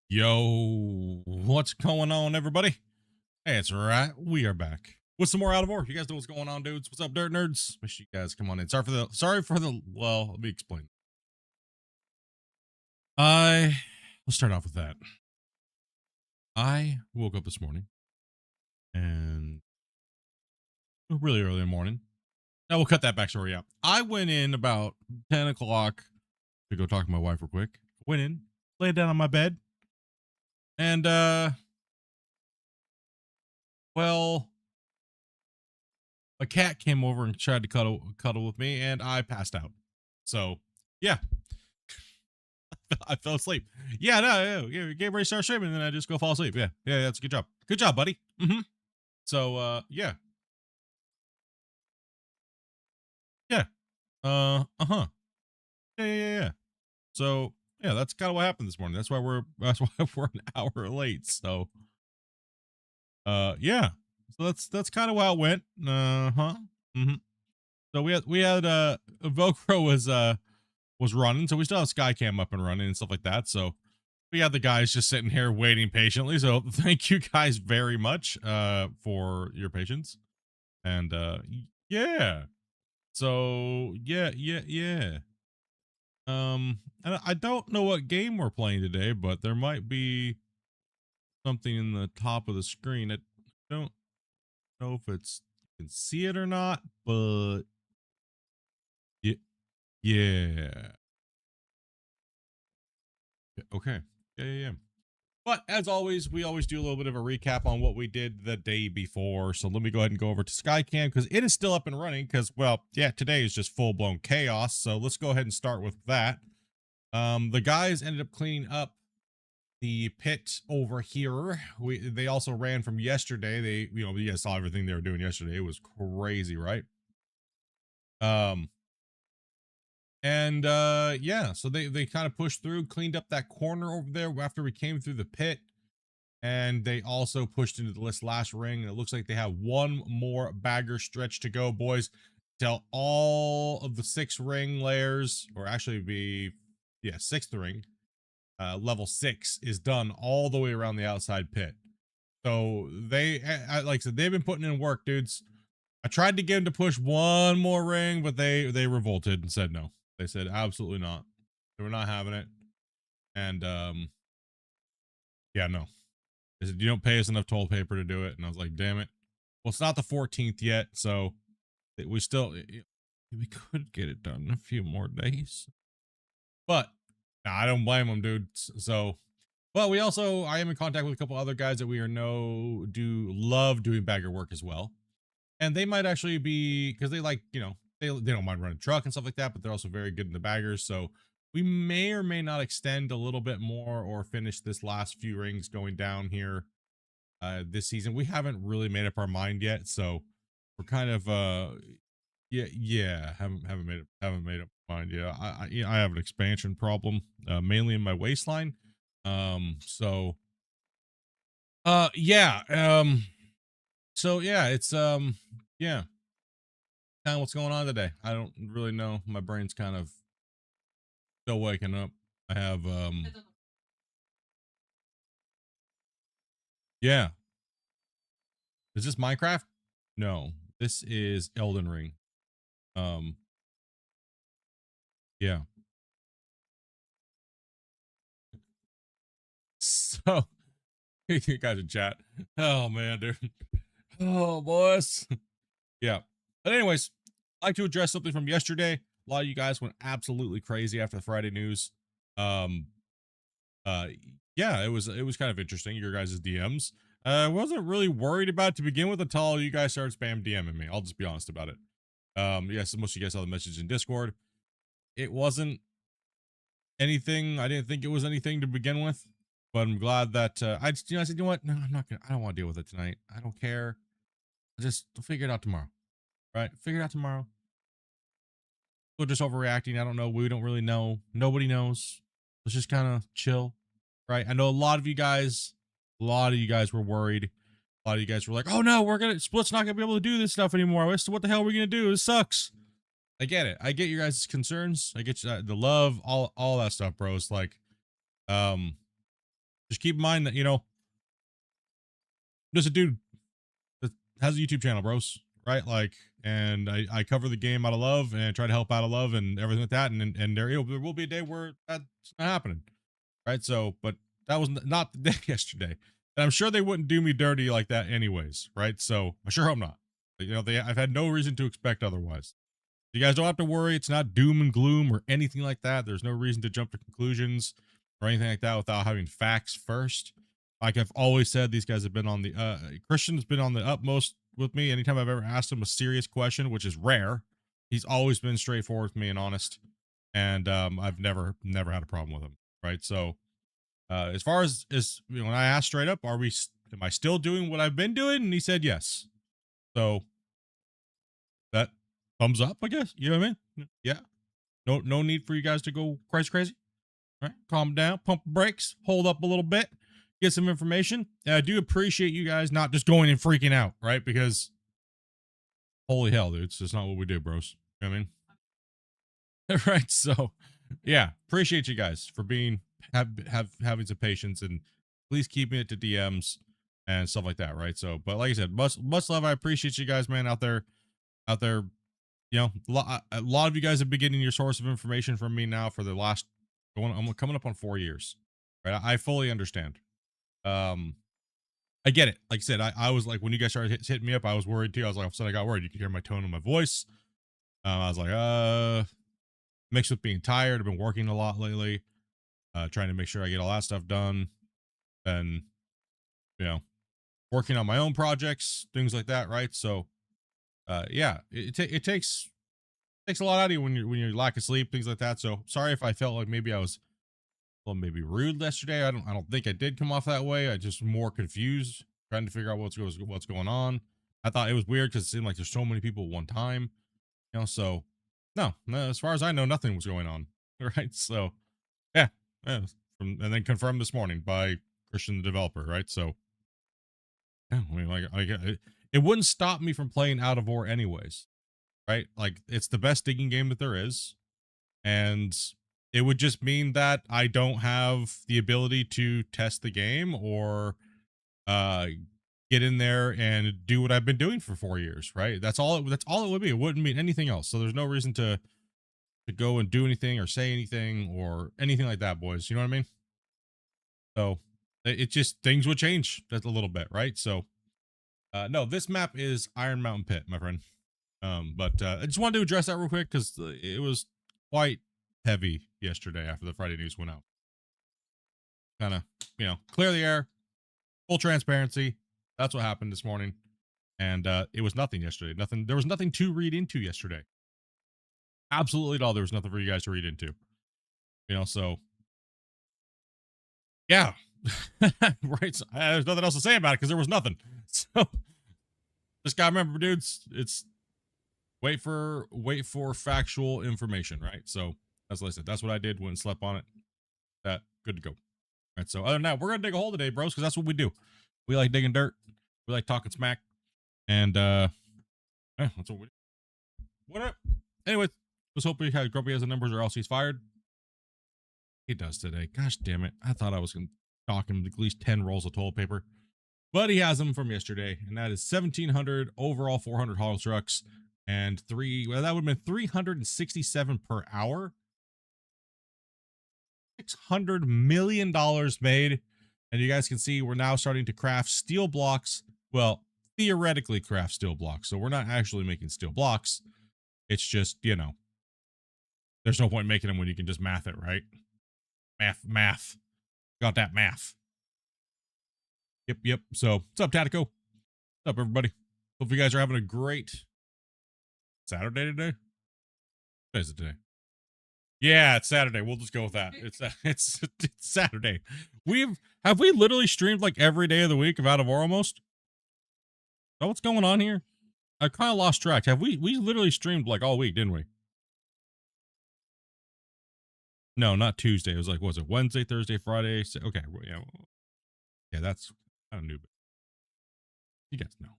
Yo, what's going on, everybody? Hey, it's right. We are back with some more Out of Order. You guys know what's going on, dudes. What's up, dirt nerds? Make sure you guys come on in. Well, let me explain. Let's start off with that. I woke up this morning and really early in the morning. Now we'll cut that backstory out. I went in about 10 o'clock to go talk to my wife real quick. Went in, laid down on my bed, and well, a cat came over and tried to cuddle with me, and I passed out. So yeah, I fell asleep. Yeah, no, yeah, game ready to start streaming, and then I just go fall asleep. Yeah, that's a good job. Good job, buddy. So yeah, yeah, uh-huh. Yeah. So yeah, that's kind of what happened this morning. That's why we're an hour late. So yeah, so that's kind of how it went. Mm-hmm. So we had Velcro was running, so we still have Skycam up and running and stuff like that. So we had the guys just sitting here waiting patiently. So thank you guys very much for your patience. And yeah. So yeah. And I don't know what game we're playing today, but there might be something in the top of the screen. I don't know if it's you can see it or not, but yeah. Okay. Yeah. But as always, we always do a little bit of a recap on what we did the day before. So let me go ahead and go over to Skycam because it is still up and running because, well, yeah, today is just full blown chaos. So let's go ahead and start with that. The guys ended up cleaning up the pit over here. They also ran from yesterday. You guys saw everything they were doing yesterday. It was crazy, right? Um, and yeah, so they kind of pushed through, cleaned up that corner over there after we came through the pit. And they also pushed into this last ring. And it looks like they have one more bagger stretch to go, boys, till all of the 6 ring layers, or actually be, yeah, 6th ring, level 6 is done all the way around the outside pit. So they, like I said, they've been putting in work, dudes. I tried to get them to push one more ring, but they revolted and said no. They said absolutely not. They were not having it. And yeah, no. They said, you don't pay us enough toll paper to do it. And I was like, damn it. Well, it's not the 14th yet. So we still, we could get it done in a few more days. But nah, I don't blame them, dude. So, but I am in contact with a couple other guys that we love doing bagger work as well. And they might actually be, because they like, they don't mind running truck and stuff like that, but they're also very good in the baggers. So we may or may not extend a little bit more or finish this last few rings going down here this season. We haven't really made up our mind yet, so we're kind of haven't made up my mind yet. I have an expansion problem, mainly in my waistline. So yeah. So yeah, it's yeah, kind of what's going on today. I don't really know. My brain's kind of still waking up. I have yeah. Is this Minecraft? No, this is Elden Ring. Um, yeah. So you guys in chat. Oh man, dude. Oh boys. Yeah. But anyways, I'd like to address something from yesterday. A lot of you guys went absolutely crazy after the Friday news. Um yeah, it was kind of interesting, your guys' DMs. I wasn't really worried about it to begin with until you guys started spam DMing me. I'll just be honest about it. Yes, most of you guys saw the message in Discord. It wasn't anything. I didn't think it was anything to begin with, but I'm glad that I said, you know what? No, I'm not gonna. I don't want to deal with it tonight. I don't care. I'll just figure it out tomorrow. Right? Figure it out tomorrow. We're just overreacting. I don't know. We don't really know. Nobody knows. Let's just kind of chill. Right? I know a lot of you guys were worried. A lot of you guys were like, "Oh no, Split's not gonna be able to do this stuff anymore. What the hell are we gonna do? This sucks." I get it. I get your guys' concerns. I get the love, all that stuff, bro. It's like, um, just keep in mind that, you know, just a dude that has a YouTube channel, bros, right? Like, and I cover the game out of love and try to help out of love and everything like that. And there will be a day where that's not happening, right? So, but that was not the day yesterday. And I'm sure they wouldn't do me dirty like that anyways, right? So I sure hope not. You know, I've had no reason to expect otherwise. You guys don't have to worry. It's not doom and gloom or anything like that. There's no reason to jump to conclusions or anything like that without having facts first. Like I've always said, these guys have been on the Christian's been on the utmost with me anytime I've ever asked him a serious question, which is rare. He's always been straightforward with me and honest, and I've never had a problem with him, right? So as far as you know, when I asked straight up, am I still doing what I've been doing, and he said yes. So that thumbs up, I guess. You know what I mean? Yeah. No need for you guys to go crazy. All right, calm down, pump the brakes, hold up a little bit, get some information. And I do appreciate you guys not just going and freaking out, right? Because holy hell, dude, it's just not what we do, bros. You know what I mean? Right. So yeah, appreciate you guys for being having some patience and please keeping it to DMs and stuff like that, right? So, but like I said, much love. I appreciate you guys, man, out there. You know, a lot of you guys have been getting your source of information from me now for the last I'm coming up on 4 years, right? I fully understand. I get it. Like I said, I was like, when you guys started hitting me up, I was worried too. I was like, all of a sudden I got worried. You could hear my tone in my voice. I was like, mixed with being tired. I've been working a lot lately, trying to make sure I get all that stuff done. And, you know, working on my own projects, things like that, right? So, yeah, it takes a lot out of you when you lack of sleep, things like that. So sorry if I felt like maybe I was maybe rude yesterday. I don't think I did come off that way. I just more confused, trying to figure out what's going on. I thought it was weird because it seemed like there's so many people at one time, you know. So no, as far as I know, nothing was going on. Right. So yeah, and then confirmed this morning by Christian, the developer. Right. So yeah, I mean, like it wouldn't stop me from playing Out of War anyways. Right. Like it's the best digging game that there is. And it would just mean that I don't have the ability to test the game or get in there and do what I've been doing for 4 years, right? That's all it would be. It wouldn't mean anything else. So there's no reason to go and do anything or say anything or anything like that, boys. You know what I mean? So it just things would change just a little bit, right? So no, this map is Iron Mountain Pit, my friend. But I just wanted to address that real quick because it was quite heavy yesterday after the Friday news went out. Kind of, you know, clear the air, full transparency. That's what happened this morning. And it was nothing yesterday. There was nothing to read into yesterday. Absolutely at all. There was nothing for you guys to read into. You know, so yeah. Right. So, there's nothing else to say about it because there was nothing. So just gotta remember, dudes, it's wait for factual information, right? So that's what I said. That's what I did when slept on it. That good to go. All right. So other than that, we're gonna dig a hole today, bros, because that's what we do. We like digging dirt. We like talking smack. And yeah, that's what we do. What up? Anyway, let's hope Grumpy has the numbers or else he's fired. He does today. Gosh damn it. I thought I was gonna talk him at least 10 rolls of toilet paper. But he has them from yesterday, and that is 1,700 overall, 400 haul trucks, and that would have been 367 per hour. $600 million made. And you guys can see we're now starting to craft steel blocks. Well, theoretically craft steel blocks. So we're not actually making steel blocks. It's just, you know, there's no point making them when you can just math it, right? Math. Got that math. Yep. So, what's up, Tatico? What's up, everybody? Hope you guys are having a great Saturday today. What is it today? Yeah, it's Saturday. We'll just go with that. It's Saturday. Have we literally streamed like every day of the week of Out of War almost? Is that what's going on here? I kind of lost track. We literally streamed like all week, didn't we? No, not Tuesday. It was like, what was it? Wednesday, Thursday, Friday. Okay, yeah, that's kind of new. You guys know.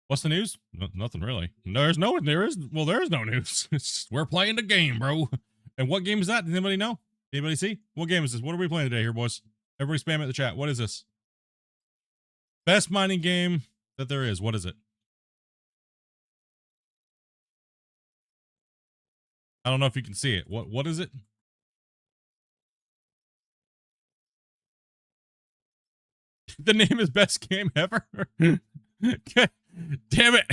What's the news? Nothing really. There is no news. We're playing the game, bro. And what game is that? Does anybody know? Anybody see? What game is this? What are we playing today here, boys? Everybody spam it in the chat. What is this? Best mining game that there is. What is it? I don't know if you can see it. What is it? The name is best game ever. Damn it.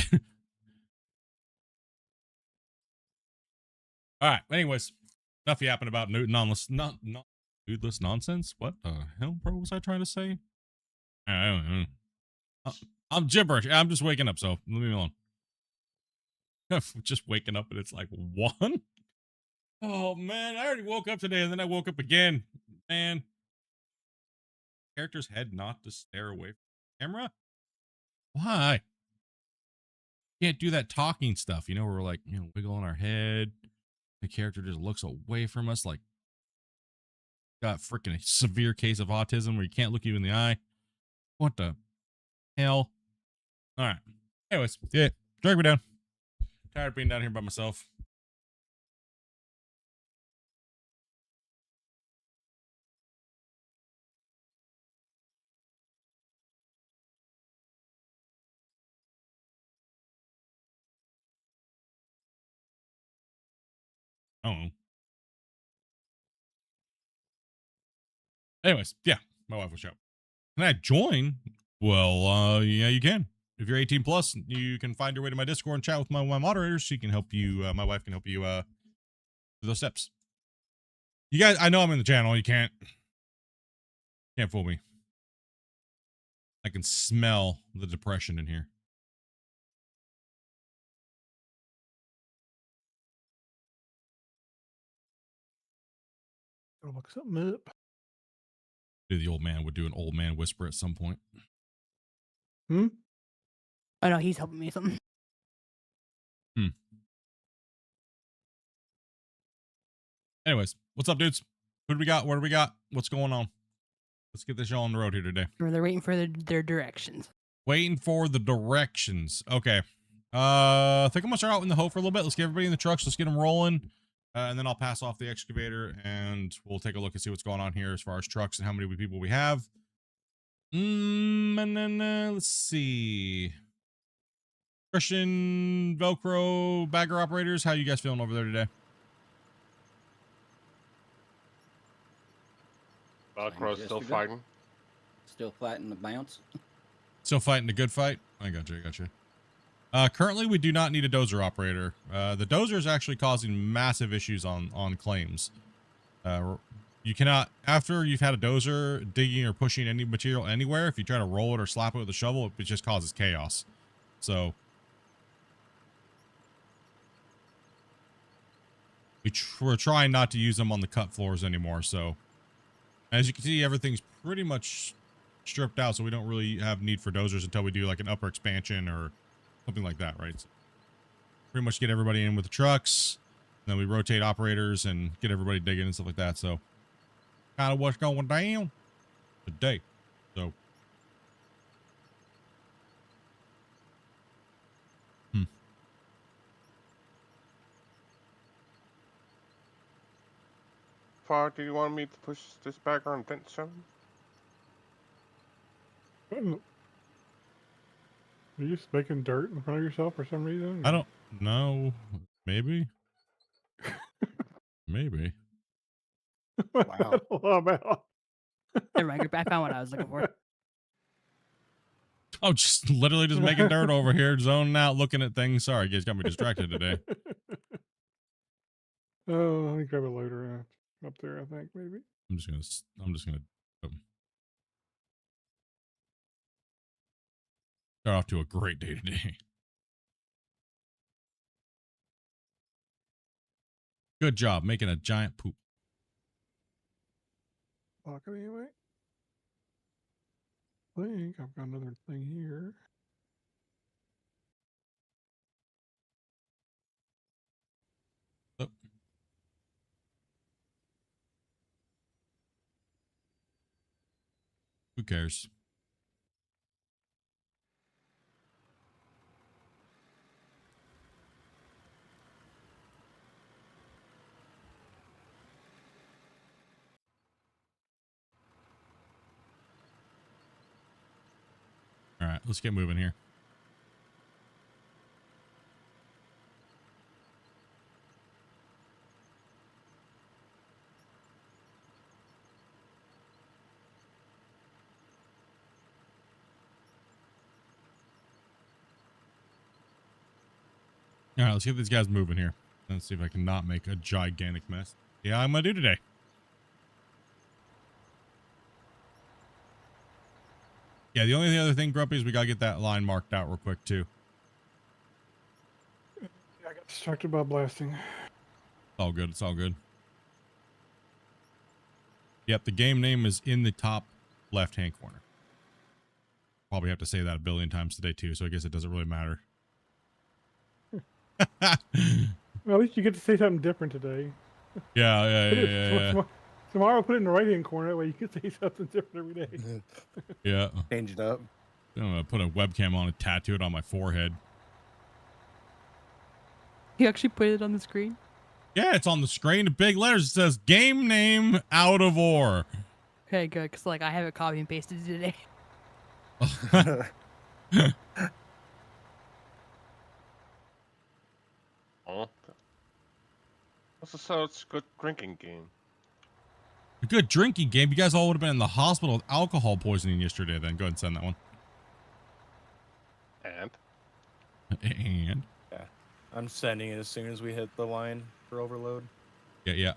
All right. Anyways, enough yapping about nudeless nonsense. What the hell, bro? Was I trying to say? I don't know. I'm gibberish. I'm just waking up, so leave me alone. Just waking up and it's like 1. Oh man, I already woke up today and then I woke up again. Man, character's head not to stare away from the camera. Why? Can't do that talking stuff, you know, where we're like, you know, wiggling our head. The character just looks away from us like got freaking a severe case of autism where you can't look you in the eye. What the hell? All right. Anyways, yeah, drag me down. Tired of being down here by myself. I don't know. Anyways, yeah, my wife will show. Can I join? Well, yeah, you can. If you're 18 plus, you can find your way to my Discord and chat with my moderators. She can help you. My wife can help you through those steps. You guys, I know I'm in the channel. You can't fool me. I can smell the depression in here. Go look something up. The old man would do an old man whisper at some point. Hmm? Oh no, he's helping me with something. Anyways, what's up, dudes? Who do we got? What do we got? What's going on? Let's get this show on the road here today. They're waiting for their directions. Waiting for the directions. Okay. I think I'm gonna start out in the hoe for a little bit. Let's get everybody in the trucks. Let's get them rolling. And then I'll pass off the excavator and we'll take a look and see what's going on here as far as trucks and how many people we have. And then let's see. Christian, Velcro, bagger operators, how you guys feeling over there today? Velcro's still fighting. Still fighting the bounce. Still fighting the good fight? I got you. Currently, we do not need a dozer operator. The dozer is actually causing massive issues on claims. You cannot, after you've had a dozer digging or pushing any material anywhere, if you try to roll it or slap it with a shovel, it just causes chaos. So we're trying not to use them on the cut floors anymore. So as you can see, everything's pretty much stripped out, so we don't really have need for dozers until we do like an upper expansion or something like that, right? So pretty much get everybody in with the trucks, and then we rotate operators and get everybody digging and stuff like that. So kind of what's going down today. So Far do you want me to push this back on fence? Are you just making dirt in front of yourself for some reason? I don't know. Maybe. Maybe. Wow. About? Never mind, I found what I was looking for. Oh, just literally just making dirt over here, zoning out, looking at things. Sorry, you guys got me distracted today. Oh, let me grab a loader up there. I think maybe. I'm just gonna start off to a great day today. Good job making a giant poop. Lock it anyway. I think I've got another thing here. Oh. Who cares? let's get moving here. All right, let's get these guys moving here. Let's see if I can not make a gigantic mess. Yeah, I'm gonna do today. Yeah, the only other thing, Grumpy, is we gotta get that line marked out real quick too. Yeah, I got distracted by blasting. It's all good. It's all good. Yep, the game name is in the top left-hand corner. Probably have to say that a billion times today too, so I guess it doesn't really matter. Well, at least you get to say something different today. Yeah. Tomorrow, put it in the right-hand corner. That way you can say something different every day. Yeah. Change it up. I'm gonna put a webcam on and tattoo it on my forehead. You actually put it on the screen? Yeah, it's on the screen in big letters. It says game name out of ore. Okay, good. Because, like, I have it copy and pasted today. Oh. What's such good drinking game? A good drinking game. You guys all would have been in the hospital with alcohol poisoning yesterday then. Go ahead and send that one. And? And? Yeah. I'm sending it as soon as we hit the line for overload. Yeah.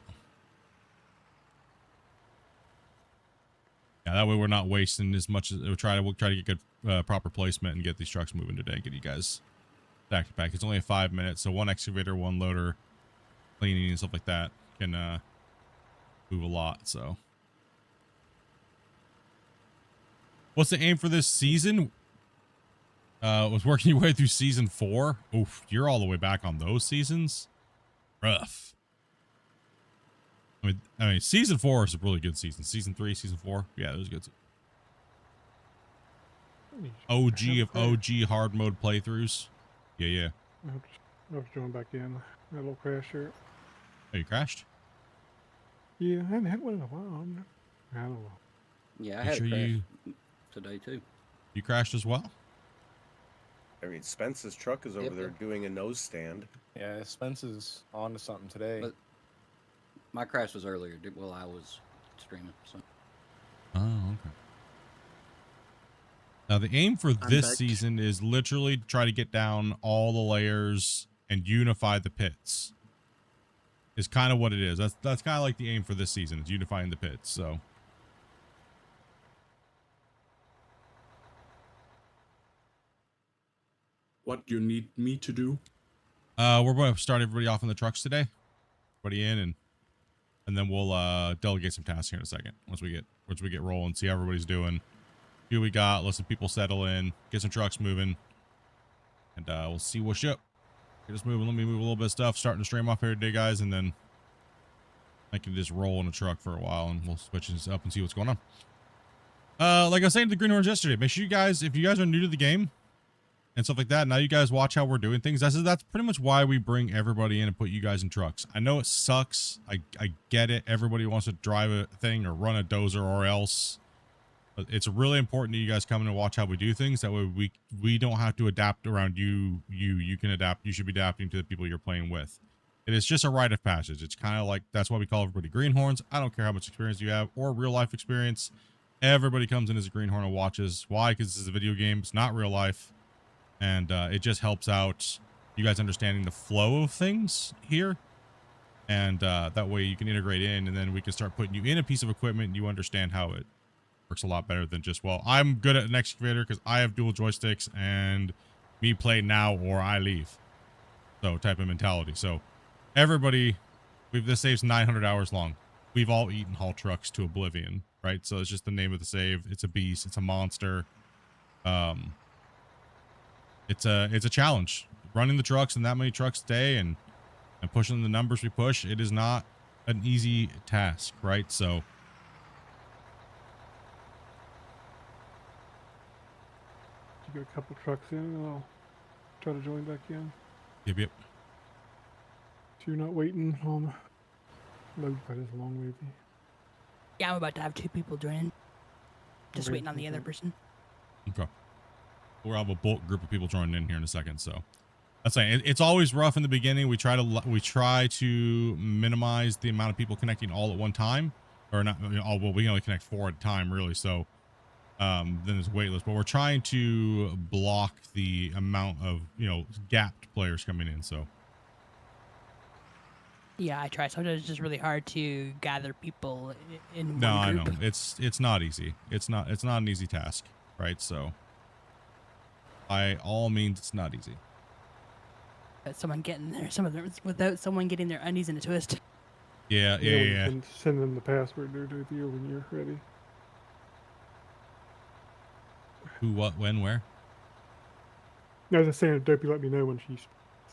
Yeah, that way we're not wasting as much as we'll try to get good proper placement and get these trucks moving today. Get you guys back to back. It's only a 5 minutes, so one excavator, one loader, cleaning and stuff like that can move a lot. So, what's the aim for this season? Was working your way through season 4. Oof, you're all the way back on those seasons. Rough. I mean, season 4 is a really good season. Season 3, season 4, yeah, it was good. OG of OG hard mode playthroughs. Yeah. I was going back in. That little crash here. Oh, you crashed? Yeah, I haven't had one in a while. I don't know. Yeah, I You had sure a crash today too. You crashed as well? I mean, Spence's truck is over Yep. there doing a nose stand. Yeah, Spence is on to something today. But my crash was earlier while I was streaming. So Oh, okay. Now, the aim for this back. season is literally to try to get down all the layers and unify the pits. Is kind of what it is. That's kind of like the aim for this season, is unifying the pits. So, What do you need me to do? we're going to start everybody off in the trucks today. Everybody in, and then we'll delegate some tasks here in a second. Once we get rolling, see how everybody's doing. See what we got. Let some people settle in. Get some trucks moving, and we'll see what's up. Get us moving. Let me move a little bit of stuff. Starting to stream off here today, guys, and then I can just roll in a truck for a while, and we'll switch this up and see what's going on. Like I was saying to the Greenhorns yesterday, make sure you guys, if you guys are new to the game and stuff like that, now you guys watch how we're doing things. That's pretty much why we bring everybody in and put you guys in trucks. I know it sucks. I get it. Everybody wants to drive a thing or run a dozer or else. But it's really important that you guys come in and watch how we do things. That way we don't have to adapt around you. You can adapt. You should be adapting to the people you're playing with. It is just a rite of passage. It's kind of like, that's why we call everybody greenhorns. I don't care how much experience you have or real life experience. Everybody comes in as a greenhorn and watches. Why? Because this is a video game. It's not real life. And it just helps out you guys understanding the flow of things here. And that way you can integrate in, and then we can start putting you in a piece of equipment and you understand how it works a lot better than just, well, I'm good at an excavator because I have dual joysticks and me play now or I leave. So type of mentality. So everybody, this saves 900 hours long. We've all eaten haul trucks to oblivion, right? So it's just the name of the save. It's a beast. It's a monster. It's a challenge. Running the trucks and that many trucks a day and pushing the numbers we push, it is not an easy task, right? So You get a couple trucks in, and I'll try to join back in. yep. So you're not waiting on load quite as long, maybe. Yeah, I'm about to have 2 people join in. Just Okay, waiting on the other okay. person. Okay. we'll have a bulk group of people joining in here in a second. So that's saying it's always rough in the beginning. We try to minimize the amount of people connecting all at one time, or not. Well, we can only connect 4 at a time, really. So then there's waitlist, but we're trying to block the amount of gapped players coming in. So Yeah, I try. Sometimes it's just really hard to gather people in no, I one know group. it's not easy. It's not an easy task, right? So by all means, it's not easy. Someone getting there, without someone getting their undies in a twist. Yeah. You can send them the password there with you when you're ready. Who, what, when, where? No, I was just saying, Dopey, let me know when she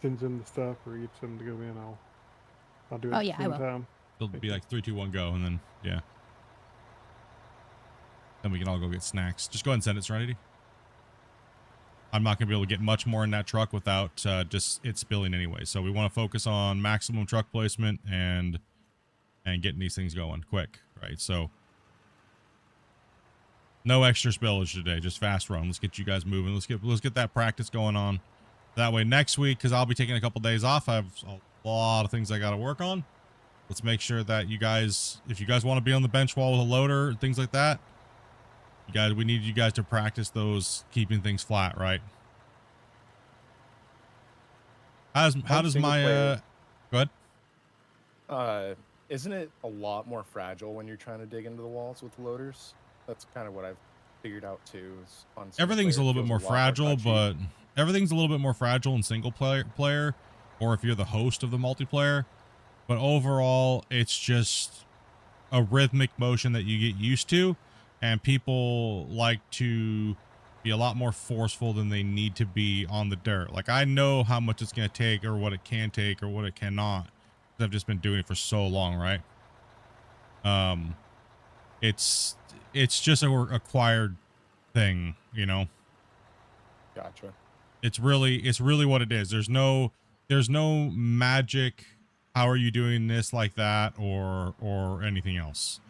sends in the stuff or you send them to go in. I'll do it Oh, at yeah, the I same will. time. It'll be like 3, 2, 1, go, and then yeah. Then we can all go get snacks. Just go ahead and send it, Serenity. I'm not gonna be able to get much more in that truck without just it spilling anyway. So we want to focus on maximum truck placement and getting these things going quick, right? So no extra spillage today, just fast run. Let's get you guys moving. Let's get that practice going on. That way next week, because I'll be taking a couple days off, I have a lot of things I got to work on. Let's make sure that you guys, if you guys want to be on the bench wall with a loader, things like that, we need you guys to practice those, keeping things flat, right? How does my go ahead? Isn't it a lot more fragile when you're trying to dig into the walls with loaders? That's kind of what I've figured out too. Is on Everything's a little bit more fragile, but everything's a little bit more fragile in single player, or if you're the host of the multiplayer. But overall, it's just a rhythmic motion that you get used to, and people like to be a lot more forceful than they need to be on the dirt. Like, I know how much it's going to take, or what it can take, or what it cannot, because I've just been doing it for so long, right? It's just a acquired thing, you know. Gotcha. It's really what it is. There's no magic. How are you doing this like that, or anything else?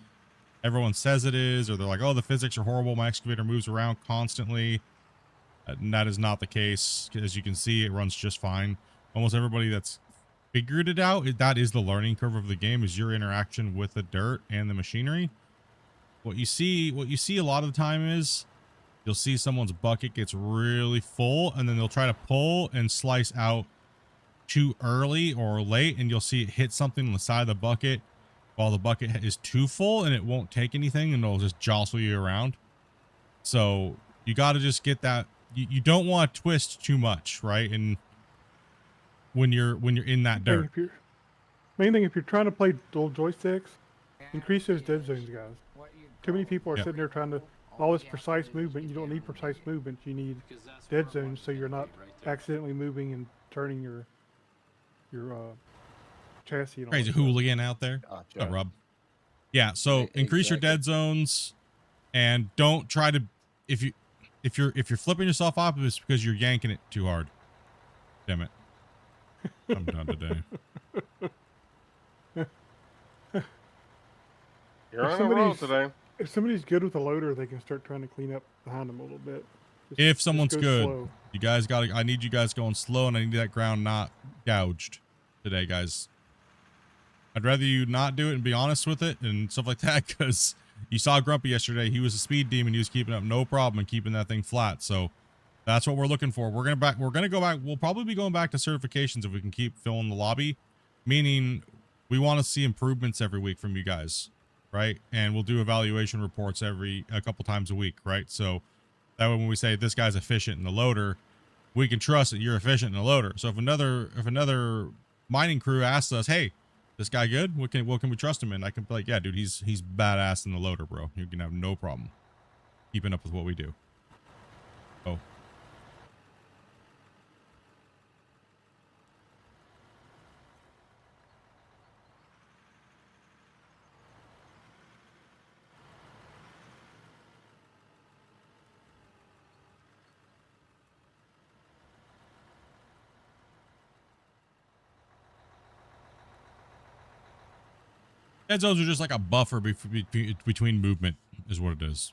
Everyone says it is, or they're like, oh, the physics are horrible. My excavator moves around constantly. And that is not the case. As you can see, it runs just fine. Almost everybody that's figured it out, that is the learning curve of the game, is your interaction with the dirt and the machinery. What you see a lot of the time is you'll see someone's bucket gets really full, and then they'll try to pull and slice out too early or late, and you'll see it hit something on the side of the bucket while the bucket is too full, and it won't take anything, and it'll just jostle you around. So you got to just get that. You don't want to twist too much, right? And when you're in that dirt. Main thing, if you're trying to play dual joysticks, increase those dead zones, guys. Too many people are sitting there trying to all this precise movement. You don't need precise movement. You need dead zones, so you're not accidentally moving and turning your chassis. And Crazy hooligan out there. Gotcha. Oh, Rob. Yeah. So increase your dead zones, and don't try to. If you're flipping yourself off, it's because you're yanking it too hard. Damn it. I'm done today. You're on a roll today. If somebody's good with a loader, they can start trying to clean up behind them a little bit. If someone's go good, slow. you guys I need you guys going slow, and I need that ground not gouged today, guys. I'd rather you not do it and be honest with it and stuff like that, because you saw Grumpy yesterday. He was a speed demon. He was keeping up no problem and keeping that thing flat. So that's what we're looking for. We're gonna go back. We'll probably be going back to certifications if we can keep filling the lobby, meaning we want to see improvements every week from you guys, right? And we'll do evaluation reports a couple times a week, right? So that way when we say this guy's efficient in the loader, we can trust that you're efficient in the loader. So if another mining crew asks us, hey, this guy good? What can we trust him in? I can be like, yeah, dude, he's badass in the loader, bro. You can have no problem keeping up with what we do. Oh. Dead zones are just like a buffer between movement, is what it is.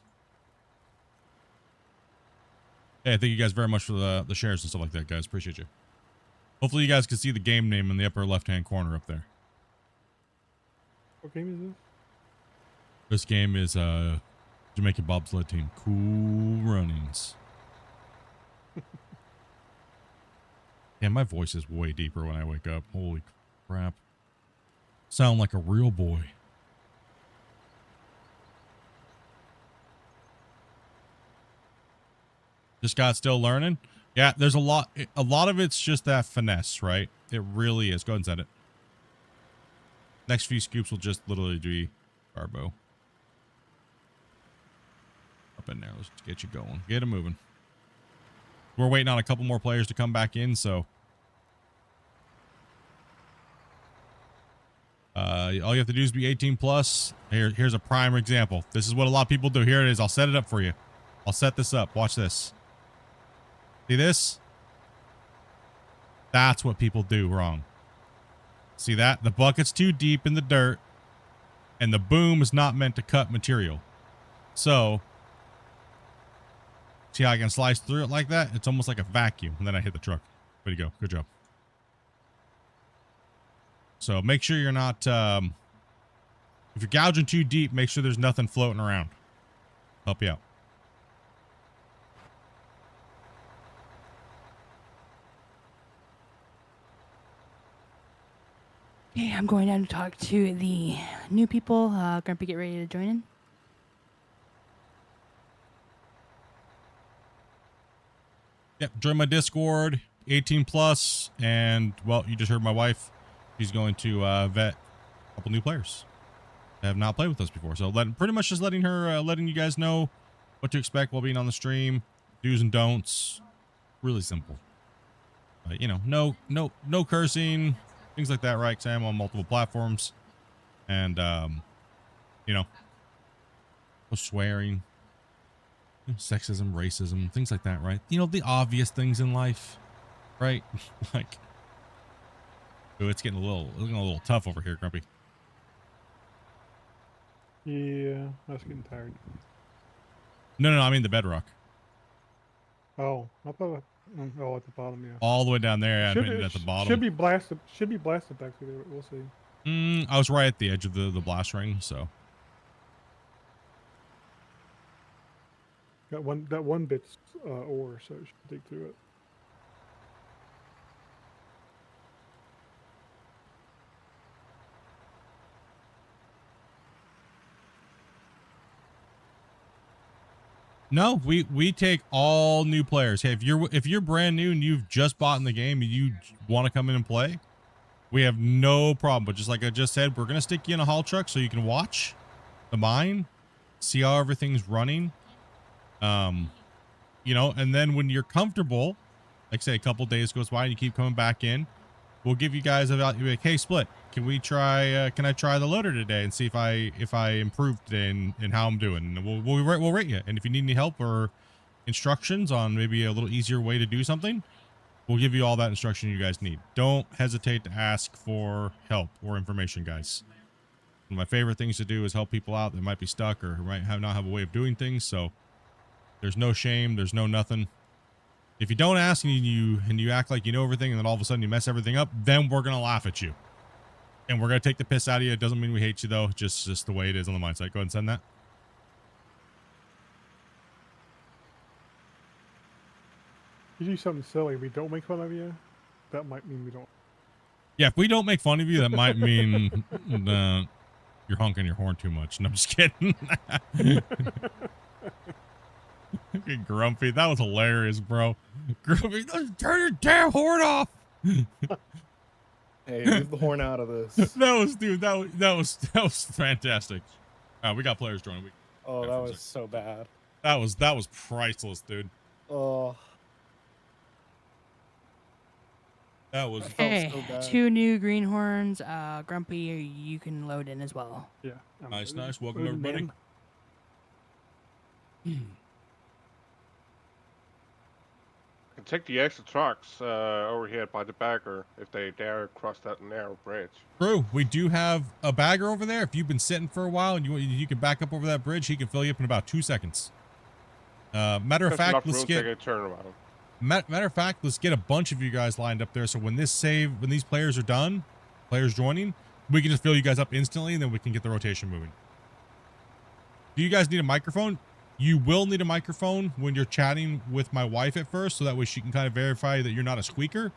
Hey, thank you guys very much for the shares and stuff like that, guys. Appreciate you. Hopefully you guys can see the game name in the upper left-hand corner up there. What game is this? This game is Jamaican Bobsled Team. Cool Runnings. Yeah, my voice is way deeper when I wake up. Holy crap. Sound like a real boy. Just got still learning. Yeah, there's a lot of it's just that finesse, right? It really is. Go ahead and set it. Next few scoops will just literally be Barbo. Up in there. Let's get you going. Get it moving. We're waiting on a couple more players to come back in, so all you have to do is be 18 plus. Here's a prime example. This is what a lot of people do. Here it is. I'll set it up for you. I'll set this up. Watch this. See this? That's what people do wrong. See that? The bucket's too deep in the dirt, and the boom is not meant to cut material. So, see how I can slice through it like that? It's almost like a vacuum, and then I hit the truck. Way to go. Good job. So make sure you're not, if you're gouging too deep, make sure there's nothing floating around. Help you out. Okay, I'm going down to talk to the new people. Grumpy, get ready to join in. Yep, join my Discord, 18 plus, and, well, you just heard my wife. She's going to vet a couple new players that have not played with us before. So pretty much just letting her, letting you guys know what to expect while being on the stream, do's and don'ts. Really simple. You know, no cursing, things like that, right? Because I am on multiple platforms, and you know, no swearing, sexism, racism, things like that, right? You know, the obvious things in life, right? Like, ooh, it's getting a little tough over here, Grumpy. Yeah, I was getting tired. No, I mean the bedrock. Oh, I thought. Oh, at the bottom, yeah. All the way down there, yeah, at the bottom. Should be blasted. Should be blasted back through there. We'll see. I was right at the edge of the blast ring, so. That one bit's ore, so it should dig through it. No, we take all new players. Hey, if you're brand new and you've just bought in the game and you want to come in and play, we have no problem. But just like I just said, we're gonna stick you in a haul truck so you can watch the mine, see how everything's running. You know, and then when you're comfortable, like say a couple days goes by and you keep coming back in, we'll give you guys a value. Like, hey, Split, can we try? Can I try the loader today and see if I improved today in how I'm doing? And we'll rate you. And if you need any help or instructions on maybe a little easier way to do something, we'll give you all that instruction you guys need. Don't hesitate to ask for help or information, guys. One of my favorite things to do is help people out that might be stuck or might not have a way of doing things. So there's no shame. There's no nothing. If you don't ask and you act like you know everything and then all of a sudden you mess everything up, then we're going to laugh at you. And we're going to take the piss out of you. It doesn't mean we hate you, though. Just the way it is on the mindset. Go ahead and send that. You do something silly, we don't make fun of you. That might mean we don't. Yeah, if we don't make fun of you, that might mean you're honking your horn too much. No, I'm just kidding. Grumpy, that was hilarious, bro. Grumpy, turn your damn horn off. Hey, leave the horn out of this. That was fantastic. We got players joining. Oh, that was so bad. That was priceless, dude. Oh, That was Okay, so bad. 2 new greenhorns. Grumpy, you can load in as well. Yeah. nice. Welcome everybody. And take the extra trucks over here by the bagger if they dare cross that narrow bridge. True. We do have a bagger over there. If you've been sitting for a while and you can back up over that bridge, he can fill you up in about 2 seconds. Matter of There's fact, enough let's room get. to get turnaround. Matter of fact, let's get a bunch of you guys lined up there. So when these players are done, players joining, we can just fill you guys up instantly, and then we can get the rotation moving. Do you guys need a microphone? You will need a microphone when you're chatting with my wife at first, so that way she can kind of verify that you're not a squeaker.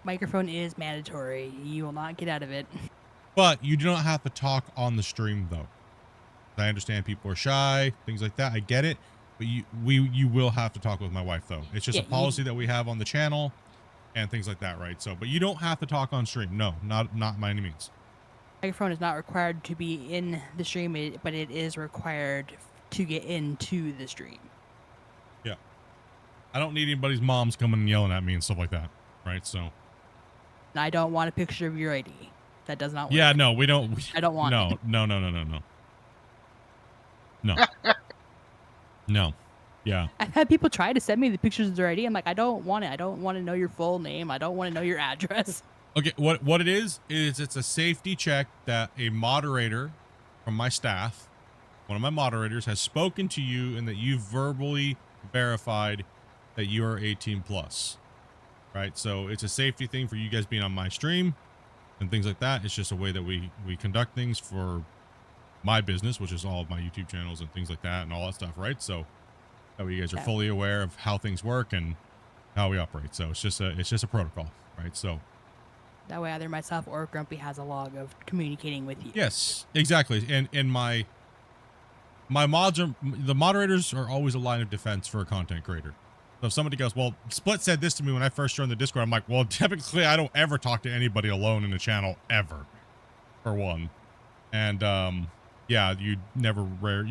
Microphone is mandatory. You will not get out of it. But you do not have to talk on the stream, though. I understand people are shy, things like that. I get it. But you will have to talk with my wife, though. It's just a policy that we have on the channel and things like that, right? So, but you don't have to talk on stream. No, not by any means. Microphone is not required to be in the stream, but it is required to get into the stream. Yeah. I don't need anybody's moms coming and yelling at me and stuff like that, right? So. And I don't want a picture of your ID. That does not work. Yeah, no, we don't. I don't want it. No. No. Yeah. I've had people try to send me the pictures of their ID. I'm like, I don't want it. I don't want to know your full name. I don't want to know your address. Okay, what it is it's a safety check that a moderator from my staff, one of my moderators, has spoken to you and that you verbally verified that you are 18 plus. Right? So it's a safety thing for you guys being on my stream and things like that. It's just a way that we conduct things for my business, which is all of my YouTube channels and things like that and all that stuff, right? So that way you guys are fully aware of how things work and how we operate. So it's just a protocol, right? So that way either myself or Grumpy has a log of communicating with you. yes, exactly. And my mods are, the moderators are always a line of defense for a content creator. So if somebody goes, well, Split said this to me when I first joined the Discord, I'm like, well, typically I don't ever talk to anybody alone in the channel ever, for one. And yeah, you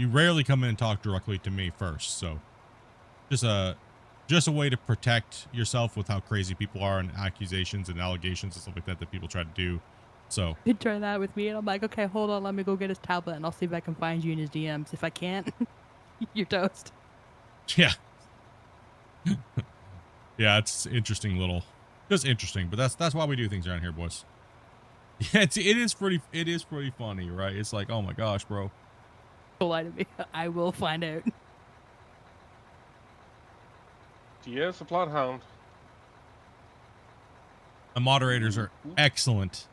rarely come in and talk directly to me first. So just a way to protect yourself with how crazy people are and accusations and allegations and stuff like that people try to do. So He'd try that with me, and I'm like, okay, hold on, let me go get his tablet, and I'll see if I can find you in his DMs. If I can't, you're toast. yeah. Yeah, it's interesting just interesting, but that's why we do things around here, boys. Yeah, it is pretty funny, right? It's like, oh my gosh, bro. Don't lie to me. I will find out. Yes, the plot hound. The moderators are excellent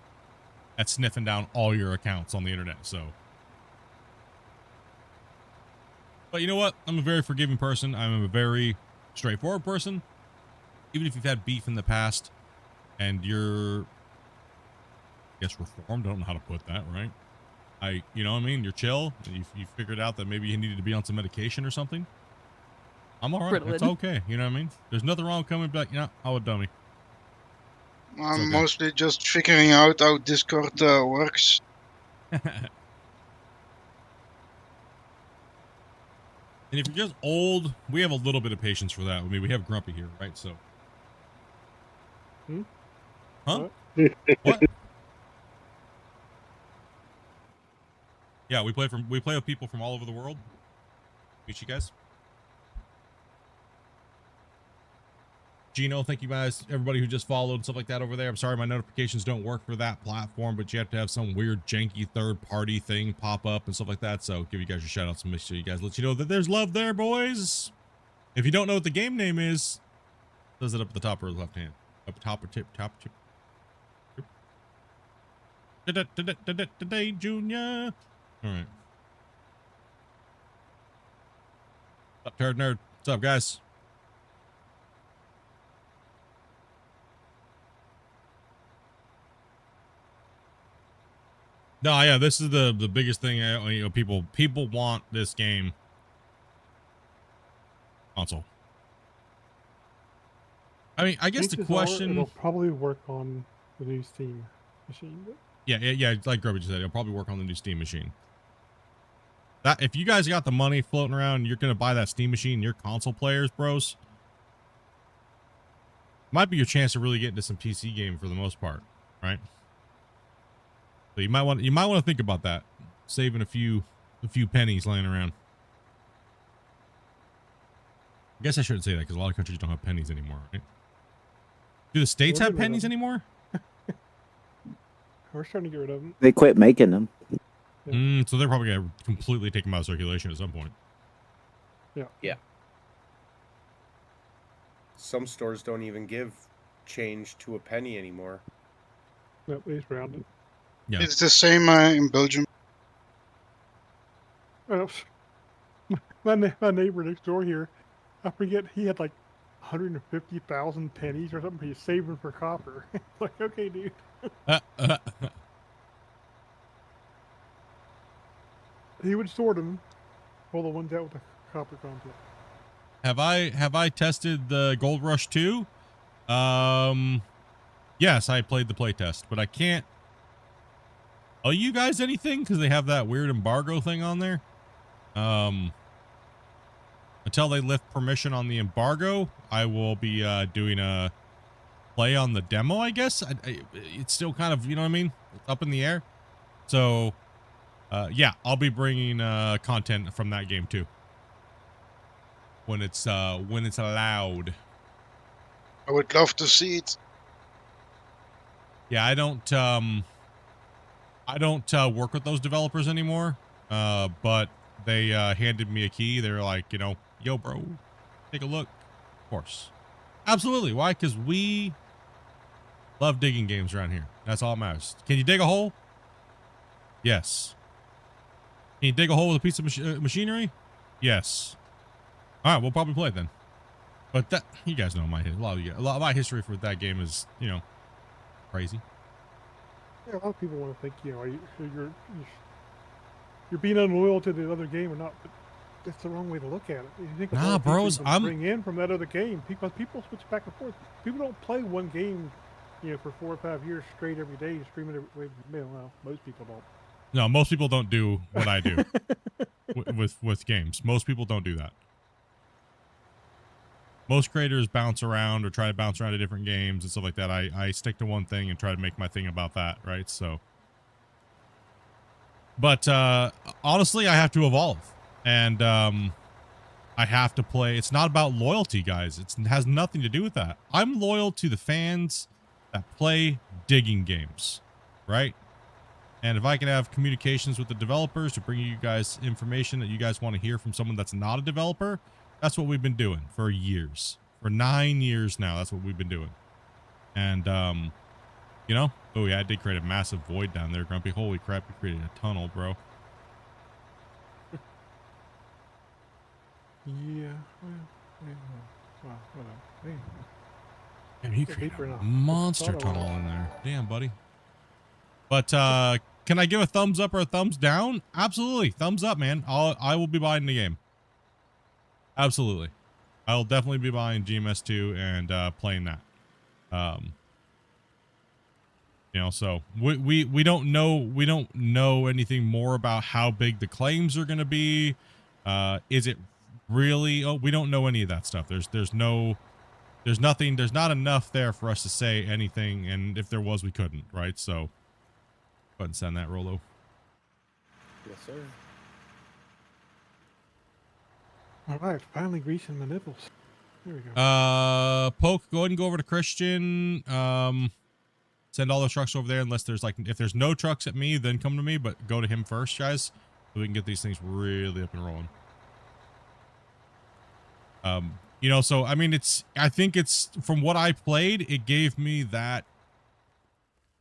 at sniffing down all your accounts on the internet, so. But you know what? I'm a very forgiving person. I'm a very straightforward person. Even if you've had beef in the past and you're, I guess, reformed, I don't know how to put that, right? You know what I mean? You're chill. You figured out that maybe you needed to be on some medication or something. I'm all right. It's okay. You know what I mean? There's nothing wrong with coming back. You know, I'm a dummy. I'm mostly just figuring out how Discord works. And if you're just old, we have a little bit of patience for that. I mean, we have Grumpy here, right? So. Huh? What? Yeah, we play with people from all over the world. Meet you guys. Gino, thank you guys, everybody who just followed and stuff like that over there. I'm sorry my notifications don't work for that platform, but you have to have some weird janky third-party thing pop up and stuff like that. So give you guys your shout-outs and make sure you guys let you know that there's love there, boys. If you don't know what the game name is, it says it up at the top or the left hand. Up top or top tip. Today, Junior. All right. Up, turd nerd. What's up, guys? No, yeah, this is the biggest thing. You know, people want this game console. I mean, I guess the question. It'll probably work on the new Steam machine. But... Yeah. Like Grubby just said, it'll probably work on the new Steam machine. That if you guys got the money floating around, you're gonna buy that Steam machine. You're console players, bros. Might be your chance to really get into some PC game for the most part, right? So you might want to think about that, saving a few pennies laying around. I guess I shouldn't say that because a lot of countries don't have pennies anymore, right? Do the states have pennies anymore? We're starting to get rid of them. They quit making them. So they're probably gonna completely take them out of circulation at some point. Yeah. Some stores don't even give change to a penny anymore. Nope, it's rounded. Yeah. It's the same in Belgium. Well, my neighbor next door here, I forget, he had like 150,000 pennies or something. He's saving for copper. Like, okay, dude. He would sort them, pull the ones out with the copper content. Have I tested the Gold Rush 2? Yes, I played the playtest, but I can't tell you guys anything because they have that weird embargo thing on there. Until they lift permission on the embargo, I will be doing a play on the demo, I guess. It's still kind of, you know what I mean? It's up in the air. So, yeah, I'll be bringing content from that game too. When it's allowed. I would love to see it. Yeah, I don't work with those developers anymore. But they handed me a key. They're like, you know, yo, bro, take a look. Of course. Absolutely. Why? Because we love digging games around here. That's all that matters. Can you dig a hole? Yes. Can you dig a hole with a piece of machinery? Yes. All right, we'll probably play it then. But that, you guys know a lot of my history for that game is, you know, crazy. Yeah, a lot of people want to think, you know, you're being unloyal to the other game or not, but that's the wrong way to look at it. You think of all the people bros, you can bring in from that other game. People switch back and forth. People don't play one game, you know, for 4 or 5 years straight every day, streaming every. Well, most people don't. No, most people don't do what I do with games. Most people don't do that. Most creators bounce around or try to bounce around to different games and stuff like that. I stick to one thing and try to make my thing about that, right? So, but honestly, I have to evolve, and I have to play. It's not about loyalty, guys. It has nothing to do with that. I'm loyal to the fans that play digging games, right? And if I can have communications with the developers to bring you guys information that you guys want to hear from someone that's not a developer, that's what we've been doing for years. For 9 years now, that's what we've been doing. And, you know, oh yeah, I did create a massive void down there, Grumpy. Holy crap, you created a tunnel, bro. Yeah, well, whatever. Hey. Damn, you created a monster tunnel in there. Damn, buddy. But, can I give a thumbs up or a thumbs down? Absolutely. Thumbs up, man. I will be buying the game. Absolutely. I'll definitely be buying GMS2 and playing that. You know, so we don't know anything more about how big the claims are going to be. Is it really? Oh, we don't know any of that stuff. There's nothing. There's not enough there for us to say anything. And if there was, we couldn't. Right. So go ahead and send that, Rolo. Yes, sir. All right, finally greasing my nipples. There we go. Poke, go ahead and go over to Christian. Send all the trucks over there unless there's like, if there's no trucks at me, then come to me, but go to him first, guys, so we can get these things really up and rolling. You know, so I mean, I think it's from what I played, it gave me that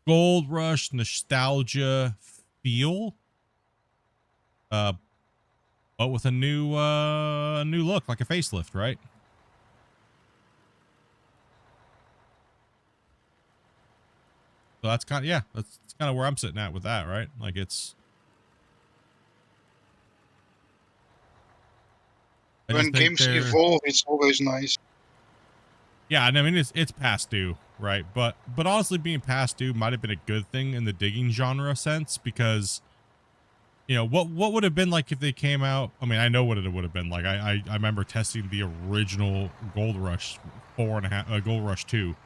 Gold Rush nostalgia feel. But with a new look, like a facelift, right? So that's kind of, yeah, that's kind of where I'm sitting at with that, right? Like it's. When games evolve, it's always nice. Yeah, and I mean it's past due, right? But honestly, being past due might have been a good thing in the digging genre sense because. You know, what would have been like if they came out? I mean, I know what it would have been like. I remember testing the original Gold Rush 4.5, Gold Rush 2,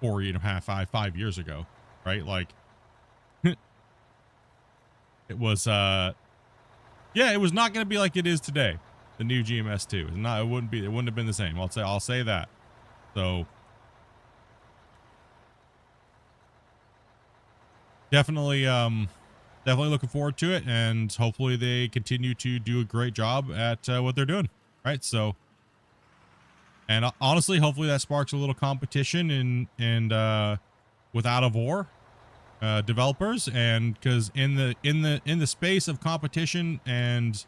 4.5, 5 years ago, right? Like, it was, yeah, it was not going to be like it is today. The new GMS2, it's not. It wouldn't have been the same. I'll say that. So, definitely, Definitely looking forward to it, and hopefully they continue to do a great job at what they're doing. right? So, and honestly, hopefully that sparks a little competition and with Out of War developers, and because in the space of competition and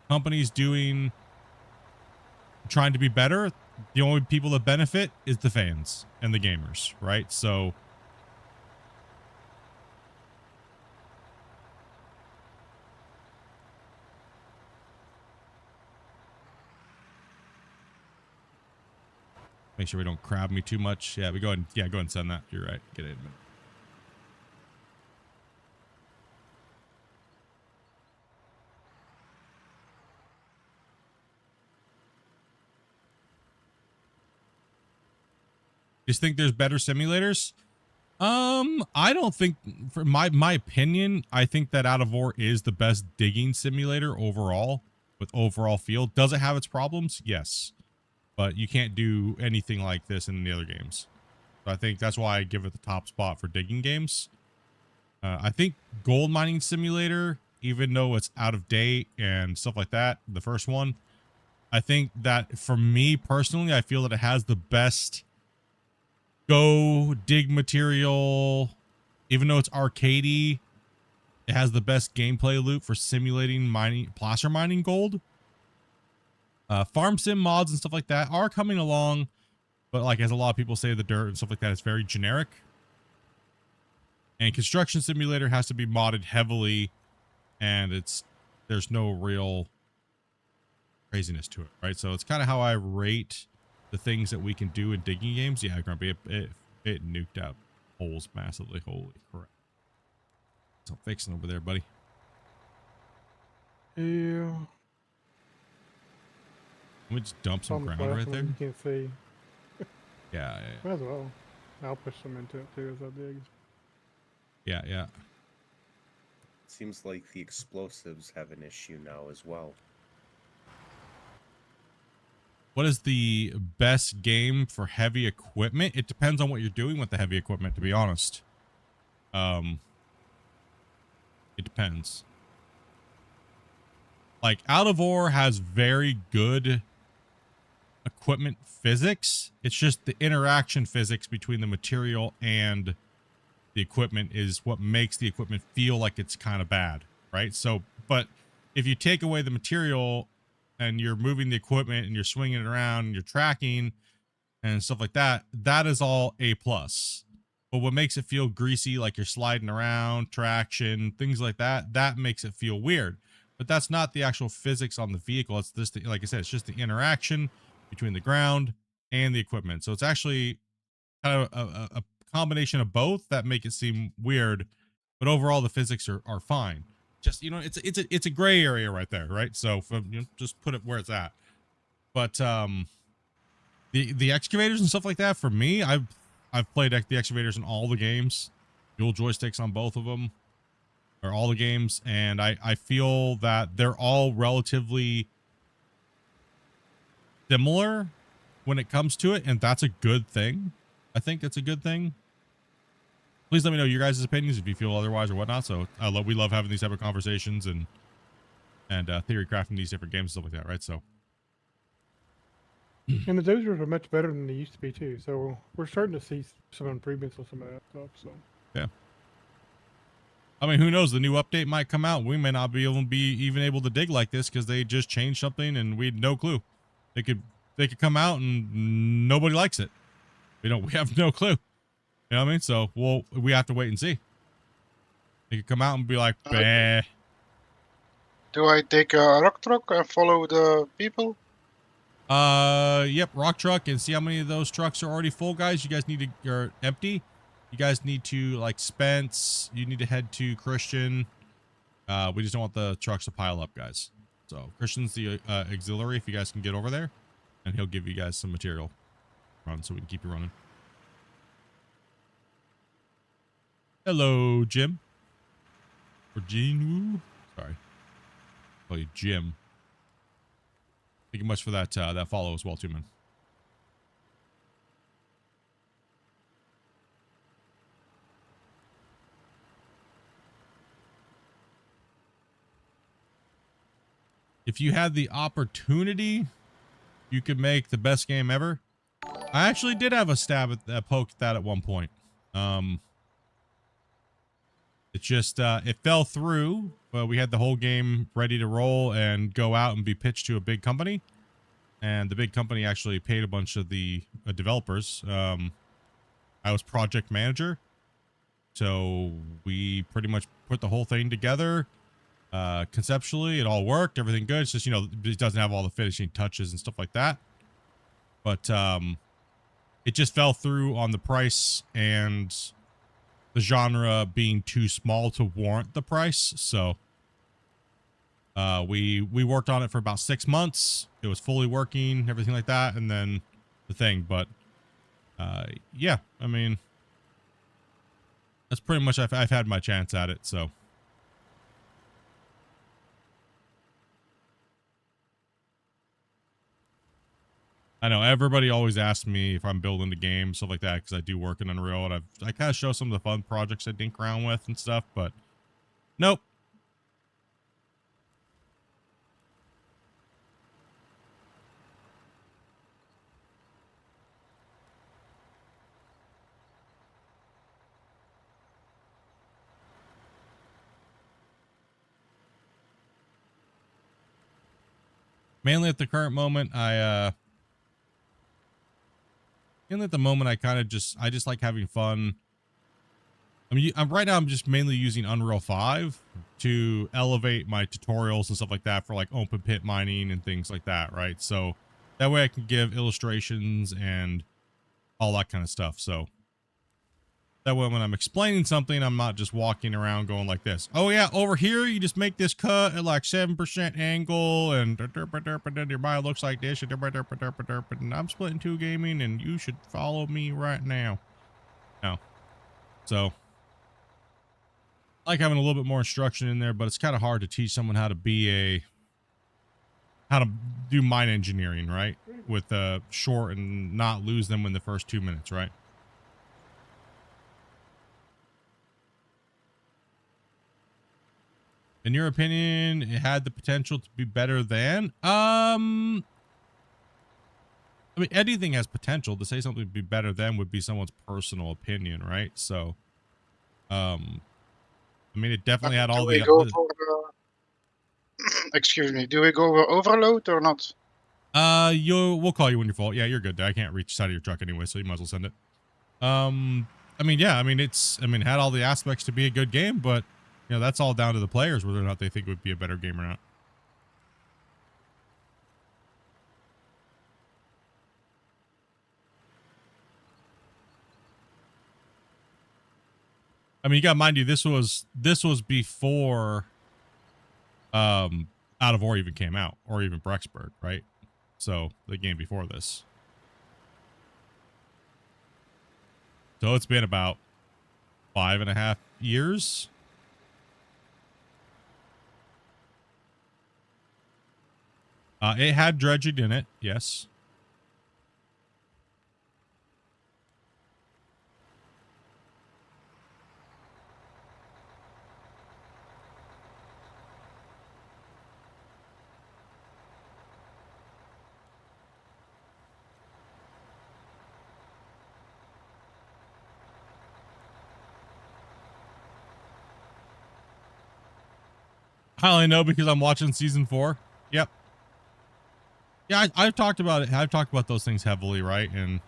companies trying to be better, the only people that benefit is the fans and the gamers, right? So make sure we don't crowd me too much. Yeah, go ahead and send that. You're right. Get it in a minute. Just think there's better simulators? I don't think, for my opinion, I think that Out of War is the best digging simulator overall, with overall feel. Does it have its problems? Yes. But you can't do anything like this in the other games. So I think that's why I give it the top spot for digging games. I think Gold Mining Simulator, even though it's out of date and stuff like that, the first one, I think that for me personally, I feel that it has the best go dig material. Even though it's arcadey, it has the best gameplay loop for simulating mining, placer mining gold. Farm sim mods and stuff like that are coming along, but like as a lot of people say, the dirt and stuff like that is very generic. And Construction Simulator has to be modded heavily, and there's no real craziness to it, right? So it's kind of how I rate the things that we can do in digging games. Yeah, Grumpy, it nuked out holes massively. Holy crap. So fixing over there, buddy. Yeah. Let me just dump some ground right there. You can't see. Yeah. Might as well. I'll push some into it too as I dig. Yeah. Seems like the explosives have an issue now as well. What is the best game for heavy equipment? It depends on what you're doing with the heavy equipment, to be honest. It depends. Like, Out of War has very good equipment physics. It's just the interaction physics between the material and the equipment is what makes the equipment feel like it's kind of bad, right? So, but if you take away the material and you're moving the equipment and you're swinging it around and you're tracking and stuff like that, that is all A+. But what makes it feel greasy, like you're sliding around, traction, things like that, that makes it feel weird. But that's not the actual physics on the vehicle. It's just, like I said, it's just the interaction between the ground and the equipment. So it's actually kind of a combination of both that make it seem weird. But overall, the physics are fine. Just, you know, it's a gray area right there, right? So just put it where it's at. But the excavators and stuff like that, for me, I've played the excavators in all the games, dual joysticks on both of them, or all the games, and I feel that they're all relatively similar when it comes to it, and that's a good thing. I think that's a good thing. Please let me know your guys' opinions if you feel otherwise or whatnot. So we love having these type of conversations and theory crafting these different games and stuff like that, right? So, and the dozers are much better than they used to be too. So we're starting to see some improvements on some of that stuff. So yeah. I mean, who knows? The new update might come out. We may not be even able to dig like this because they just changed something and we had no clue. They could come out and nobody likes it. We have no clue. You know what I mean? So we have to wait and see. They could come out and be like, bah. Do I take a rock truck and follow the people? Yep, rock truck, and see how many of those trucks are already full, guys. You guys need to, or empty. You guys need to, like, Spence. You need to head to Christian. We just don't want the trucks to pile up, guys. So Christian's the auxiliary. If you guys can get over there, and he'll give you guys some material run so we can keep you running. Hello, Jim. Or Gene. Sorry. Call you Jim. Thank you much for that that follow as well, too, man. If you had the opportunity you could make the best game ever. I actually did have a stab at that, poke at that at one point. It just, it fell through, but we had the whole game ready to roll and go out and be pitched to a big company. And the big company actually paid a bunch of the developers. I was project manager. So we pretty much put the whole thing together. Conceptually, it all worked. Everything good. It's just, you know, it doesn't have all the finishing touches and stuff like that. But it just fell through on the price and the genre being too small to warrant the price. So we worked on it for about 6 months. It was fully working, everything like that, and then the thing. But yeah, I mean, that's pretty much I've had my chance at it. So I know everybody always asks me if I'm building the game, stuff like that, because I do work in Unreal, and I kind of show some of the fun projects I dink around with and stuff, but nope. Mainly at the current moment, I kind of just like having fun. I mean, right now I'm just mainly using Unreal 5 to elevate my tutorials and stuff like that for like open pit mining and things like that, right? So that way I can give illustrations and all that kind of stuff. So that way when I'm explaining something, I'm not just walking around going like this. Oh yeah, over here you just make this cut at like 7% angle and your bio looks like this and I'm Splitintwo Gaming and you should follow me right now. No. So I like having a little bit more instruction in there, but it's kind of hard to teach someone how to do mine engineering, right? With short and not lose them in the first 2 minutes, right? In your opinion, it had the potential to be better than? I mean, anything has potential. To say something would be better than would be someone's personal opinion, right? So, I mean, it definitely had all the... Excuse me, do we go over overload or not? We'll call you when you're full. Yeah, you're good. I can't reach the side of your truck anyway, so you might as well send it. I mean, yeah, I mean, it had all the aspects to be a good game, but... You know, that's all down to the players, whether or not they think it would be a better game or not. I mean, you got to mind you, this was before Out of War even came out, or even Brexburg, right? So the game before this. So it's been about 5.5 years. It had dredging in it, yes. I only know because I'm watching season 4. Yep. Yeah, I've talked about it. I've talked about those things heavily, right? And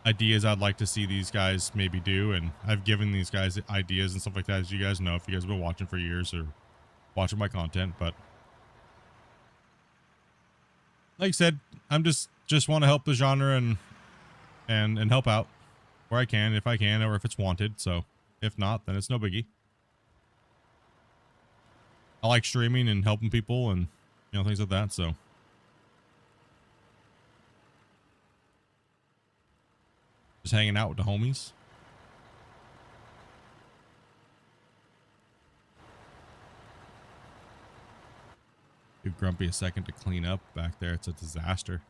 ideas I'd like to see these guys maybe do. And I've given these guys ideas and stuff like that, as you guys know, if you guys have been watching for years or watching my content. But like I said, I'm just want to help the genre and help out where I can, if I can, or if it's wanted. So if not, then it's no biggie. I like streaming and helping people and, you know, things like that. So. Just hanging out with the homies. Give Grumpy a second to clean up back there. It's a disaster.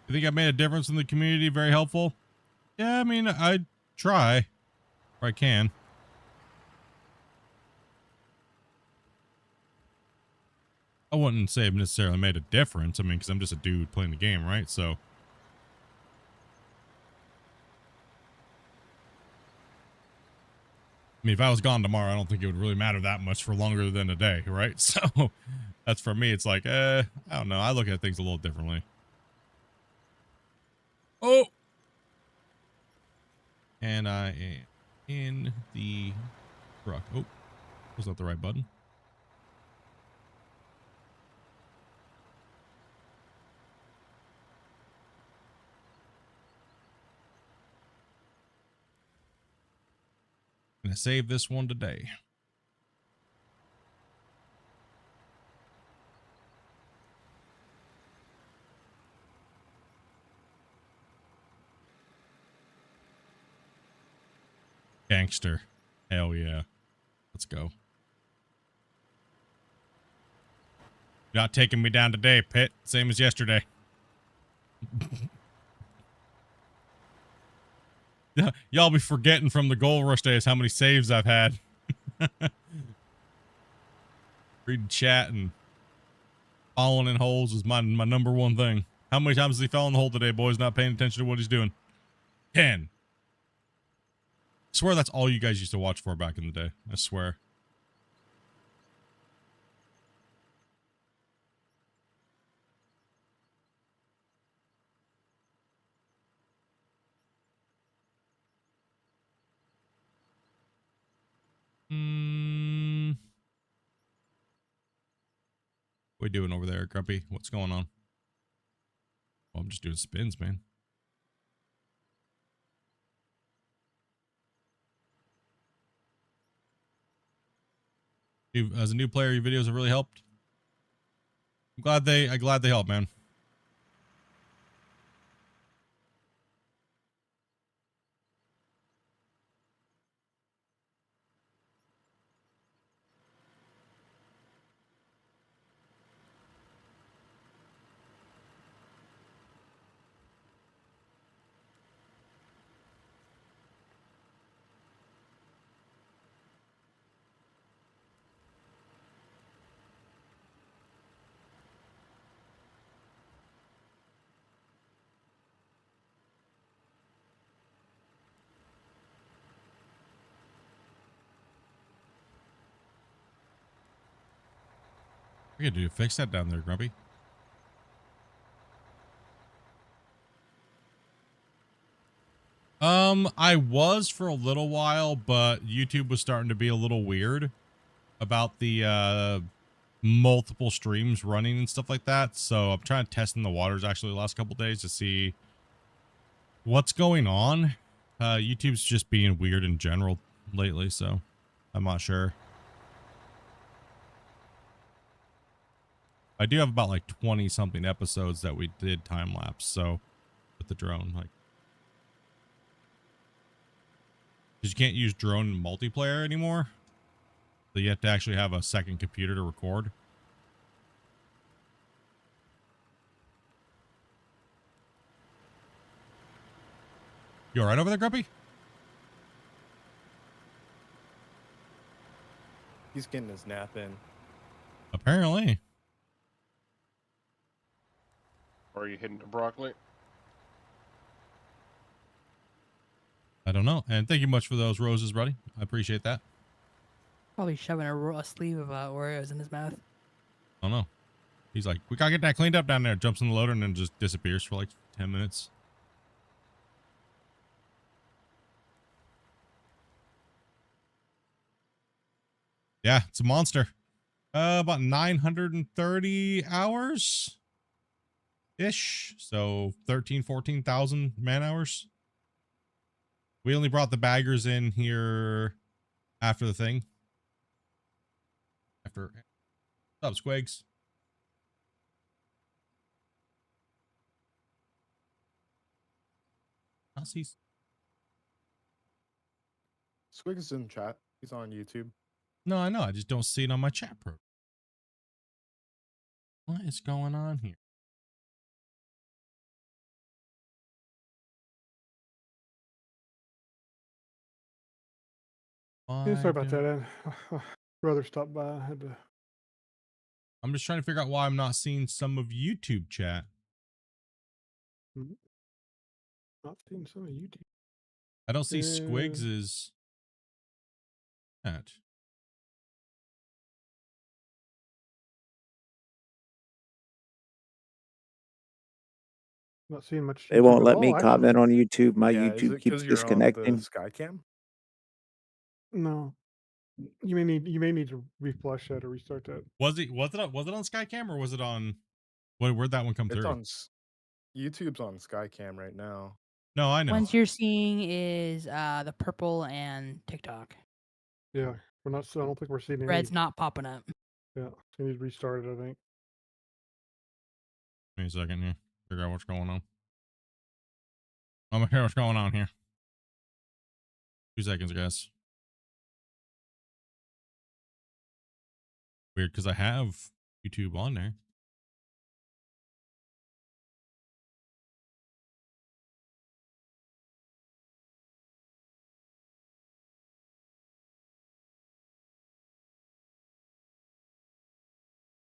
You think I made a difference in the community? Very helpful. Yeah, I mean, I try if I can. I wouldn't say it necessarily made a difference. I mean, because I'm just a dude playing the game, right? So, I mean, if I was gone tomorrow, I don't think it would really matter that much for longer than a day, right? So, that's for me. It's like, I don't know. I look at things a little differently. Oh! And I am in the truck. Oh, was not the right button. Gonna save this one today. Gangster. Hell yeah. Let's go. You're not taking me down today, Pitt. Same as yesterday. Y'all be forgetting from the Gold Rush days how many saves I've had. Reading chat and falling in holes is my number one thing. How many times has he fell in the hole today, boys? Not paying attention to what he's doing. 10. I swear that's all you guys used to watch for back in the day. I swear. What we doing over there, Grumpy? What's going on? Well, I'm just doing spins, man. As a new player, your videos have really helped. I'm glad they helped, man. What are you gonna do? Fix that down there, Grumpy. I was for a little while, but YouTube was starting to be a little weird about the multiple streams running and stuff like that. So I'm trying to test in the waters actually the last couple days to see what's going on. YouTube's just being weird in general lately, so I'm not sure. I do have about like 20 something episodes that we did time lapse, so with the drone, like, because you can't use drone in multiplayer anymore, so you have to actually have a second computer to record. You all right over there, Grumpy? He's getting his nap in. Apparently. Or are you hitting the broccoli? I don't know. And thank you much for those roses, buddy. I appreciate that. Probably shoving a sleeve of Oreos in his mouth. I don't know. He's like, we gotta get that cleaned up down there. Jumps in the loader and then just disappears for like 10 minutes. Yeah, it's a monster. About 930 hours ish. So 14,000 man hours. We only brought the baggers in here after the thing. What's up, Squigs? I'll see. Squigs is in chat. He's on YouTube. No, I know. I just don't see it on my chat program. What is going on here? Yeah, sorry about don't- that. Brother stopped by. I had to. I'm just trying to figure out why I'm not seeing some of YouTube chat. Not seeing some of YouTube. I don't see Yeah. Squigs's chat. Not seeing much. They won't YouTube at let me all, comment actually. on YouTube. My Yeah, is YouTube it keeps 'cause you're on the disconnecting. Skycam? No. You may need to reflush that or restart that. Was it on Skycam or was it on where'd that one come It's through? on YouTube's on Skycam right now. No, I know. Ones you're seeing is the purple and TikTok. Yeah, we're not. I don't think we're seeing any. Red's not popping up. Yeah, so you need to restart it. I think. Give me a second here. Figure out what's going on. I'm gonna hear what's going on here. 2 seconds, guys. Weird, because I have YouTube on there.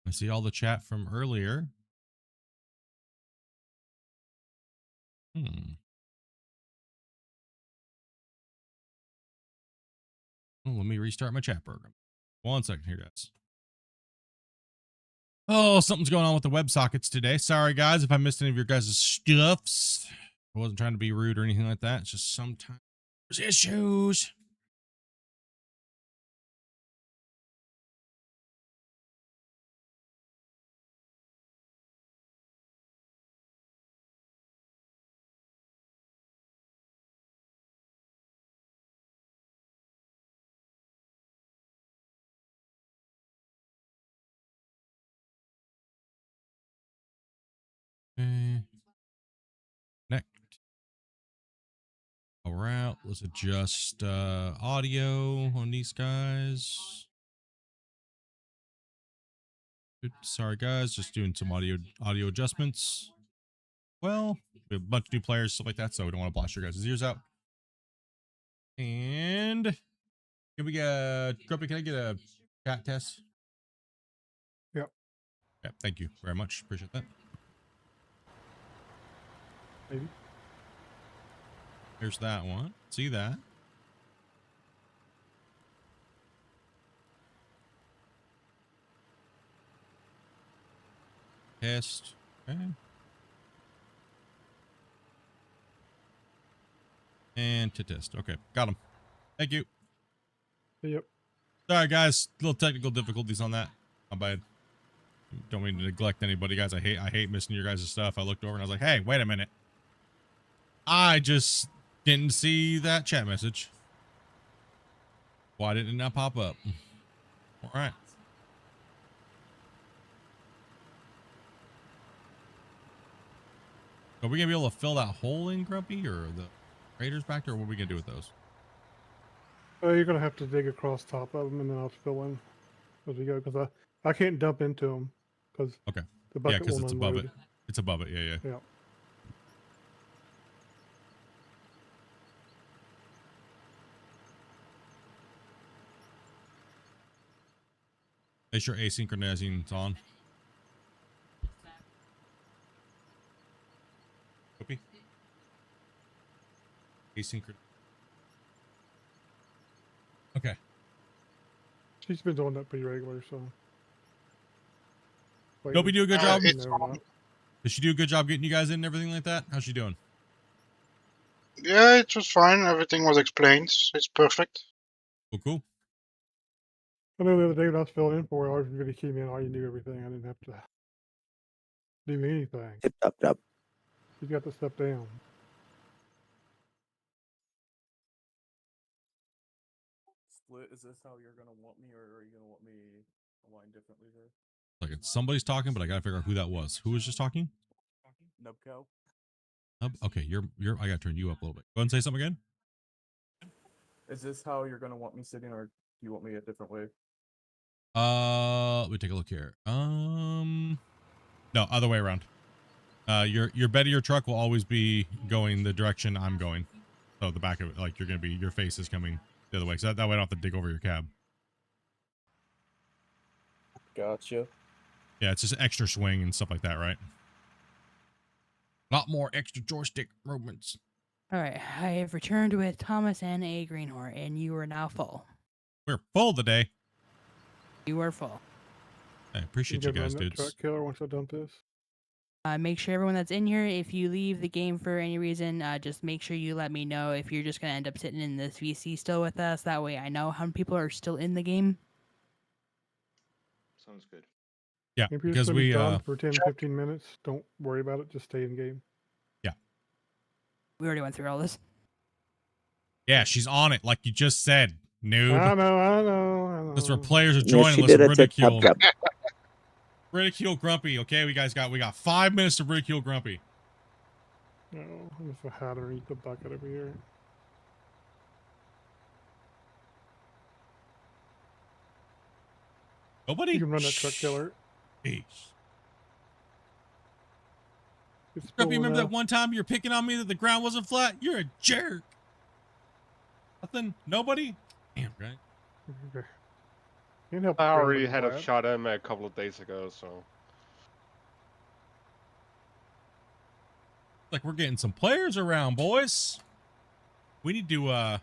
I see all the chat from earlier. Well, let me restart my chat program. 1 second here, guys. Oh, something's going on with the WebSockets today. Sorry, guys, if I missed any of your guys' stuffs. I wasn't trying to be rude or anything like that. It's just sometimes there's issues. Okay. Connect. All right, let's adjust audio on these guys. Sorry, guys, just doing some audio adjustments. Well, we have a bunch of new players, stuff like that, so we don't want to blast your guys' ears out. And can we get Grumpy, can I get a chat test? Yep. Yeah, thank you very much. Appreciate that. Maybe. Here's that one. See that? Test. Okay. And to test. Okay, got him. Thank you. Yep. Sorry, guys. Little technical difficulties on that. My bad. Don't mean to neglect anybody, guys. I hate missing your guys' stuff. I looked over and I was like, hey, wait a minute. I just didn't see that chat message. Why did it not pop up? All right. Are we gonna be able to fill that hole in, Grumpy, or the raiders back there? Or what are we gonna do with those? You're gonna have to dig across top of them, and then I'll fill in as we go because I can't dump into them because Okay. the Yeah, bucket because won't it's unload. above it. It's above it. Yeah, yeah. Yeah. Make sure asynchronizing is on. Copy. Asynchron. Okay. She's been doing that pretty regular, so. Dopey do a good job. it's No, on. not. Did she do a good job getting you guys in and everything like that? How's she doing? Yeah, it was fine. Everything was explained. It's perfect. Cool, cool. I know the other day when I was filling in for her, I was really keen in. You knew everything. I didn't have to do anything. Tip, up, up. She's got to step down. Split, is this how you're gonna want me, or are you gonna want me aligned differently there? Like somebody's talking, but I gotta figure out who that was. Who was just talking? Nubco? Okay, you're. I gotta turn you up a little bit. Go ahead and say something again. Is this how you're gonna want me sitting, or do you want me a different way? Let me take a look here. No, other way around. Your bed of your truck will always be going the direction I'm going. So the back of it, like you're gonna be, your face is coming the other way, so that way I don't have to dig over your cab. Gotcha. Yeah, it's just extra swing and stuff like that, right? A lot more extra joystick movements. All right, I have returned with Thomas and a greenhorn, and you are now full. We're full today. You are full. I appreciate you guys, dudes. Truck killer once I dump this. Make sure everyone that's in here, if you leave the game for any reason, just make sure you let me know if you're just going to end up sitting in this VC still with us. That way I know how many people are still in the game. Sounds good. Yeah, If you're because just gonna we be gone for 10, 15 minutes, don't worry about it. Just stay in game. Yeah. We already went through all this. Yeah, she's on it, like you just said, noob. I know. That's where players are joining. Let's ridicule. Ridicule Grumpy. Okay, we got 5 minutes to ridicule Grumpy. No, I'm just a hat underneath the bucket over here. Nobody. You can run that truck killer. Jeez. It's Grumpy, full remember that enough. one time you were picking on me that the ground wasn't flat? You're a jerk. Nothing? Nobody? Damn, right? Okay. Can't help I the ground already being had a flat. shot at him a couple of days ago, so. Like we're getting some players around, boys. We need to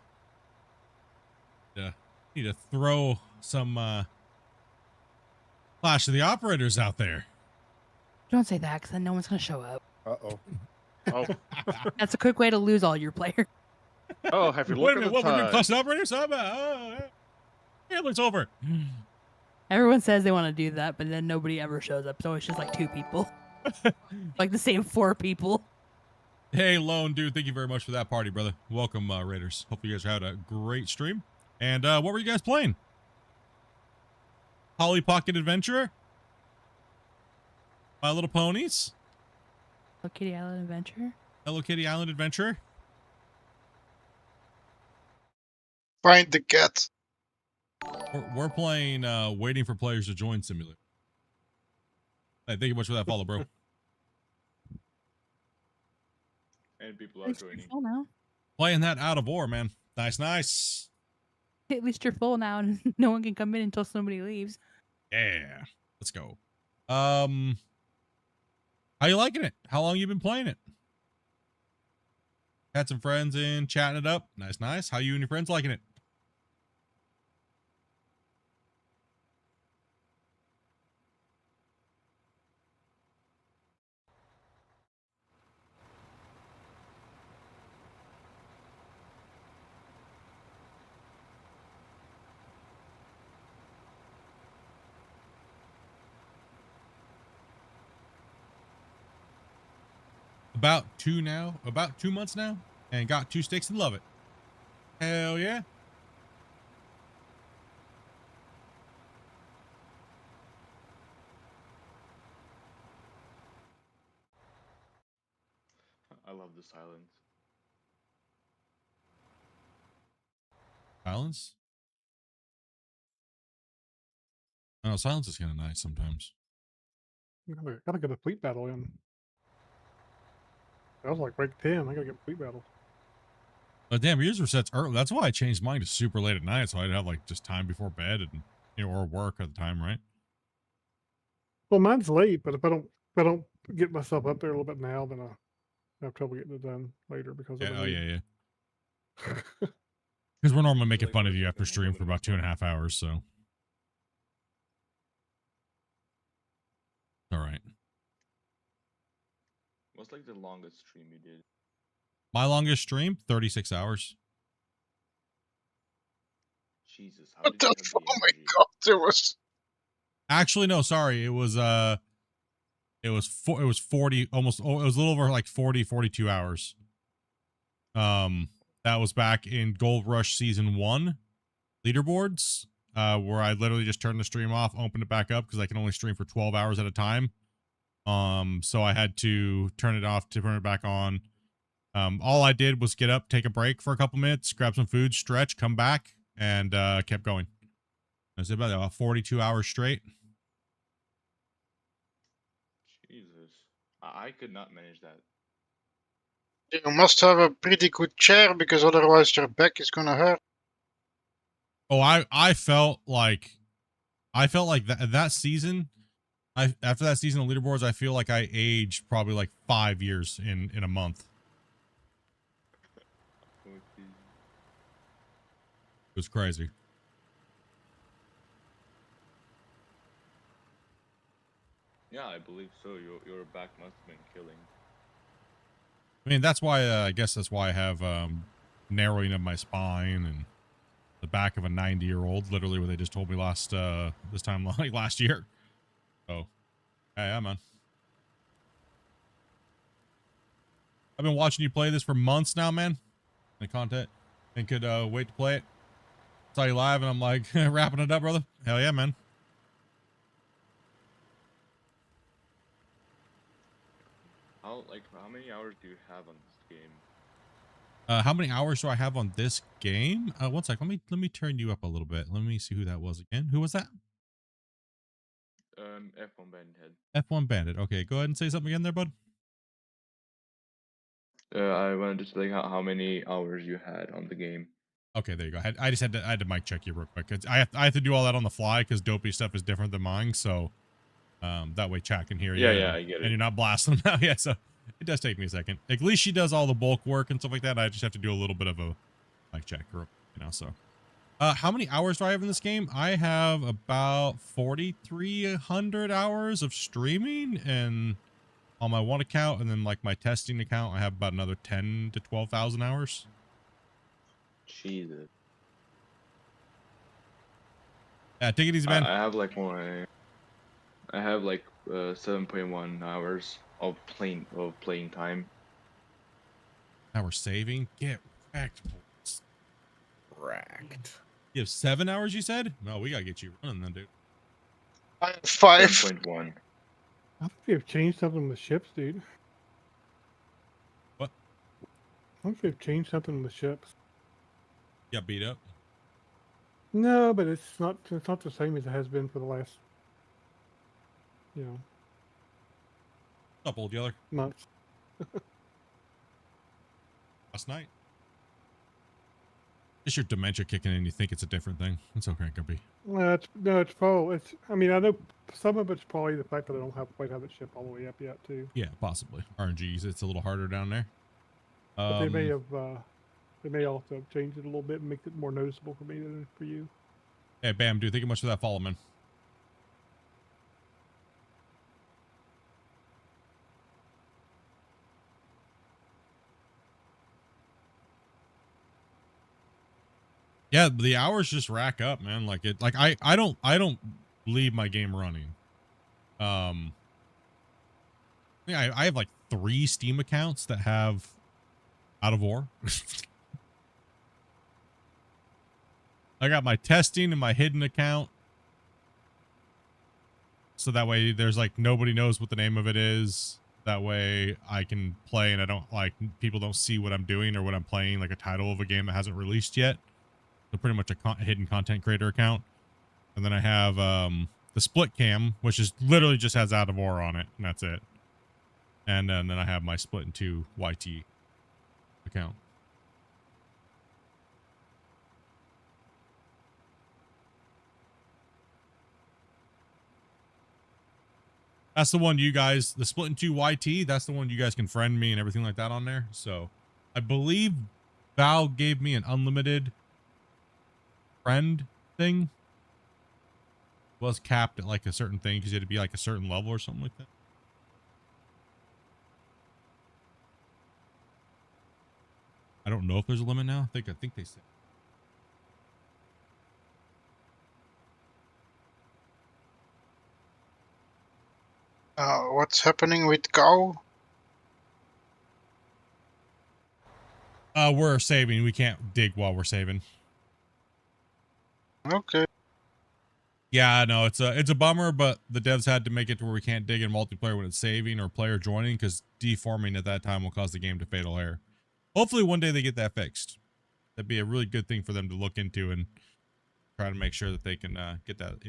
throw some Clash of the Operators out there. Don't say that, because then no one's going to show up. Uh-oh. Oh, That's a quick way to lose all your players. oh, have you Wait looked a at minute, the what, we're doing time? Clash of the Operators? It's over. Everyone says they want to do that, but then nobody ever shows up. So it's just like 2 people. Like the same 4 people. Hey, Lone Dude, thank you very much for that party, brother. Welcome, Raiders. Hope you guys had a great stream. And what were you guys playing? Polly Pocket Adventurer? My Little Ponies? Hello Kitty Island Adventure. Hello Kitty Island Adventurer? Find the cat. We're playing Waiting for Players to Join Simulator. Hey, thank you much for that follow, bro. And people At are least you're joining. full now. Playing that out of war, man. Nice. At least you're full now, and no one can come in until somebody leaves. Yeah. Let's go. How you liking it? How long you been playing it? Had some friends in, chatting it up. Nice. How you and your friends liking it? About 2 months now, and got 2 sticks and love it. Hell yeah. I love the silence. Silence? Oh, silence is kind of nice sometimes. Gotta get a fleet battle in. That was like break 10. I gotta get fleet battle. But damn, yours were sets early. That's why I changed mine to super late at night, so I'd have like just time before bed and or work at the time, right? Well, mine's late, but if I don't get myself up there a little bit now, then I have trouble getting it done later because of the Yeah. Because we're normally making fun of you after stream for about 2.5 hours, so. All right. What's like the longest stream you did? My longest stream, 36 hours. Jesus, how What did you the have fuck? the Oh my energy? god, there was. Actually, no, sorry. It was 40, almost, it was a little over like 42 hours. That was back in Gold Rush Season 1 leaderboards, where I literally just turned the stream off, opened it back up because I can only stream for 12 hours at a time. So I had to turn it off to turn it back on. All I did was get up, take a break for a couple minutes, grab some food, stretch, come back, and kept going. I was about 42 hours straight. Jesus, I could not manage that. You must have a pretty good chair because otherwise your back is gonna hurt. Oh, I felt like that season. After that season of leaderboards, I feel like I aged probably like 5 years in a month. It was crazy. Yeah, I believe so. Your back must have been killing. I mean, that's why I guess that's why I have narrowing of my spine and the back of a 90-year-old, literally what they just told me this time like last year. So, yeah, man. I've been watching you play this for months now, man. The content, and could wait to play it. Saw you live, and I'm like wrapping it up, brother. Hell yeah, man. How many hours do you have on this game? How many hours do I have on this game? One sec. Let me turn you up a little bit. Let me see who that was again. Who was that? F1 Bandhead. F1 Bandit. Okay, go ahead and say something again there, bud. I wanted to say how many hours you had on the game. Okay, there you go. I just had to mic check you real quick. I have to do all that on the fly because Dopey stuff is different than mine. So, that way chat can hear you. Yeah, I get it. And you're not blasting them out. Yeah, so it does take me a second. At least she does all the bulk work and stuff like that. I just have to do a little bit of a mic check, so. How many hours do I have in this game? I have about 4,300 hours of streaming and on my one account, and then like my testing account, I have about another 10 to 12,000 hours. Jesus. Yeah, take it easy, man. I have like 7.1 hours of playing time. Now we're saving. Get wrecked. Racked. You have 7 hours, you said? No, we gotta get you running then, dude. I have 5. 7.1. I think they've changed something with ships, dude. What? I think they've changed something with ships. You got beat up? No, but it's not the same as it has been for the last, What's up, old yeller? months. Last night? Just your dementia kicking in, you think it's a different thing. It's okay, Gumpy. It's probably, I mean, I know some of it's probably the fact that I don't quite have it shipped all the way up yet, too. Yeah, possibly. RNGs, it's a little harder down there. But they may also have changed it a little bit and make it more noticeable for me than for you. Hey, Bam, dude, thank you much for that follow, man. Yeah, the hours just rack up, man. Like I don't leave my game running. Yeah, I have like 3 Steam accounts that have Out of War. I got my testing and my hidden account. So that way there's like nobody knows what the name of it is. That way I can play and I don't people don't see what I'm doing or what I'm playing, like a title of a game that hasn't released yet. So pretty much a hidden content creator account. And then I have the Split Cam, which is literally just has Out of War on it, and that's it. And then I have my Splitintwo YT account. That's the one you guys, the Splitintwo YT, that's the one you guys can friend me and everything like that on there. So I believe Val gave me an unlimited friend thing. It was capped at like a certain thing because you had to be like a certain level or something like that. I don't know if there's a limit now. I think they said. What's happening with cow? We're saving. We can't dig while we're saving. Okay. Yeah, no, it's a bummer, but the devs had to make it to where we can't dig in multiplayer when it's saving or player joining because deforming at that time will cause the game to fatal error. Hopefully one day they get that fixed. That'd be a really good thing for them to look into and try to make sure that they can get that,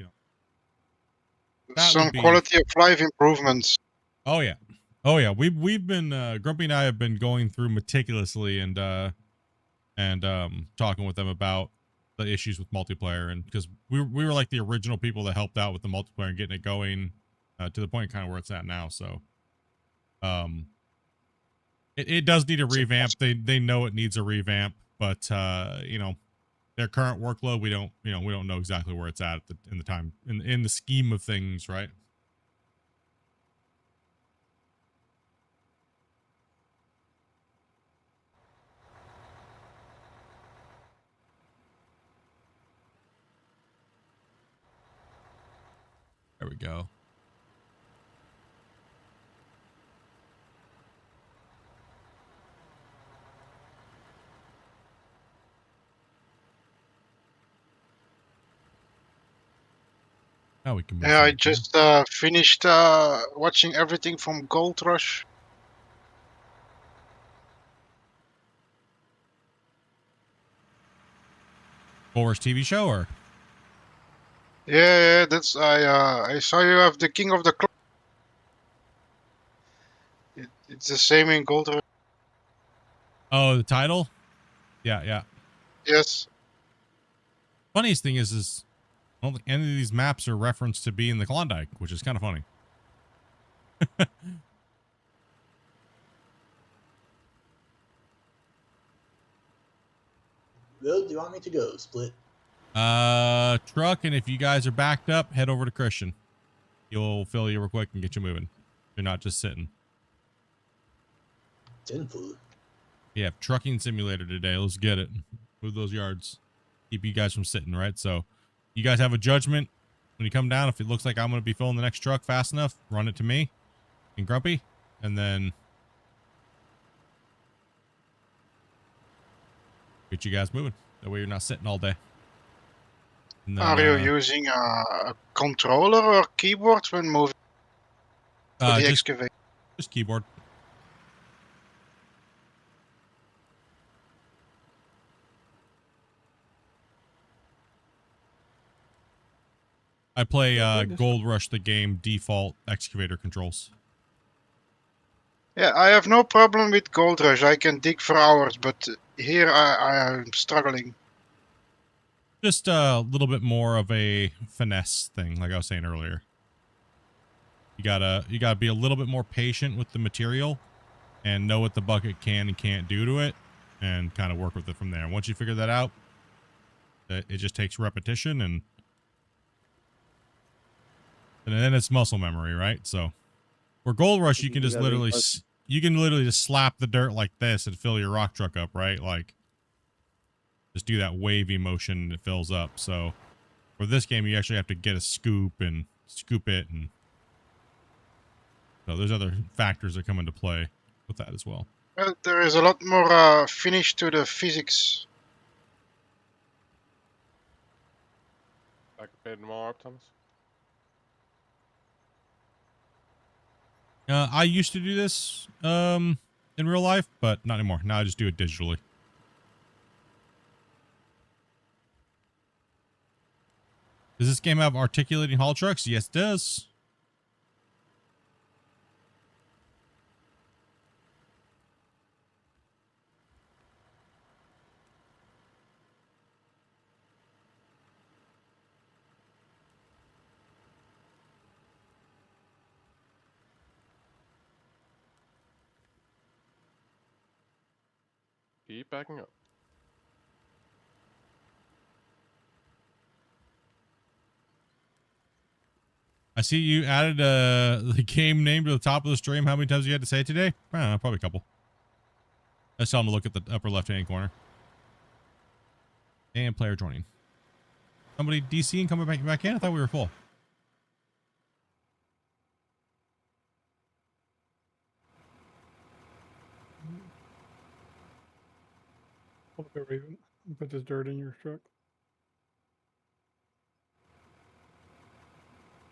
Some quality of life improvements. Oh yeah. Oh yeah. We've been Grumpy and I have been going through meticulously and talking with them about the issues with multiplayer, and because we were like the original people that helped out with the multiplayer and getting it going to the point kind of where it's at now. So it does need a revamp. They know it needs a revamp, but you know, their current workload, we don't know exactly where it's at in the scheme of things, right? There we go. Now we can move. Yeah, I just finished watching everything from Gold Rush. Gold TV show, or? Yeah, that's I saw you have the King of the Clock. It's the same in Gold Rush. Oh, the title? Yeah. Yes. Funniest thing is I don't think any of these maps are referenced to be in the Klondike, which is kind of funny. Well, do you want me to go, Split? Truck, and if you guys are backed up, head over to Christian. He'll fill you real quick and get you moving. You're not just sitting. 10 food. Yeah, trucking simulator today. Let's get it. Move those yards. Keep you guys from sitting, right? So you guys have a judgment when you come down. If it looks like I'm going to be filling the next truck fast enough, run it to me and Grumpy, and then get you guys moving. That way you're not sitting all day. And then, Are you using a controller or keyboard when moving for the excavator? Just keyboard. I play Gold Rush the game default excavator controls. Yeah, I have no problem with Gold Rush. I can dig for hours, but here I am struggling. Just a little bit more of a finesse thing, like I was saying earlier. You gotta be a little bit more patient with the material and know what the bucket can and can't do to it, and kind of work with it from there. Once you figure that out, it just takes repetition, and then it's muscle memory, right? So for Gold Rush, you can just literally just slap the dirt like this and fill your rock truck up, right? Like, just do that wavy motion and it fills up. So for this game, you actually have to get a scoop and scoop it, and so there's other factors that come into play with that as well. Well, there is a lot more finish to the physics. Like a bit more Optimus? I used to do this in real life, but not anymore. Now I just do it digitally. Does this game have articulating haul trucks? Yes, it does. Keep backing up. I see you added the game name to the top of the stream. How many times you had to say it today? I don't know, probably a couple. Let's tell them to look at the upper left-hand corner. And player joining. Somebody DC and coming back in? I thought we were full. Pull up a Raven and put this dirt in your truck.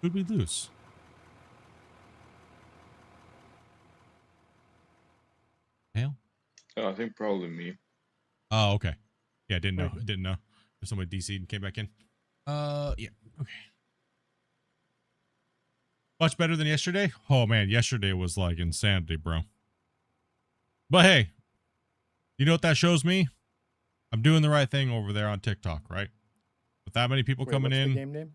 Who'd we lose? Hale? Oh, I think probably me. Oh, okay. Yeah, I didn't know. I didn't know. If somebody DC'd and came back in. Yeah. Okay. Much better than yesterday? Oh, man. Yesterday was like insanity, bro. But hey, you know what that shows me? I'm doing the right thing over there on TikTok, right? With that many people coming what's the in game name?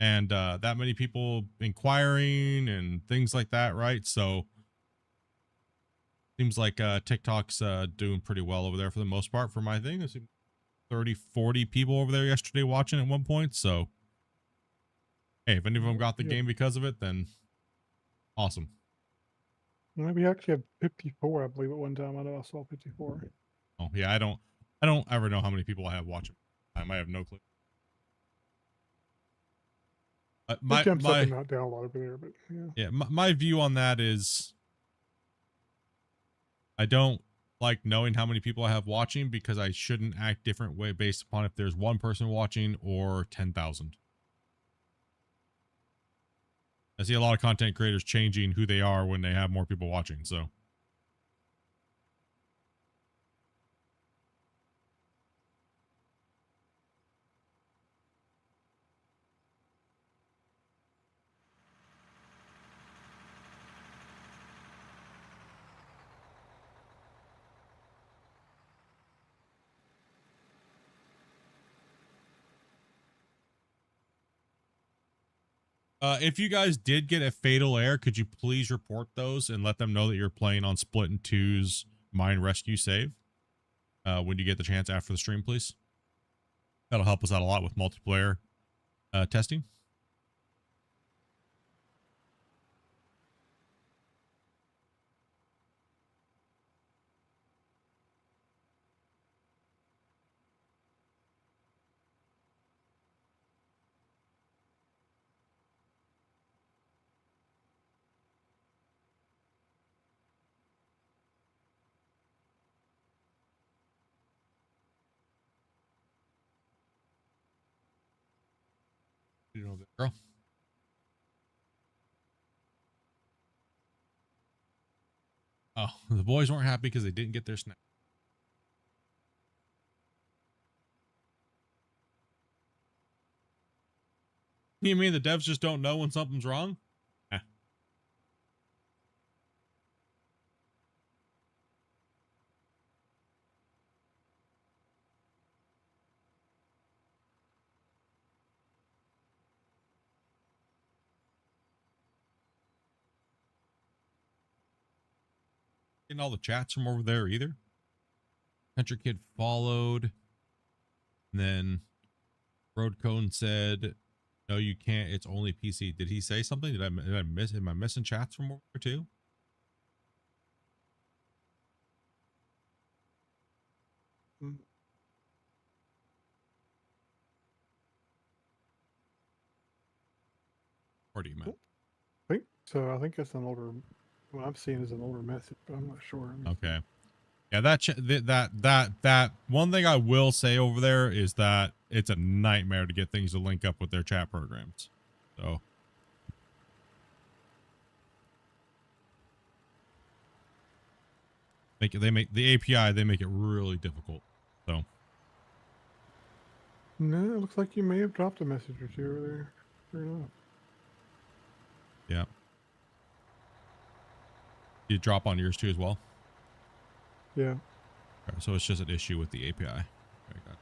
and that many people inquiring and things like that, right? So seems like TikTok's doing pretty well over there for the most part for my thing. There's 30, 40 people over there yesterday watching at one point. So, hey, if any of them got the game because of it, then awesome. We actually had 54, I believe, at one time. I know I saw 54. Oh yeah, I don't ever know how many people I have watching. I might have no clue. I'm stepping that down a lot over there, but yeah. My view on that is I don't like knowing how many people I have watching because I shouldn't act different way based upon if there's one person watching or 10,000. I see a lot of content creators changing who they are when they have more people watching, so. If you guys did get a fatal error, could you please report those and let them know that you're playing on Splitintwo's Mine Rescue save when you get the chance after the stream, please? That'll help us out a lot with multiplayer testing. You know, girl. Oh, the boys weren't happy because they didn't get their snack. You mean the devs just don't know when something's wrong? Eh. Getting all the chats from over there either. Country Kid followed. And then Road Cone said, no, you can't. It's only PC. Did he say something? Did I miss? Am I missing chats from over there too? Or do you mean? I think so. I think it's an older. What I'm seeing is an older message, but I'm not sure. Okay. Yeah, that one thing I will say over there is that it's a nightmare to get things to link up with their chat programs. So they make the API, they make it really difficult. So no, it looks like you may have dropped a message or two over there. Fair enough. Yeah. You drop on yours too as well? Yeah. Okay, so it's just an issue with the API. Very good.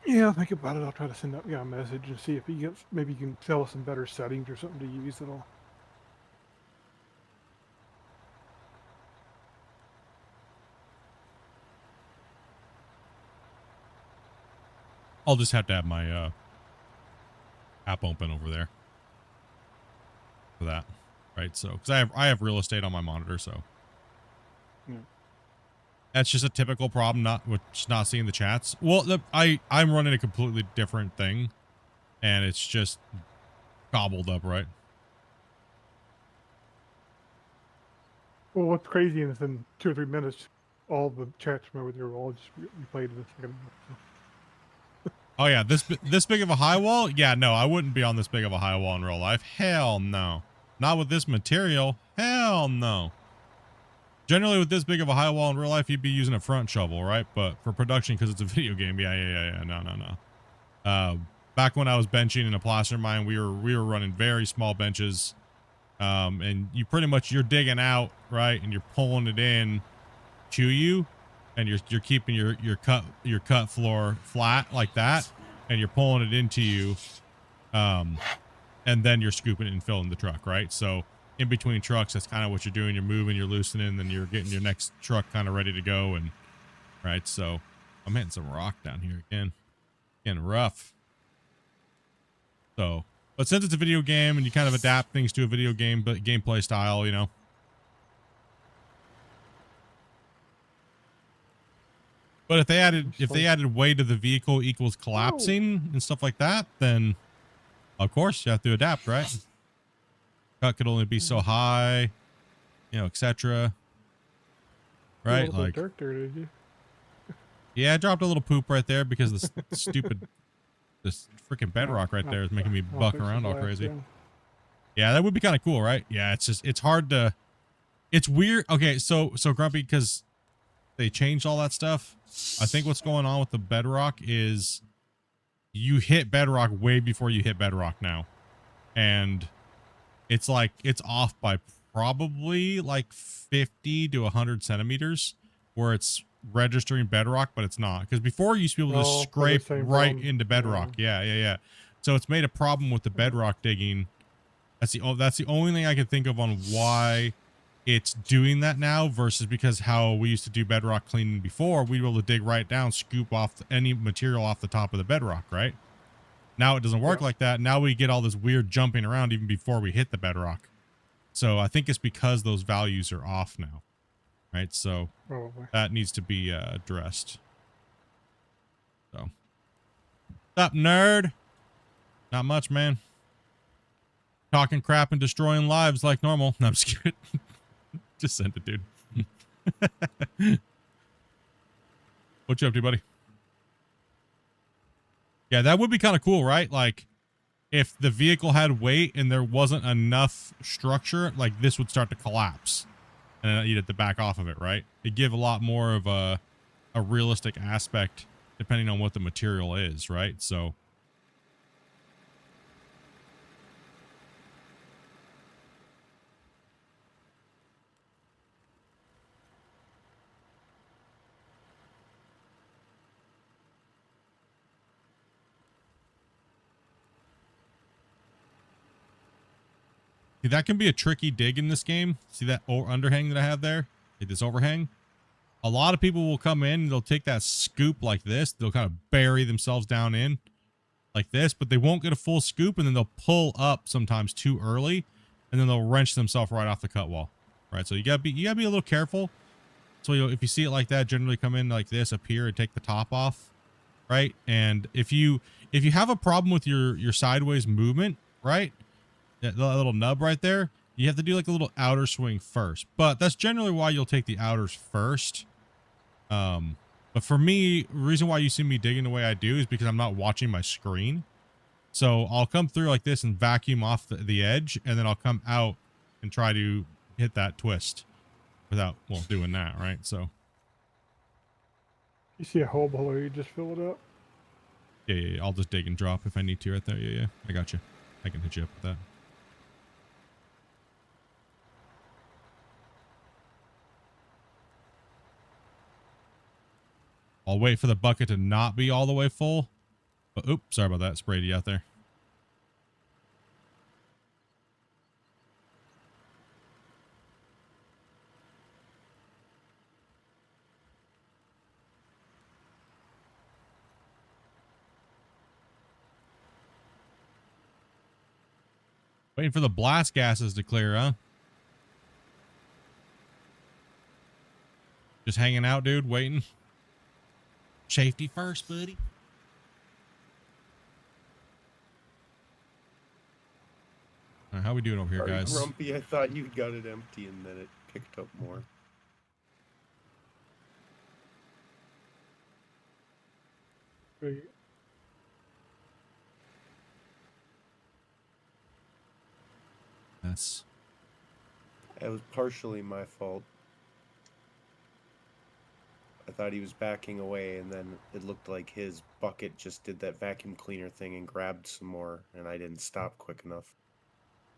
Yeah, I'll think about it. I'll try to send out a message and see if he gets, maybe you can tell us some better settings or something to use that'll. I'll just have to have my app open over there for that, right? So because I have real estate on my monitor, so yeah. That's just a typical problem, not seeing the chats. Well, I'm running a completely different thing, and it's just gobbled up, right? Well, what's crazy is in 2 or 3 minutes, all the chats from over there were all just replayed in a second. Oh yeah, this big of a high wall? Yeah, no, I wouldn't be on this big of a high wall in real life. Hell no. Not with this material. Hell no. Generally, with this big of a high wall in real life, you'd be using a front shovel, right? But for production, because it's a video game, yeah. No. Back when I was benching in a placer mine, we were running very small benches. And you pretty much, you're digging out, right? And you're pulling it in to you, and you're keeping your cut floor flat like that, and you're pulling it into you. And then you're scooping it and filling the truck, right? So in between trucks, that's kind of what you're doing. You're moving, you're loosening, and then you're getting your next truck kind of ready to go. And right, so I'm hitting some rock down here again. Getting rough. So, but since it's a video game and you kind of adapt things to a video game, but gameplay style, you know. But if they added weight to the vehicle equals collapsing and stuff like that, then of course you have to adapt, right? Cut could only be so high, you know, etc. Right? Like, dirt there, did you? yeah, I dropped a little poop right there because this stupid, this freaking bedrock right there is making me buck around all crazy. Yeah, that would be kind of cool, right? Yeah, it's just, it's hard to, it's weird. Okay, so Grumpy, because they changed all that stuff. I think what's going on with the bedrock is you hit bedrock way before you hit bedrock now. And it's like, it's off by probably like 50 to 100 centimeters where it's registering bedrock, but it's not. Because before you used to be able to scrape right into bedrock. Yeah. So it's made a problem with the bedrock digging. That's the only thing I can think of on why it's doing that now versus because how we used to do bedrock cleaning before. We'd be able to dig right down, scoop off any material off the top of the bedrock, right? Now it doesn't work like that. Now we get all this weird jumping around even before we hit the bedrock. So I think it's because those values are off now, right? So that needs to be addressed. So, what's up, nerd? Not much, man. Talking crap and destroying lives like normal. No, I'm just kidding. Just send it, dude. What you up to, buddy? Yeah, that would be kind of cool, right? Like, if the vehicle had weight and there wasn't enough structure, like this would start to collapse. And then you'd have to back off of it, right? It'd give a lot more of a realistic aspect depending on what the material is, right? So... See, that can be a tricky dig in this game. See that underhang that I have there? See this overhang? A lot of people will come in and they'll take that scoop like this. They'll kind of bury themselves down in like this, but they won't get a full scoop, and then they'll pull up sometimes too early, and then they'll wrench themselves right off the cut wall. Right, so you gotta be a little careful. So if you see it like that, generally come in like this up here and take the top off, right? And if you have a problem with your sideways movement, right? That little nub right there, you have to do like a little outer swing first, but that's generally why you'll take the outers first. But for me, the reason why you see me digging the way I do is because I'm not watching my screen. So I'll come through like this and vacuum off the edge, and then I'll come out and try to hit that twist without, well, doing that, right? So. You see a hole below you, just fill it up. Yeah. I'll just dig and drop if I need to right there. Yeah. I got you. I can hit you up with that. I'll wait for the bucket to not be all the way full. But, oops, sorry about that. Sprayed you out there. Waiting for the blast gases to clear, huh? Just hanging out, dude, waiting. Safety first, buddy. All right, how we doing over here, guys? Grumpy, I thought you got it empty and then it picked up more. Great. That's... It was partially my fault. I thought he was backing away, and then it looked like his bucket just did that vacuum cleaner thing and grabbed some more, and I didn't stop quick enough.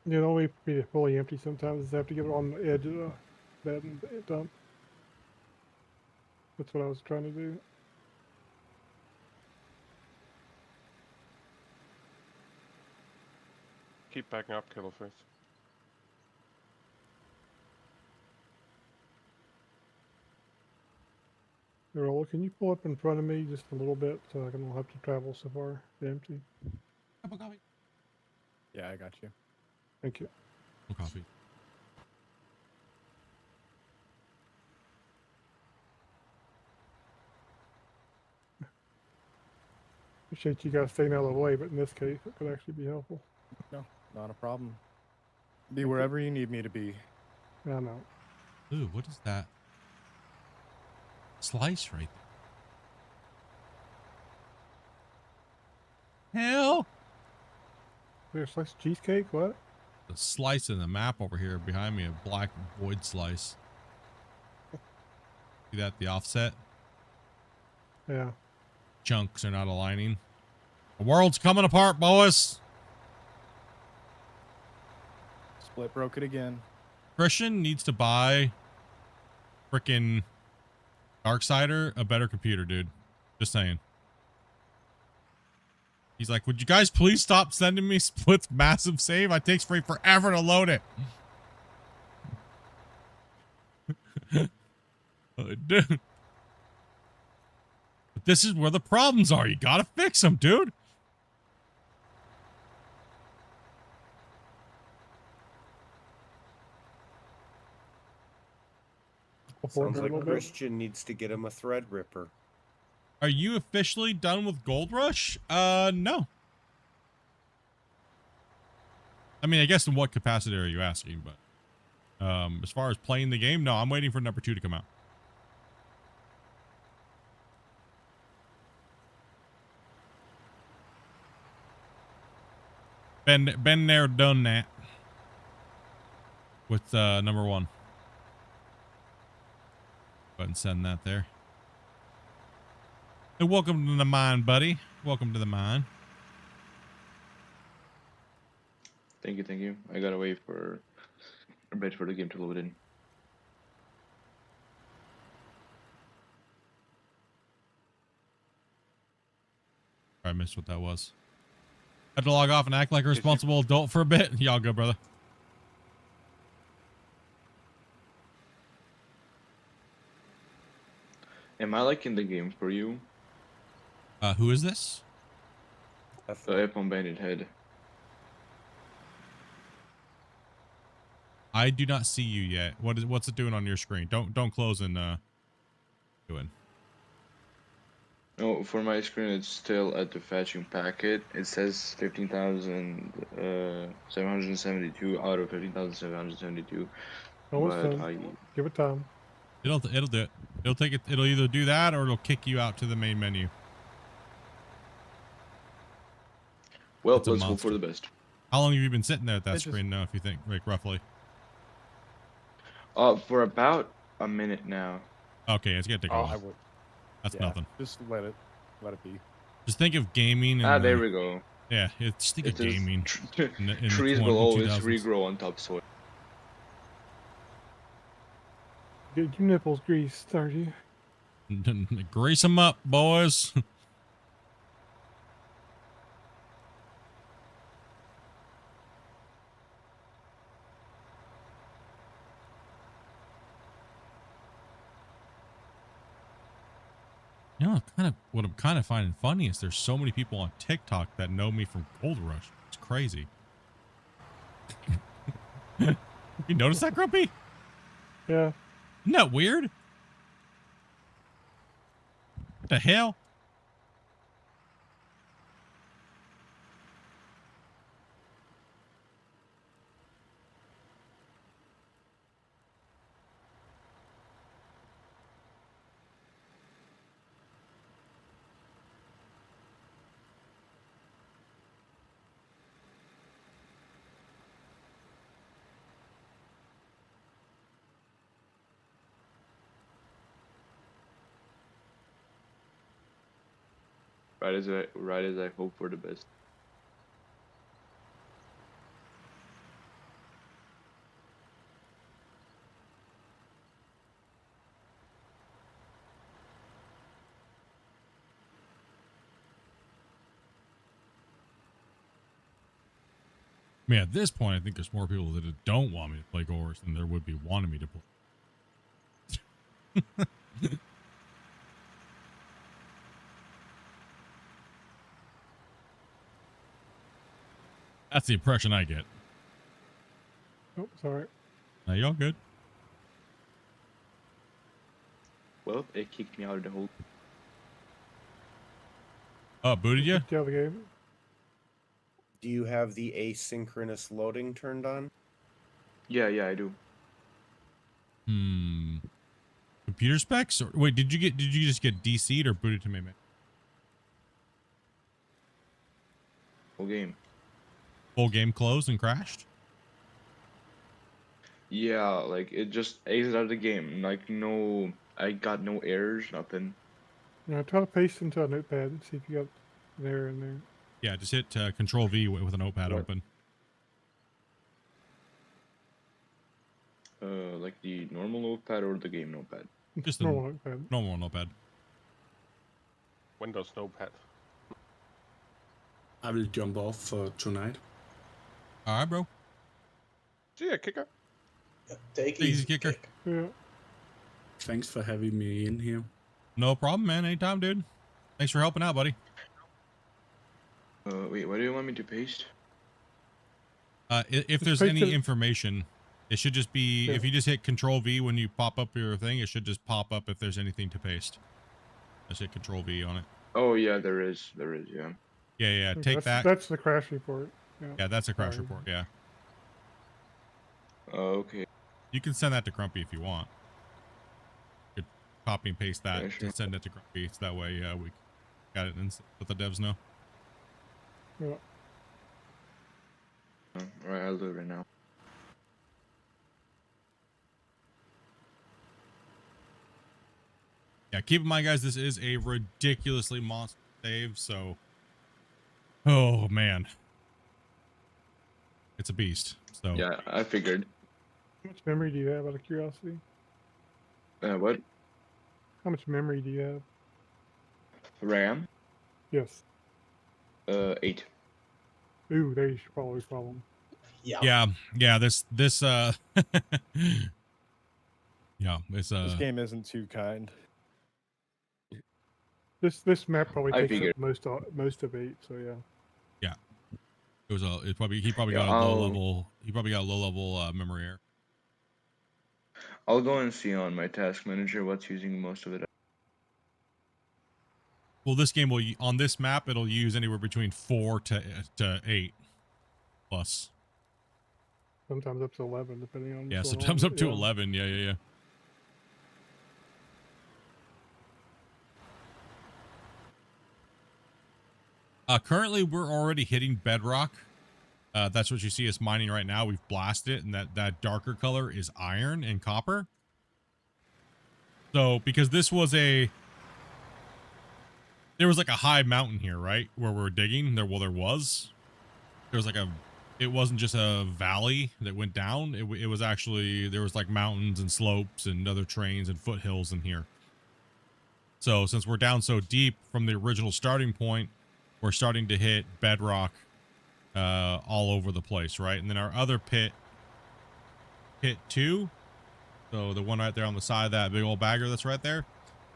You know, only be fully empty sometimes. Is have to get it on the edge of the bed and dump. That's what I was trying to do. Keep backing up, Killerface. Roll, can you pull up in front of me just a little bit so I can have to travel so far empty? Cup of coffee. Yeah, I got you. Thank you. No coffee. Appreciate you guys staying out of the way, but in this case, it could actually be helpful. No, not a problem. Be wherever you need me to be. I know. Ooh, what is that? Slice right there. Hell! There's sliced cheesecake? What? The slice in the map over here behind me, a black void slice. See that? The offset? Yeah. Chunks are not aligning. The world's coming apart, boys. Split broke it again. Christian needs to buy frickin' Darksider a better computer, dude. Just saying. He's like, would you guys please stop sending me Split's massive save? It takes forever to load it. Dude. But this is where the problems are. You gotta fix them, dude. Sounds like Christian needs to get him a thread ripper. Are you officially done with Gold Rush? No. I mean, I guess in what capacity are you asking? But as far as playing the game, no, I'm waiting for number 2 to come out. Been there, done that. With number 1. Go ahead and send that there. Hey, welcome to the mine, buddy. Welcome to the mine. Thank you, thank you. I gotta wait for a bit for the game to load in. I missed what that was. Had to log off and act like a responsible adult for a bit. Y'all go, brother. Am I liking the game for you? Who is this? The F1 Bandit Head. I do not see you yet. What's it doing on your screen? Don't close and doing. Oh, for my screen, it's still at the fetching packet. It says 15,772 out of 15,772. Almost But done. Give it time. It'll do it. It'll take it. It'll either do that or it'll kick you out to the main menu. Well, let's hope for the best. How long have you been sitting there at that screen now, if you think, like, roughly? For about a minute now. Okay, it's gonna take a while. That's nothing. Just let it be. Just think of gaming. And, there we go. Yeah, just think of gaming. Trees will always regrow on top soil. Get your nipples greased, are you? Grease them up, boys. You know, what I'm kind of finding funny is there's so many people on TikTok that know me from Gold Rush. It's crazy. You notice that, Grumpy? Yeah. Isn't that weird? What the hell? Right as I hope for the best. I mean, at this point, I think there's more people that don't want me to play Gorse than there would be wanting me to play. That's the impression I get. Oh, sorry. Now, you all good? Well, it kicked me out of the hole. Oh, booted you? Kicked you out of the game. Do you have the asynchronous loading turned on? Yeah, I do. Computer specs? Or, wait, did you just get DC'd or booted to me, man? Whole game. Full game closed and crashed? Yeah, like it just exited out of the game. Like no, I got no errors, nothing. Yeah, try to paste into a notepad and see if you got an error in there. Yeah, just hit Control V with a notepad What? open. Like the normal notepad or the game notepad? Just the Normal notepad. normal notepad. Windows Notepad. I will jump off for tonight. All right, bro. See ya, kicker. Take Easy easy, kicker. kick. Yeah. Thanks for having me in here. No problem, man. Anytime, dude. Thanks for helping out, buddy. Wait, what do you want me to paste? If there's paste any it- information, it should just be, Yeah. if you just hit Control V when you pop up your thing, it should just pop up if there's anything to paste. Just hit Control V on it. Oh yeah, there is, yeah. Yeah, take that. That's the crash report. Yeah. Yeah, that's a crash Sorry. report, yeah. Okay. You can send that to Crumpy if you want. You could copy and paste that Yeah, sure. and send it to Crumpy. So that way we got it and let the devs know. Yeah. Alright, I'll do it right now. Yeah, keep in mind, guys, this is a ridiculously monster save, so... Oh, man. It's a beast, so... Yeah, I figured. How much memory do you have, out of curiosity? What? How much memory do you have? RAM? Yes. 8. Ooh, there you should probably follow them. Yeah. Yeah, this, yeah, it's, This game isn't too kind. This map probably I takes figured. up most of 8, so yeah. it was he probably Yeah, got a low level, memory error. I'll go and see on my task manager what's using most of it. Well, this game will, on this map, it'll use anywhere between 4 to 8 plus. Sometimes up to 11, depending on. Yeah, what's going sometimes on. up to Yeah. 11. Yeah. Currently, we're already hitting bedrock. That's what you see us mining right now. We've blasted it, and that darker color is iron and copper. So, because there was like a high mountain here, right, where we're digging. There was like it wasn't just a valley that went down. It was actually, there was like mountains and slopes and other terrains and foothills in here. So since we're down so deep from the original starting point, we're starting to hit bedrock all over the place, right? And then our other pit 2, so the one right there on the side of that big old bagger that's right there,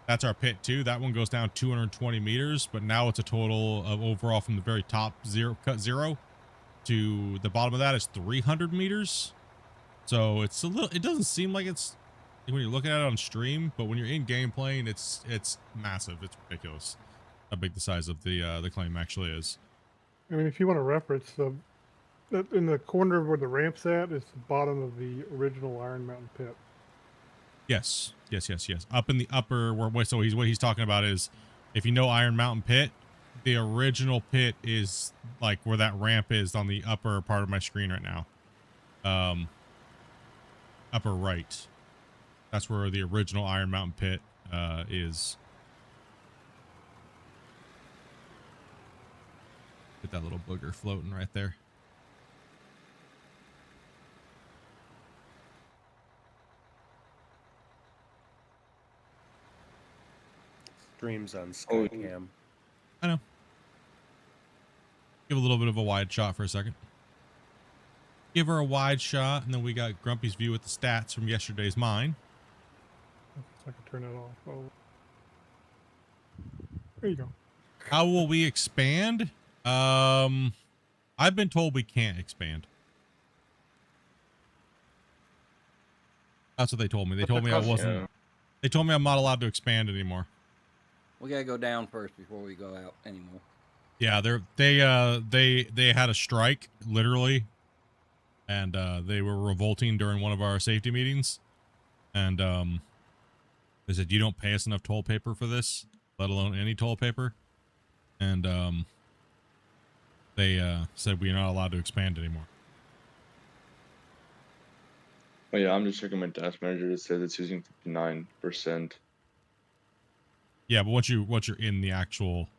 that's our pit 2. That one goes down 220 meters, but now it's a total of overall from the very top cut zero to the bottom of that is 300 meters. So it's a little, it doesn't seem like it's, when you're looking at it on stream, but when you're in game playing, it's massive. It's ridiculous how big the size of the claim actually is. I mean, if you want to reference, in the corner where the ramp's at is the bottom of the original Iron Mountain pit. Yes. Up in the upper, so what he's talking about is, if you know Iron Mountain Pit, the original pit is like where that ramp is on the upper part of my screen right now. Upper right. That's where the original Iron Mountain Pit is. Get that little booger floating right there. Streams on Skycam. I know. Give a little bit of a wide shot for a second. give her a wide shot, and then we got Grumpy's view with the stats from yesterday's mine. I can turn it off. Oh. There you go. How will we expand? I've been told we can't expand. That's what they told me. They told me I wasn't. Yeah. They told me I'm not allowed to expand anymore. We gotta go down first before we go out anymore. Yeah, they had a strike literally, and they were revolting during one of our safety meetings, and they said you don't pay us enough toll paper for this, let alone any toll paper, and they said we're not allowed to expand anymore. Oh yeah, I'm just checking my task manager. It says it's using 59%. Yeah, but once you're in the actual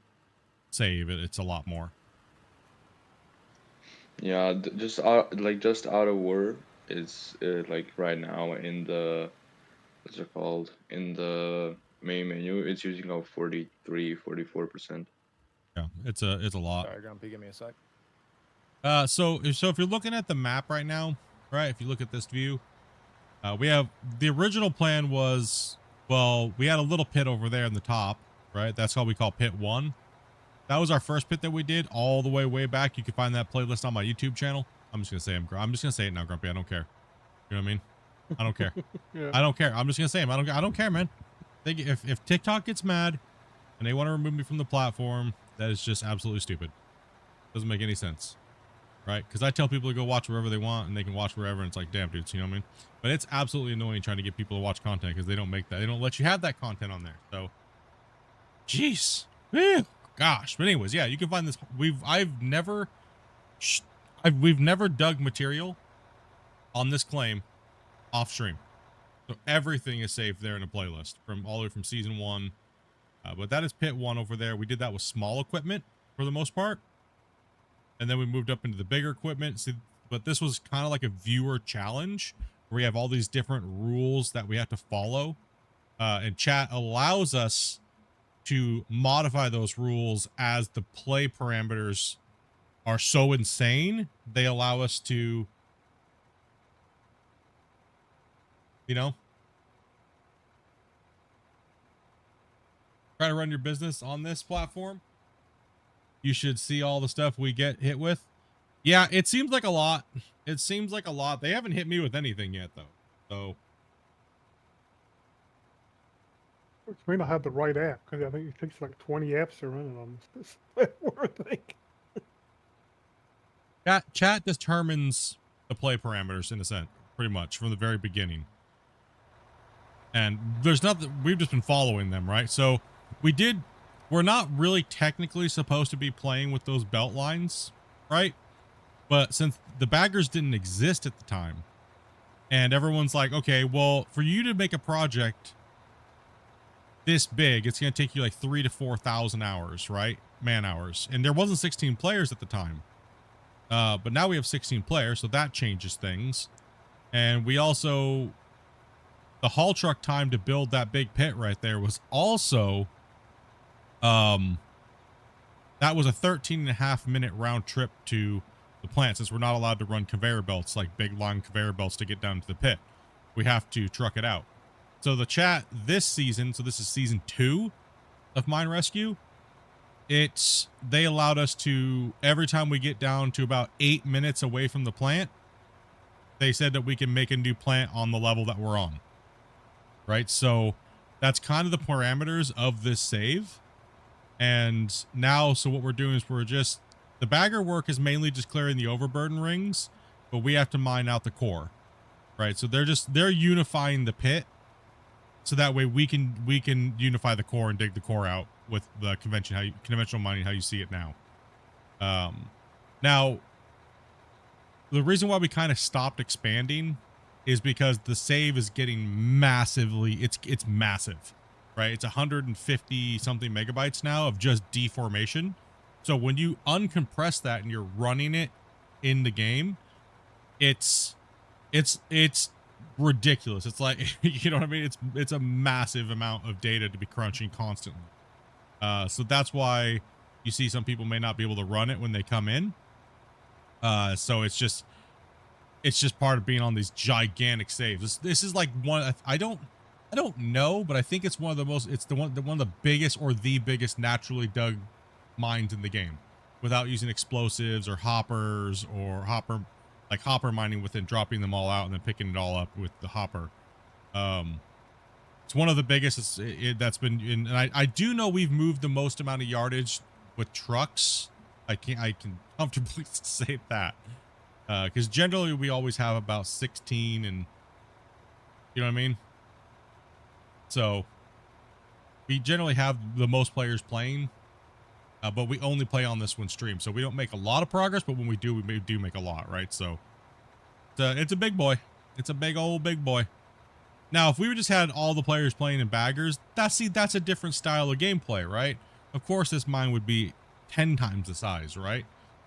save, it's a lot more. Yeah, just out of Word is like right now in the what's it called, in the main menu, it's using about 44%. Yeah, it's a lot. Sorry, Grumpy, give me a sec. So if you're looking at the map right now, right? If you look at this view, we have the original plan was, well, we had a little pit over there in the top, right? That's what we call pit 1. That was our first pit that we did all the way back. You can find that playlist on my YouTube channel. I'm just gonna say it now, Grumpy. I don't care. You know what I mean? I don't care. Yeah. I don't care. I'm just gonna say it. I don't care, man. If TikTok gets mad and they want to remove me from the platform, that is just absolutely stupid. Doesn't make any sense, right? Because I tell people to go watch wherever they want, and they can watch wherever, and it's like, damn, dudes, you know what I mean? But it's absolutely annoying trying to get people to watch content because they don't make that. They don't let you have that content on there. So, jeez, whew, gosh. But anyways, yeah, you can find this. We've never dug material on this claim off stream. So everything is saved there in a playlist from all the way from season 1. But that is pit 1 over there. We did that with small equipment for the most part. And then we moved up into the bigger equipment. See, but this was kind of like a viewer challenge where we have all these different rules that we have to follow. And chat allows us to modify those rules as the play parameters are so insane. They allow us to, you know, try to run your business on this platform. You should see all the stuff we get hit with. Yeah, it seems like a lot. It seems like a lot. They haven't hit me with anything yet, though. So, Which may not have the right app, because I think it takes like 20 apps to run it on this platform, I think. chat determines the play parameters in a sense, pretty much from the very beginning. And there's nothing, we've just been following them, right? So we're not really technically supposed to be playing with those belt lines, right? But since the baggers didn't exist at the time, and everyone's like, okay, well, for you to make a project this big, it's going to take you like 3,000 to 4,000 hours, right? Man hours. And there wasn't 16 players at the time. But now we have 16 players, so that changes things. And we also, the haul truck time to build that big pit right there was also, that was a 13.5-minute round trip to the plant, since we're not allowed to run conveyor belts, like big long conveyor belts, to get down to the pit. We have to truck it out. So the chat this season, so this is season 2 of Mine Rescue, they allowed us to, every time we get down to about 8 minutes away from the plant, they said that we can make a new plant on the level that we're on. Right? So that's kind of the parameters of this save. And now, so what we're doing is the bagger work is mainly just clearing the overburden rings, but we have to mine out the core. Right? So they're unifying the pit, so that way we can unify the core and dig the core out with the conventional mining, how you see it now. Now, the reason why we kind of stopped expanding is because the save is getting massively, it's massive, right? It's 150 something megabytes now of just deformation. So when you uncompress that and you're running it in the game, it's ridiculous. It's like, you know what I mean? It's a massive amount of data to be crunching constantly. So that's why you see some people may not be able to run it when they come in. So it's just, it's just part of being on these gigantic saves. This is like one, I don't know, but I think it's one of the most, it's one of the biggest or the biggest naturally dug mines in the game without using explosives or hoppers or hopper mining within dropping them all out and then picking it all up with the hopper. It's one of the biggest that's been in, and I do know we've moved the most amount of yardage with trucks. I can comfortably say that. Because generally we always have about 16 and you know what I mean? So we generally have the most players playing, but we only play on this one stream. So we don't make a lot of progress, but when we do make a lot, right? So it's a big boy. It's a big old big boy. Now, if we just had all the players playing in baggers, that's a different style of gameplay, right? Of course, this mine would be 10 times the size, right?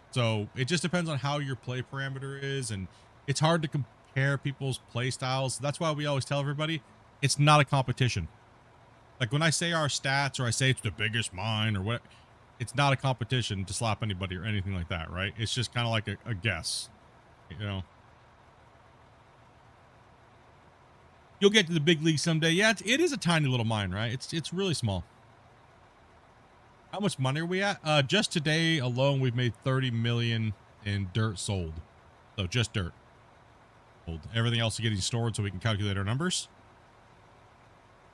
So it just depends on how your play parameter is, and it's hard to compare people's play styles. That's why we always tell everybody it's not a competition. Like when I say our stats or I say it's the biggest mine or what, it's not a competition to slap anybody or anything like that, right? It's just kind of like a guess, you know? You'll get to the big league someday. Yeah, it is a tiny little mine, right? It's really small. How much money are we at? Just today alone, we've made 30 million in dirt sold. So just dirt. Sold. Everything else is getting stored so we can calculate our numbers.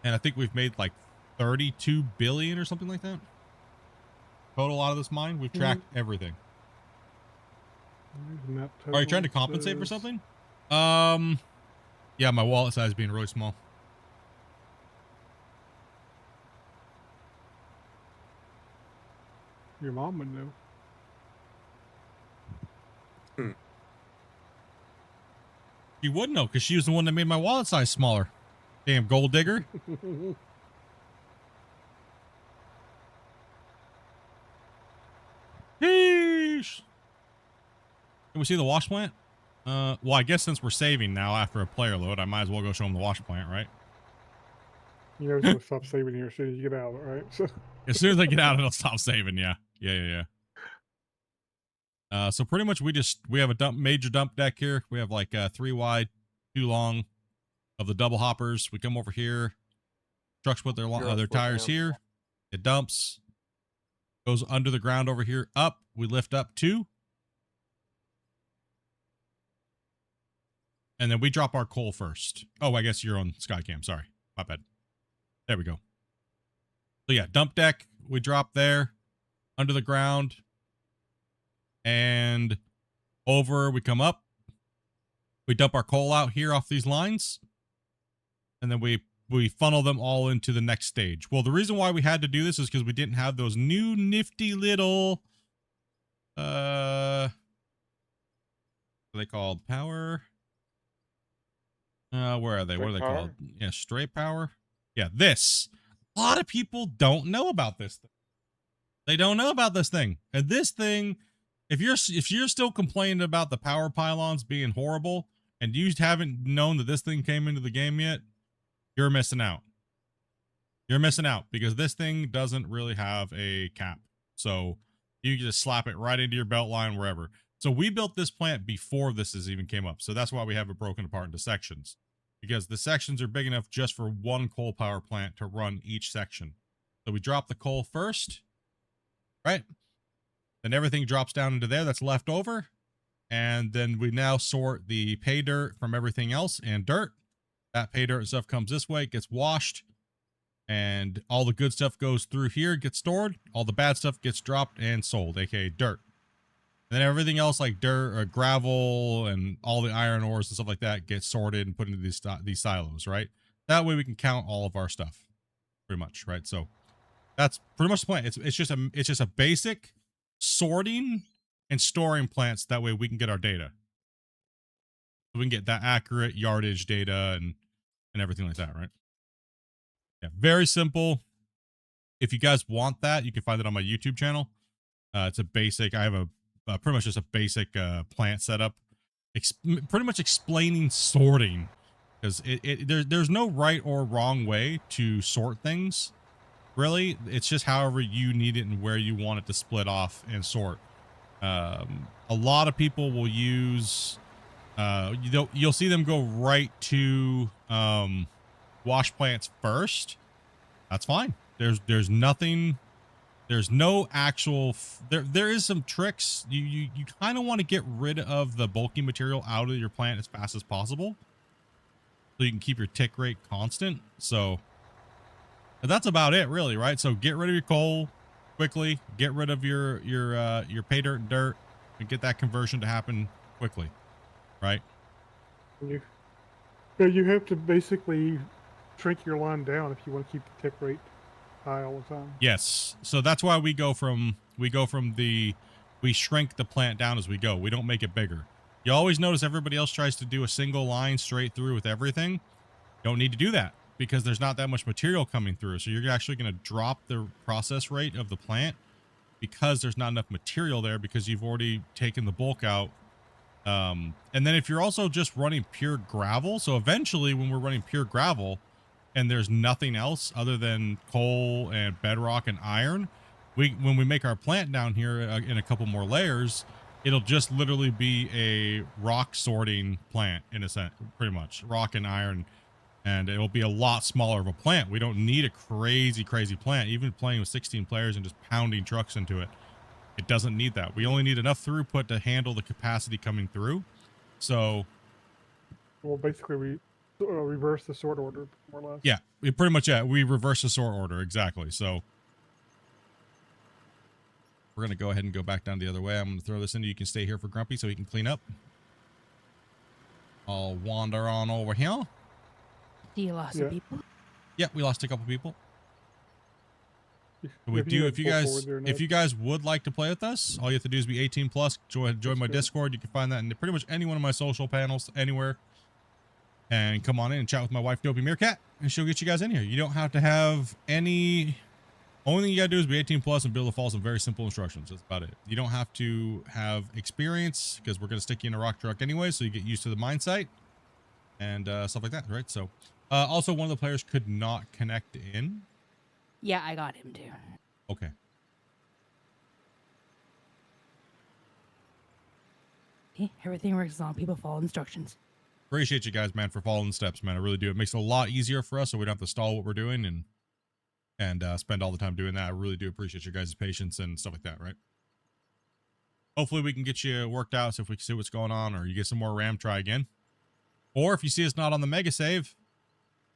And I think we've made like 32 billion or something like that. Total out of this mine. We've tracked everything. Are you trying to compensate for something? Yeah, my wallet size being really small. Your mom would know. She would know because she was the one that made my wallet size smaller. Damn gold digger. Yeesh. Can we see the wash plant? Well, I guess since we're saving now after a player load, I might as well go show them the wash plant, right? You know, it's gonna stop saving here as soon as you get out, right? So as soon as I get out, it'll stop saving. Yeah. So pretty much we have a major dump deck here. We have like 3 wide, 2 long of the double hoppers. We come over here, trucks with their tires here. It dumps, goes under the ground over here, up. We lift up 2. And then we drop our coal first. Oh, I guess you're on Skycam. Sorry. My bad. There we go. So yeah, dump deck. We drop there under the ground and over. We come up. We dump our coal out here off these lines. And then we funnel them all into the next stage. Well, the reason why we had to do this is because we didn't have those new nifty little, what are they called? Power. Where are they? What are they called? Yeah, straight power. Yeah, this. A lot of people don't know about this thing. They don't know about this thing. And this thing, if you're still complaining about the power pylons being horrible and you haven't known that this thing came into the game yet, you're missing out. You're missing out because this thing doesn't really have a cap. So you can just slap it right into your belt line wherever. So we built this plant before this even came up. So that's why we have it broken apart into sections, because the sections are big enough just for one coal power plant to run each section. So we drop the coal first, right? Then everything drops down into there that's left over. And then we now sort the pay dirt from everything else and dirt. That pay dirt stuff comes this way, gets washed, and all the good stuff goes through here, gets stored. All the bad stuff gets dropped and sold, aka dirt. And then everything else like dirt or gravel and all the iron ores and stuff like that gets sorted and put into these silos, right? That way we can count all of our stuff, pretty much, right? So that's pretty much the plan. It's just a basic sorting and storing plants. That way we can get our data. So we can get that accurate yardage data and everything like that, right? Yeah, very simple. If you guys want that, you can find it on my YouTube channel. It's a basic. I have a pretty much just a basic plant setup, pretty much explaining sorting, because there's no right or wrong way to sort things. Really, it's just however you need it and where you want it to split off and sort. A lot of people will use You'll see them go right to wash plants first. That's fine. There's nothing. There's no actual. There is some tricks. You kind of want to get rid of the bulky material out of your plant as fast as possible, so you can keep your tick rate constant. So that's about it, really, right? So get rid of your coal quickly. Get rid of your pay dirt and dirt, and get that conversion to happen quickly, right? You have to basically shrink your line down if you want to keep the tick rate high all the time. Yes. So that's why we shrink the plant down as we go. We don't make it bigger. You always notice everybody else tries to do a single line straight through with everything. Don't need to do that because there's not that much material coming through. So you're actually going to drop the process rate of the plant because there's not enough material there because you've already taken the bulk out. And then if you're also just running pure gravel, so eventually when we're running pure gravel and there's nothing else other than coal and bedrock and iron, when we make our plant down here in a couple more layers, it'll just literally be a rock sorting plant in a sense, pretty much rock and iron, and it'll be a lot smaller of a plant. We don't need a crazy plant. Even playing with 16 players and just pounding trucks into it, it doesn't need that. We only need enough throughput to handle the capacity coming through. So, well, basically we reverse the sort order more or less. Yeah, we pretty much we reverse the sort order exactly. So we're gonna go ahead and go back down the other way. I'm gonna throw this in. You can stay here for Grumpy so he can clean up. I'll wander on over here. Do you lost some people? Yeah, we lost a couple people. If you guys would like to play with us, all you have to do is be 18 plus. Join my Discord. You can find that in pretty much any one of my social panels anywhere. And come on in and chat with my wife, Dopey Meerkat, and she'll get you guys in here. You don't have to have any. Only thing you gotta do is be 18 plus and be able to follow some very simple instructions. That's about it. You don't have to have experience because we're gonna stick you in a rock truck anyway, so you get used to the mine site and stuff like that, right? So, also one of the players could not connect in. Yeah, I got him too. Okay. See, everything works as long as people follow instructions. Appreciate you guys, man, for following the steps, man. I really do. It makes it a lot easier for us so we don't have to stall what we're doing and spend all the time doing that. I really do appreciate your guys' patience and stuff like that, right? Hopefully we can get you worked out so if we can see what's going on, or you get some more RAM, try again. Or if you see us not on the mega save,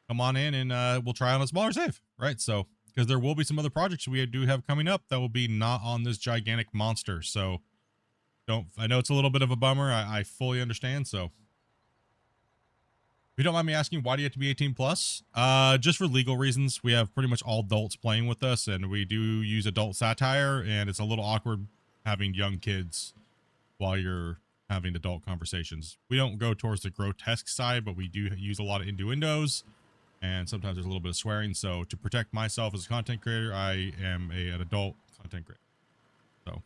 come on in and we'll try on a smaller save, right? So, because there will be some other projects we do have coming up that will be not on this gigantic monster. So, I know it's a little bit of a bummer. I fully understand. So, if you don't mind me asking, why do you have to be 18 plus? Just for legal reasons. We have pretty much all adults playing with us, and we do use adult satire, and it's a little awkward having young kids while you're having adult conversations. We don't go towards the grotesque side, but we do use a lot of innuendos, and sometimes there's a little bit of swearing. So to protect myself as a content creator, I am an adult content creator. So,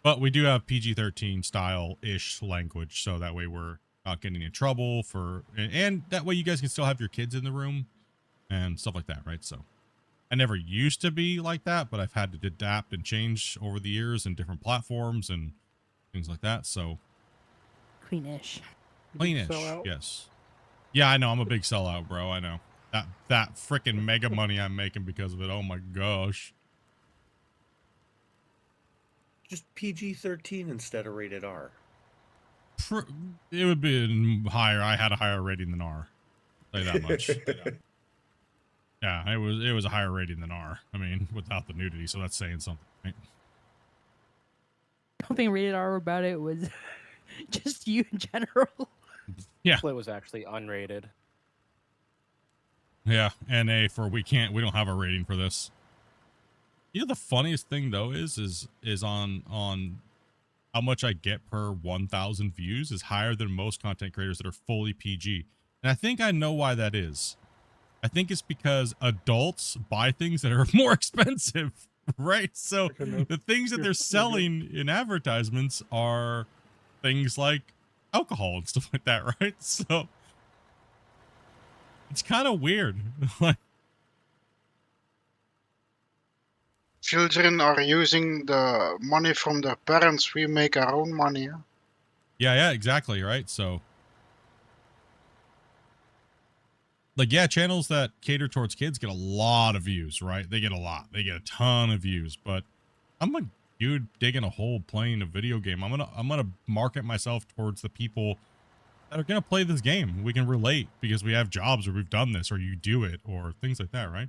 but we do have PG-13 style-ish language, so that way we're not getting in trouble and that way you guys can still have your kids in the room and stuff like that, right? So I never used to be like that, but I've had to adapt and change over the years and different platforms and things like that. So Queenish. Yes. Yeah, I know. I'm a big sellout, bro. I know that freaking mega money I'm making because of it. Oh my gosh. Just PG-13 instead of rated R. It would be higher. I had a higher rating than R. I'll tell you that much. Yeah, it was a higher rating than R. I mean, without the nudity, so that's saying something, right? Nothing rated R about it was just you in general. Yeah. Split was actually unrated. Yeah, NA for we don't have a rating for this. You know the funniest thing though is on how much I get per 1,000 views is higher than most content creators that are fully PG. And I think I know why that is. I think it's because adults buy things that are more expensive, right? So the things that they're selling in advertisements are things like alcohol and stuff like that, right? So it's kind of weird. Like, children are using the money from their parents. We make our own money. Huh? Yeah, exactly, right? So, like, yeah, channels that cater towards kids get a lot of views, right? They get a lot. They get a ton of views, but I'm a dude digging a hole playing a video game. I'm gonna market myself towards the people that are gonna play this game. We can relate because we have jobs or we've done this or you do it or things like that, right?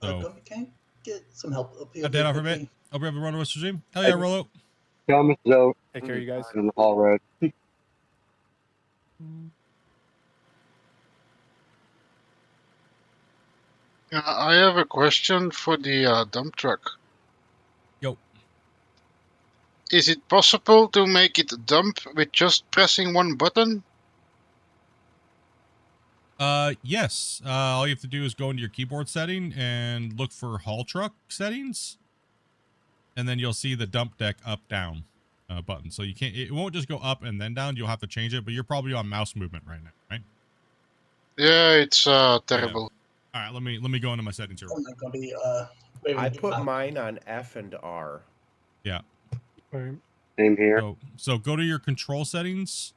So, Can I get some help up here? Dan off for a bit. Hope you have a run of West Regime. Hell yeah, Rollo. Take care, you guys. In the hall road. Yeah, I have a question for the dump truck. Yo. Is it possible to make it dump with just pressing one button? Yes. All you have to do is go into your keyboard setting and look for haul truck settings. And then you'll see the dump deck up down button. So you can't, it won't just go up and then down. You'll have to change it, but you're probably on mouse movement right now, right? Yeah, it's terrible. All right, let me go into my settings here. I'm not gonna be I put mine on F and R. Yeah. Same here. So go to your control settings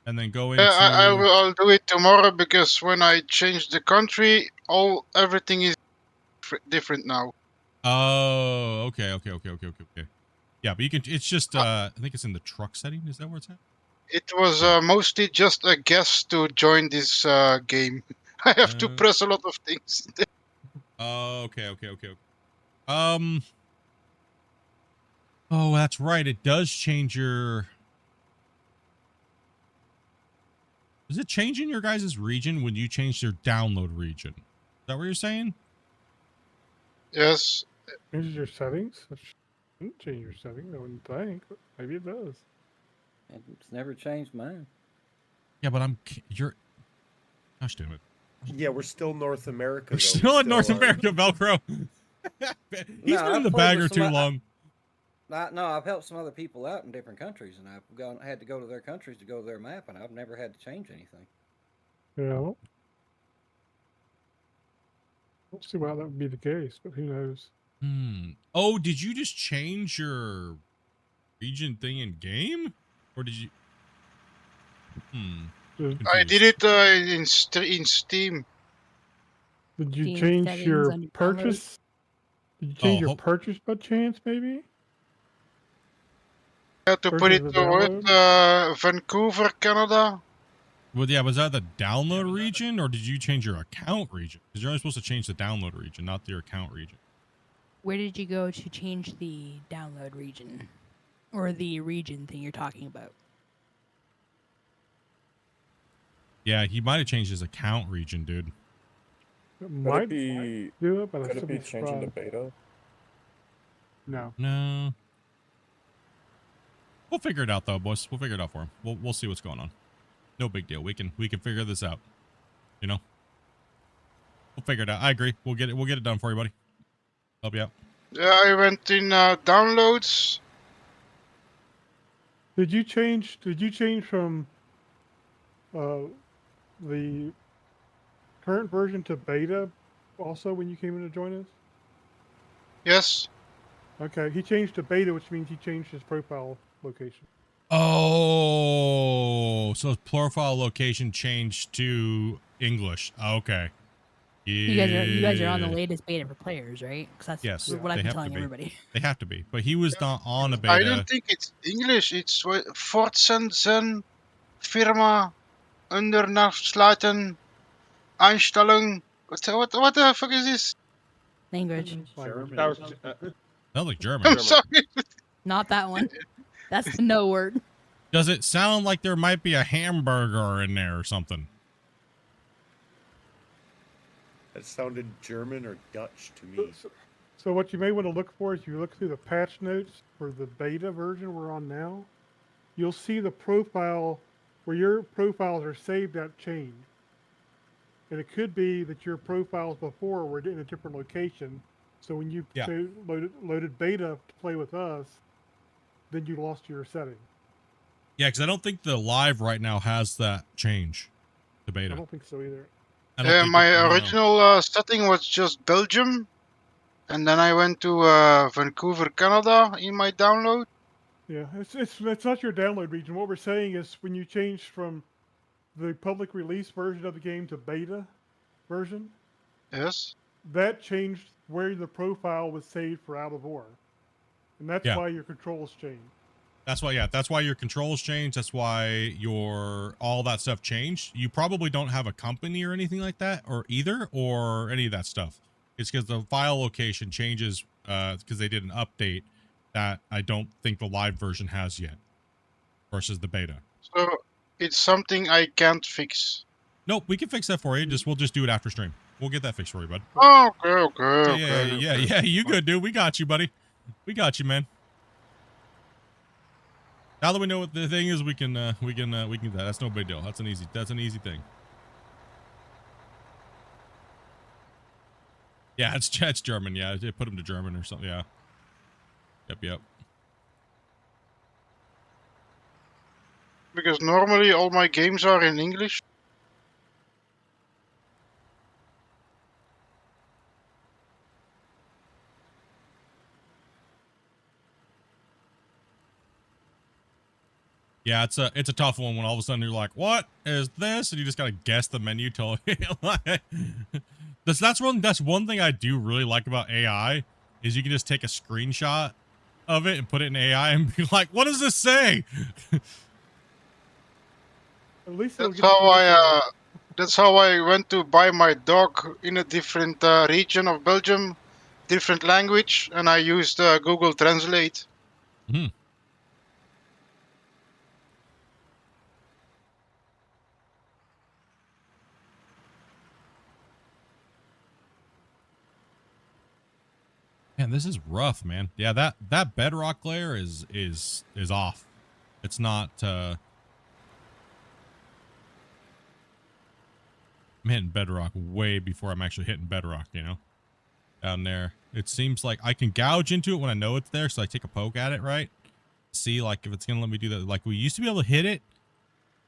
and then go into... Yeah, I'll do it tomorrow because when I change the country, everything is different now. Oh, okay. Yeah, but you can, it's just, I think it's in the truck setting. Is that where it's at? It was mostly just a guess to join this game. I have to press a lot of things. Oh, okay. Oh, that's right. It does change your... Is it changing your guys' region when you change your download region? Is that what you're saying? Yes. Changes your settings? That shouldn't change your settings, I wouldn't think. But maybe it does. It's never changed mine. Yeah, but you're... Gosh damn it. Yeah, we're still North America. We're still in North America, Velcro. He's been in the bagger too long. No, I've helped some other people out in different countries, and I've had to go to their countries to go to their map, and I've never had to change anything. Yeah. Don't see why that would be the case, but who knows? Oh, did you just change your region thing in game? Or did you... I did it in Steam. Did you Steam change settings your on your purchase? Did you change your purchase by chance, maybe? I had to put it with Vancouver, Canada. Well, yeah, was that the download region, or did you change your account region? Because you're only supposed to change the download region, not your account region. Where did you go to change the download region? Or the region thing you're talking about? Yeah, he might have changed his account region, dude. It might be do it, but I could still it be be changing to surprised. beta? No. We'll figure it out though, boys. We'll figure it out for him. We'll see what's going on. No big deal. We can figure this out. You know? We'll figure it out. I agree. We'll get it done for you, buddy. Help you out. Yeah, I went in downloads. Did you change from the current version to beta also when you came in to join us? Yes. Okay, he changed to beta, which means he changed his profile location. Oh, so his profile location changed to English. Okay. Yeah. You guys are on the latest beta for players, right? Because that's what I've been telling everybody. They have to be, but he was not on a beta. I don't think it's English. It's Fortsetzen, Firma, Undernafsluiten, Einstellung. What the fuck is this? Language. Sounds like German. I'm sorry. Not that one. That's the no word. Does it sound like there might be a hamburger in there or something? That sounded German or Dutch to me. So what you may want to look for is you look through the patch notes for the beta version we're on now. You'll see the profile where your profiles are saved at change. And it could be that your profiles before were in a different location. So when you loaded beta to play with us, then you lost your setting. Yeah, because I don't think the live right now has that change to beta. I don't think so either. My original setting was just Belgium, and then I went to Vancouver, Canada in my download. Yeah, it's not your download region. What we're saying is when you change from the public release version of the game to beta version, Yes. that changed where the profile was saved for Out of War, and that's Yeah. why your controls changed. That's why, yeah, that's why your controls changed. That's why all that stuff changed. You probably don't have a company or anything like that, or any of that stuff. It's because the file location changes because they did an update that I don't think the live version has yet versus the beta. So it's something I can't fix. Nope, we can fix that for you. We'll just do it after stream. We'll get that fixed for you, bud. Oh, okay. Yeah. You good, dude? We got you, buddy. We got you, man. Now that we know what the thing is, we can do that. That's no big deal. That's an easy thing. Yeah, it's German. Yeah, they put him to German or something. Yeah. Yep. Because normally all my games are in English. Yeah, it's a tough one when all of a sudden you're like, what is this? And you just gotta guess the menu till that's one thing I do really like about AI is you can just take a screenshot of it and put it in AI and be like, what does this say? At least that's how I went to buy my dog in a different region of Belgium, different language, and I used Google Translate. Hmm. Man, this is rough, man. Yeah, that bedrock layer is off. It's not I'm hitting bedrock way before I'm actually hitting bedrock, you know? Down there. It seems like I can gouge into it when I know it's there, so I take a poke at it, right? See like if it's gonna let me do that. Like we used to be able to hit it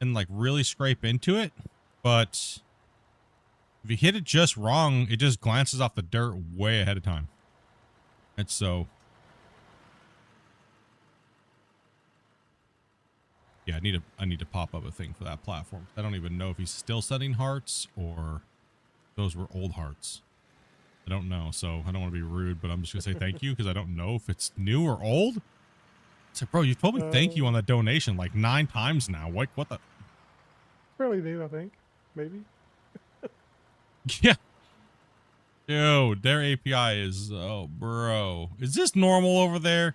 and like really scrape into it, but if you hit it just wrong, it just glances off the dirt way ahead of time. And so, yeah, I need to pop up a thing for that platform. I don't even know if he's still setting hearts or those were old hearts. I don't know, so I don't want to be rude, but I'm just gonna say thank you because I don't know if it's new or old. So, bro, you told me thank you on that donation like 9 times now. What the? Fairly new, I think. Maybe. Yeah. Dude, their API is, oh, bro. Is this normal over there?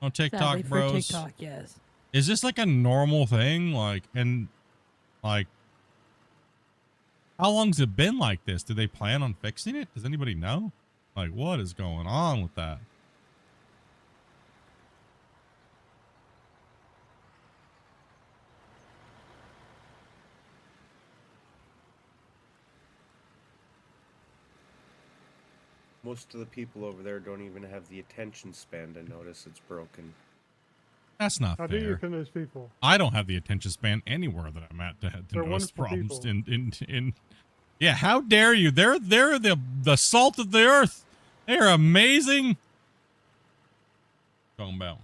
On TikTok, Sadly bros? For TikTok, yes. Is this like a normal thing? Like, how long's it been like this? Do they plan on fixing it? Does anybody know? Like, what is going on with that? Most of the people over there don't even have the attention span to notice it's broken. That's not How fair. do you offend those people? I don't have the attention span anywhere that I'm at to They're notice problems wonderful in yeah, how dare you? They're the salt of the earth. They're amazing. Talking about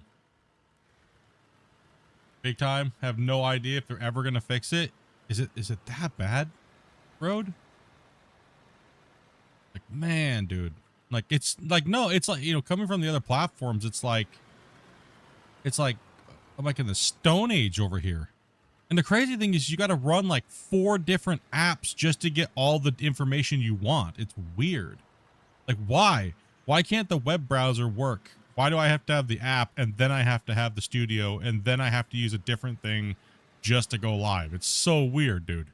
big time. Have no idea if they're ever gonna fix it. Is it that bad, Road? Like, man, dude. Like, it's like, no, it's like, you know, coming from the other platforms, it's like I'm like in the Stone Age over here. And the crazy thing is you got to run like 4 different apps just to get all the information you want. It's weird. Like, why? Why can't the web browser work? Why do I have to have the app and then I have to have the studio and then I have to use a different thing just to go live? It's so weird, dude.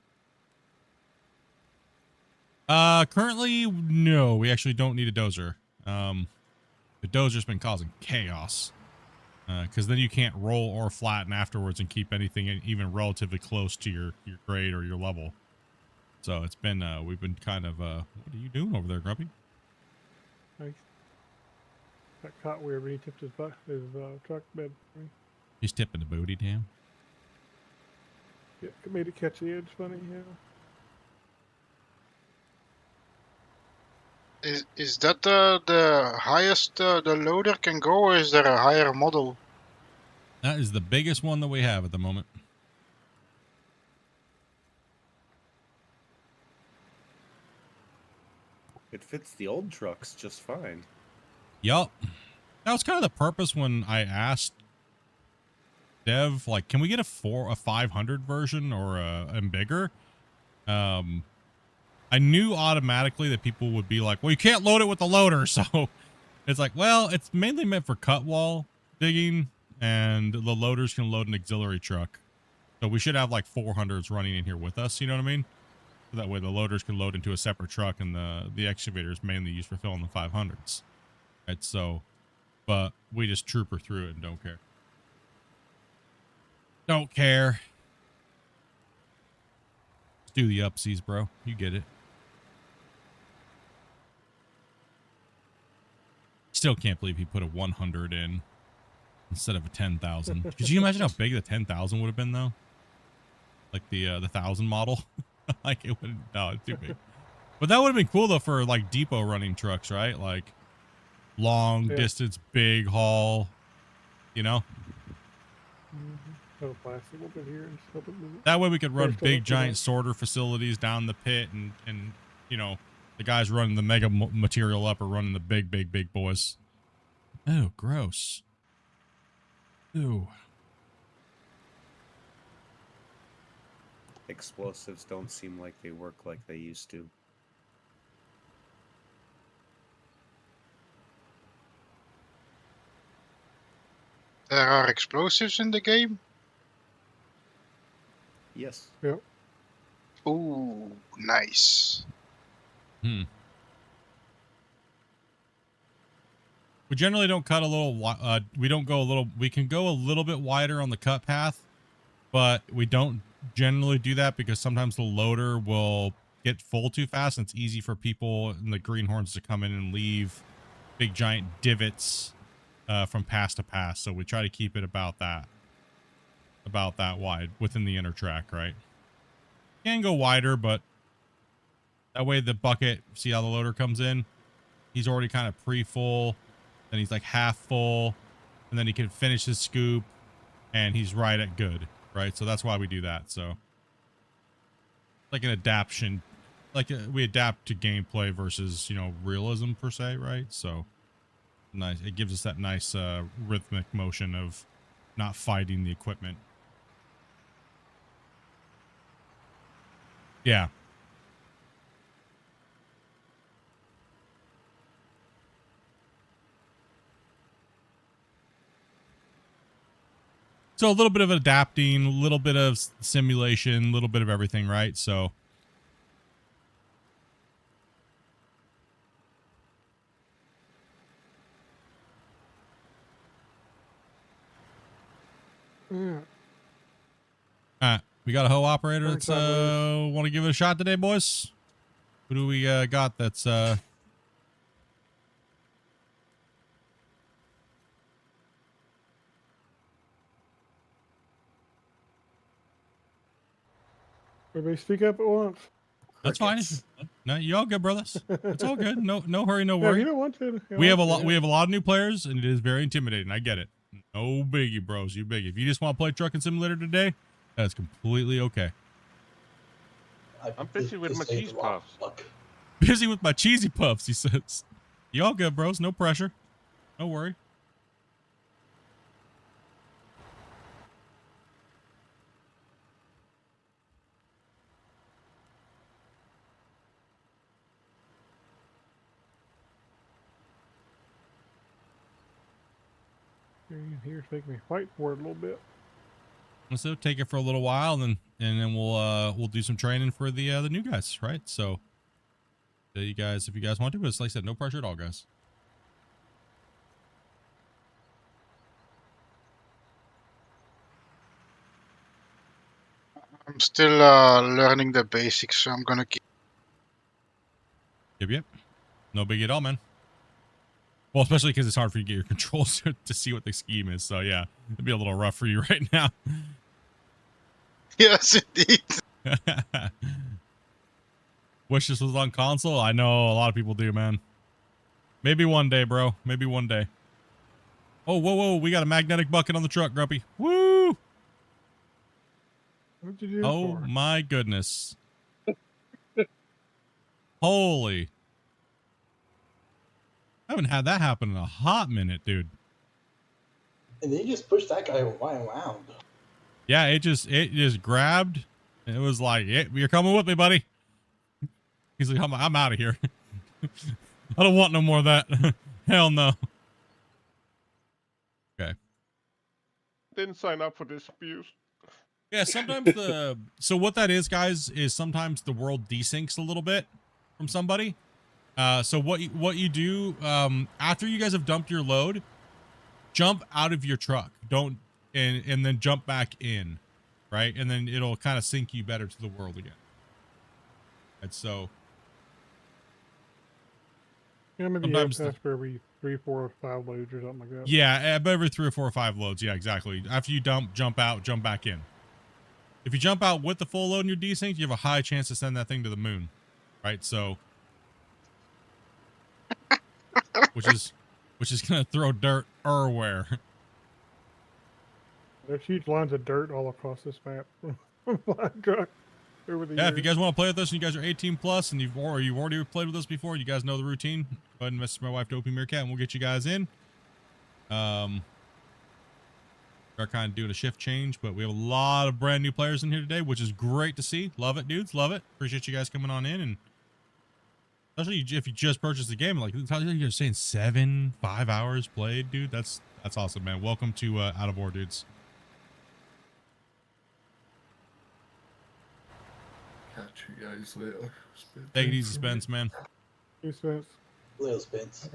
Currently, no, we actually don't need a dozer. The dozer's been causing chaos. Because then you can't roll or flatten afterwards and keep anything even relatively close to your grade or your level. So it's been, we've been kind of, what are you doing over there, Grumpy? Thanks. Got caught weird when he tipped his truck bed. He's tipping the booty down. Yeah, it made it catch the edge funny, yeah. Is that the highest the loader can go, or is there a higher model? That is the biggest one that we have at the moment. It fits the old trucks just fine. Yup. That was kind of the purpose when I asked Dev, like, can we get a 500 version or and bigger? I knew automatically that people would be like, well, you can't load it with the loader. So it's like, well, it's mainly meant for cut wall digging, and the loaders can load an auxiliary truck. So we should have like 400s running in here with us. You know what I mean? So that way the loaders can load into a separate truck, and the excavator is mainly used for filling the 500s. Right. So, but we just trooper through it and don't care. Don't care. Let's do the upsies, bro. You get it. Still can't believe he put a 100 in instead of a 10,000. Could you imagine how big the 10,000 would have been though? Like the 1,000 model. Like it wouldn't. No, it's too big. But that would have been cool though for like depot running trucks, right? Like long distance, big haul. You know. Plastic a little bit here and help it move. That way we could run big giant sorter facilities down the pit, and you know, the guys running the mega material up are running the big boys. Oh, gross. Ooh. Explosives don't seem like they work like they used to. There are explosives in the game? Yes. Yep. Ooh, nice. We generally don't cut a little, we don't go a little, we can go a little bit wider on the cut path, but we don't generally do that because sometimes the loader will get full too fast, and it's easy for people in the greenhorns to come in and leave big giant divots from pass to pass. So we try to keep it about that wide within the inner track, right? Can go wider, but that way the bucket, see how the loader comes in? He's already kind of pre-full, then he's like half full, and then he can finish his scoop, and he's right at good, right? So that's why we do that. So like an adaptation, like we adapt to gameplay versus, you know, realism per se, right? So nice. It gives us that nice rhythmic motion of not fighting the equipment. Yeah. So a little bit of adapting, a little bit of simulation, a little bit of everything, right? So we got a hoe operator that's want to give it a shot today, boys. Who do we got that's Everybody speak up at once. That's fine. No, you all good, brothers. It's all good. No hurry, no Yeah, worry. you don't want to. We have a lot. We have a lot of new players, and it is very intimidating. I get it. No biggie, bros. You biggie. If you just want to play Trucking Simulator today, that's completely okay. I'm busy with my cheese puffs. Busy with my cheesy puffs, he says. You all good, bros. No pressure. No worry. Here's making me fight for it a little bit. So take it for a little while, and then we'll do some training for the new guys, right? So you guys, if you guys want to, but it's like I said, no pressure at all, guys. I'm still learning the basics, so I'm gonna keep. Yep. No big at all, man. Well, especially because it's hard for you to get your controls to see what the scheme is. So yeah, it'd be a little rough for you right now. Yes, indeed. Wish this was on console. I know a lot of people do, man. Maybe one day, bro. Maybe one day. Oh, whoa, whoa. We got a magnetic bucket on the truck, Grumpy. Woo! What'd you do this Oh, for? my goodness. Holy. I haven't had that happen in a hot minute, dude. And then you just pushed that guy around. Yeah, it just grabbed. And it was like, yeah, you're coming with me, buddy. He's like, I'm out of here. I don't want no more of that. Hell no. Okay. Didn't sign up for this abuse. Yeah, sometimes so what that is, guys, is sometimes the world desyncs a little bit from somebody. So what you do after you guys have dumped your load, jump out of your truck. Don't and then jump back in, right? And then it'll kind of sync you better to the world again. And so Yeah, maybe you have sometimes test for every 3, 4, or 5 loads or something like that. yeah, every 3 or 4 or 5 loads. Yeah, exactly. After you dump, jump out, jump back in. If you jump out with the full load and you're desynced, you have a high chance to send that thing to the moon, right? So, which is gonna throw dirt everywhere. There's huge lines of dirt all across this map. Flying truck over the Yeah, years. if you guys want to play with us and you guys are 18 plus and you've already played with us before, you guys know the routine. Go ahead and message my wife, Dopey Meerkat, and we'll get you guys in. We're kind of doing a shift change, but we have a lot of brand new players in here today, which is great to see. Love it, dudes. Love it. Appreciate you guys coming on in, and especially if you just purchased the game, like you're saying 5 hours played, dude. That's awesome, man. Welcome to Out of War, dudes. Catch you guys later. Take it easy, Spence, man. Hey, Spence. Little Spence.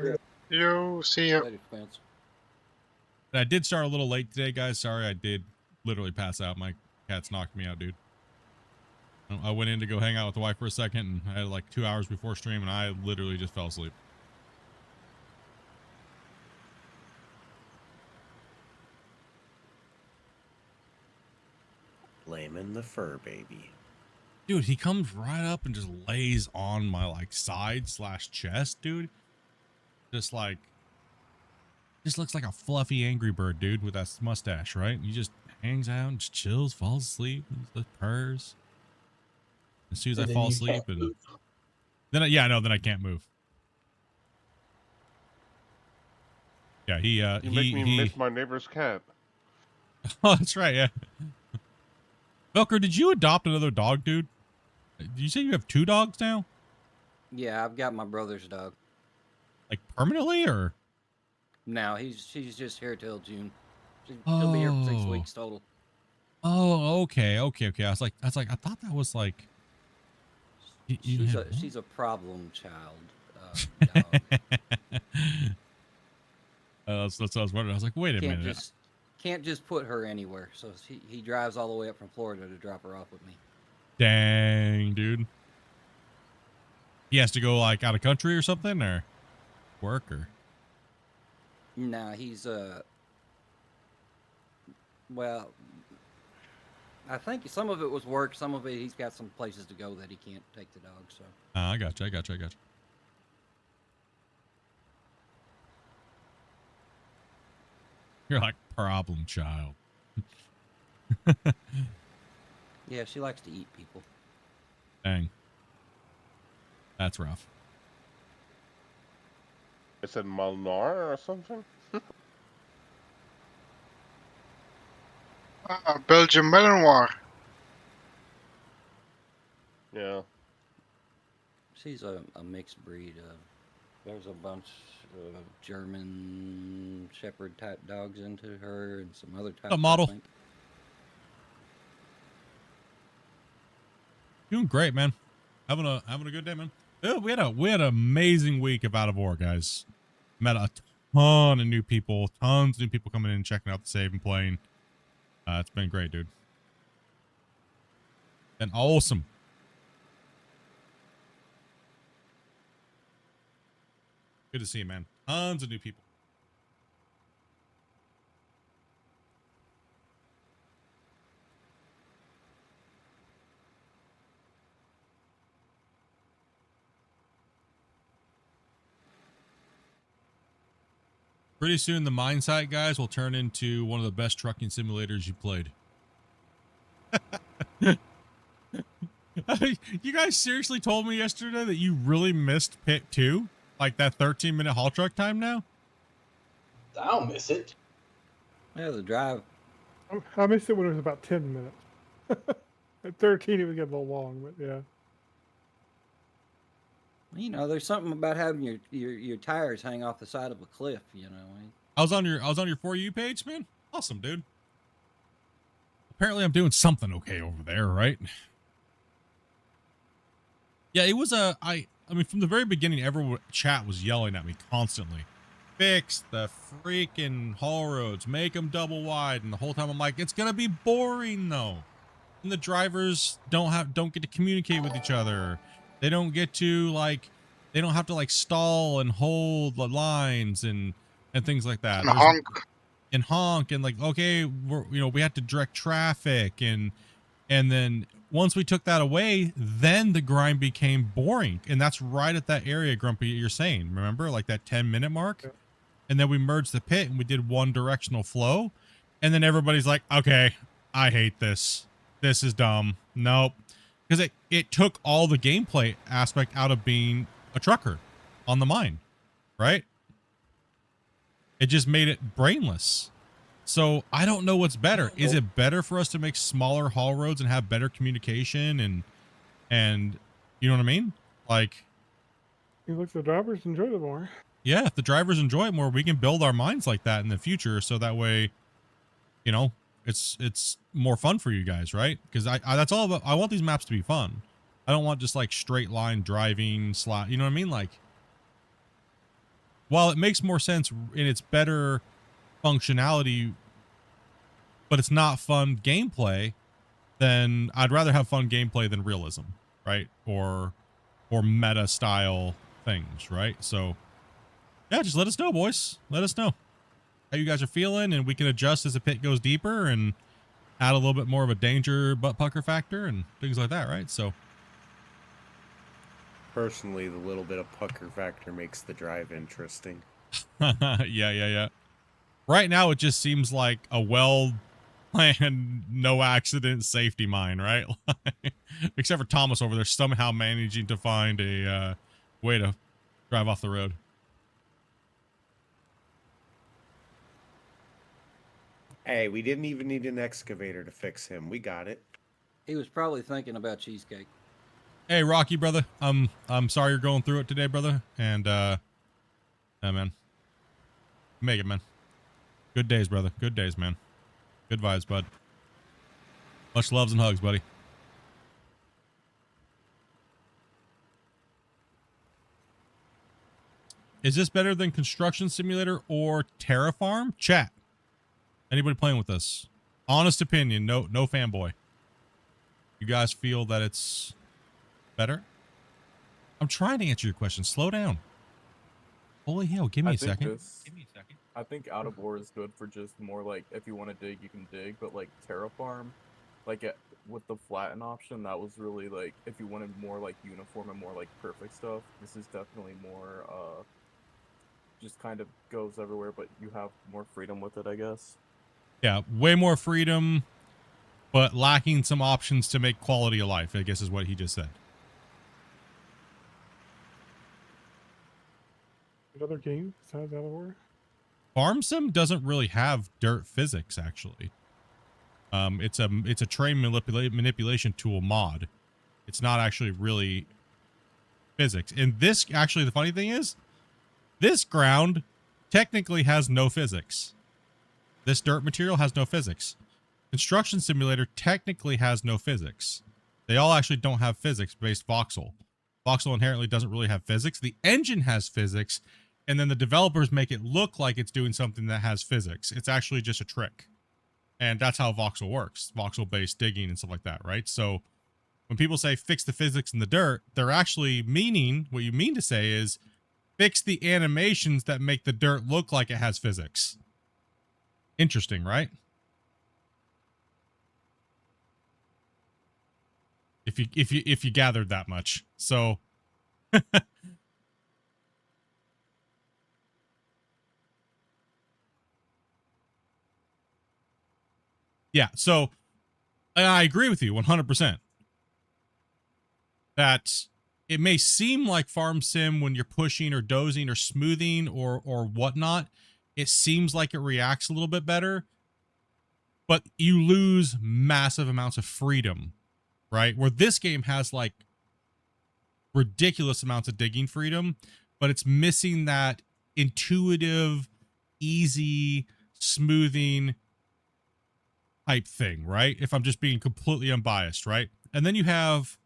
You see ya. Later, Spence. I did start a little late today, guys. Sorry, I did literally pass out. My cats knocked me out, dude. I went in to go hang out with the wife for a second, and I had like 2 hours before stream, and I literally just fell asleep. Blaming the fur baby. Dude, he comes right up and just lays on my like side / chest, dude. Just looks like a fluffy Angry Bird, dude, with that mustache, right? He just hangs out and just chills, falls asleep, and just purrs. As soon as I fall asleep, and then then I can't move. Yeah, You make me miss my neighbor's cat. Oh, that's right, yeah. Velker, did you adopt another dog, dude? Did you say you have 2 dogs now? Yeah, I've got my brother's dog. Like permanently, or? No, she's just here till June. She'll be here for 6 weeks total. Oh, okay. I was like, I thought that was like. She's a problem child. Dog. That's what I was wondering. I was like, wait a minute. Can't just put her anywhere. So he drives all the way up from Florida to drop her off with me. Dang, dude. He has to go like out of country or something, or work, or. Nah, he's well, I think some of it was work, some of it he's got some places to go that he can't take the dog. So. I got you. You're like problem child. Yeah, she likes to eat people. Dang. That's rough. Is it Malnar or something? Belgian Malinois. Yeah. She's a mixed breed. There's a bunch of German Shepherd type dogs into her, and some other types. A model. Doing great, man. Having a good day, man. Yeah, we had an amazing week of Out of War, guys. Met a ton of new people, tons of new people coming in, checking out the save and playing. It's been great, dude. And awesome. Good to see you, man. Tons of new people. Pretty soon, the mine site guys will turn into one of the best trucking simulators you played. You guys seriously told me yesterday that you really missed Pit 2? Like that 13-minute haul truck time now? I don't miss it. Yeah, the drive. I missed it when it was about 10 minutes. At 13, it was getting a little long, but yeah. You know, there's something about having your tires hang off the side of a cliff. You know. I was on your For You page, man. Awesome, dude. Apparently, I'm doing something okay over there, right? Yeah, it was I mean, from the very beginning, everyone chat was yelling at me constantly. Fix the freaking haul roads, make them double wide, and the whole time I'm like, it's gonna be boring though. And the drivers don't get to communicate with each other. They don't get to they don't have to stall and hold the lines and things like that. And honk. And honk and okay, we have to direct traffic and then once we took that away, then the grind became boring. And that's right at that area, Grumpy, you're saying, remember? Like that 10-minute mark? Yeah. And then we merged the pit and we did one directional flow. And then everybody's like, okay, I hate this. This is dumb. Nope. Because it took all the gameplay aspect out of being a trucker on the mine, right? It just made it brainless. So I don't know what's better. Is it better for us to make smaller haul roads and have better communication and you know what I mean? The drivers enjoy it more. Yeah, if the drivers enjoy it more, we can build our mines like that in the future. So that way, it's more fun for you guys, right? Because that's all about. I want these maps to be fun. I don't want just straight line driving slot. You know what I mean? While it makes more sense and it's better functionality, but it's not fun gameplay, then I'd rather have fun gameplay than realism, right? Or meta style things, right? So yeah, just let us know, boys. Let us know how you guys are feeling, and we can adjust as the pit goes deeper and add a little bit more of a danger butt pucker factor and things like that, right? So personally, the little bit of pucker factor makes the drive interesting. Yeah. Right now, it just seems like a well-planned, no accident safety mine, right? Except for Thomas over there somehow managing to find a way to drive off the road. Hey, we didn't even need an excavator to fix him. We got it. He was probably thinking about cheesecake. Hey, Rocky, brother. I'm sorry you're going through it today, brother. And yeah, man. Make it, man. Good days, brother. Good days, man. Good vibes, bud. Much loves and hugs, buddy. Is this better than Construction Simulator or Terraform? Chat. Anybody playing with this? Honest opinion, no fanboy. You guys feel that it's better? I'm trying to answer your question. Slow down. Holy hell, give me a second. I think Out of War is good for just more if you want to dig, you can dig, but Terraform, with the flatten option, that was really if you wanted more uniform and more perfect stuff, this is definitely more just kind of goes everywhere, but you have more freedom with it, I guess. Yeah, way more freedom, but lacking some options to make quality of life, I guess is what he just said. Another game besides Out of War? Farm Sim doesn't really have dirt physics, actually. It's a train manipulation tool mod. It's not actually really physics. And this, actually, the funny thing is, this ground technically has no physics. This dirt material has no physics. Construction Simulator technically has no physics. They all actually don't have physics-based voxel. Voxel inherently doesn't really have physics. The engine has physics, and then the developers make it look like it's doing something that has physics. It's actually just a trick. And that's how voxel works, voxel-based digging and stuff like that, right? So when people say fix the physics in the dirt, they're actually meaning, what you mean to say is fix the animations that make the dirt look like it has physics. Interesting, right? If you gathered that much. So Yeah, so I agree with you 100%. That it may seem like farm sim when you're pushing or dozing or smoothing or whatnot, it seems like it reacts a little bit better, but you lose massive amounts of freedom, right? Where this game has like ridiculous amounts of digging freedom, but it's missing that intuitive, easy, smoothing type thing, right? If I'm just being completely unbiased, right? And then you have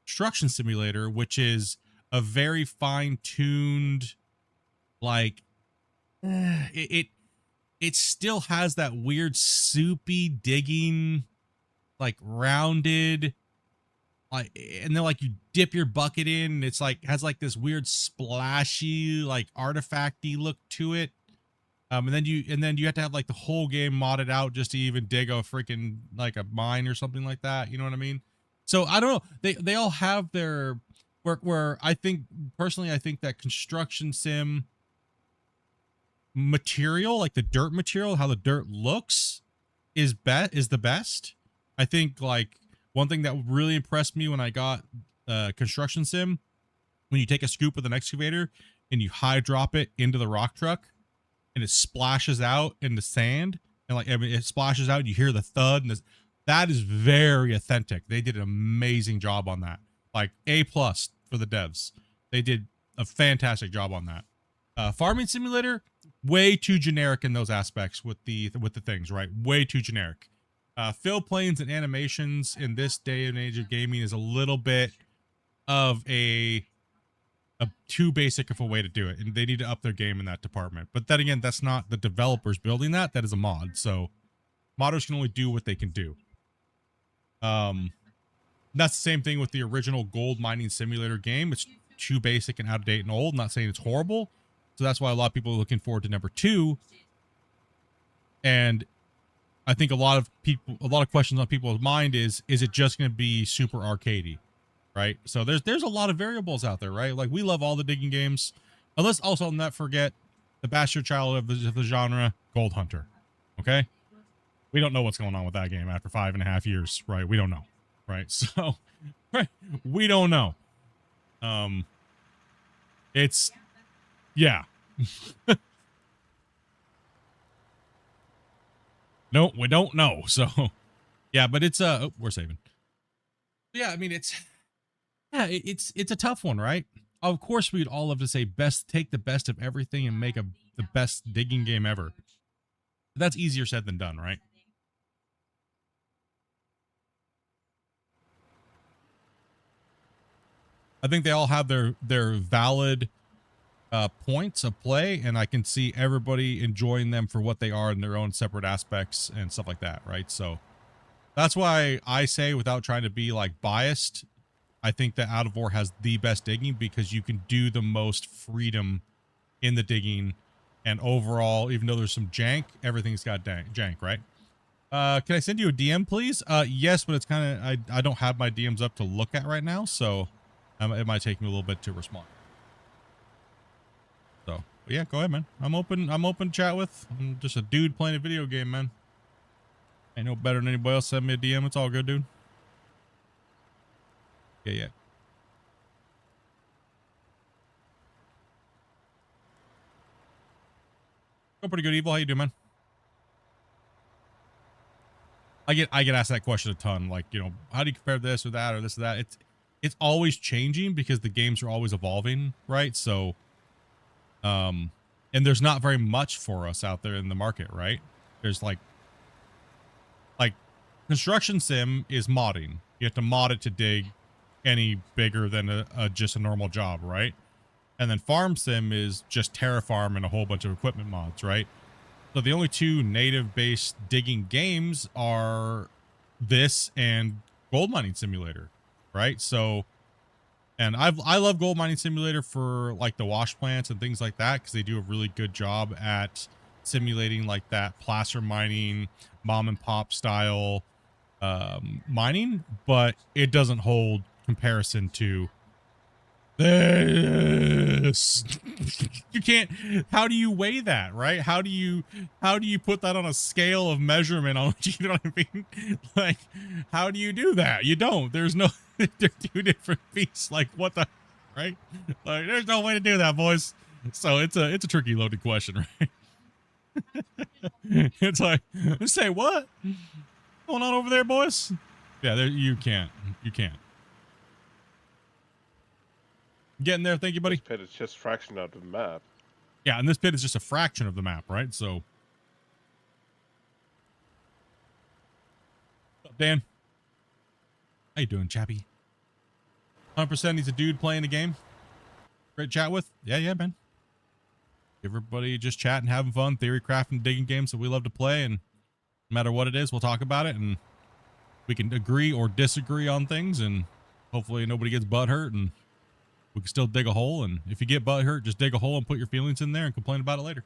Construction Simulator, which is a very fine-tuned, like it still has that weird soupy digging, like rounded, like, and then like you dip your bucket in and it's like has like this weird splashy, like artifacty look to it. And then you have to have like the whole game modded out just to even dig a freaking like a mine or something like that. You know what I mean? So I don't know. They all have their where I think personally, I think that construction sim material, like the dirt material, how the dirt looks is the best. I think like one thing that really impressed me when I got construction sim, when you take a scoop with an excavator and you high drop it into the rock truck and it splashes out in the sand, and like, I mean, it splashes out and you hear the thud, and that is very authentic. They did an amazing job on that. Like A+ for the devs. They did a fantastic job on that. Farming Simulator, way too generic in those aspects with the things, right? Way too generic. Fill planes and animations in this day and age of gaming is a little bit of a too basic of a way to do it, and they need to up their game in that department. But then again, that's not the developers building that is a mod, so modders can only do what they can do. That's the same thing with the original gold mining simulator game. It's too basic and out of date and old. I'm not saying it's horrible, so that's why a lot of people are looking forward to number 2. And I think a lot of questions on people's mind is it just going to be super arcadey? Right? So there's a lot of variables out there, right? Like, we love all the digging games. And let's also not forget the bastard child of the genre, Gold Hunter. Okay? We don't know what's going on with that game after 5.5 years, right? We don't know, right? So, right, we don't know. It's, yeah. No, we don't know. So, yeah, but it's we're saving. Yeah, I mean, it's a tough one, right? Of course, we'd all love to say take the best of everything and make the best digging game ever. But that's easier said than done, right? I think they all have their valid points of play, and I can see everybody enjoying them for what they are in their own separate aspects and stuff like that, right? So that's why I say, without trying to be like biased, I think that Out of War has the best digging because you can do the most freedom in the digging, and overall, even though there's some jank, everything's got jank, right? Can I send you a DM, please? Yes, but it's kind of, I don't have my DMs up to look at right now, so it might take me a little bit to respond. So, but yeah, go ahead, man. I'm open to chat with. I'm just a dude playing a video game, man. Ain't no better than anybody else. Send me a DM. It's all good, dude. Yeah. Go pretty good, Evil. How you doing, man? I get asked that question a ton. Like, you know, how do you compare this or that or this or that? It's always changing because the games are always evolving, right? So, and there's not very much for us out there in the market, right? There's like construction sim is modding. You have to mod it to dig any bigger than just a normal job, right? And then farm sim is just terraform and a whole bunch of equipment mods, right? So the only two native based digging games are this and Gold Mining Simulator, right? So, and I love Gold Mining Simulator for like the wash plants and things like that, because they do a really good job at simulating like that placer mining, mom and pop style mining, but it doesn't hold comparison to this. You can't. How do you weigh that, right? How do you put that on a scale of measurement? On you know what I mean? Like, how do you do that? You don't. There's no. They're two different feasts. Like, what the, right? Like, there's no way to do that, boys. So it's a tricky, loaded question, right? It's like, say what? What's going on over there, boys? Yeah, there you can't. You can't. Getting there, thank you, buddy. This pit is just a fraction of the map. Yeah, and this pit is just a fraction of the map, right? So, what's up, Dan? How you doing, chappy? 100% he's a dude playing the game. Great chat with. Yeah, man. Everybody just chatting, having fun, theory crafting, digging games that we love to play, and no matter what it is, we'll talk about it, and we can agree or disagree on things, and hopefully nobody gets butt hurt, and we can still dig a hole. And if you get butt hurt, just dig a hole and put your feelings in there and complain about it later.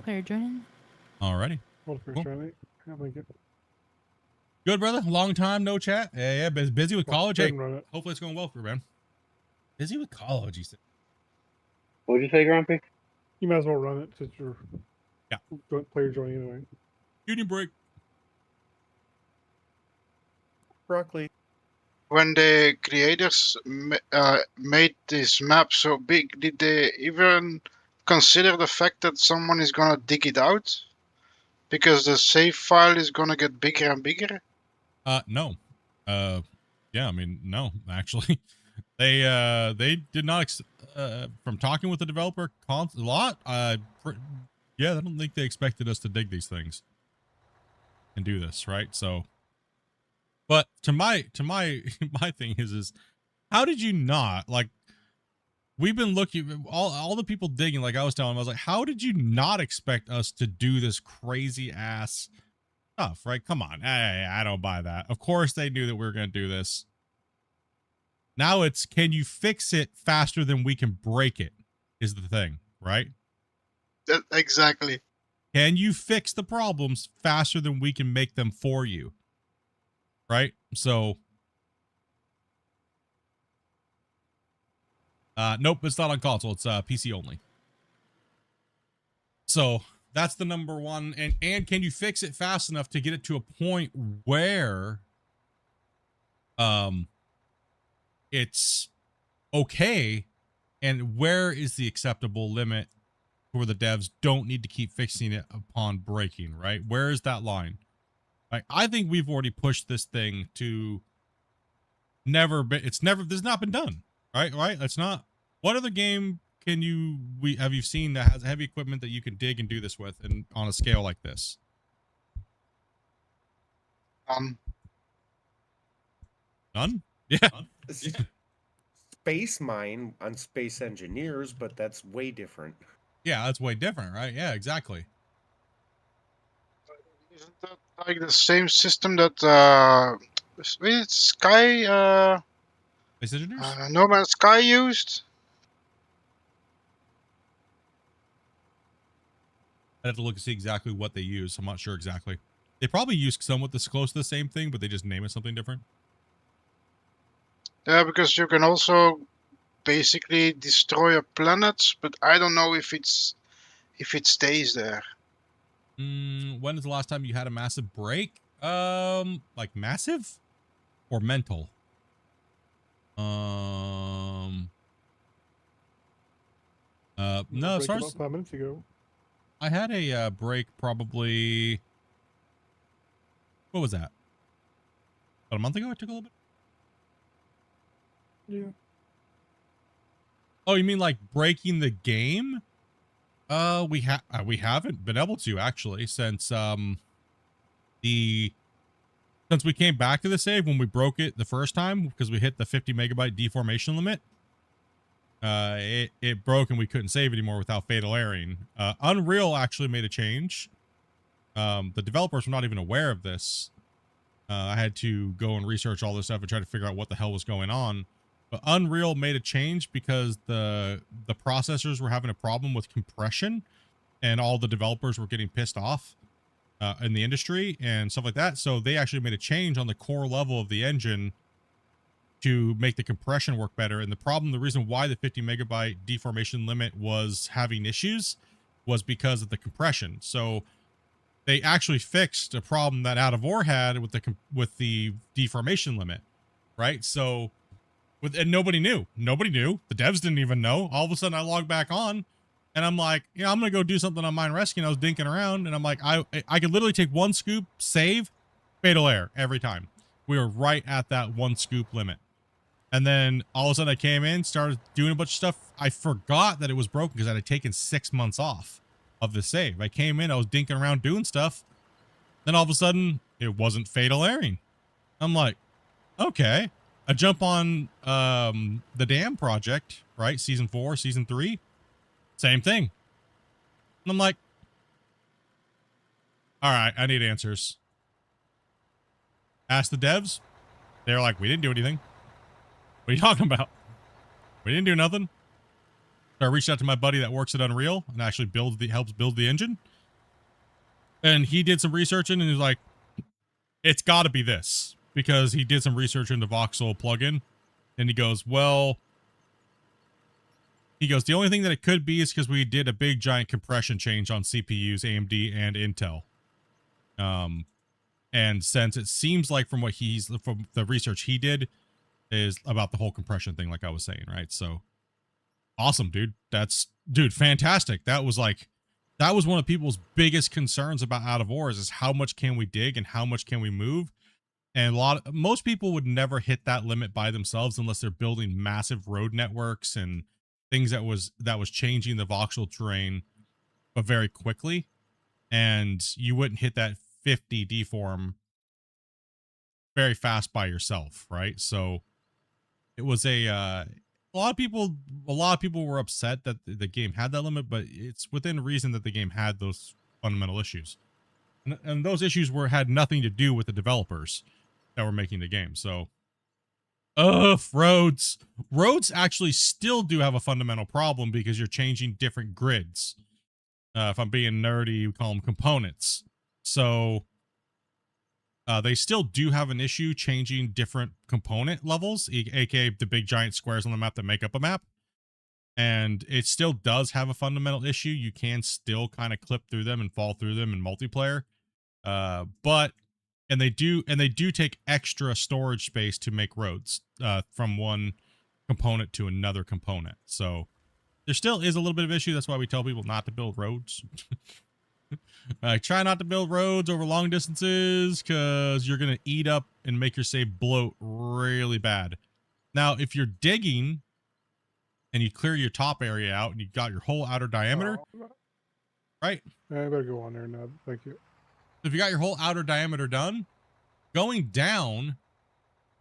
Player joining. Alrighty. Cool. Good, brother. Long time no chat. Yeah. Busy with college. Hey, Run it. hopefully it's going well for you, man. Busy with college, he said. What'd you say, Grumpy? You might as well run it since you're player joining anyway. Union break. Broccoli. When the creators made this map so big, did they even consider the fact that someone is gonna dig it out? Because the save file is gonna get bigger and bigger? No. Yeah, I mean, no, actually. They did not, from talking with the developer a lot, yeah, I don't think they expected us to dig these things and do this, right? So, but to my my thing is how did you not, like, we've been looking, all the people digging, like I was telling them, I was like, how did you not expect us to do this crazy ass stuff, right? Come on. I don't buy that. Of course they knew that we were going to do this. Now it's, can you fix it faster than we can break it is the thing, right? Exactly. Can you fix the problems faster than we can make them for you? Right? So, nope, it's not on console. It's PC only. So that's the number one. And can you fix it fast enough to get it to a point where it's okay? And where is the acceptable limit where the devs don't need to keep fixing it upon breaking, right? Where is that line? Like, I think we've already pushed this thing to this has not been done, right? That's not, what other game have you seen that has heavy equipment that you can dig and do this with, and on a scale like this? None? Yeah. Space Mine on Space Engineers, but that's way different. Yeah, that's way different, right? Yeah, exactly. Isn't that like the same system that Sky Space Engineers? No Man's Sky used? I'd have to look and see exactly what they use. I'm not sure exactly. They probably use somewhat this close to the same thing, but they just name it something different. Yeah, because you can also basically destroy a planet, but I don't know if it stays there. When is the last time you had a massive break? Like massive or mental? No, as far as 5 minutes ago. I had a break probably, what was that? About a month ago I took a little bit? Yeah. Oh, you mean like breaking the game? We haven't been able to, actually, since we came back to the save when we broke it the first time, because we hit the 50 megabyte deformation limit. It broke and we couldn't save anymore without fatal erroring. Unreal actually made a change. The developers were not even aware of this. I had to go and research all this stuff and try to figure out what the hell was going on. But Unreal made a change because the processors were having a problem with compression, and all the developers were getting pissed off. in the industry and stuff like that. So they actually made a change on the core level of the engine to make the compression work better. And the reason why the 50 megabyte deformation limit was having issues was because of the compression. So they actually fixed a problem that Out of War had with the deformation limit, right? So and nobody knew. The devs didn't even know. All of a sudden I log back on and I'm like, I'm going to go do something on Mine Rescue. And I was dinking around and I'm like, I could literally take one scoop, save, fatal error every time. We were right at that one scoop limit. And then all of a sudden I came in, started doing a bunch of stuff. I forgot that it was broken because I had taken 6 months off of the save. I came in, I was dinking around doing stuff. Then all of a sudden it wasn't fatal erroring. I'm like, okay. I jump on the Dam project, right? Season 4, Season 3. Same thing. And I'm like, all right, I need answers. Ask the devs. They're like, we didn't do anything. What are you talking about? We didn't do nothing. So I reached out to my buddy that works at Unreal and actually helps build the engine. And he did some researching and he's like, it's got to be this. Because he did some research into Voxel plugin. And he goes, the only thing that it could be is because we did a big giant compression change on CPUs, AMD and Intel. And since it seems like from the research he did is about the whole compression thing, like I was saying, right? So awesome, dude. Dude, fantastic. That was one of people's biggest concerns about Out of Wars is how much can we dig and how much can we move? And most people would never hit that limit by themselves unless they're building massive road networks and things that was changing the voxel terrain, but very quickly. And you wouldn't hit that 50 deform very fast by yourself, right? So it was a lot of people were upset that the game had that limit, but it's within reason that the game had those fundamental issues. And those issues had nothing to do with the developers that were making the game. So roads actually still do have a fundamental problem because you're changing different grids. If I'm being nerdy, we call them components. So they still do have an issue changing different component levels, aka the big giant squares on the map that make up a map. And it still does have a fundamental issue. You can still kind of clip through them and fall through them in multiplayer. And they do take extra storage space to make roads from one component to another component. So there still is a little bit of issue. That's why we tell people not to build roads. Try not to build roads over long distances because you're going to eat up and make your save bloat really bad. Now, if you're digging and you clear your top area out and you got your whole outer diameter, right? I better go on there now. Thank you. If you got your whole outer diameter done, going down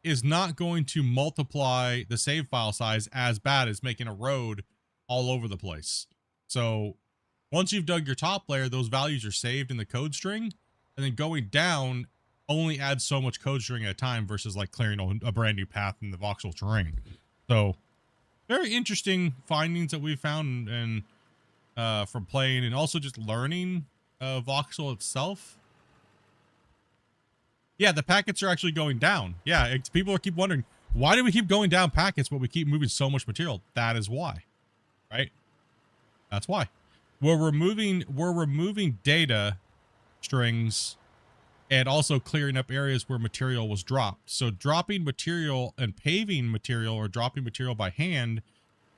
is not going to multiply the save file size as bad as making a road all over the place. So once you've dug your top layer, those values are saved in the code string, and then going down only adds so much code string at a time versus like clearing a brand new path in the voxel terrain. So very interesting findings that we found and from playing and also just learning voxel itself. Yeah, the packets are actually going down. Yeah, people keep wondering, why do we keep going down packets but we keep moving so much material? That is why, right? That's why. We're removing data strings and also clearing up areas where material was dropped. So dropping material and paving material or dropping material by hand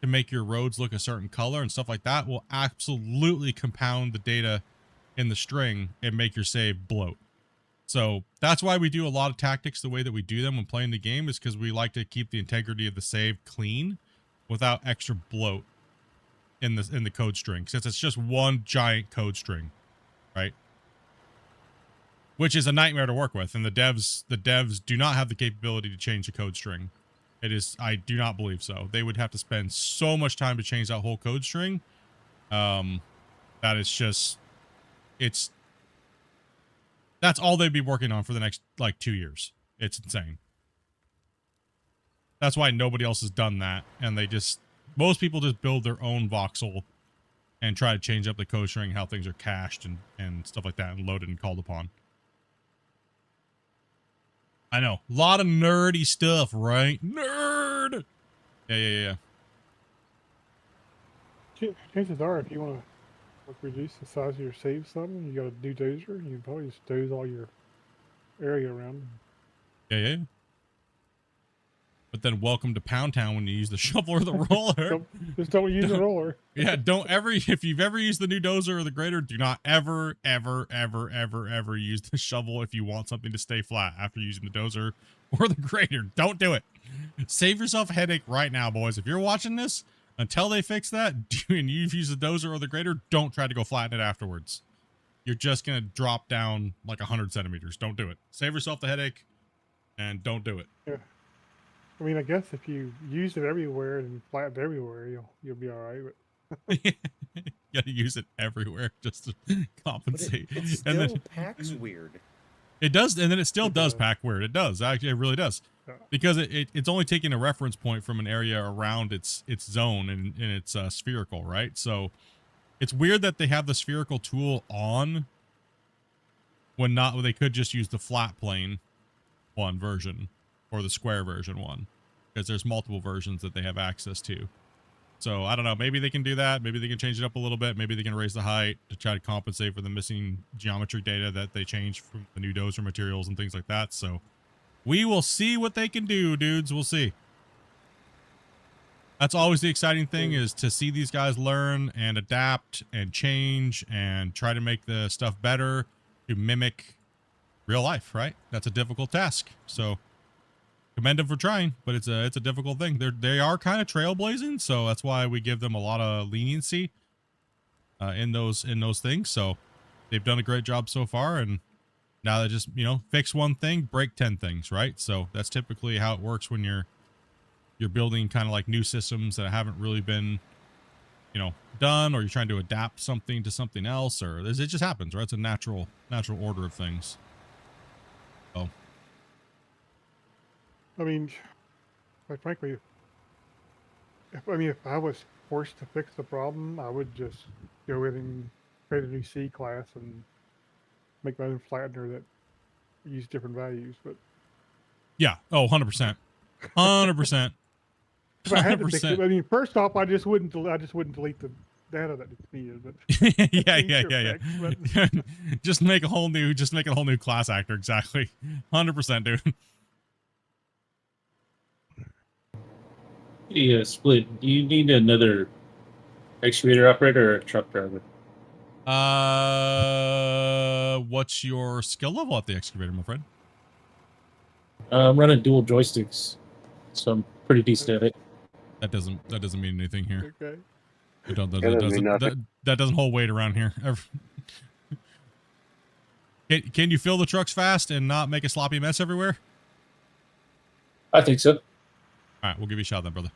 to make your roads look a certain color and stuff like that will absolutely compound the data in the string and make your save bloat. So that's why we do a lot of tactics the way that we do them when playing the game, is because we like to keep the integrity of the save clean without extra bloat in the code string, since it's just one giant code string, right? Which is a nightmare to work with, and the devs do not have the capability to change the code string. I do not believe so. They would have to spend so much time to change that whole code string. That is just, that's all they'd be working on for the next like 2 years. It's insane. That's why nobody else has done that, and most people just build their own voxel and try to change up the code sharing, how things are cached and stuff like that, and loaded and called upon. I know, a lot of nerdy stuff, right? Nerd. Yeah. Chances are, if you want to reduce the size of your save something, you got a new dozer. You can probably just doze all your area around. Yeah. But then welcome to Pound Town when you use the shovel or the roller. Just don't use the roller. Yeah, don't ever, if you've ever used the new dozer or the grader, do not ever use the shovel if you want something to stay flat after using the dozer or the grader. Don't do it. Save yourself a headache right now, boys. If you're watching this, until they fix that, and you've used the dozer or the grader, don't try to go flatten it afterwards. You're just going to drop down like 100 centimeters. Don't do it. Save yourself the headache and don't do it. Yeah. I mean, I guess if you use it everywhere and flatten it everywhere, you'll be all right. But You gotta use it everywhere just to compensate. But it still and then packs weird. It does, and then it still does pack weird. It does. Actually, it really does. Because it's only taking a reference point from an area around its zone, and it's spherical, right? So it's weird that they have the spherical tool on when they could just use the flat plane one version or the square version one, because there's multiple versions that they have access to. So I don't know, maybe they can do that. Maybe they can change it up a little bit. Maybe they can raise the height to try to compensate for the missing geometry data that they changed from the new dozer materials and things like that. So we will see what they can do, dudes. We'll see. That's always the exciting thing, is to see these guys learn and adapt and change and try to make the stuff better to mimic real life, right? That's a difficult task. So commend them for trying, but it's a difficult thing. They are kind of trailblazing, so that's why we give them a lot of leniency in those things. So they've done a great job so far, and now they just, fix one thing, break 10 things, right? So that's typically how it works when you're building kind of like new systems that haven't really been, done, or you're trying to adapt something to something else, or it just happens, right? It's a natural order of things. So I mean, quite frankly, if I was forced to fix the problem, I would just go in and create a new C class and make my own flattener that use different values. But yeah, 100%, 100%. If I had to fix it, I mean, first off, I just wouldn't delete the data that it's needed. But yeah. Just make a whole new class actor. Exactly, 100%, dude. Yeah, Split. Do you need another excavator operator or a truck driver? What's your skill level at the excavator, my friend? I'm running dual joysticks, so I'm pretty decent at it. That doesn't mean anything here. Okay. That doesn't hold weight around here. Can you fill the trucks fast and not make a sloppy mess everywhere? I think so. All right, we'll give you a shot then, brother.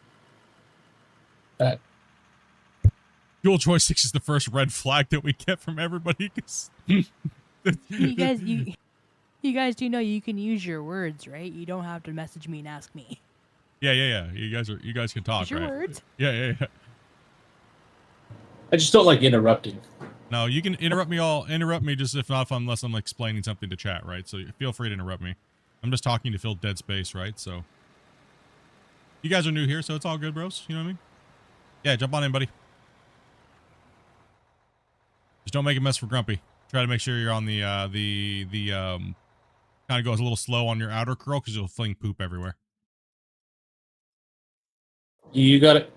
All right. Dual joysticks is the first red flag that we get from everybody. You guys do know you can use your words, right? You don't have to message me and ask me. Yeah. You guys can talk, Use your right? words. Yeah. I just don't like interrupting. No, you can interrupt me just unless I'm explaining something to chat, right? So feel free to interrupt me. I'm just talking to fill dead space, right? So you guys are new here, so it's all good, bros. You know what I mean? Yeah, jump on in, buddy. Just don't make a mess for Grumpy. Try to make sure you're on the kind of goes a little slow on your outer curl, because you'll fling poop everywhere. You got it.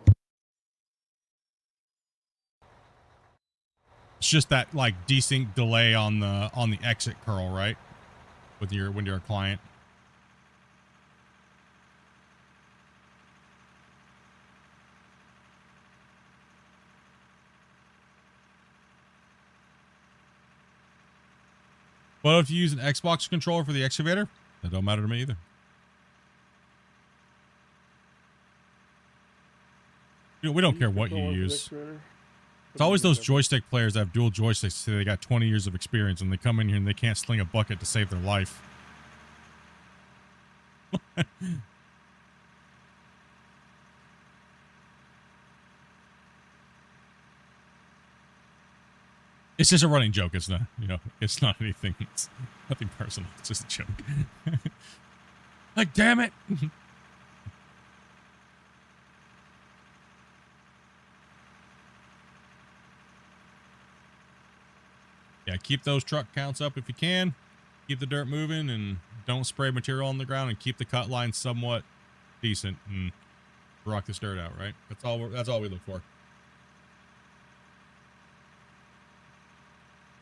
It's just that like desync delay on the exit curl, right? When you're a client. Well, if you use an Xbox controller for the excavator, that don't matter to me either. We don't care what you use. It's always those joystick players that have dual joysticks, say they got 20 years of experience, and they come in here and they can't sling a bucket to save their life. It's just a running joke. It's not, it's not anything. It's nothing personal. It's just a joke. Like, damn it. Yeah, keep those truck counts up if you can. Keep the dirt moving and don't spray material on the ground and keep the cut line somewhat decent and rock this dirt out, right? That's all we look for.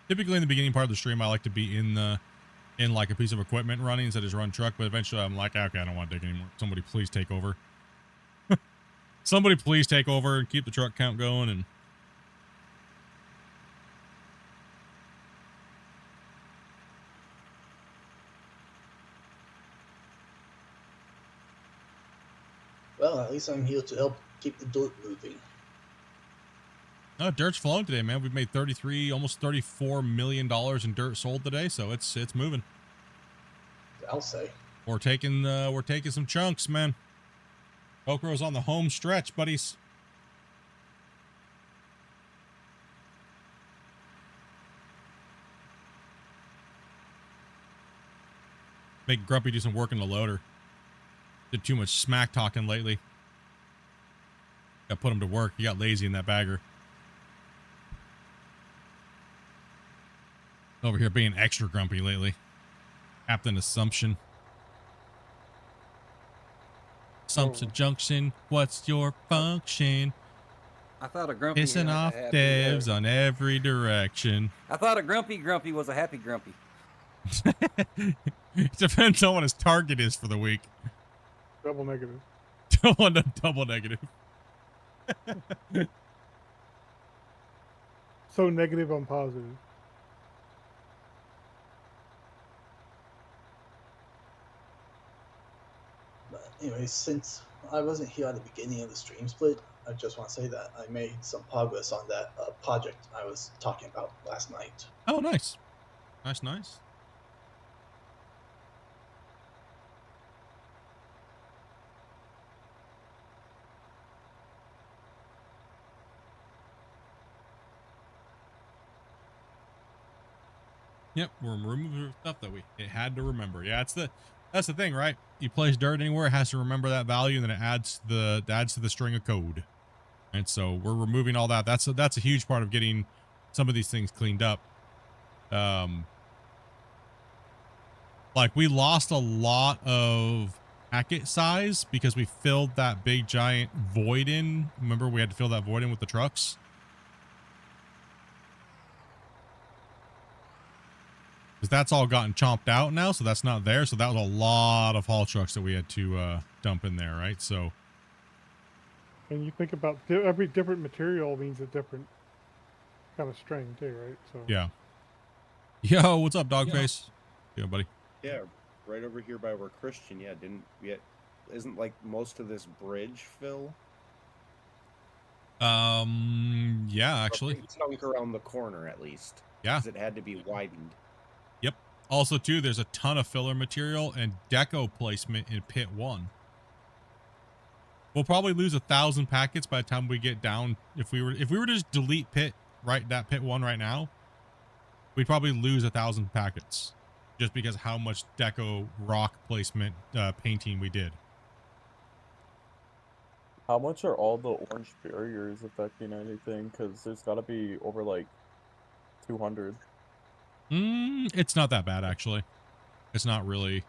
Typically in the beginning part of the stream, I like to be in like a piece of equipment running instead of just run truck, but eventually I'm like, okay, I don't want to dig anymore. Somebody please take over. Somebody please take over and keep the truck count going and Well, at least I'm here to help keep the dirt moving. no, dirt's flowing today, man. We've made almost $34 million in dirt sold today, so it's moving. I'll say. We're taking some chunks, man. Okro's on the home stretch, buddies. Make Grumpy do some work in the loader. Did too much smack talking lately. Got put him to work. He got lazy in that bagger. Over here being extra grumpy lately. Captain Assumption. Assumption Junction. What's your function? I thought a grumpy Pissing had a off happy- devs on every direction. I thought a grumpy was a happy grumpy. It depends on what his target is for the week. Double negative. Double negative. So negative on positive. But anyways, since I wasn't here at the beginning of the stream split, I just want to say that I made some progress on that project I was talking about last night. Oh, nice. Nice. Yep, we're removing stuff that it had to remember. Yeah, that's the thing, right? You place dirt anywhere, it has to remember that value, and then it adds to the string of code. And so we're removing all that. That's a huge part of getting some of these things cleaned up. Like we lost a lot of packet size because we filled that big giant void in. Remember, we had to fill that void in with the trucks. Because that's all gotten chomped out now, so that's not there. So that was a lot of haul trucks that we had to dump in there, right? So, And you think about every different material means a different kind of string too, right? So yeah. Yo, what's up, Dogface? Yeah, buddy. Yeah, right over here by where Christian, isn't like most of this bridge fill? Yeah, actually. Chunk around the corner at least. Yeah. 'Cause it had to be widened. Yep. Also, too, there's a ton of filler material and deco placement in pit 1. We'll probably lose 1,000 packets by the time we get down. If we were to just delete pit 1 right now, we'd probably lose 1,000 packets just because of how much deco rock placement painting we did. How much are all the orange barriers affecting anything? Because there's got to be over like 200. It's not that bad, actually. It's not really.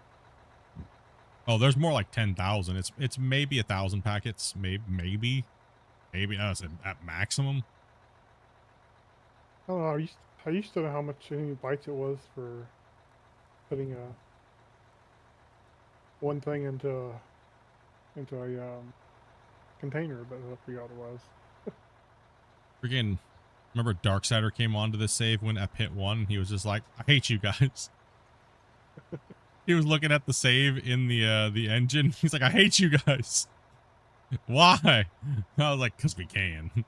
Oh, there's more like 10,000. It's maybe 1,000 packets. Maybe. That's at maximum. I don't know. I used to know how much bytes it was for putting one thing into a container, but I forgot what it was. Freaking, remember Darksider came onto this save when at pit 1. He was just like, I hate you guys. He was looking at the save in the engine. He's like, I hate you guys. Why? I was like, because we can.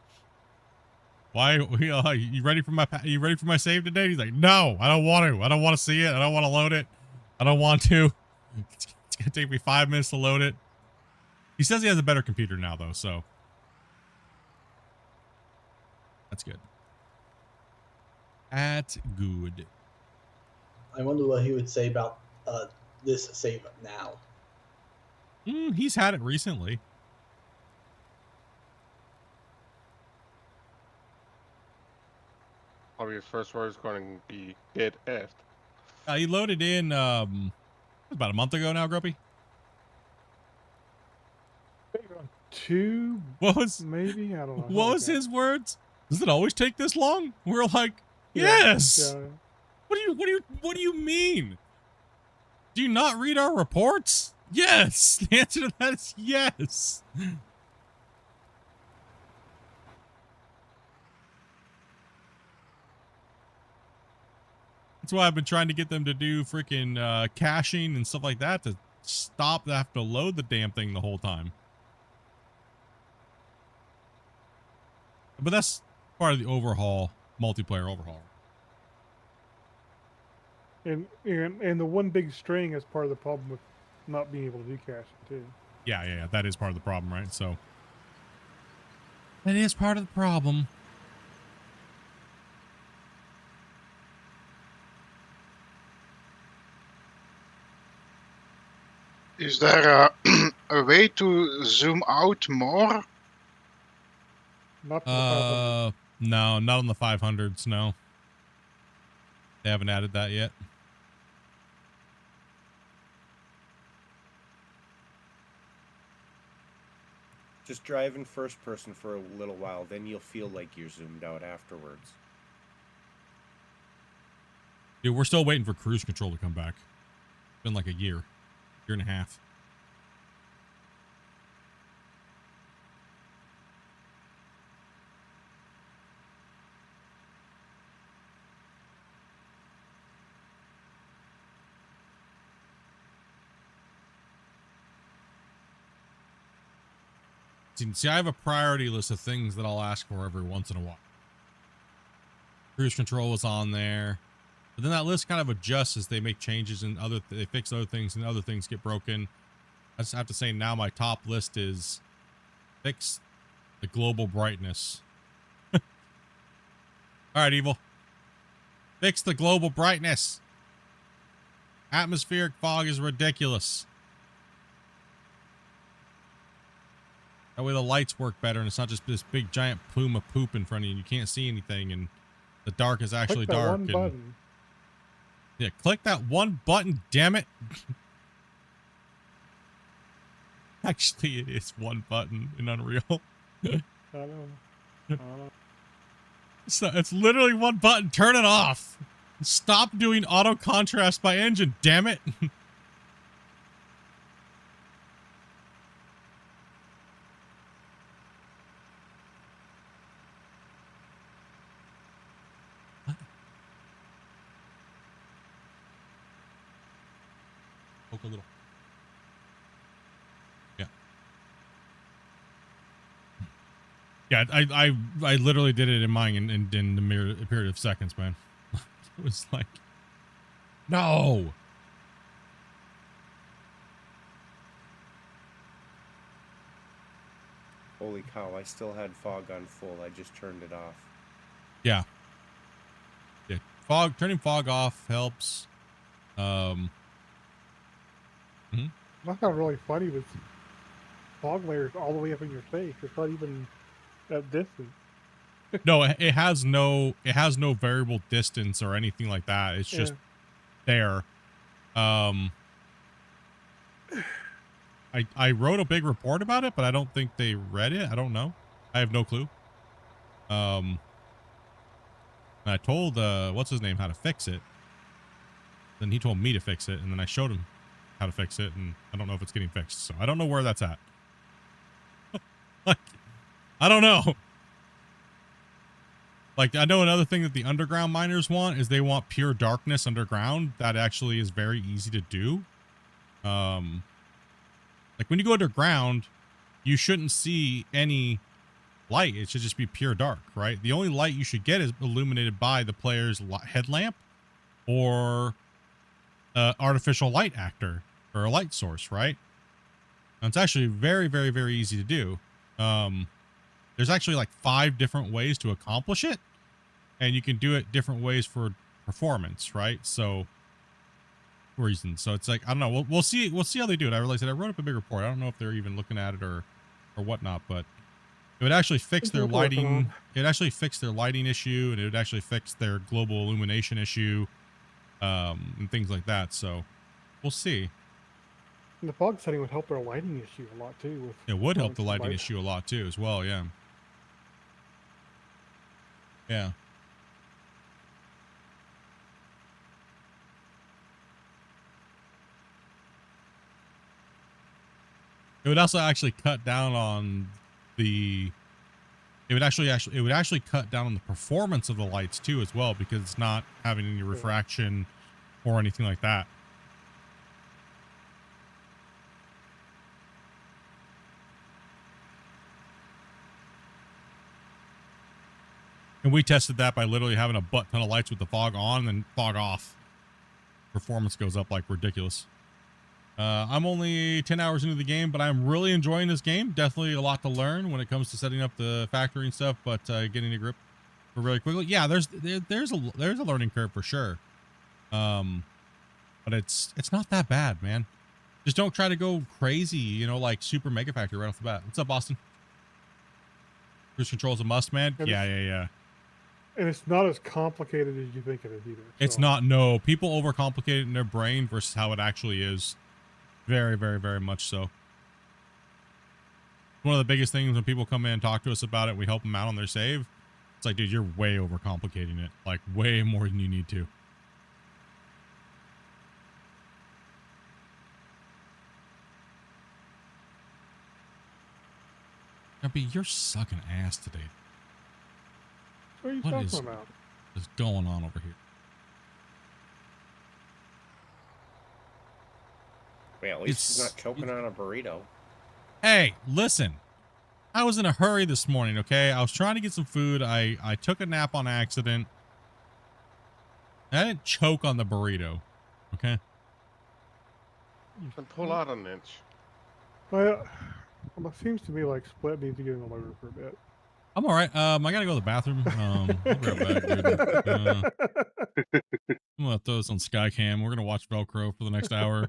Why? You ready for my save today? He's like, no, I don't want to. I don't want to see it. I don't want to load it. I don't want to. It's gonna take me 5 minutes to load it. He says he has a better computer now, though, so that's good. At good. I wonder what he would say about this save now. He's had it recently. Probably his first word is going to be get effed. He loaded in about a month ago now, Grumpy. Two. What was maybe? I don't know. What was his words? Does it always take this long? We're like, Yeah, yes. yeah. What do you mean? Do you not read our reports? Yes. The answer to that is yes. That's why I've been trying to get them to do freaking caching and stuff like that to stop the have to load the damn thing the whole time. But that's part of the overhaul, multiplayer overhaul. And the one big string is part of the problem with not being able to do caching too. Yeah. That is part of the problem, right? So that is part of the problem. Is there a way to zoom out more? Not no, not on the 500s. No, they haven't added that yet. Just drive in first person for a little while, then you'll feel like you're zoomed out afterwards. Dude, we're still waiting for cruise control to come back. It's been like a year and a half. See, I have a priority list of things that I'll ask for every once in a while. Cruise control was on there. But then that list kind of adjusts as they make changes and they fix other things and other things get broken. I just have to say now my top list is fix the global brightness. All right, Evil. Fix the global brightness. Atmospheric fog is ridiculous. That way the lights work better and it's not just this big giant plume of poop in front of you. You can't see anything and the dark is actually Click that dark. one And button. yeah, click that one button, damn it. Actually, it is one button in Unreal. I know. So it's literally one button. Turn it off. Stop doing auto contrast by engine, damn it. Poke a little. Yeah. Yeah, I literally did it in mine in the mere period of seconds, man. It was like, no. Holy cow, I still had fog on full. I just turned it off. Yeah. Yeah. Turning fog off helps. I found really funny was fog layers all the way up in your face. It's not even that distance. No, it has no variable distance or anything like that. It's just there. I wrote a big report about it, but I don't think they read it. I don't know. I have no clue. And I told what's his name how to fix it. Then he told me to fix it, and then I showed him how to fix it, and I don't know if it's getting fixed. So I don't know where that's at. Like, I don't know. Like, I know another thing that the underground miners want is they want pure darkness underground. That actually is very easy to do. Like when you go underground, you shouldn't see any light. It should just be pure dark, right? The only light you should get is illuminated by the player's headlamp or artificial light actor or a light source, right? And it's actually very, very, very easy to do. There's actually like 5 different ways to accomplish it. and you can do it different ways for performance, right? So reasons. So it's like, I don't know. We'll see how they do it. I realized that I wrote up a big report. I don't know if they're even looking at it or whatnot, but it would actually fix their lighting. It actually fixed their lighting issue, and it would actually fix their global illumination issue, and things like that. So we'll see. And the fog setting would help their lighting issue a lot too. With it would help the lighting issue a lot too, as well. Yeah. Yeah. It would also actually cut down on the. It would actually cut down on the performance of the lights too, as well, because it's not having any refraction or anything like that. And we tested that by literally having a butt ton of lights with the fog on and then fog off. Performance goes up like ridiculous. I'm only 10 hours into the game, but I'm really enjoying this game. Definitely a lot to learn when it comes to setting up the factory and stuff, but getting a grip really quickly. Yeah, there's a learning curve for sure. But it's not that bad, man. Just don't try to go crazy, you know, like super mega factory right off the bat. What's up, Boston? Cruise control is a must, man. Yeah. And it's not as complicated as you think it is either. It's not. No, people overcomplicate it in their brain versus how it actually is. Very, very, very much so. One of the biggest things when people come in and talk to us about it, we help them out on their save. It's like, dude, you're way overcomplicating it. Like, way more than you need to. Guppy, you're sucking ass today. What are you talking about? What's going on over here? Well, at least he's not choking on a burrito. Hey, listen. I was in a hurry this morning, okay? I was trying to get some food. I took a nap on accident. I didn't choke on the burrito, okay? You can pull out an inch. Well, it seems to me like Split needs to get in the loader for a bit. I'm all right. I gotta go to the bathroom. I'll be right back, dude. I'm gonna throw this on Skycam. We're gonna watch Velcro for the next hour.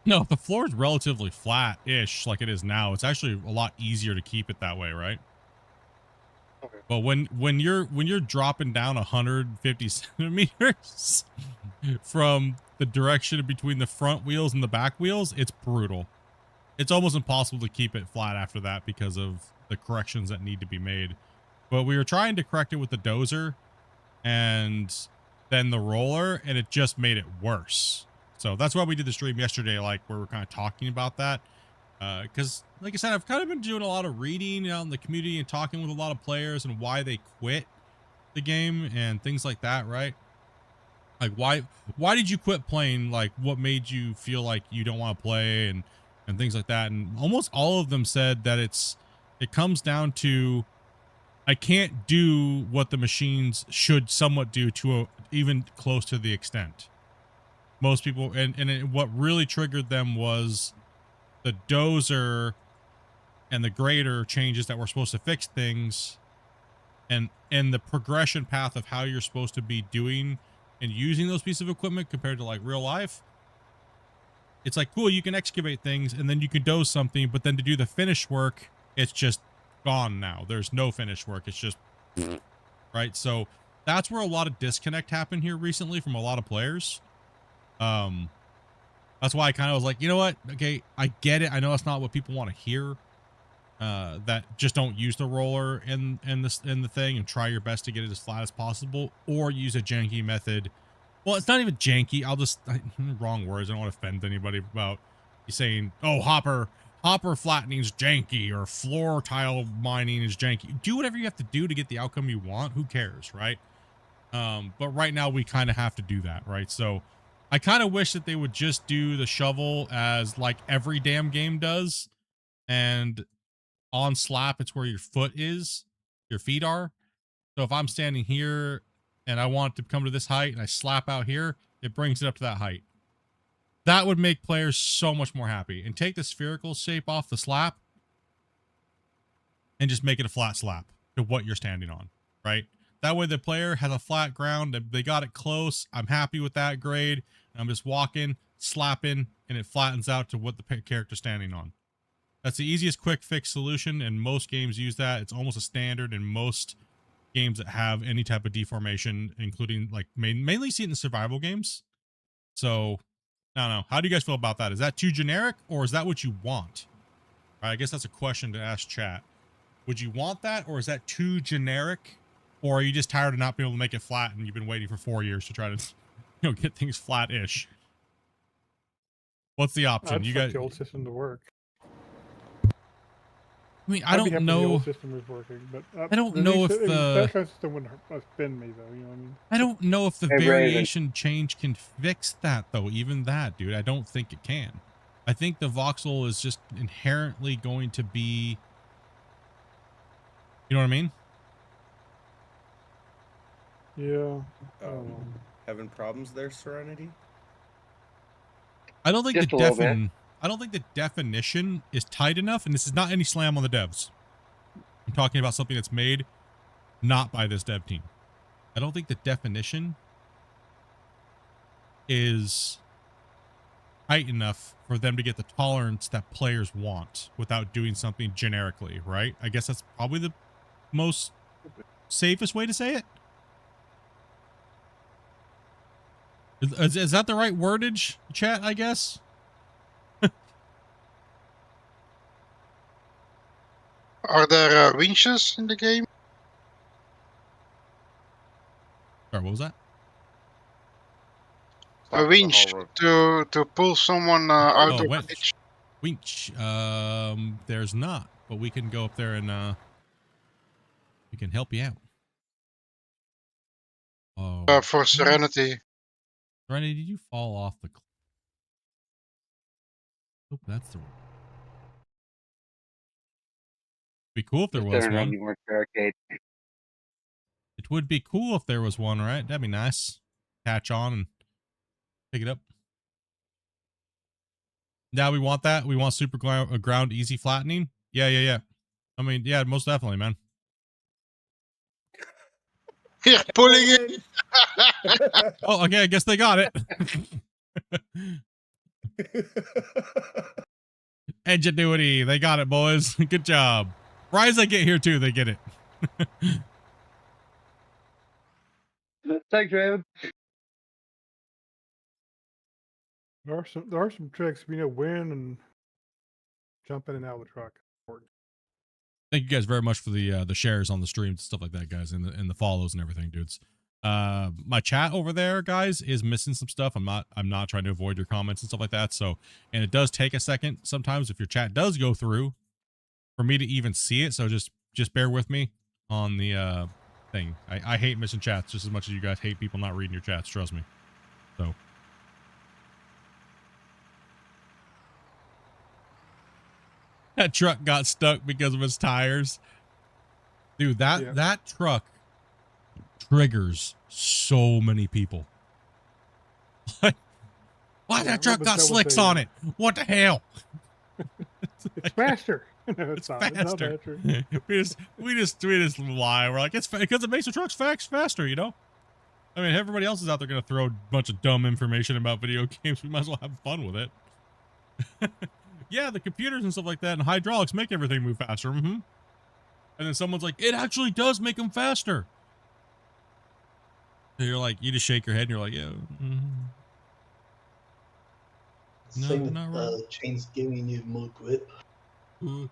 No, if the floor is relatively flat-ish like it is now, it's actually a lot easier to keep it that way, right? Okay. But when you're dropping down 150 centimeters from the direction between the front wheels and the back wheels, it's brutal. It's almost impossible to keep it flat after that because of the corrections that need to be made. But we were trying to correct it with the dozer and then the roller, and it just made it worse. So that's why we did the stream yesterday, like where we're kind of talking about that. Because like I said, I've kind of been doing a lot of reading out in the community and talking with a lot of players and why they quit the game and things like that, right? Like why did you quit playing? Like what made you feel like you don't want to play and things like that? And almost all of them said that it comes down to I can't do what the machines should somewhat do to even close to the extent. Most people, and what really triggered them was the dozer and the grader changes that were supposed to fix things, and the progression path of how you're supposed to be doing and using those pieces of equipment compared to like real life. It's like, cool, you can excavate things and then you can doze something, but then to do the finish work, it's just gone now. There's no finish work. It's just, right? So that's where a lot of disconnect happened here recently from a lot of players. That's why I kind of was like, you know what? Okay, I get it. I know that's not what people want to hear. That just don't use the roller in the thing and try your best to get it as flat as possible, or use a janky method. Well, it's not even janky. Wrong words. I don't want to offend anybody about you saying, oh, hopper flattening is janky or floor tile mining is janky. Do whatever you have to do to get the outcome you want. Who cares, right? But right now we kind of have to do that, right? So I kind of wish that they would just do the shovel as like every damn game does. And on slap, it's where your foot is, your feet are. So if I'm standing here and I want it to come to this height and I slap out here, it brings it up to that height. That would make players so much more happy. And take the spherical shape off the slap and just make it a flat slap to what you're standing on, right? That way the player has a flat ground. They got it close. I'm happy with that grade. I'm just walking, slapping, and it flattens out to what the character's standing on. That's the easiest quick fix solution, and most games use that. It's almost a standard in most games that have any type of deformation, including like mainly see it in survival games. So I don't know. How do you guys feel about that? Is that too generic, or is that what you want? All right, I guess that's a question to ask chat. Would you want that, or is that too generic? Or are you just tired of not being able to make it flat and you've been waiting for 4 years to try to, get things flat-ish? What's the option? You got the old system to work. I mean, I don't know. The old system is working, but I don't know if the that kind of system wouldn't offend me though. You know what I mean? I don't know if the variation change can fix that though. Even that, dude, I don't think it can. I think the voxel is just inherently going to be. You know what I mean? Yeah. Having problems there, Serenity? I don't think I don't think the definition is tight enough, and this is not any slam on the devs. I'm talking about something that's made not by this dev team. I don't think the definition is tight enough for them to get the tolerance that players want without doing something generically, right? I guess that's probably the most safest way to say it. Is that the right wordage, chat, I guess? Are there winches in the game? Sorry, what was that? A winch to pull someone out of the ditch. Winch. There's not, but we can go up there and we can help you out. Oh. For Serenity. Serenity, did you fall off the cliff? Oh, that's the one. Be cool if there was one. It would be cool if there was one, right? That'd be nice. Catch on and pick it up. Now we want that. We want super ground easy flattening. Yeah. I mean, yeah, most definitely, man. Yeah, pulling it. Oh, okay. I guess they got it. Ingenuity. They got it, boys. Good job. Rise, I get here too. They get it. Thanks, Raven. There are some tricks, when and jump in and out of the truck. Thank you guys very much for the shares on the streams and stuff like that, guys, and the follows and everything, dudes. My chat over there, guys, is missing some stuff. I'm not trying to avoid your comments and stuff like that. So, and it does take a second sometimes if your chat does go through for me to even see it. So just bear with me on the thing. I hate missing chats just as much as you guys hate people not reading your chats. Trust me. So. That truck got stuck because of its tires. Dude, that truck triggers so many people. Why that truck got slicks on it? What the hell? It's faster. No, it's faster. we just lie. We're like, it's because it makes the trucks faster, you know? I mean, everybody else is out there going to throw a bunch of dumb information about video games. We might as well have fun with it. Yeah, the computers and stuff like that and hydraulics make everything move faster. And then someone's like, it actually does make them faster. So you're like, you just shake your head and you're like, yeah. No, Same not with right. chains giving you more grip. Or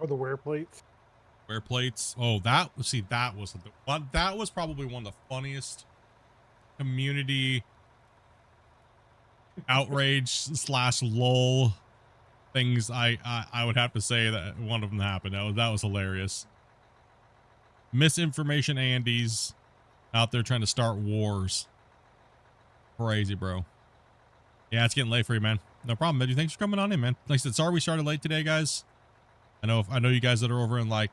the wear plates. Wear plates. Oh, that was probably one of the funniest community outrage / lull things I would have to say that one of them happened. That was hilarious. Misinformation Andes out there trying to start wars. Crazy, bro. Yeah, it's getting late for you, man. No problem, Eddie. Thanks for coming on in, man. Like I said, sorry we started late today, guys. I know you guys that are over in like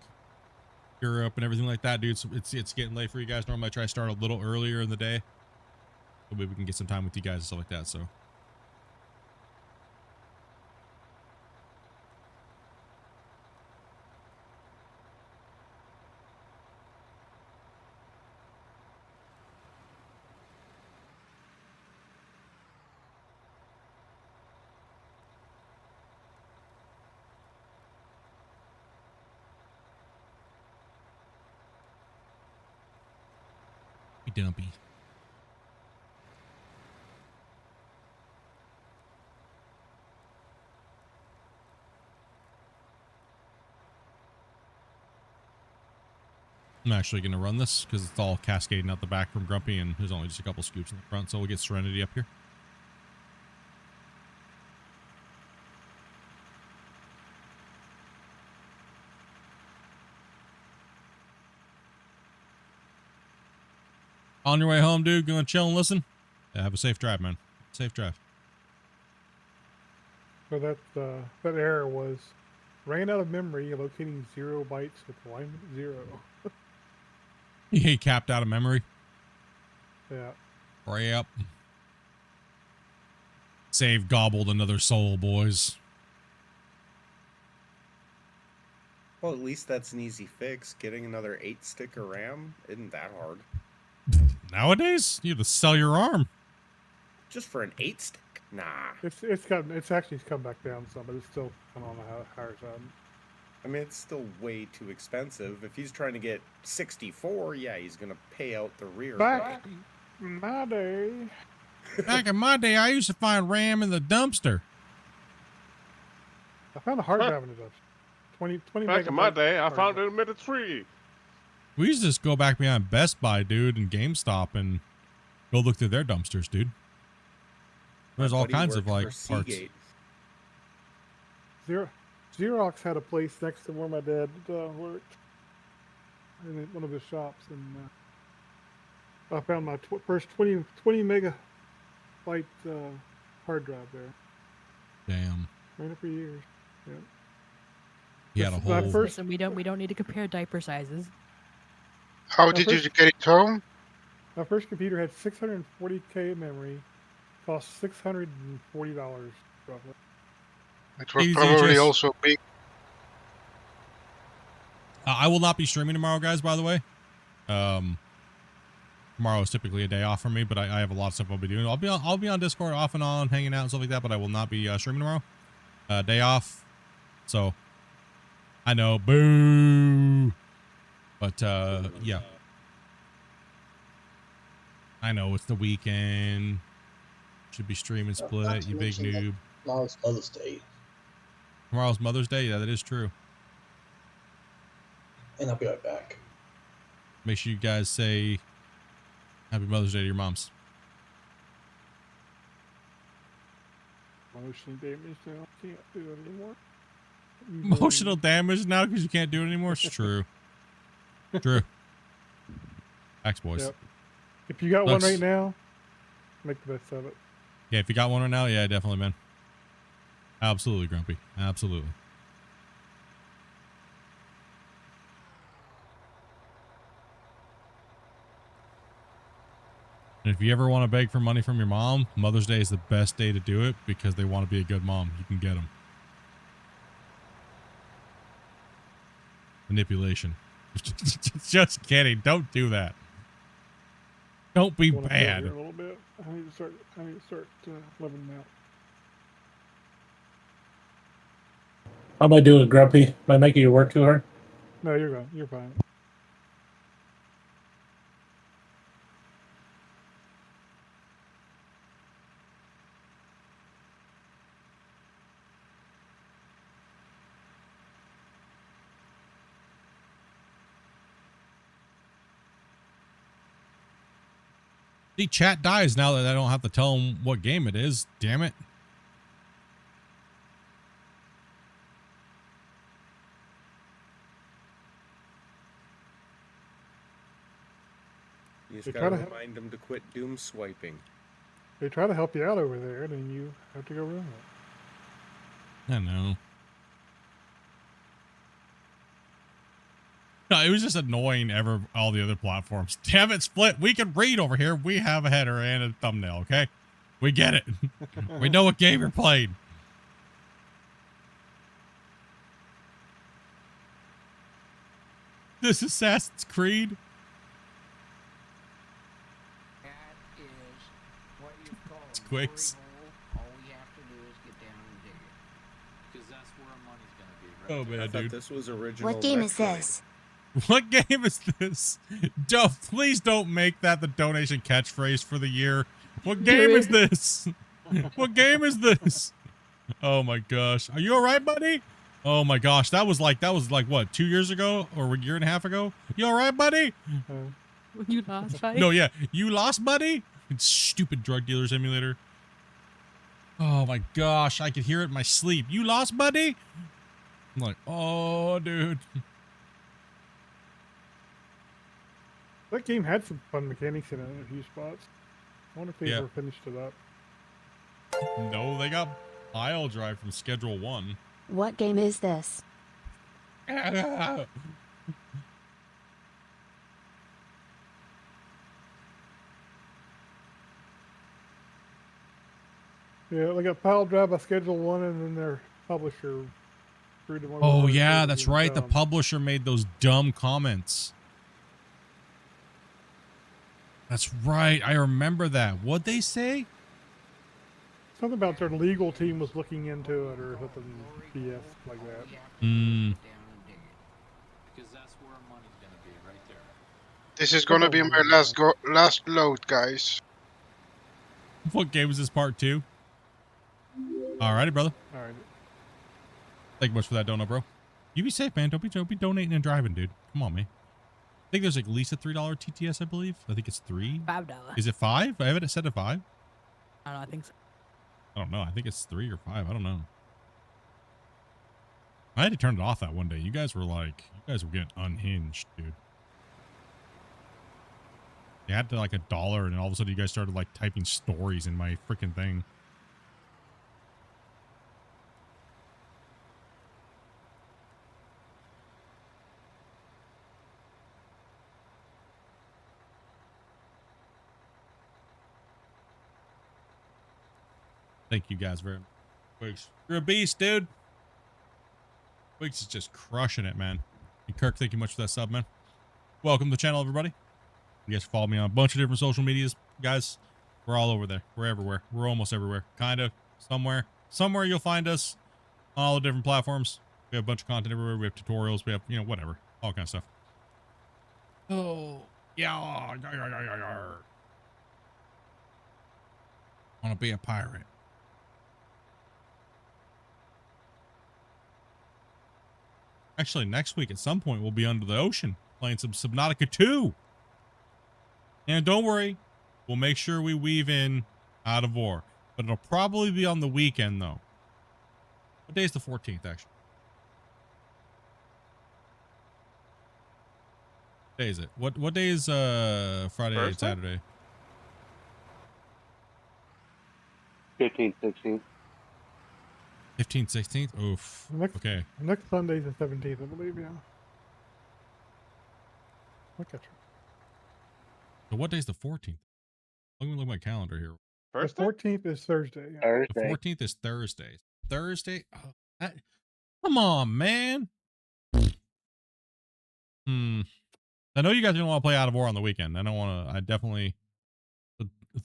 Europe and everything like that, dude. It's getting late for you guys. Normally I try to start a little earlier in the day. So maybe we can get some time with you guys and stuff like that. So. Dumpy. I'm actually going to run this because it's all cascading out the back from Grumpy, and there's only just a couple scoops in the front, so we'll get Serenity up here. On your way home, dude, gonna chill and listen? Yeah, have a safe drive, man. Safe drive. So that error was ran out of memory, locating 0 bytes with alignment 0. He capped out of memory. Yeah. Yep. Save gobbled another soul, boys. Well, at least that's an easy fix. Getting another 8-stick of RAM isn't that hard. Nowadays, you have to sell your arm. Just for an 8-stick? Nah. It's actually come back down some, but it's still on the higher side. I mean, it's still way too expensive. If he's trying to get 64, yeah, he's gonna pay out the rear. Back in my day. Back in my day, I used to find RAM in the dumpster. I found a hard drive in the dumpster. 20 Back in my day, I hard found drive. it in a tree. We used to just go back behind Best Buy, dude, and GameStop and go look through their dumpsters, dude. There's all kinds of like parts. Xerox had a place next to where my dad worked, in one of his shops, and I found my first 20 megabyte hard drive there. Damn. Ran it for years. Yeah. He had a whole. Listen, we don't need to compare diaper sizes. How did you get it home? My first computer had 640K memory, cost $640 roughly. It was Easy, probably just- also big. I will not be streaming tomorrow, guys, by the way. Tomorrow is typically a day off for me, but I have a lot of stuff I'll be doing. I'll be on Discord off and on, hanging out and stuff like that, but I will not be streaming tomorrow. Day off. So I know, boo. But yeah. I know it's the weekend. Should be streaming Split, you big noob. Tomorrow's Mother's Day. Tomorrow's Mother's Day? Yeah, that is true. And I'll be right back. Make sure you guys say Happy Mother's Day to your moms. Emotionally damaged now. Can't do it anymore. Emotional damage now because you can't do it anymore? It's true. True. Facts, boys. Yep. If you got one right now, make the best of it. Yeah, if you got one right now, yeah, definitely, man. Absolutely, Grumpy. Absolutely. And if you ever want to beg for money from your mom, Mother's Day is the best day to do it because they want to be a good mom. You can get them. Manipulation. Just kidding. Don't do that. Don't be Wanna bad. A little bit. I need to start living now. How am I doing, Grumpy? Am I making you work too hard? No, you're fine. You're fine. See, chat dies now that I don't have to tell them what game it is. Damn it. You just They gotta try to- remind them to quit doom swiping. They try to help you out over there, and then you have to go ruin it. I know. No, it was just annoying all the other platforms. Damn it, Split. We can read over here. We have a header and a thumbnail, okay? We get it. We know what game you're playing. This is Assassin's Creed. That is what you call It's a glory Quicks. hole. All we have to do is get down and dig it. Because that's where our money's going to be, right? Oh, man, I thought dude. this was original. What game is Metroid. this? What game is this? Please don't make that the donation catchphrase for the year. What game is this? What game is this? Oh my gosh. Are you all right, buddy? Oh my gosh. That was like what, 2 years ago or a year and a half ago? You all right, buddy? You lost, buddy? No, yeah. You lost, buddy? Stupid drug dealer simulator. Oh my gosh. I could hear it in my sleep. You lost, buddy? I'm like, oh, dude. That game had some fun mechanics in it in a few spots. I wonder if they ever finished it up. No, they got pile drive from Schedule 1. What game is this? Yeah, they got pile drive by Schedule 1 and then their publisher screwed them over. Oh, yeah, that's right. The publisher made those dumb comments. That's right. I remember that. What'd they say? Something about their legal team was looking into it or something BS like that. Hmm. Because that's where our money's going to be, right there. This is gonna be my last load, guys. What game is this, part 2? Alrighty, brother. Alright. Thank you much for that donut, bro. You be safe, man. Don't be donating and driving, dude. Come on, man. I think there's like at least a $3 TTS, I believe. I think it's $3. $5. Is it 5? I haven't set it 5. I don't know. I think so. I don't know. I think it's 3 or 5. I don't know. I had to turn it off that one day. You guys were getting unhinged, dude. You had to like $1 and all of a sudden you guys started like typing stories in my freaking thing. Thank you guys very much. Wiggs, you're a beast, dude. Wiggs is just crushing it, man. And Kirk, thank you much for that sub, man. Welcome to the channel, everybody. You guys follow me on a bunch of different social medias, guys. We're all over there. We're everywhere. We're almost everywhere. Kind of. Somewhere. Somewhere you'll find us on all the different platforms. We have a bunch of content everywhere. We have tutorials. We have, whatever. All kind of stuff. Oh, yeah. I want to be a pirate. Actually, next week at some point, we'll be under the ocean playing some Subnautica 2. And don't worry, we'll make sure we weave in Out of War. But it'll probably be on the weekend, though. What day is the 14th, actually? What day is it? What day is Friday and Saturday? 15th, 16th. 15th, 16th? Oof. Okay. Next Sunday's the 17th, I believe, yeah. Look at you. So what day's the 14th? Let me look at my calendar here. The 14th is Thursday. Yeah. Thursday. The 14th is Thursday. Thursday? Oh, come on, man. I know you guys don't want to play Out of War on the weekend. I don't want to. I definitely.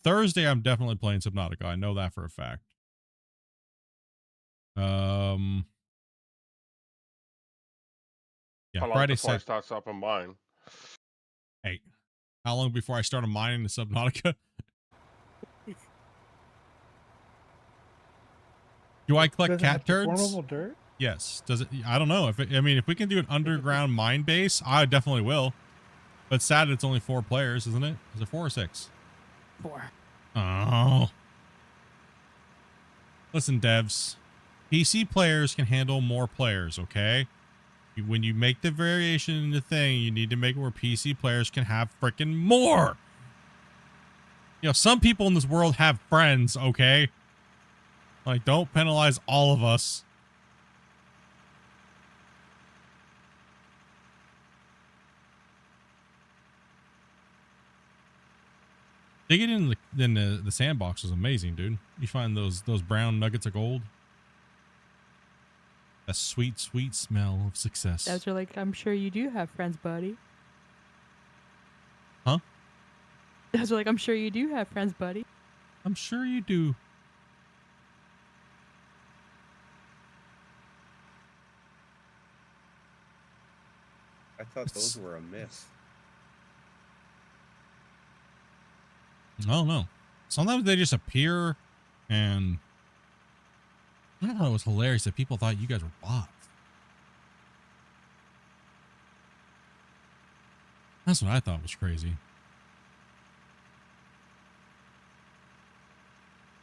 Thursday, I'm definitely playing Subnautica. I know that for a fact. Yeah, How long Friday, before I Saturday. start up on mine? Hey, how long before I started mining the Subnautica? Do I collect Does it have cat turds? deformable dirt? Yes. Does it? I don't know. If we can do an underground mine base, I definitely will. But sad it's only 4 players, isn't it? Is it 4 or 6? 4. Oh. Listen, devs. PC players can handle more players, okay? When you make the variation in the thing, you need to make it where PC players can have freaking more. Some people in this world have friends, okay? Like, don't penalize all of us. Digging in the sandbox is amazing, dude. You find those brown nuggets of gold. A sweet, sweet smell of success. Those are like, I'm sure you do have friends, buddy. Huh? Those are like, I'm sure you do have friends, buddy. I'm sure you do. I thought those were a myth. I don't know. Sometimes they just appear, and I thought it was hilarious that people thought you guys were bots. That's what I thought was crazy.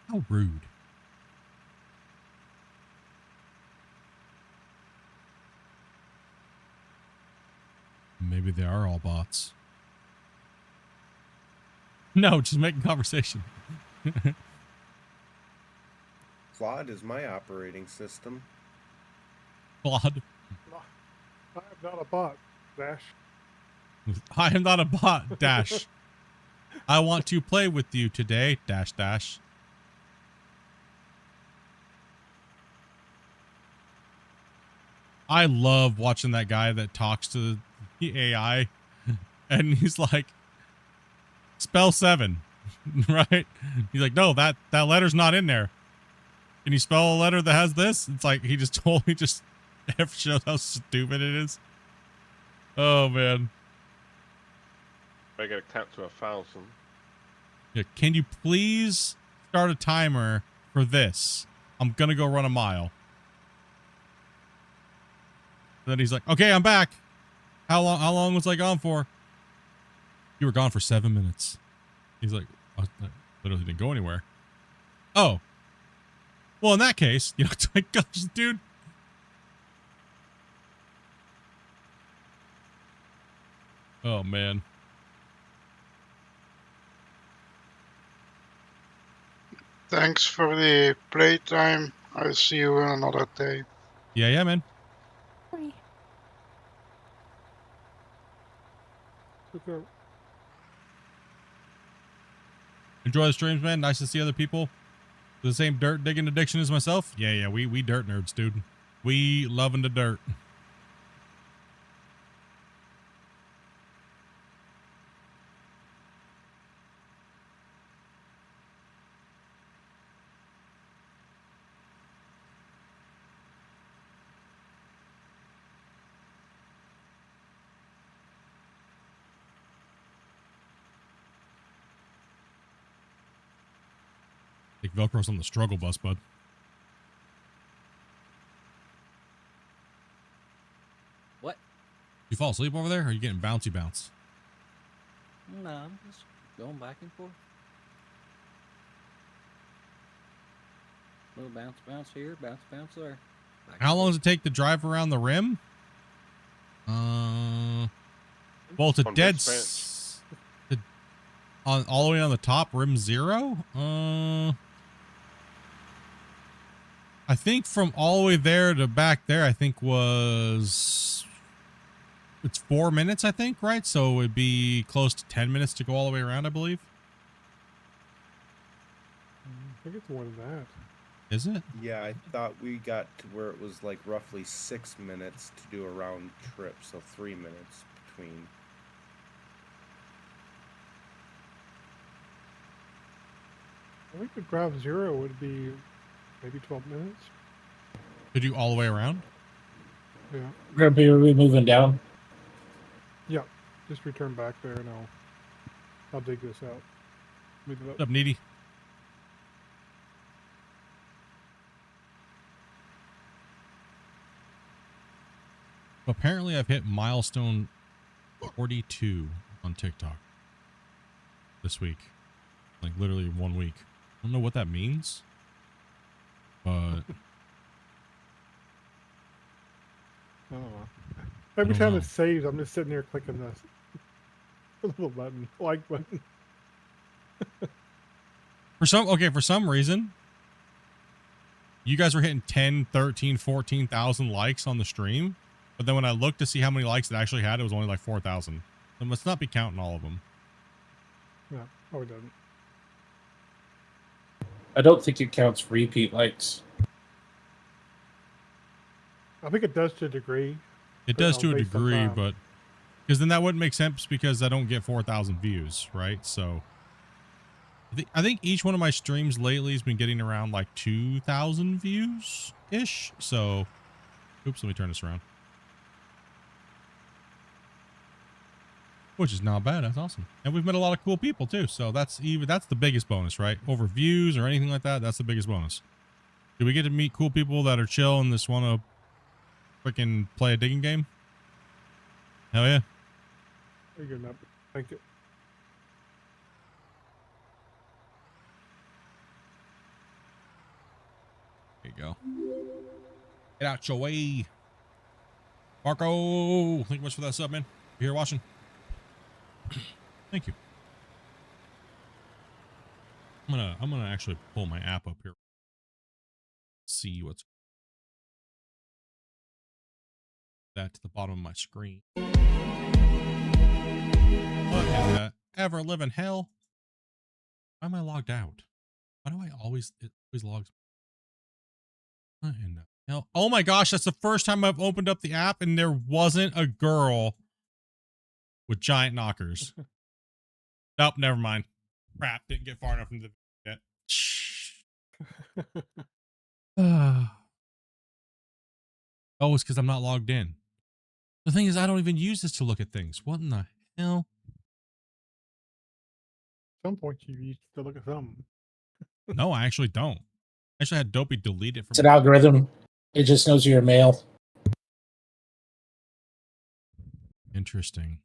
How rude. Maybe they are all bots. No, just making conversation. Claude is my operating system. Claude. I am not a bot, Dash. I am not a bot, Dash. I want to play with you today, Dash Dash. I love watching that guy that talks to the AI and he's like, spell 7, right? He's like, no, that letter's not in there. Can you spell a letter that has this? It's like, he just totally just shows how stupid it is. Oh, man. Make it count to 1,000. Yeah, can you please start a timer for this? I'm gonna go run a mile. Then he's like, okay, I'm back. How long was I gone for? You were gone for 7 minutes. He's like, I literally didn't go anywhere. Oh. Well, in that case, you know, it's like, gosh, dude. Oh, man. Thanks for the playtime. I'll see you another day. Yeah, man. Okay. Enjoy the streams, man. Nice to see other people. The same dirt digging addiction as myself. Yeah, we dirt nerds, dude. We loving the dirt. Take Velcro's on the struggle bus, bud. What? You fall asleep over there, or are you getting bouncy bounce? No, I'm just going back and forth. Little bounce, bounce here, bounce, bounce there. How long does it take to drive around the rim? Well, it's a dead on all the way on the top, rim 0. I think from all the way there to back there, I think it's 4 minutes, I think, right? So it'd be close to 10 minutes to go all the way around, I believe. I think it's more than that. Is it? Yeah, I thought we got to where it was like roughly 6 minutes to do a round trip, so 3 minutes between. I think the grab 0 would be maybe 12 minutes. To do all the way around? Yeah. We're going to be moving down. Yeah. Just return back there and I'll dig this out. Move it up. What's up, Needy? Apparently, I've hit milestone 42 on TikTok this week. Like, literally 1 week. I don't know what that means, but... I don't know. Every time it saves, I'm just sitting there clicking the little button, like button. For some reason, you guys were hitting 10, 13, 14,000 likes on the stream. But then when I looked to see how many likes it actually had, it was only like 4,000. So it must not be counting all of them. Yeah, probably doesn't. I don't think it counts repeat likes. I think it does to a degree. It does to a based on degree, time. but because then that wouldn't make sense because I don't get 4,000 views, right? So I think each one of my streams lately has been getting around like 2,000 views ish. So, oops, let me turn this around. Which is not bad. That's awesome. And we've met a lot of cool people too. So that's the biggest bonus, right? Over views or anything like that. That's the biggest bonus. Do we get to meet cool people that are chill and just want to freaking play a digging game? Hell yeah. There you go, Nub. Thank you. There you go. Get out your way. Marco, thank you much for that sub, man. You here watching? Thank you. I'm gonna actually pull my app up here. See what's that to the bottom of my screen. What in the ever living hell? Why am I logged out? Why do I always logs? What in the hell? Oh my gosh, that's the first time I've opened up the app and there wasn't a girl with giant knockers. Nope, never mind. Crap, didn't get far enough into the yet. Oh, it's because I'm not logged in. The thing is, I don't even use this to look at things. What in the hell? At some point, you used to look at something. No, I actually don't. I actually had Dopey delete it from. It's an algorithm. It just knows you're a male. Interesting.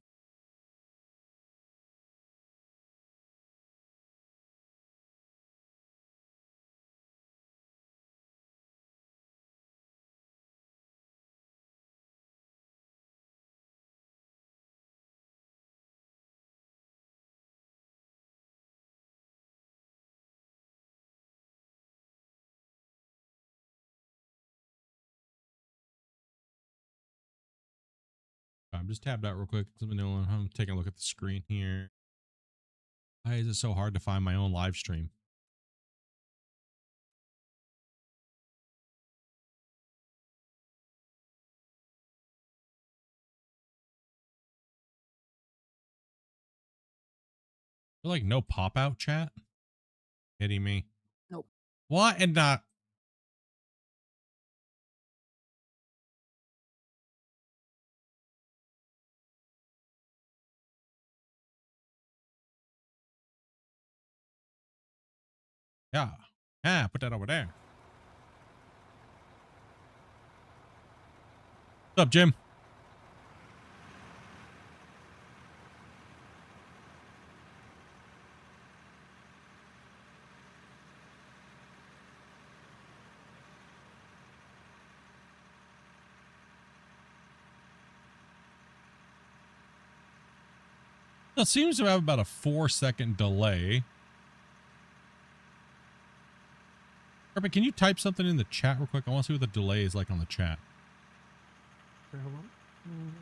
I'm just tabbed out real quick. Let me know. I'm taking a look at the screen here. Why is it so hard to find my own live stream? Feel like no pop out chat? Kidding me? Nope. What and not? Yeah. Ah, put that over there. What's up, Jim? It seems to have about a 4-second delay. Perfect. Can you type something in the chat real quick? I want to see what the delay is like on the chat. Okay, hold on.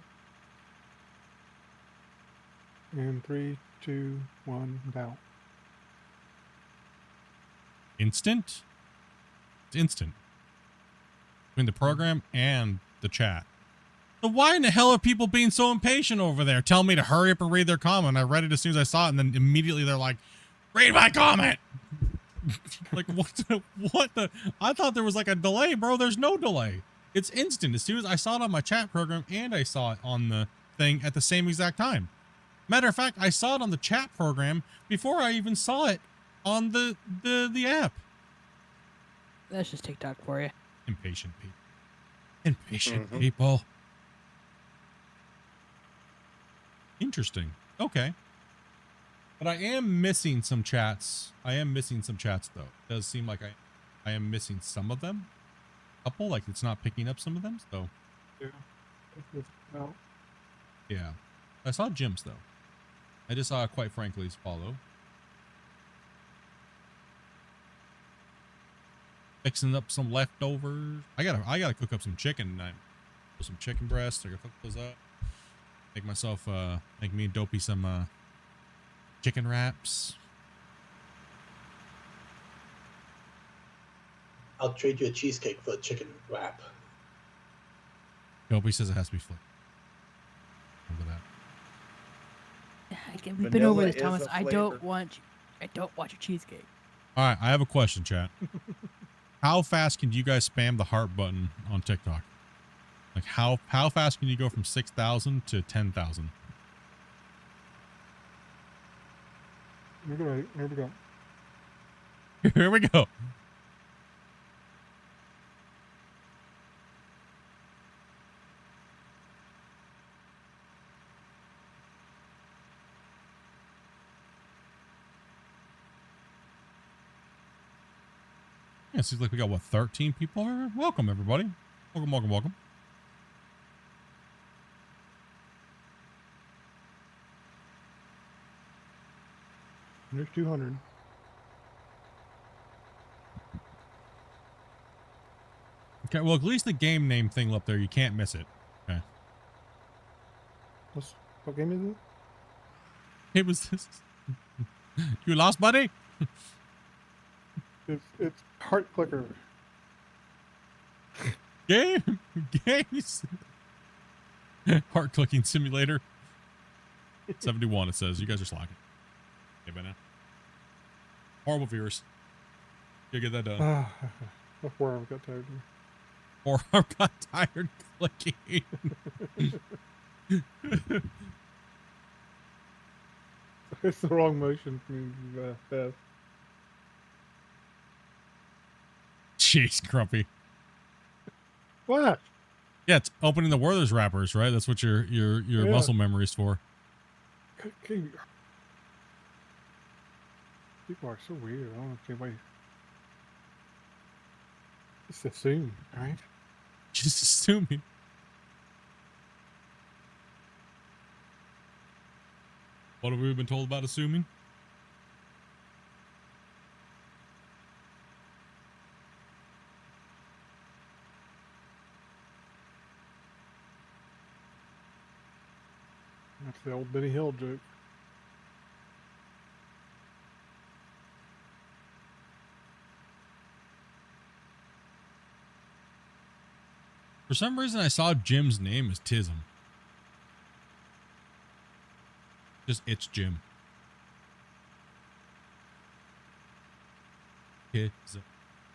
And 3, 2, 1, now. Instant? It's instant. Between the program and the chat. So why in the hell are people being so impatient over there? Tell me to hurry up and read their comment. I read it as soon as I saw it, and then immediately they're like, read my comment! Like, what the? I thought there was like a delay, bro. There's no delay. It's instant. As soon as I saw it on my chat program and I saw it on the thing at the same exact time. Matter of fact, I saw it on the chat program before I even saw it on the app. That's just TikTok for you. Impatient people. Impatient people. Interesting. Okay. But I am missing some chats. I am missing some chats, though. It does seem like I am missing some of them. A couple, like it's not picking up some of them, so. Yeah. No. Yeah. I saw Jim's, though. I just saw, quite frankly, follow. Fixing up some leftovers. I gotta cook up some chicken tonight. Some chicken breasts. I gotta cook those up. Make myself, make me and Dopey some, chicken wraps. I'll trade you a cheesecake for a chicken wrap. Nope, he says it has to be flavored. Remember that. We've been over Vanilla this, is Thomas. a I flavor. don't want your cheesecake. All right, I have a question, chat. How fast can you guys spam the heart button on TikTok? Like how fast can you go from 6,000 to 10,000? Here we go. Here we go. Yeah, it seems like we got, what, 13 people here? Welcome, everybody. Welcome, welcome, welcome. There's 200. Okay, well, at least the game name thing up there, you can't miss it. Okay. What game is it? It was this. You lost, buddy? It's Heart Clicker. Games. Heart clicking simulator. 71, it says. You guys are slacking. Okay, by now. Horrible viewers. You get that done. Before I got tired. Or I got tired clicking. It's the wrong motion for me to be fast. Jeez, Grumpy. What? Yeah, it's opening the Werther's wrappers, right? That's what your Yeah. muscle memory's for. People are so weird. I don't know if anybody. Just assume, right? Just assuming. What have we been told about assuming? That's the old Benny Hill joke. For some reason, I saw Jim's name as Tism. Just it's Jim. Tism.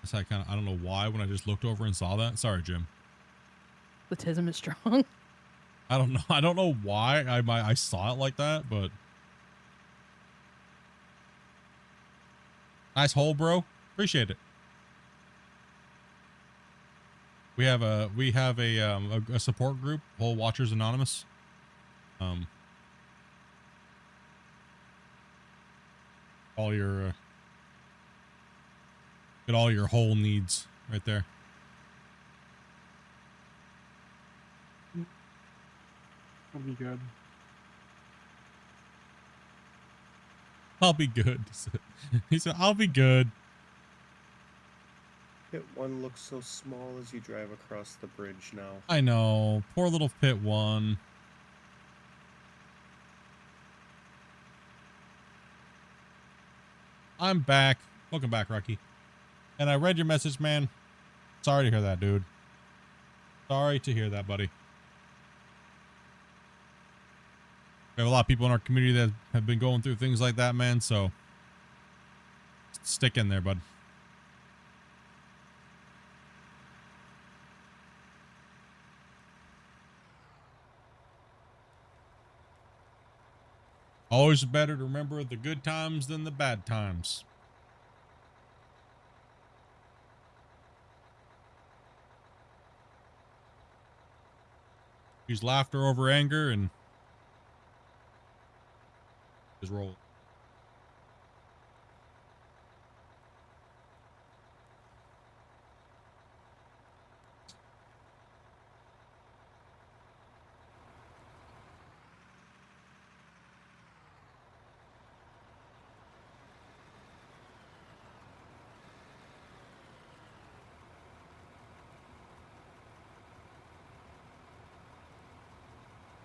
That's how I don't know why when I just looked over and saw that. Sorry, Jim. The tism is strong. I don't know. I don't know why I saw it like that, but nice hole, bro. Appreciate it. We have a support group, Hole Watchers Anonymous. All your get all your hole needs right there. That'll be good. I'll be good. He said, I'll be good. Pit 1 looks so small as you drive across the bridge now. I know. Poor little Pit 1. I'm back. Welcome back, Rocky. And I read your message, man. Sorry to hear that, dude. Sorry to hear that, buddy. We have a lot of people in our community that have been going through things like that, man, so stick in there, bud. Always better to remember the good times than the bad times. Use laughter over anger and just roll.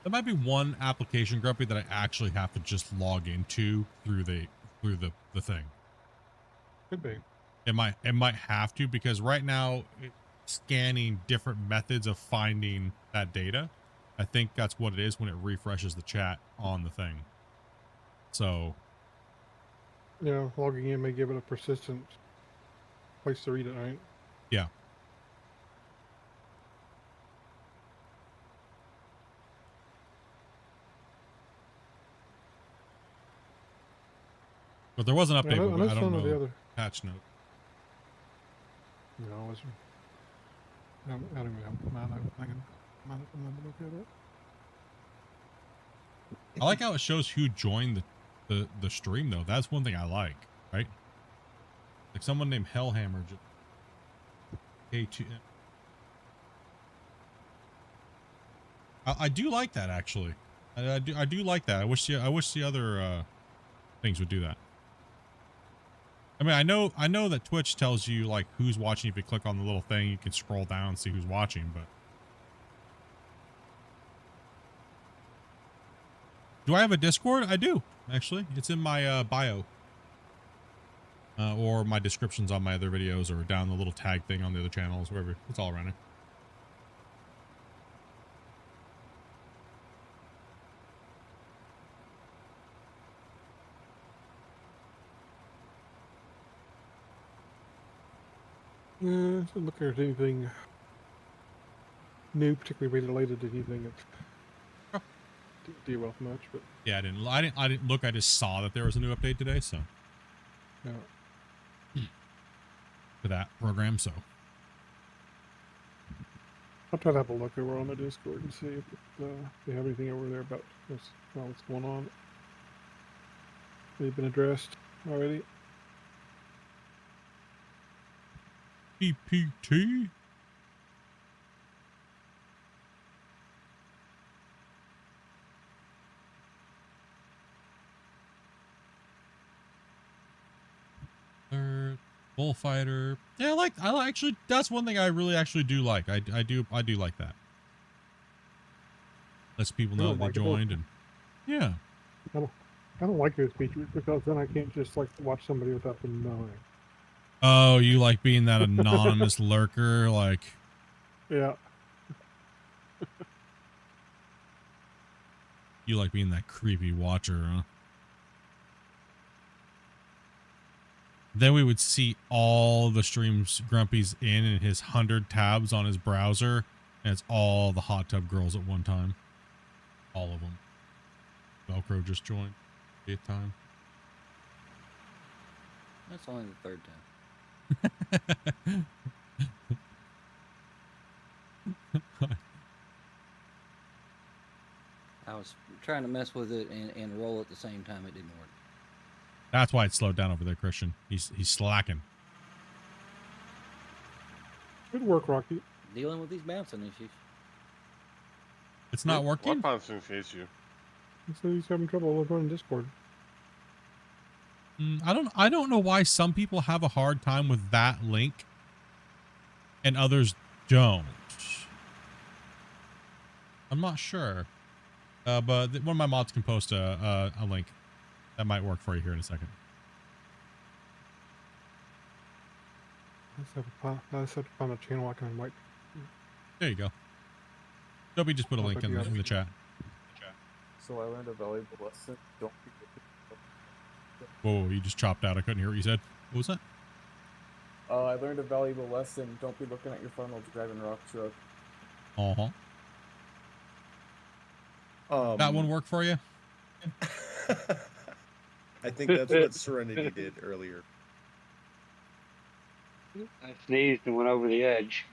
There might be one application, Grumpy, that I actually have to just log into through the thing. Could be. It might have to, because right now it's scanning different methods of finding that data. I think that's what it is when it refreshes the chat on the thing. So Yeah, logging in may give it a persistent place to read it, right? yeah. But there was an update, but I don't know the patch note. No, I wasn't. I don't even know. I can look at it. I like how it shows who joined the stream though. That's one thing I like, right? Like someone named Hellhammer. K2. I do like that actually. I do like that. I wish the other things would do that. I mean, I know that Twitch tells you like who's watching. If you click on the little thing, you can scroll down and see who's watching, but do I have a Discord? I do, actually. It's in my bio. Or my descriptions on my other videos, or down the little tag thing on the other channels, wherever. It's all around it. Doesn't look like there's anything new, particularly related to anything that didn't deal with much, but Yeah, I didn't look. I just saw that there was a new update today, so yeah. For that program, so I'll try to have a look over on the Discord and see if they have anything over there about what's going on. They've been addressed already. PPT. Bullfighter. Yeah, I actually, that's one thing I really actually do like. I do like that. Lets people know that they joined, and yeah. I don't like those features because then I can't just like watch somebody without them knowing. Oh, you like being that anonymous lurker, like. Yeah. You like being that creepy watcher, huh? Then we would see all the streams Grumpy's in his 100 tabs on his browser, and it's all the hot tub girls at one time. All of them. Velcro just joined. 8th time. That's only the 3rd time. I was trying to mess with it and roll at the same time. It didn't work. That's why it's slowed down over there, Christian. He's slacking. Good work, Rocky. Dealing with these bouncing issues. It's not working? What bouncing issue? So he's having trouble running Discord. I don't know why some people have a hard time with that link and others don't. I'm not sure. But one of my mods can post a link. That might work for you here in a second. I just have to find a channel I can invite. There you go. Dobby just put a link in the chat. So I learned a valuable lesson. Don't be Whoa, you just chopped out. I couldn't hear what you said. What was that? I learned a valuable lesson. Don't be looking at your phone while driving a rock truck. That one work for you? I think that's what Serenity did earlier. I sneezed and went over the edge.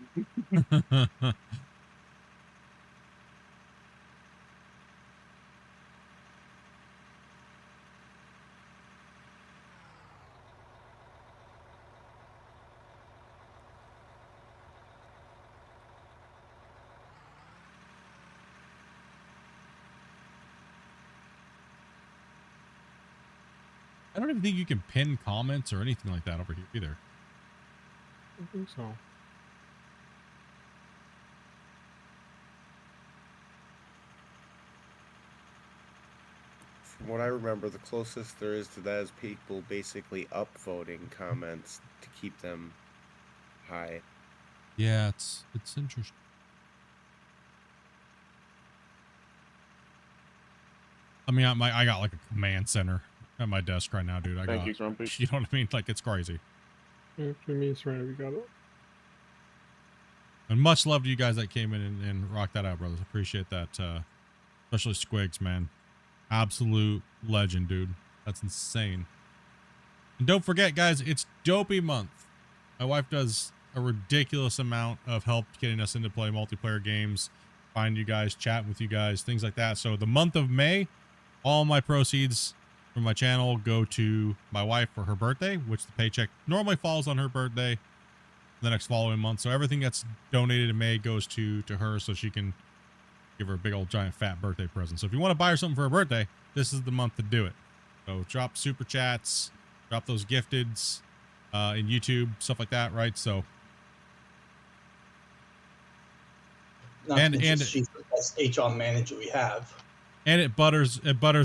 I don't even think you can pin comments or anything like that over here either. I think so. From what I remember, the closest there is to that is people basically upvoting comments to keep them high. Yeah, it's interesting. I mean, I got like a command center at my desk right now, dude. Thank you, Grumpy. You know what I mean? Like, it's crazy. Yeah, for me, it's right. We got it. And much love to you guys that came in and rocked that out, brothers. Appreciate that. Especially Squigs, man. Absolute legend, dude. That's insane. And don't forget, guys, it's Dopey Month. My wife does a ridiculous amount of help getting us into play multiplayer games, find you guys, chat with you guys, things like that. So the month of May, all my proceeds from my channel go to my wife for her birthday, which the paycheck normally falls on her birthday the next following month. So everything that's donated in May goes to her, so she can give her a big old giant fat birthday present. So if you want to buy her something for her birthday, this is the month to do it. So drop super chats, drop those gifteds in YouTube, stuff like that, right? So She's the best HR manager we have. And it butters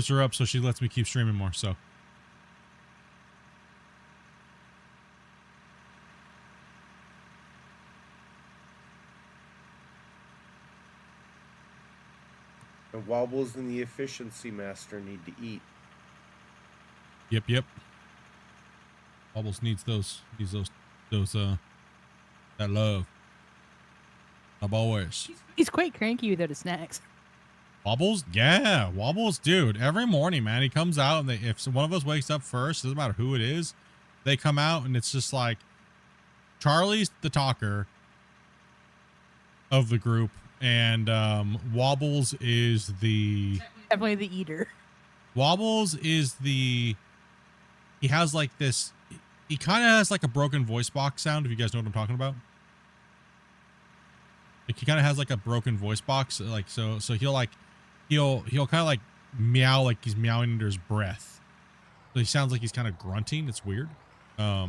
her up, so she lets me keep streaming more. So And Wobbles and the efficiency master need to eat. Yep. Wobbles needs that love. My boys. He's quite cranky without his snacks. Wobbles? Yeah, Wobbles, dude. Every morning, man, he comes out, and if one of us wakes up first, doesn't matter who it is, they come out, and it's just like Charlie's the talker of the group, and Wobbles is Definitely the eater. Wobbles is he has like this, he kind of has like a broken voice box sound, if you guys know what I'm talking about. Like, he kind of has like a broken voice box, like, so he'll kind of like meow, like he's meowing under his breath. So he sounds like he's kind of grunting. It's weird. Yeah,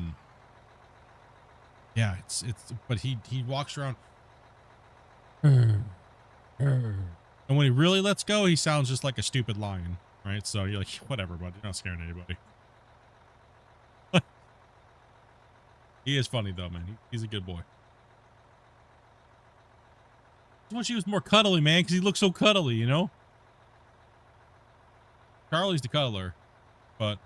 but he walks around. And when he really lets go, he sounds just like a stupid lion, right? So you're like, whatever, bud. You're not scaring anybody. He is funny though, man. He's a good boy. I wish he was more cuddly, man, because he looks so cuddly, you know? Charlie's the cuddler, but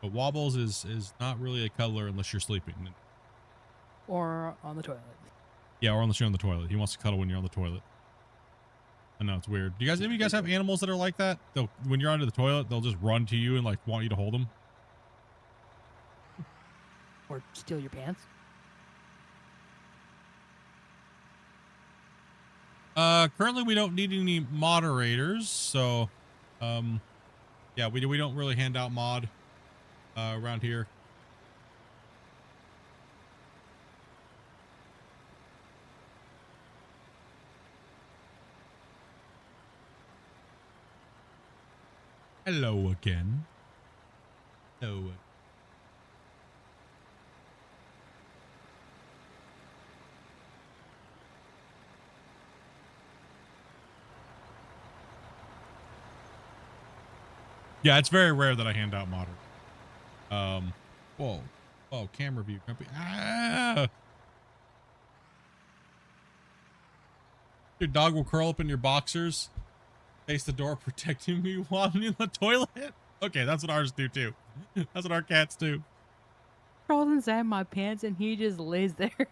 Wobbles is not really a cuddler unless you're sleeping. Or on the toilet. Yeah, or unless you're on the toilet. He wants to cuddle when you're on the toilet. I know, it's weird. Do you guys, any of you guys have animals that are like that? When you're under the toilet, they'll just run to you and like want you to hold them? Or steal your pants. Currently we don't need any moderators, so yeah, we don't really hand out mod around here. Hello again. Hello. Yeah, it's very rare that I hand out moderate. Whoa. Oh, camera view. Ah! Your dog will curl up in your boxers, face the door, protecting me while I'm in the toilet. Okay, that's what ours do too. That's what our cats do. Crawls inside my pants and he just lays there.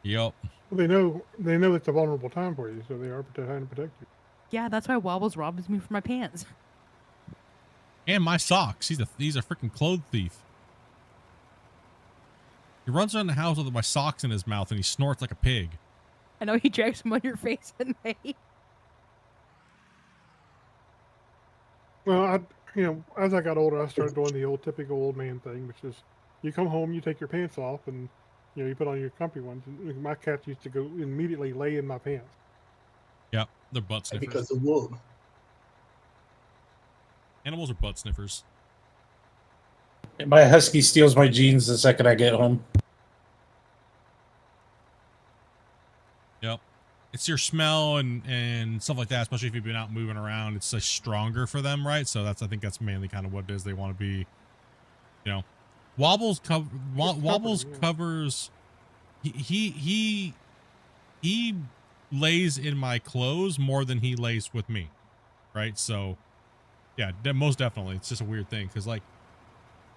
Yep. Well, they know it's a vulnerable time for you, so they are trying to protect you. Yeah, that's why Wobbles robs me for my pants. And my socks. He's a freaking clothes thief. He runs around the house with my socks in his mouth and he snorts like a pig. I know he drags them on your face at night. Well, as I got older, I started doing the old typical old man thing, which is you come home, you take your pants off, and you put on your comfy ones. And my cats used to go immediately lay in my pants. Yep, they're butt sniffers. Because of wool. Animals are butt sniffers. My husky steals my jeans the second I get home. Yep. it's your smell and stuff like that, especially if you've been out moving around. It's like stronger for them, right? So I think that's mainly kind of what it is. They want to be, you know, Wobbles covers. He lays in my clothes more than he lays with me, right? So yeah, most definitely. It's just a weird thing because like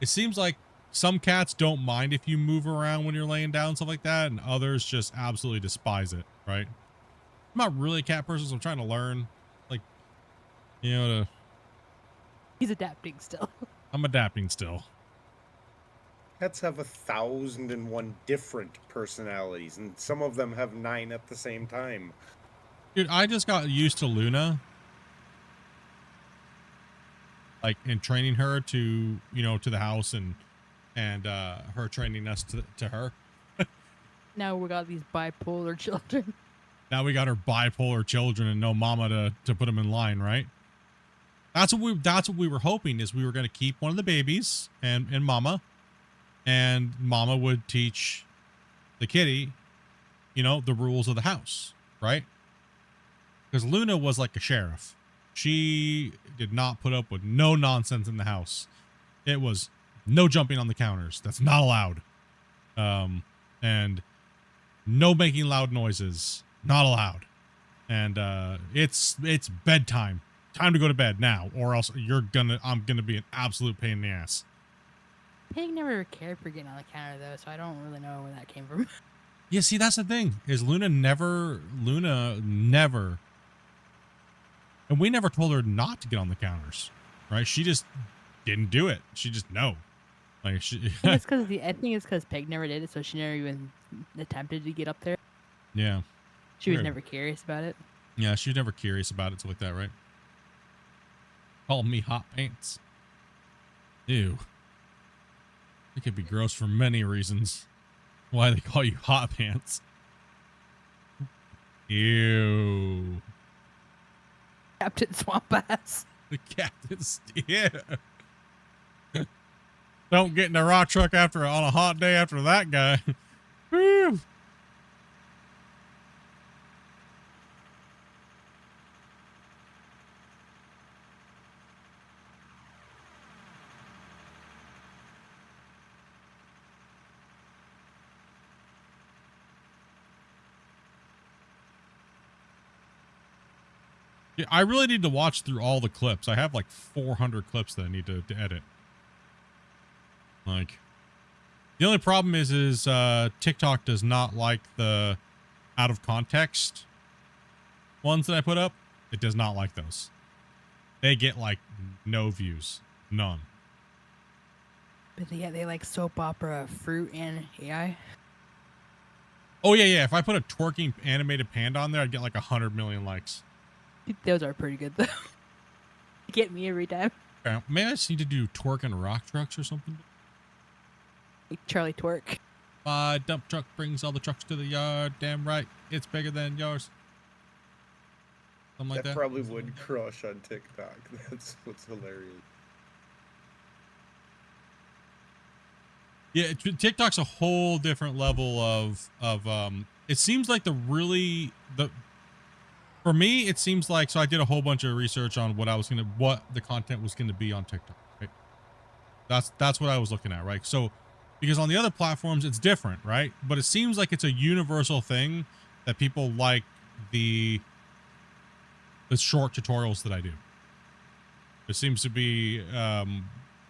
it seems like some cats don't mind if you move around when you're laying down, stuff like that, and others just absolutely despise it, right? I'm not really a cat person, so I'm trying to learn, like, you know, He's adapting still. I'm adapting still. Cats have 1,001 different personalities, and some of them have 9 at the same time. Dude, I just got used to Luna. Like, in training her to, you know, to the house and her training us to her. Now we got these bipolar children. Now we got her bipolar children and no mama to put them in line, right? That's what we were hoping is we were going to keep one of the babies and mama would teach the kitty, you know, the rules of the house, right? Because Luna was like a sheriff. She did not put up with no nonsense in the house. It was no jumping on the counters. That's not allowed. And no making loud noises. Not allowed. And it's bedtime. Time to go to bed now, or else I'm gonna be an absolute pain in the ass. Pig never cared for getting on the counter though, so I don't really know where that came from. Yeah, see, that's the thing, is Luna never, and we never told her not to get on the counters, right? She just didn't do it. She just, no. Like, I think it's because Pig never did it, so she never even attempted to get up there. Yeah. She was Weird. never curious about it. Yeah, she was never curious about it, so like that, right? Call me hot pants. Ew. It could be gross for many reasons. Why they call you hot pants. Ew. Captain Swamp Ass. The captain's, yeah. Don't get in a rock truck on a hot day after that guy. Woo. Yeah, I really need to watch through all the clips. I have like 400 clips that I need to edit. Like, the only problem is TikTok does not like the out of context ones that I put up. It does not like those. They get like no views, none. But yeah, they like soap opera, fruit, and AI. Oh yeah. If I put a twerking animated panda on there, I'd get like 100 million likes. Those are pretty good though. Get me every time. Maybe I just need to do twerk and rock trucks or something. Like Charlie Twerk. My dump truck brings all the trucks to the yard. Damn right, it's bigger than yours. Something like that. That probably would crush on TikTok. That's what's hilarious. Yeah, TikTok's a whole different level of it seems like for me, it seems like, so I did a whole bunch of research on what the content was gonna be on TikTok, right? That's what I was looking at, right? So, because on the other platforms, it's different, right? But it seems like it's a universal thing that people like the short tutorials that I do. It seems to be,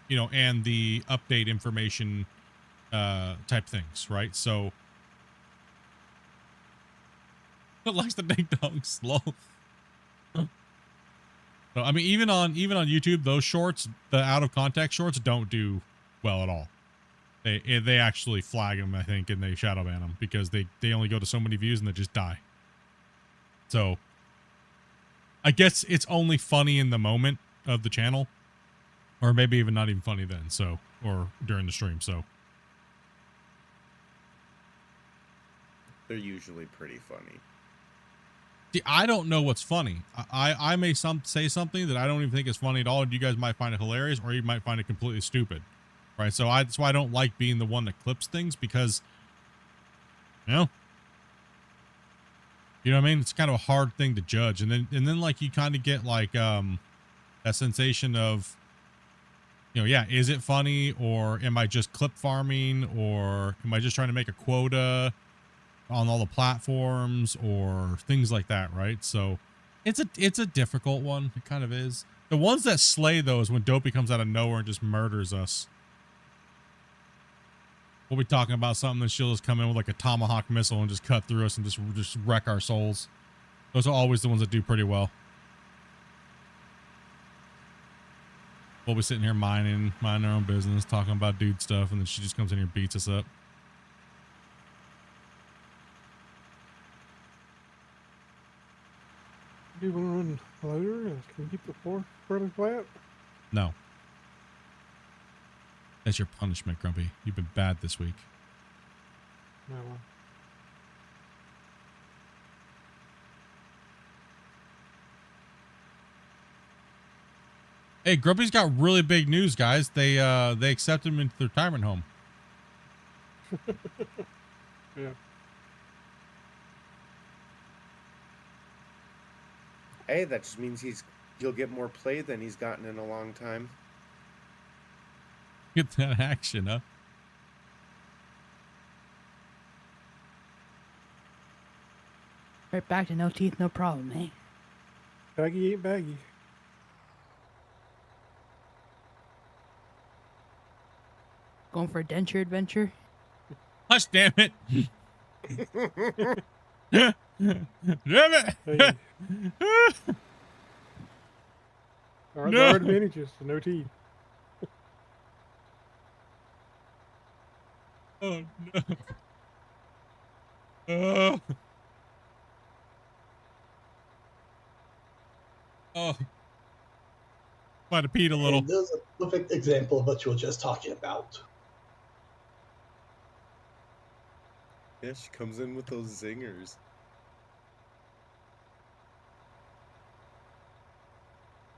you know, and the update information type things, right? So, it likes the ding dong slow. So I mean, even on YouTube, those shorts, the out of context shorts, don't do well at all. They actually flag them, I think, and they shadow ban them because they only go to so many views and they just die. So I guess it's only funny in the moment of the channel, or maybe even not even funny then. So, or during the stream. So They're usually pretty funny. See, I don't know what's funny. I may say something that I don't even think is funny at all, and you guys might find it hilarious, or you might find it completely stupid, right? So that's why I don't like being the one that clips things, because, you know, You know what I mean? It's kind of a hard thing to judge. And then like you kind of get like that sensation of, you know, yeah, is it funny, or am I just clip farming, or am I just trying to make a quota on all the platforms, or things like that, right? So it's a difficult one. It kind of is. The ones that slay though is when Dopey comes out of nowhere and just murders us. We'll be talking about something and she'll just come in with like a tomahawk missile and just cut through us and just wreck our souls. Those are always the ones that do pretty well. We'll be sitting here minding our own business, talking about dude stuff, and then she just comes in here and beats us up. Do you want to run loader? Can you keep the floor fairly flat? No. That's your punishment, Grumpy. You've been bad this week. No. Hey, Grumpy's got really big news, guys. They accepted him into the retirement home. Yeah. Hey, that just means he'll get more play than he's gotten in a long time. Get that action, huh? Right back to no teeth, no problem, eh? Baggy ain't baggy. Going for a denture adventure? Hush, damn it. Damn it. Hey. All right, No. there are advantages to no teeth. Oh, no. Oh. Oh. Might have peed a little. And there's a perfect example of what you were just talking about. Yeah, she comes in with those zingers.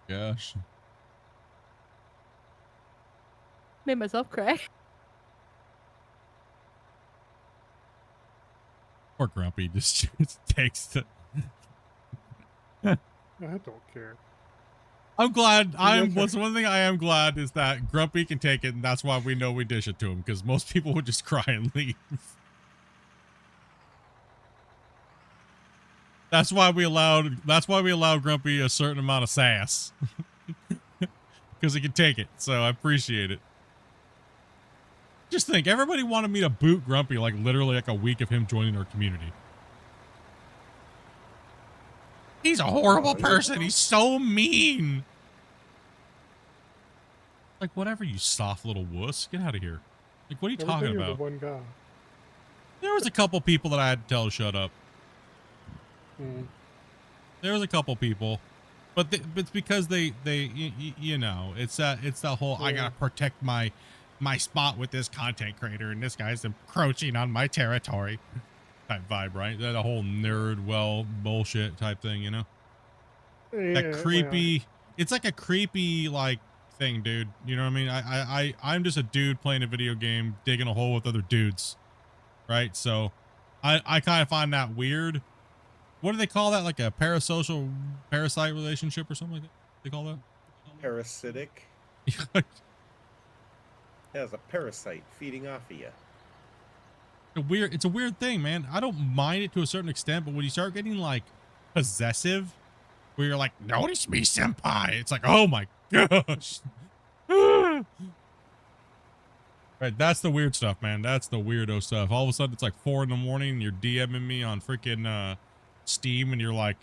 Gosh. Made myself cry. Poor Grumpy just takes it. I don't care. I'm glad. What's one thing I am glad is that Grumpy can take it, and that's why we know we dish it to him, because most people would just cry and leave. That's why we allowed Grumpy a certain amount of sass. Because he can take it. So I appreciate it. Just think, everybody wanted me to boot Grumpy like literally like a week of him joining our community. He's a horrible person. He's so mean. Like, whatever, you soft little wuss. Get out of here. Like, what are you talking Everything or about? the one guy. There was a couple people that I had to tell to shut up. There was a couple people, but it's because they you know, it's that whole I gotta protect my spot with this content creator, and this guy's encroaching on my territory type vibe, right? That whole nerd bullshit type thing, you know? That creepy. It's like a creepy like thing, dude. You know what I mean? I'm just a dude playing a video game, digging a hole with other dudes, right? So I kind of find that weird. What do they call that? Like a parasite relationship or something like that? They call that? Parasitic? Yeah, it's a parasite feeding off of you. It's a weird thing, man. I don't mind it to a certain extent, but when you start getting like possessive, where you're like, notice me, senpai. It's like, oh my gosh. Right, that's the weird stuff, man. That's the weirdo stuff. All of a sudden, it's like 4 in the morning, and you're DMing me on freaking Steam, and you're like,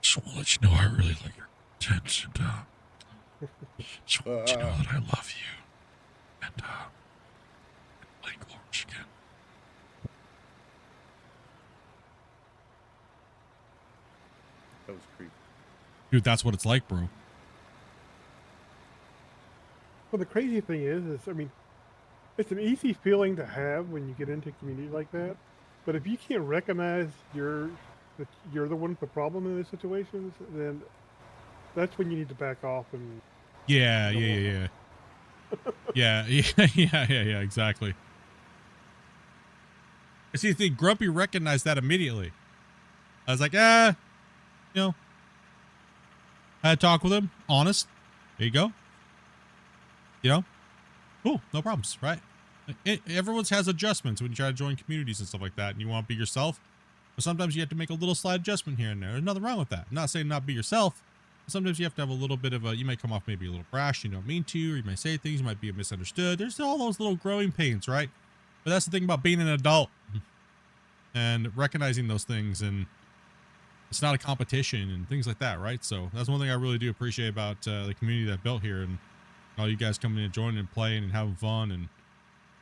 just want to let you know I really like your content, and just want to let you know that I love you, and playing Orange again. That was creepy. Dude, that's what it's like, bro. Well, the crazy thing is I mean, it's an easy feeling to have when you get into a community like that. But if you can't recognize that you're the one with the problem in these situations, then that's when you need to back off and. Yeah, exactly. See, the Grumpy recognized that immediately. I was like, you know, I had a talk with him. Honest. There you go. You know, cool. No problems, right? Everyone's has adjustments when you try to join communities and stuff like that, and you want to be yourself. But sometimes you have to make a little slight adjustment here and there. There's nothing wrong with that. I'm not saying not be yourself. Sometimes you have to have a little bit of a, you might come off maybe a little brash, you don't mean to, or you might say things, you might be misunderstood. There's all those little growing pains, right? But that's the thing about being an adult and recognizing those things, and it's not a competition and things like that, right? So that's one thing I really do appreciate about the community that I built here, and all you guys coming in and joining and playing and having fun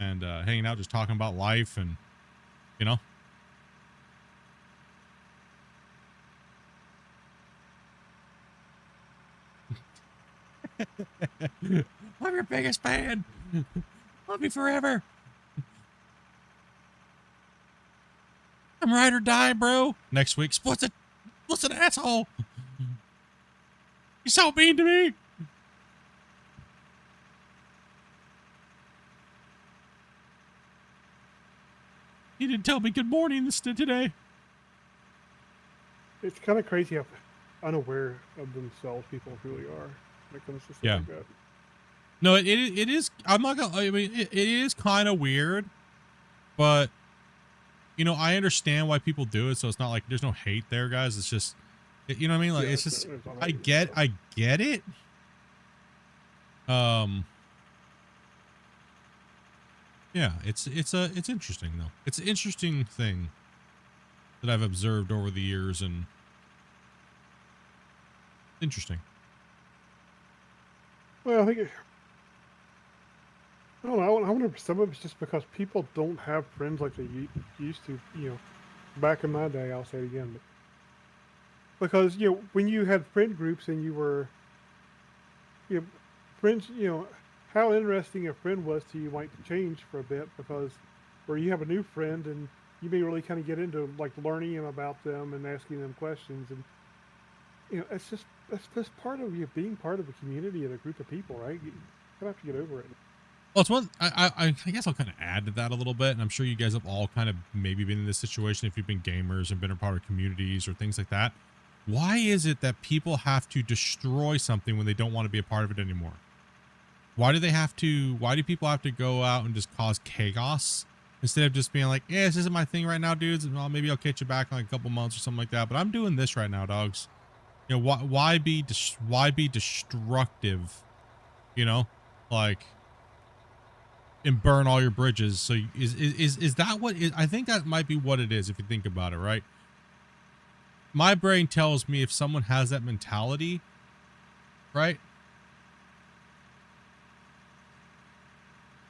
and hanging out, just talking about life, and you know. I'm your biggest fan. Love me forever. I'm ride or die, bro. Next week, what's an asshole? You're so mean to me. You didn't tell me good morning today. It's kind of crazy how unaware of themselves people really are when it comes to stuff like that. No, it is. I'm not gonna. I mean, it is kind of weird, but you know, I understand why people do it. So it's not like there's no hate there, guys. It's just, you know what I mean? Like, it's just, I get it. Yeah, it's interesting though. It's an interesting thing that I've observed over the years, and interesting. Well, I think I don't know. I wonder if some of it's just because people don't have friends like they used to. You know, back in my day, I'll say it again, but because you know when you had friend groups and you were, you know, friends, you know, how interesting a friend was to you might change for a bit, because where you have a new friend and you may really kind of get into like learning about them and asking them questions, and you know, that's just part of you being part of a community and a group of people, right? You kind of have to get over it. Well, it's one, I guess I'll kind of add to that a little bit, and I'm sure you guys have all kind of maybe been in this situation if you've been gamers and been a part of communities or things like that. Why is it that people have to destroy something when they don't want to be a part of it anymore? Why do people have to go out and just cause chaos instead of just being like, yeah, this isn't my thing right now, dudes, and maybe I'll catch you back in like a couple months or something like that, but I'm doing this right now, dogs. You know, why be destructive, you know, like, and burn all your bridges? So is that what is? I think that might be what it is if you think about it, right? My brain tells me if someone has that mentality, right?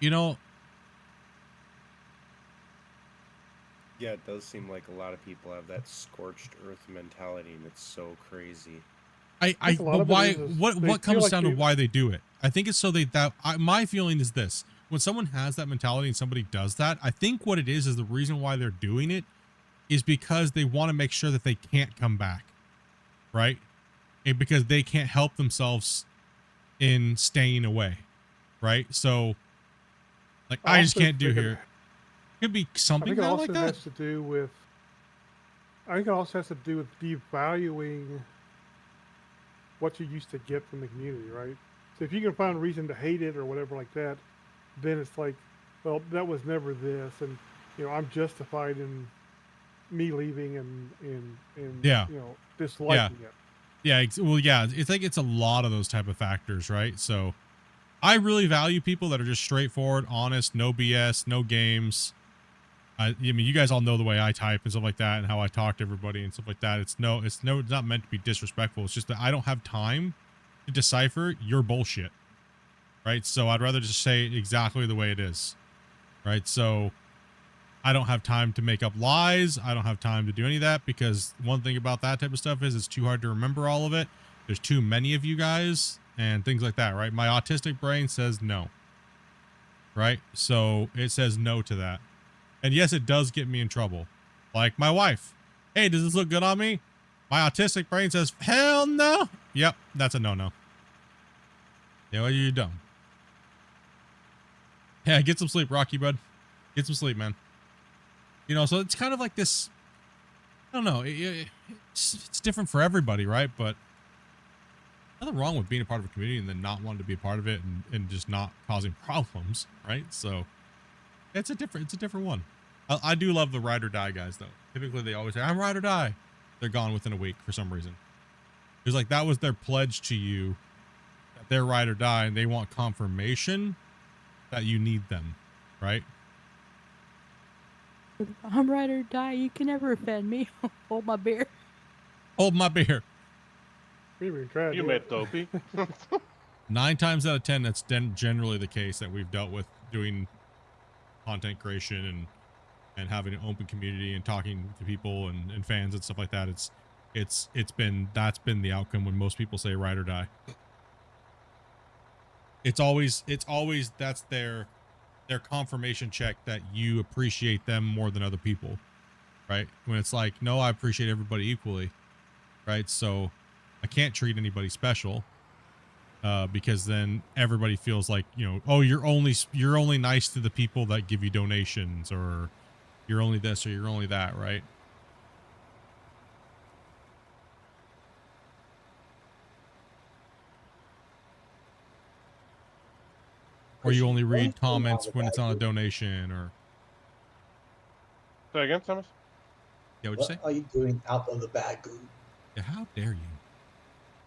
You know, yeah, it does seem like a lot of people have that scorched earth mentality, and it's so crazy. But why? What comes down to why they do it? I think it's so my feeling is this: when someone has that mentality and somebody does that, I think what it is the reason why they're doing it is because they want to make sure that they can't come back, right? And because they can't help themselves in staying away, right? So, like, I just can't do here. Could be something like that. I think it also has to do with. I think it also has to do with devaluing what you used to get from the community, right? So if you can find a reason to hate it or whatever like that, then it's like, well, that was never this, and you know, I'm justified in me leaving and yeah, you know, disliking it. Yeah, well, yeah, it's like it's a lot of those type of factors, right? So I really value people that are just straightforward, honest, no BS, no games. I mean, you guys all know the way I type and stuff like that, and how I talk to everybody and stuff like that. It's not meant to be disrespectful. It's just that I don't have time to decipher your bullshit, right? So I'd rather just say it exactly the way it is, right? So I don't have time to make up lies. I don't have time to do any of that, because one thing about that type of stuff is it's too hard to remember all of it. There's too many of you guys and things like that, right? My autistic brain says no, right? So it says no to that. And yes, it does get me in trouble. Like my wife. Hey, does this look good on me? My autistic brain says, hell no. Yep, that's a no-no. Yeah, well, you're dumb. Yeah, get some sleep, Rocky, bud. Get some sleep, man. You know, so it's kind of like this, I don't know, it's different for everybody, right? But nothing wrong with being a part of a community and then not wanting to be a part of it and just not causing problems, right? So it's a different one. I do love the ride or die guys though. Typically they always say, I'm ride or die. They're gone within a week for some reason. It was like that was their pledge to you that they're ride or die, and they want confirmation that you need them, right? I'm ride or die. You can never offend me. Hold my beer. Hold my beer. You met Dopey. 9 times out of 10, that's generally the case that we've dealt with doing content creation and having an open community and talking to people and fans and stuff like that. That's been the outcome when most people say ride or die. It's always that's their confirmation check that you appreciate them more than other people, right? When it's like, no, I appreciate everybody equally, right? So I can't treat anybody special, because then everybody feels like, you know, oh, you're only nice to the people that give you donations, or you're only this or you're only that, right? Or you only read comments when it's on a donation, or... Say again, Thomas? Yeah, what'd you say? What are you doing out of the bag, Goob? Yeah, how dare you?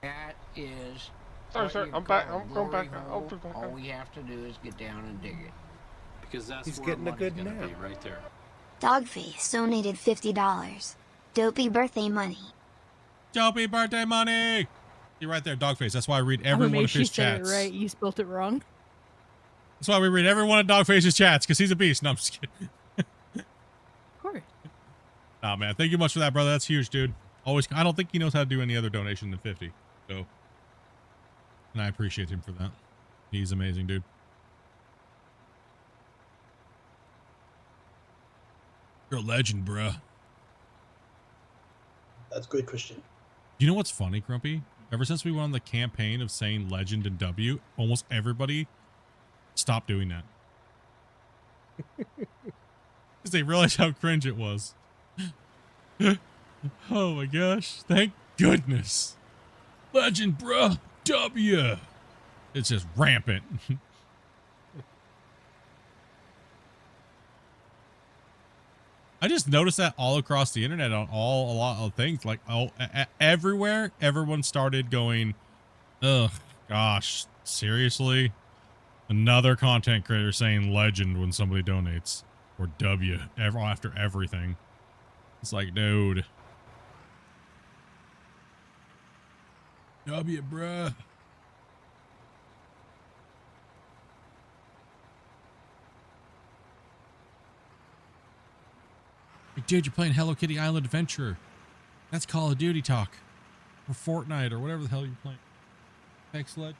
That is. Sorry, what sir. you I'm back. call a I'm going back. glory I'll hole. be back. All we have to do is get down and dig it. Because that's He's where getting a money's good gonna nap. be right there. Dogface donated $50. Dopey birthday money. Dopey birthday money! You're right there, Dogface. That's why I read I'm every one of amazed his she said chats. it right. You spelled it wrong. That's why we read every one of Dogface's chats, because he's a beast. No, I'm just kidding. Of course. Nah, man. Thank you much for that, brother. That's huge, dude. Always. I don't think he knows how to do any other donation than 50. So, and I appreciate him for that. He's amazing, dude. You're a legend, bruh. That's good, Christian. You know what's funny, Grumpy? Ever since we went on the campaign of saying legend and W, almost everybody stopped doing that. Because they realized how cringe it was. Oh my gosh. Thank goodness. Legend, bruh. W. It's just rampant. I just noticed that all across the internet on a lot of things, like everywhere, everyone started going, ugh, gosh, seriously? Another content creator saying legend when somebody donates, or W after everything. It's like, dude. W, bruh. Dude, you're playing Hello Kitty Island Adventure. That's Call of Duty talk. Or Fortnite, or whatever the hell you're playing. Thanks, Led.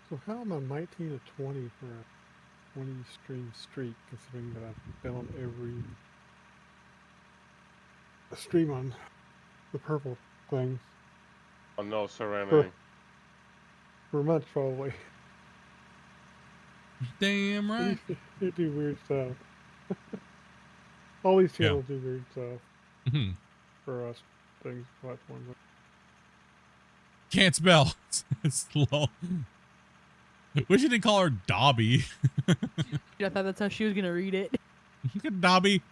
So how am I 19 to 20 for a 20 stream streak, considering that I've been on every stream on the purple thing Oh no, Serenity. for months probably. Damn right. They do weird stuff. All these channels do weird stuff Mhm. for us things platforms. Can't spell. It's low. Wish you didn't call her Dobby. I thought that's how she was gonna read it. Look at Dobby.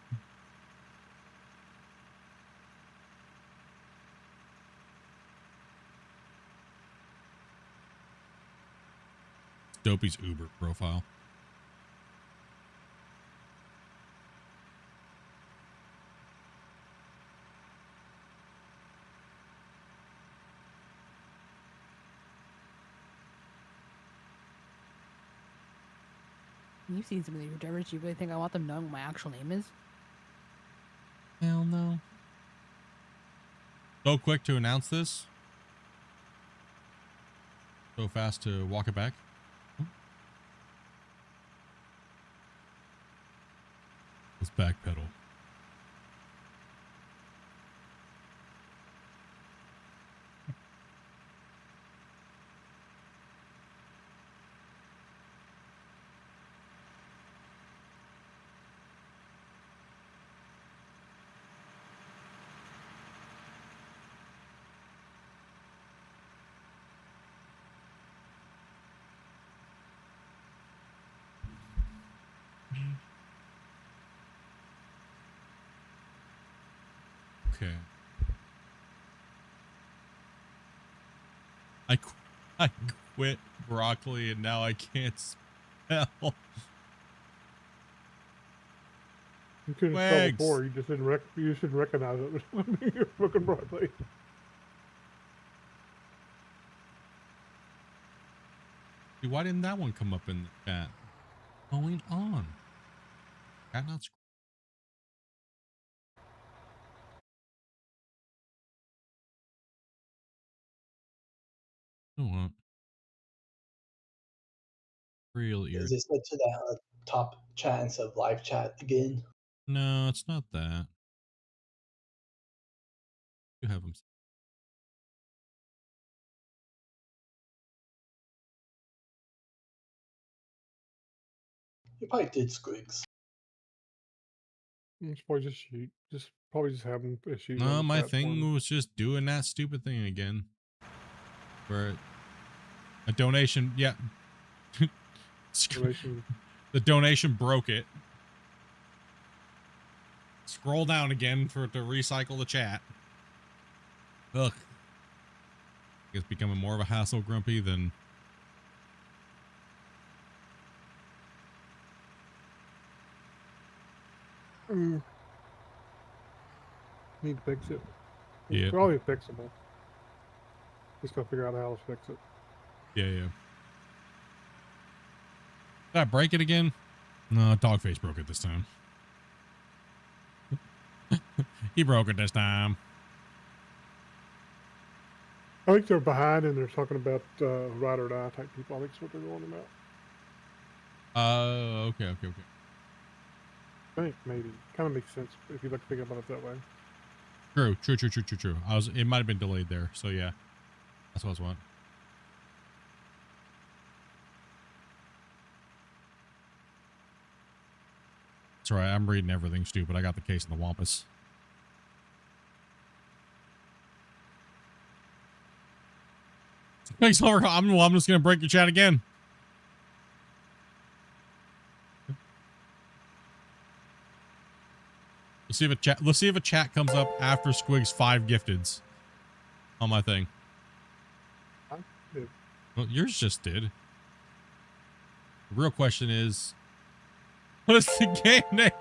Dopey's Uber profile. You've seen some of these drivers. Do you really think I want them knowing what my actual name is? Hell no. So quick to announce this. So fast to walk it back. Let's backpedal. Okay. I quit broccoli and now I can't spell. You couldn't spell before. You just didn't you should recognize it. You're fucking broccoli. Dude, why didn't that one come up in the chat? What's going on? Cat not You know what? Real ear. Is it set to that top chat instead of live chat again? No, it's not that. You have them. You probably did Squigs. It's probably just shoot. Probably just having issues. No, on the my platform. thing was just doing that stupid thing again. Where a donation, yeah. The donation broke it. Scroll down again for it to recycle the chat. Ugh. It's becoming more of a hassle, Grumpy, than... Need to fix it. Yeah. It's probably fixable. Just gotta figure out how to fix it. Yeah. Did I break it again? No, Dogface broke it this time. He broke it this time. I think they're behind and they're talking about ride or die type people. I think that's what they're going about. Okay. I think maybe. Kind of makes sense if you like to think about it that way. True. It might have been delayed there, so yeah. That's what I was wanting. That's right, I'm reading everything stupid. I got the case in the wampus. Thanks, Laura. I'm just gonna break your chat again. Let's see if a chat comes up after Squig's 5 gifteds on my thing. Well, yours just did. The real question is, what is the game name?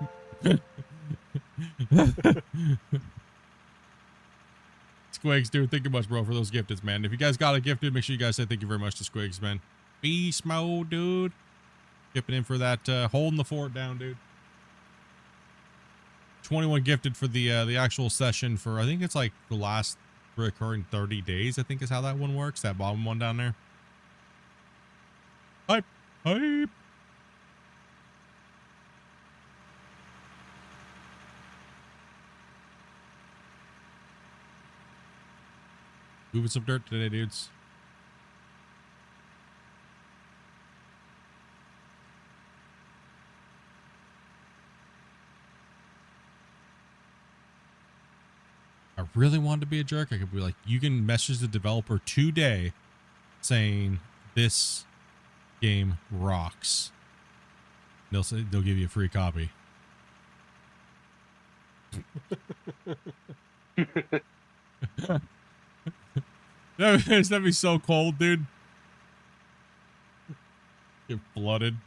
Squigs, dude, thank you much, bro, for those gifteds, man. If you guys got a gifted, make sure you guys say thank you very much to Squigs, man. Beast mode, dude. Dipping in for that, holding the fort down, dude. 21 gifted for the actual session for, I think it's like the last recurring 30 days, I think is how that one works. That bottom one down there. Hype. Moving some dirt today, dudes. I really wanted to be a jerk. I could be like, you can message the developer today saying this game rocks. They'll give you a free copy. That'd be so cold, dude. Get flooded.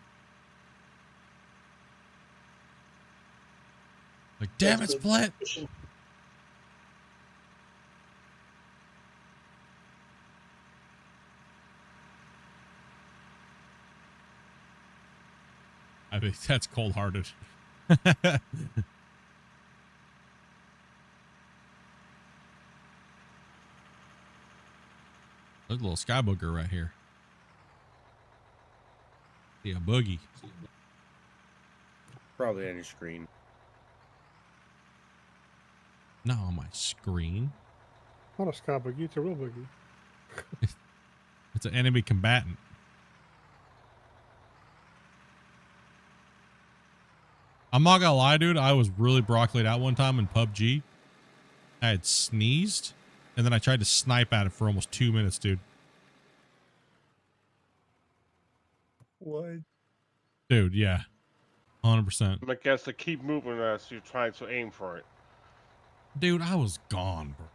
Like, damn it, Split. I think that's cold-hearted. Look, a little sky booger right here. See a boogie. Probably on your screen. Not on my screen. Not a sky boogie, it's a real boogie. It's an enemy combatant. I'm not gonna lie, dude. I was really broccolied out one time in PUBG. I had sneezed, and then I tried to snipe at it for almost 2 minutes, dude. What? Dude, yeah. 100%. I guess to keep moving as you're trying to aim for it. Dude, I was gone, bro.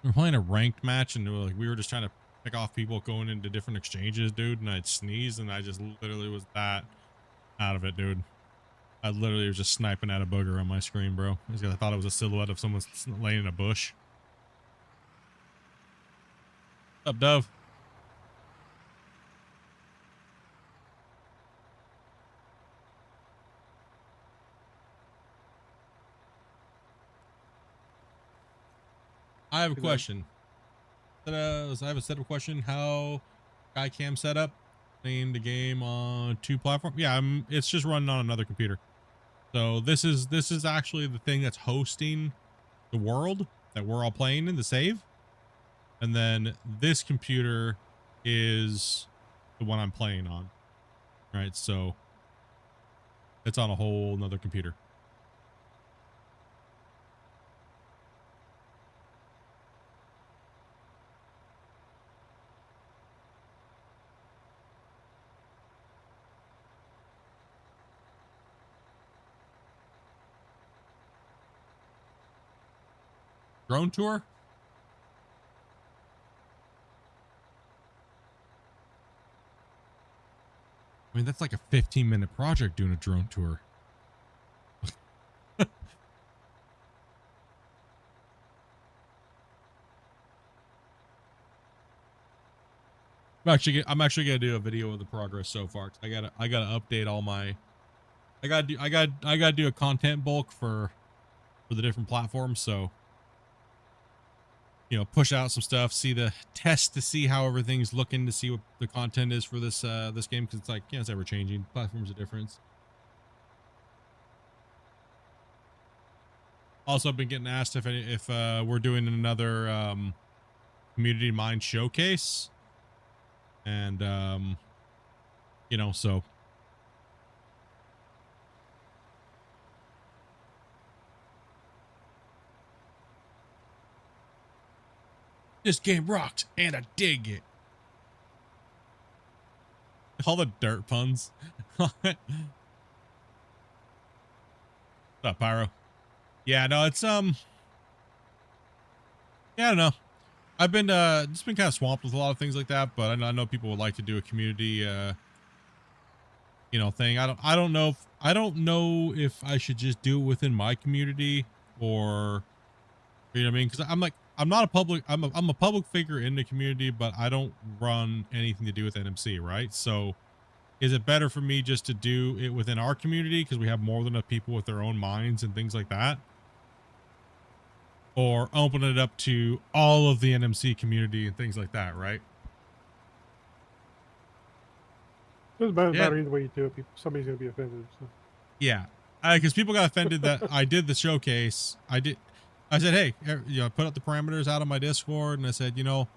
We were playing a ranked match, and we were just trying to pick off people going into different exchanges, dude, and I'd sneeze, and I just literally was that out of it, dude. I literally was just sniping at a booger on my screen, bro. Because I thought it was a silhouette of someone laying in a bush. What's up, Dove? I have a question. I have a set of question. How Skycam setup? Playing the game on 2 platforms. Yeah, it's just running on another computer. So this is actually the thing that's hosting the world that we're all playing in, the save. And then this computer is the one I'm playing on. Right, so it's on a whole nother computer. Drone tour? I mean, that's like a 15-minute project doing a drone tour. I'm actually gonna do a video of the progress so far. 'Cause I gotta update all my. I gotta do a content bulk for the different platforms. So, you know, push out some stuff, see the test to see how everything's looking, to see what the content is for this this game, because it's like, yeah, it's ever changing. Platforms are different. Also, I've been getting asked if we're doing another community mind showcase, and you know, so this game rocks, and I dig it. All the dirt puns. What's up, Pyro? Yeah, no, it's yeah, I don't know. I've been just been kind of swamped with a lot of things like that, but I know people would like to do a community you know, thing. I don't know if I should just do it within my community, or you know what I mean? Because I'm not a public, I'm a public figure in the community, but I don't run anything to do with NMC, right? So is it better for me just to do it within our community because we have more than enough people with their own minds and things like that? Or open it up to all of the NMC community and things like that, right? It doesn't matter either way you do it. Somebody's going to be offended. So. Yeah. Because people got offended that I did the showcase. I said, hey, you know, I put up the parameters out on my Discord, and I said, you know,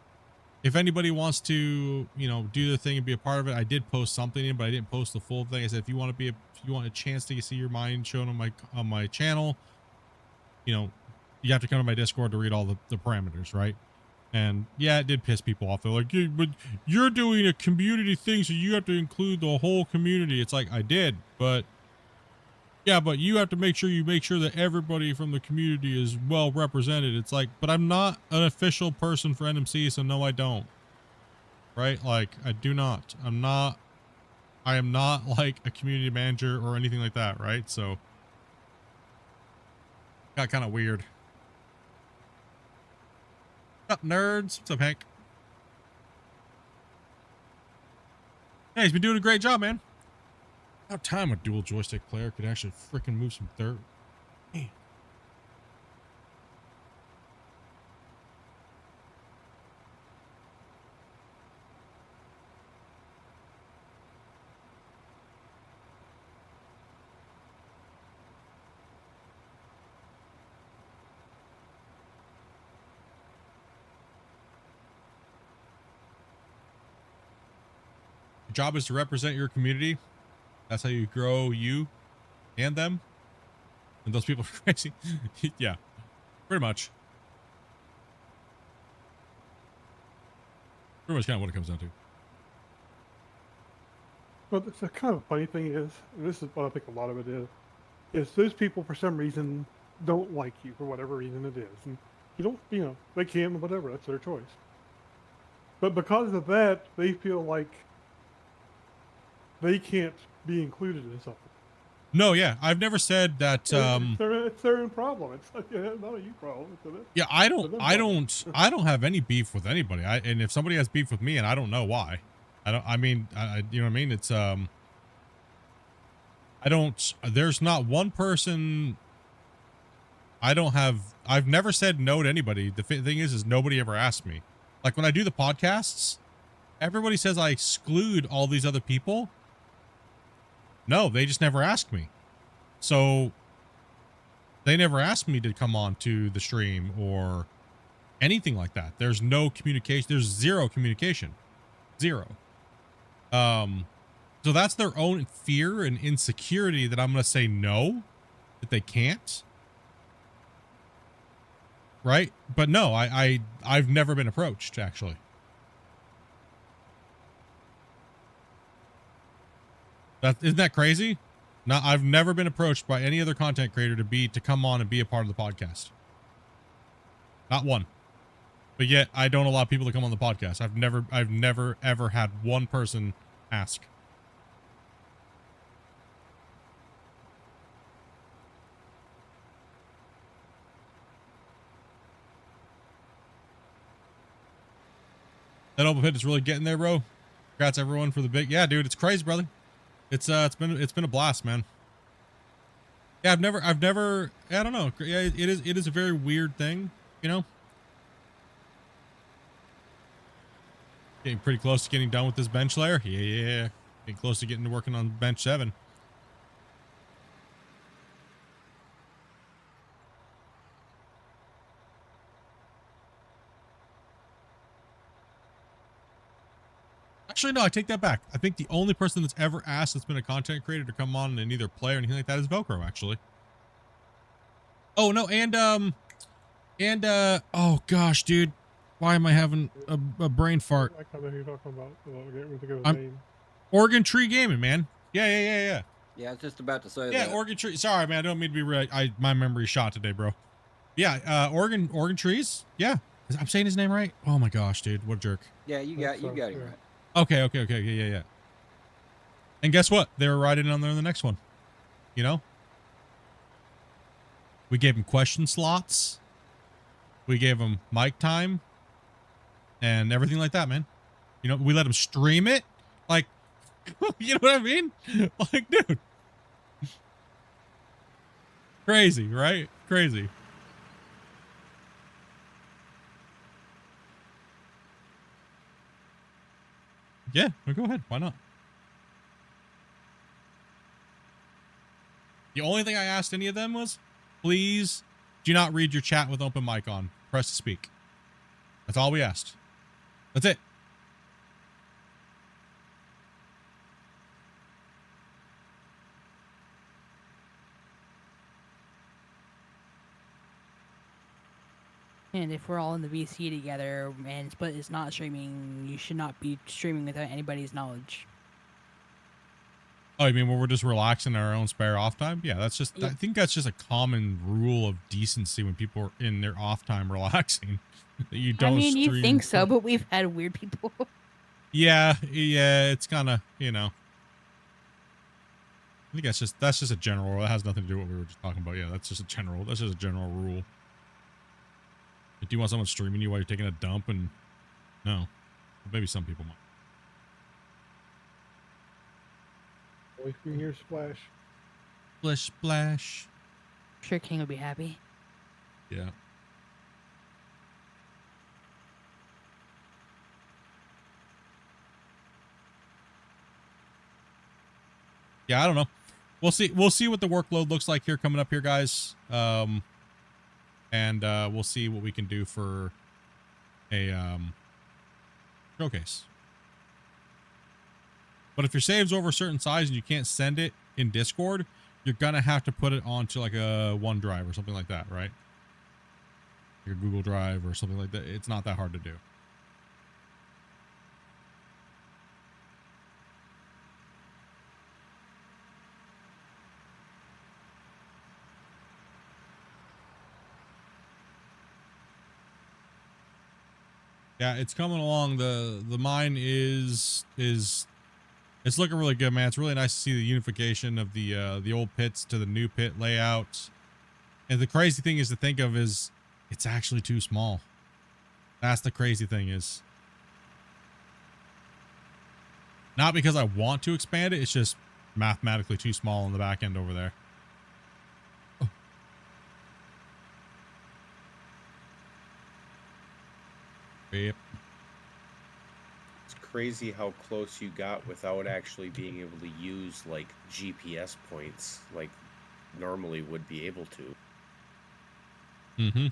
if anybody wants to, you know, do the thing and be a part of it, I did post something in, but I didn't post the full thing. I said, if you want a chance to see your mind shown on my channel, you know, you have to come to my Discord to read all the parameters, right? And yeah, it did piss people off. They're like, yeah, but you're doing a community thing, so you have to include the whole community. It's like, I did, but yeah, but you have to make sure that everybody from the community is well represented. It's like, but I'm not an official person for NMC, so no, I don't. Right? Like, I do not. I am not like a community manager or anything like that, right? So got kind of weird. What's up, nerds? What's up, Hank? Hey, he's been doing a great job, man. About time a dual joystick player could actually freaking move some dirt. Man. Your job is to represent your community. That's how you grow you and them. And those people are crazy. Yeah, pretty much. Pretty much kind of what it comes down to. Well, the kind of funny thing is, and this is what I think a lot of it is those people for some reason don't like you for whatever reason it is, and you don't, they can, whatever, that's their choice. But because of that, they feel like they can't be included in something. No, yeah, I've never said that. It's their own problem. It's not a you problem. Yeah, I don't have any beef with anybody. And if somebody has beef with me, and I don't know why, you know what I mean? It's there's not one person. I've never said no to anybody. The thing is nobody ever asked me. Like when I do the podcasts, everybody says I exclude all these other people. No, they just never asked me. So they never asked me to come on to the stream or anything like that. There's no communication. There's zero communication. Zero. So that's their own fear and insecurity that I'm going to say no, that they can't. Right? But no, I've never been approached, actually. Isn't that crazy? No, I've never been approached by any other content creator to come on and be a part of the podcast. Not one. But yet I don't allow people to come on the podcast. I've never ever had one person ask. That open pit is really getting there, bro. Congrats everyone for the big. Yeah, dude, it's crazy, brother. It's been a blast, man. Yeah, I've never I don't know. Yeah, it is a very weird thing, you know. Getting pretty close to getting done with this bench layer. Yeah. Getting close to getting to working on bench 7. Actually, no, I take that back. I think the only person that's ever asked that's been a content creator to come on and either play or anything like that is Velcro, actually. Oh, no, oh gosh, dude. Why am I having a brain fart? I kind of know who you're talking about. Well, I can't think of his name. Oregon Tree Gaming, man. Yeah. Yeah, I was just about to say that. Yeah, Oregon Tree. Sorry, man. I don't mean to be real. My memory's shot today, bro. Yeah, Oregon Trees. Yeah. I'm saying his name right? Oh my gosh, dude. What a jerk. Yeah, you got it right. Okay. Yeah. And guess what? They were right in on there in the next one. You know? We gave them question slots. We gave them mic time. And everything like that, man. You know, we let them stream it. Like, you know what I mean? Like, dude. Crazy, right? Crazy. Yeah, well, go ahead. Why not? The only thing I asked any of them was, please do not read your chat with open mic on. Press to speak. That's all we asked. That's it. And if we're all in the VC together and Split is not streaming, you should not be streaming without anybody's knowledge. Oh, you mean when we're just relaxing our own spare off time? Yeah, that's just, I think that's just a common rule of decency when people are in their off time relaxing. That you don't you stream think so, but we've had weird people. Yeah, it's kind of, you know. I think that's just a general rule. That has nothing to do with what we were just talking about. Yeah, that's just a general rule. Do you want someone streaming you while you're taking a dump? And no, maybe some people might. We can hear splash. Splash. Sure, King will be happy. Yeah. Yeah, I don't know. We'll see what the workload looks like here coming up here, guys. And we'll see what we can do for a showcase. But if your save's over a certain size and you can't send it in Discord, you're gonna have to put it onto like a OneDrive or something like that, right? Like a Google Drive or something like that. It's not that hard to do. Yeah, it's coming along. The mine is it's looking really good, man. It's really nice to see the unification of the old pits to the new pit layout. And the crazy thing is to think of is it's actually too small. That's the crazy thing is. Not because I want to expand it, it's just mathematically too small on the back end over there. Oh. Yep. It's crazy how close you got without actually being able to use like GPS points like normally would be able to. Mm-hmm.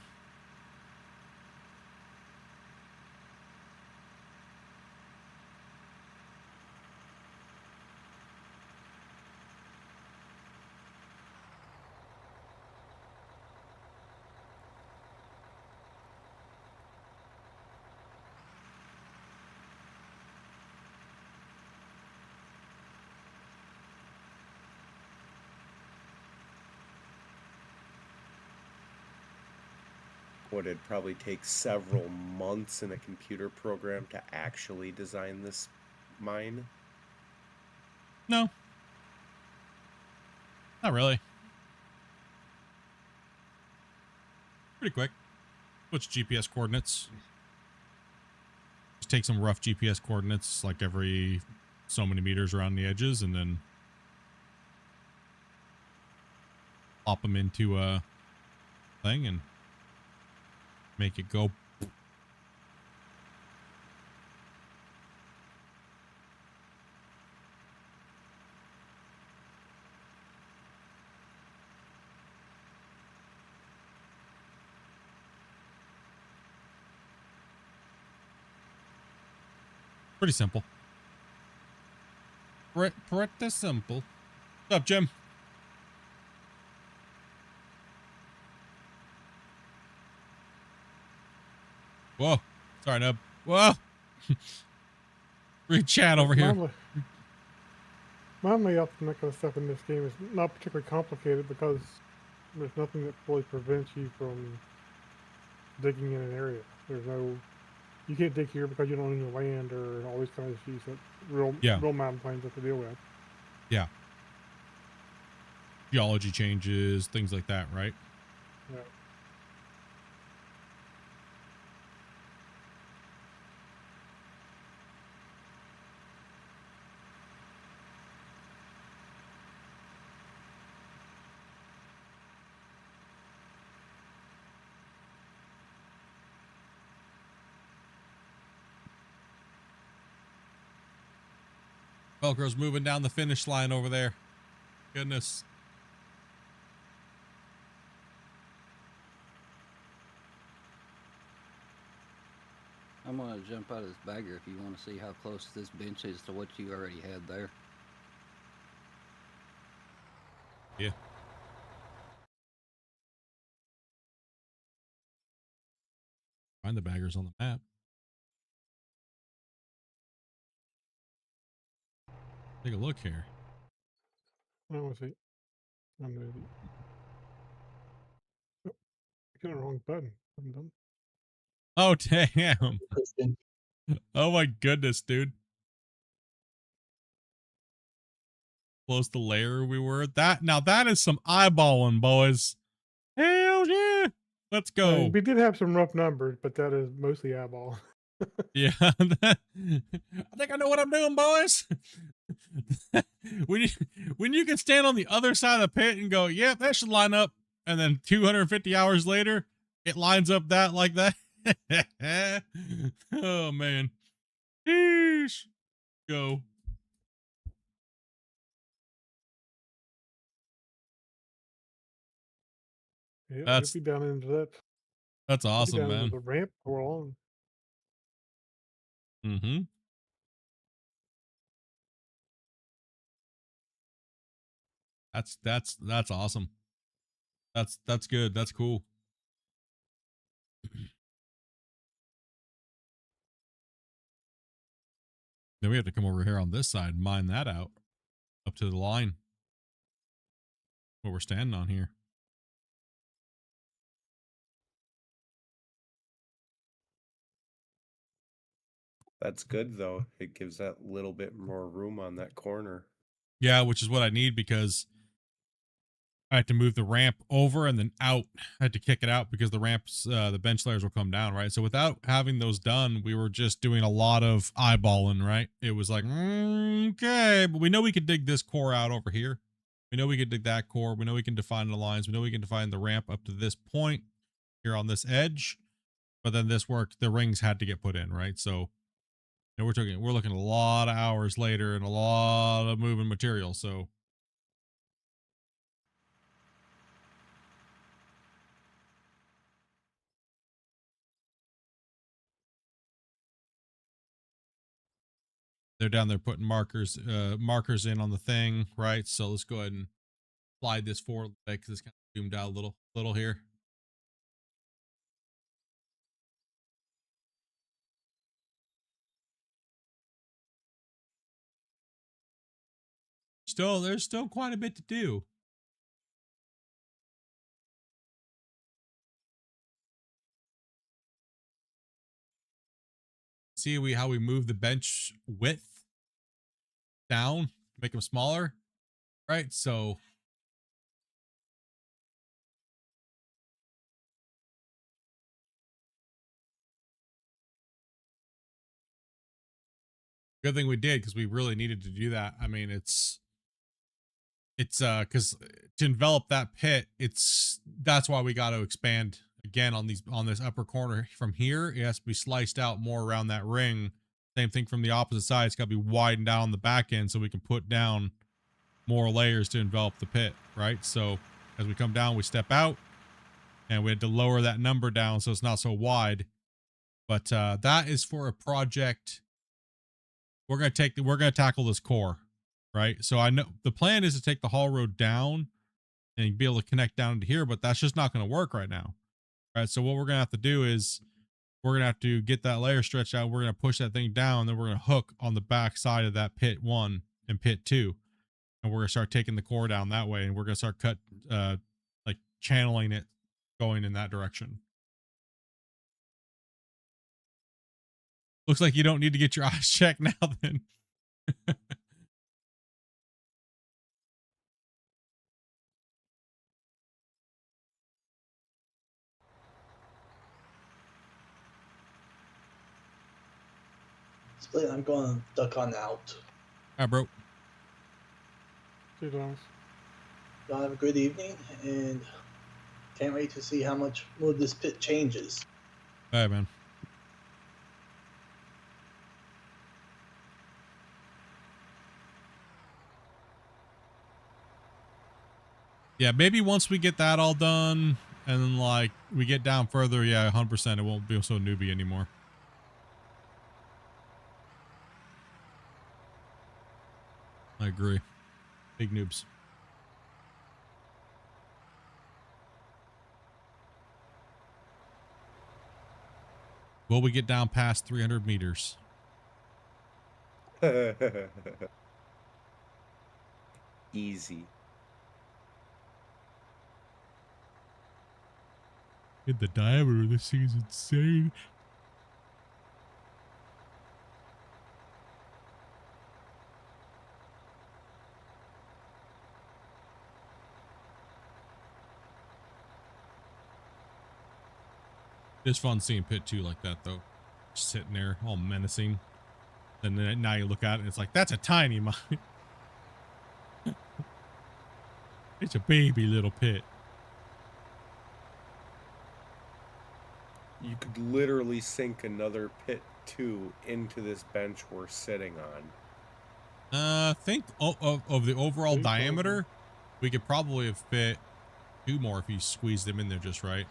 Would it probably take several months in a computer program to actually design this mine? No. Not really. Pretty quick. Switch GPS coordinates. Just take some rough GPS coordinates like every so many meters around the edges and then pop them into a thing and make it go. Pretty simple. Pretty simple. What's up, Jim? Whoa. Sorry, Nub. Whoa. Read chat over here. My up and that kind of stuff in this game is not particularly complicated because there's nothing that fully prevents you from digging in an area. There's no, you can't dig here because you don't own your land or all these kind of issues that real mountain plains have to deal with. Yeah. Geology changes, things like that, right? Yeah. Velcro's moving down the finish line over there. Goodness. I'm gonna jump out of this bagger if you want to see how close this bench is to what you already had there. Yeah. Find the baggers on the map. Take a look here. I want to see. I'm gonna I got the wrong button. I'm done. Oh, damn. Oh, my goodness, dude. Close the layer we were. Now that is some eyeballing, boys. Hell yeah. Let's go. We did have some rough numbers, but that is mostly eyeball. Yeah. I think I know what I'm doing, boys. when you can stand on the other side of the pit and go, yep, that should line up. And then 250 hours later, it lines up that like that. Oh, man. Sheesh. Go. Yeah, That's it'll be down into that. That's awesome, down man. into the ramp go along. Mm-hmm. That's awesome. That's good. That's cool. Then we have to come over here on this side and mine that out up to the line. What we're standing on here. That's good though. It gives that little bit more room on that corner. Yeah, which is what I need because I had to move the ramp over and then out. I had to kick it out because the ramps, the bench layers will come down, right? So without having those done, we were just doing a lot of eyeballing, right? It was like, okay, but we know we could dig this core out over here. We know we could dig that core. We know we can define the lines. We know we can define the ramp up to this point here on this edge. But then this worked. The rings had to get put in, right? So we're looking a lot of hours later and a lot of moving material. So they're down there putting markers in on the thing, right? So let's go ahead and slide this forward because it's kind of zoomed out a little here. There's still quite a bit to do. See how we move the bench width down, make them smaller, right? So good thing we did because we really needed to do that. I mean, it's because to envelop that pit, that's why we got to expand again on this upper corner from here. It has to be sliced out more around that ring. Same thing from the opposite side. It's got to be widened out on the back end so we can put down more layers to envelop the pit, right? So as we come down, we step out and we had to lower that number down so it's not so wide. But that is for a project. We're going to tackle this core, right? So I know the plan is to take the haul road down and be able to connect down to here, but that's just not going to work right now. Right. So what we're going to have to do is we're going to have to get that layer stretched out. We're going to push that thing down. Then we're going to hook on the back side of that pit 1 and pit 2. And we're going to start taking the core down that way. And we're going to start like channeling it going in that direction. Looks like you don't need to get your eyes checked now then. Split, I'm going to duck on out. All right, bro. See you, Thomas. Y'all have a good evening, and can't wait to see how much more this pit changes. All right, man. Yeah, maybe once we get that all done and then like we get down further, yeah, 100%, it won't be so newbie anymore. I agree. Big noobs. Will we get down past 300 meters? Easy. The diameter of this thing is insane. It's fun seeing pit 2 like that though. Just sitting there all menacing. And then now you look at it and it's like, that's a tiny mine. It's a baby little pit. You could literally sink another pit 2 into this bench we're sitting on. Think of the overall diameter, we could probably have fit 2 more if you squeeze them in there just right.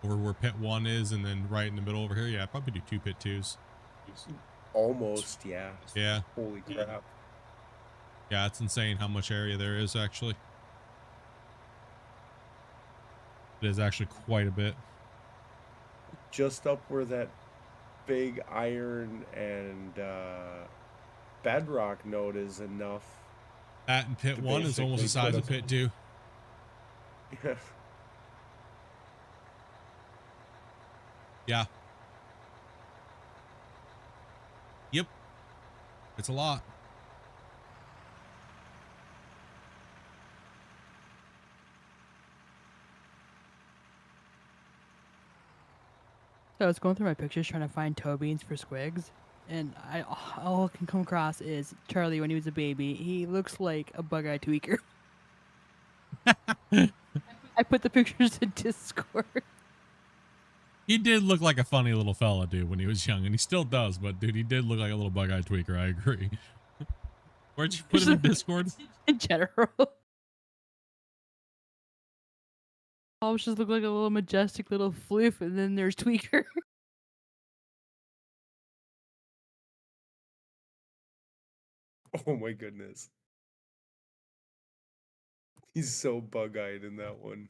Or where pit 1 is, and then right in the middle over here. Yeah, I'd probably do 2 pit 2s. Almost, yeah. Yeah. Holy crap. Yeah, it's insane how much area there is actually. It is actually quite a bit. Just up where that big iron and bedrock node is enough. That in pit 1 is almost the size of pit 2. Yeah. Yeah. It's a lot. So I was going through my pictures trying to find toe beans for Squigs, and all I can come across is Charlie when he was a baby. He looks like a bug-eyed tweaker. I put the pictures in Discord. He did look like a funny little fella, dude, when he was young, and he still does, but dude, he did look like a little bug-eyed tweaker, I agree. Where'd you put him in Discord? In general. All just look like a little majestic little floof, and then there's Tweaker. Oh my goodness. He's so bug-eyed in that one.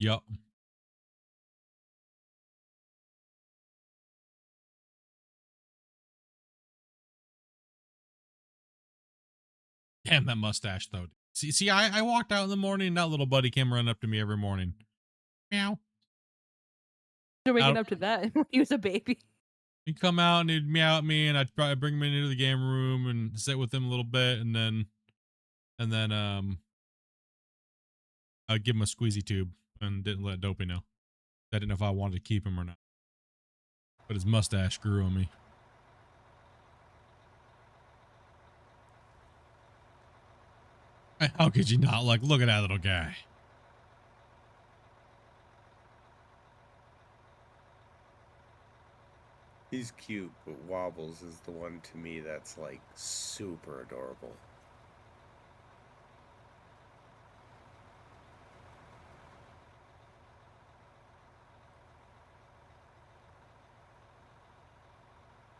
Yup. Damn that mustache though. See, I walked out in the morning and that little buddy came running up to me every morning. Meow. You're waking up to that when he was a baby. He'd come out and he'd meow at me, and I'd probably bring him into the game room and sit with him a little bit, and then I'd give him a squeezy tube and didn't let Dopey know. I didn't know if I wanted to keep him or not. But his mustache grew on me. How could you not look at that little guy? He's cute, but Wobbles is the one to me that's like super adorable.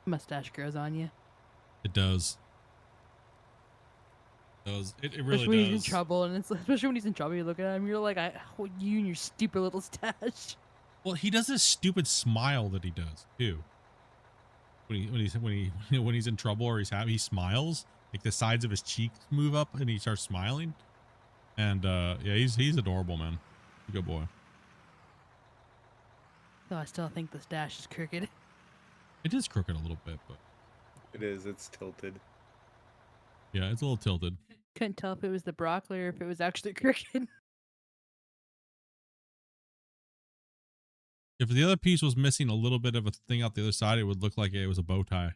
Mustache grows on you. It does. It really Especially when he's in does. trouble, and especially when he's in trouble, you look at him, you're like, you and your stupid little stash. Well, he does this stupid smile that he does too. When he's in trouble or he's happy, he smiles. Like the sides of his cheeks move up, and he starts smiling. And yeah, he's adorable, man. He's a good boy. Though I still think the stash is crooked. It is crooked a little bit, but it is. It's tilted. Yeah, it's a little tilted. Couldn't tell if it was the broccoli or if it was actually crooked. If the other piece was missing a little bit of a thing out the other side, it would look like it was a bow tie.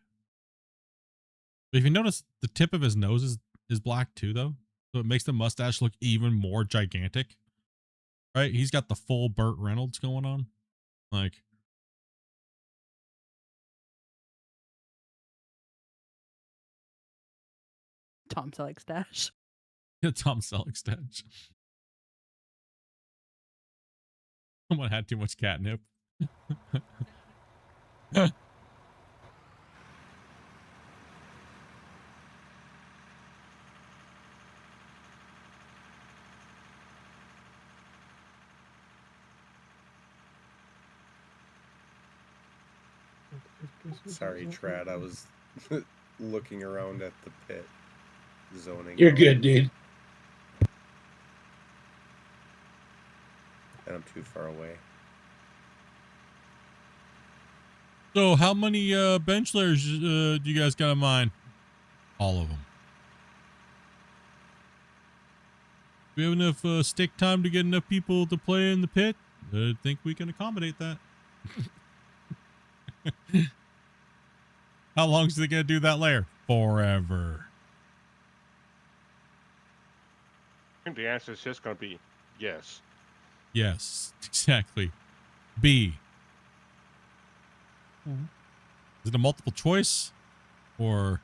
But if you notice, the tip of his nose is black too, though. So it makes the mustache look even more gigantic. Right? He's got the full Burt Reynolds going on. Like... Tom Selleck stash. Yeah, Tom Selleck stash. Someone had too much catnip. Sorry, Trad. I was looking around at the pit. Zoning. You're good, dude. And I'm too far away. So how many bench layers do you guys got in mind? All of them. Do we have enough stick time to get enough people to play in the pit? I think we can accommodate that. How long is they gonna do that layer? Forever. I think the answer is just going to be yes. Yes, exactly. B. Is it a multiple choice or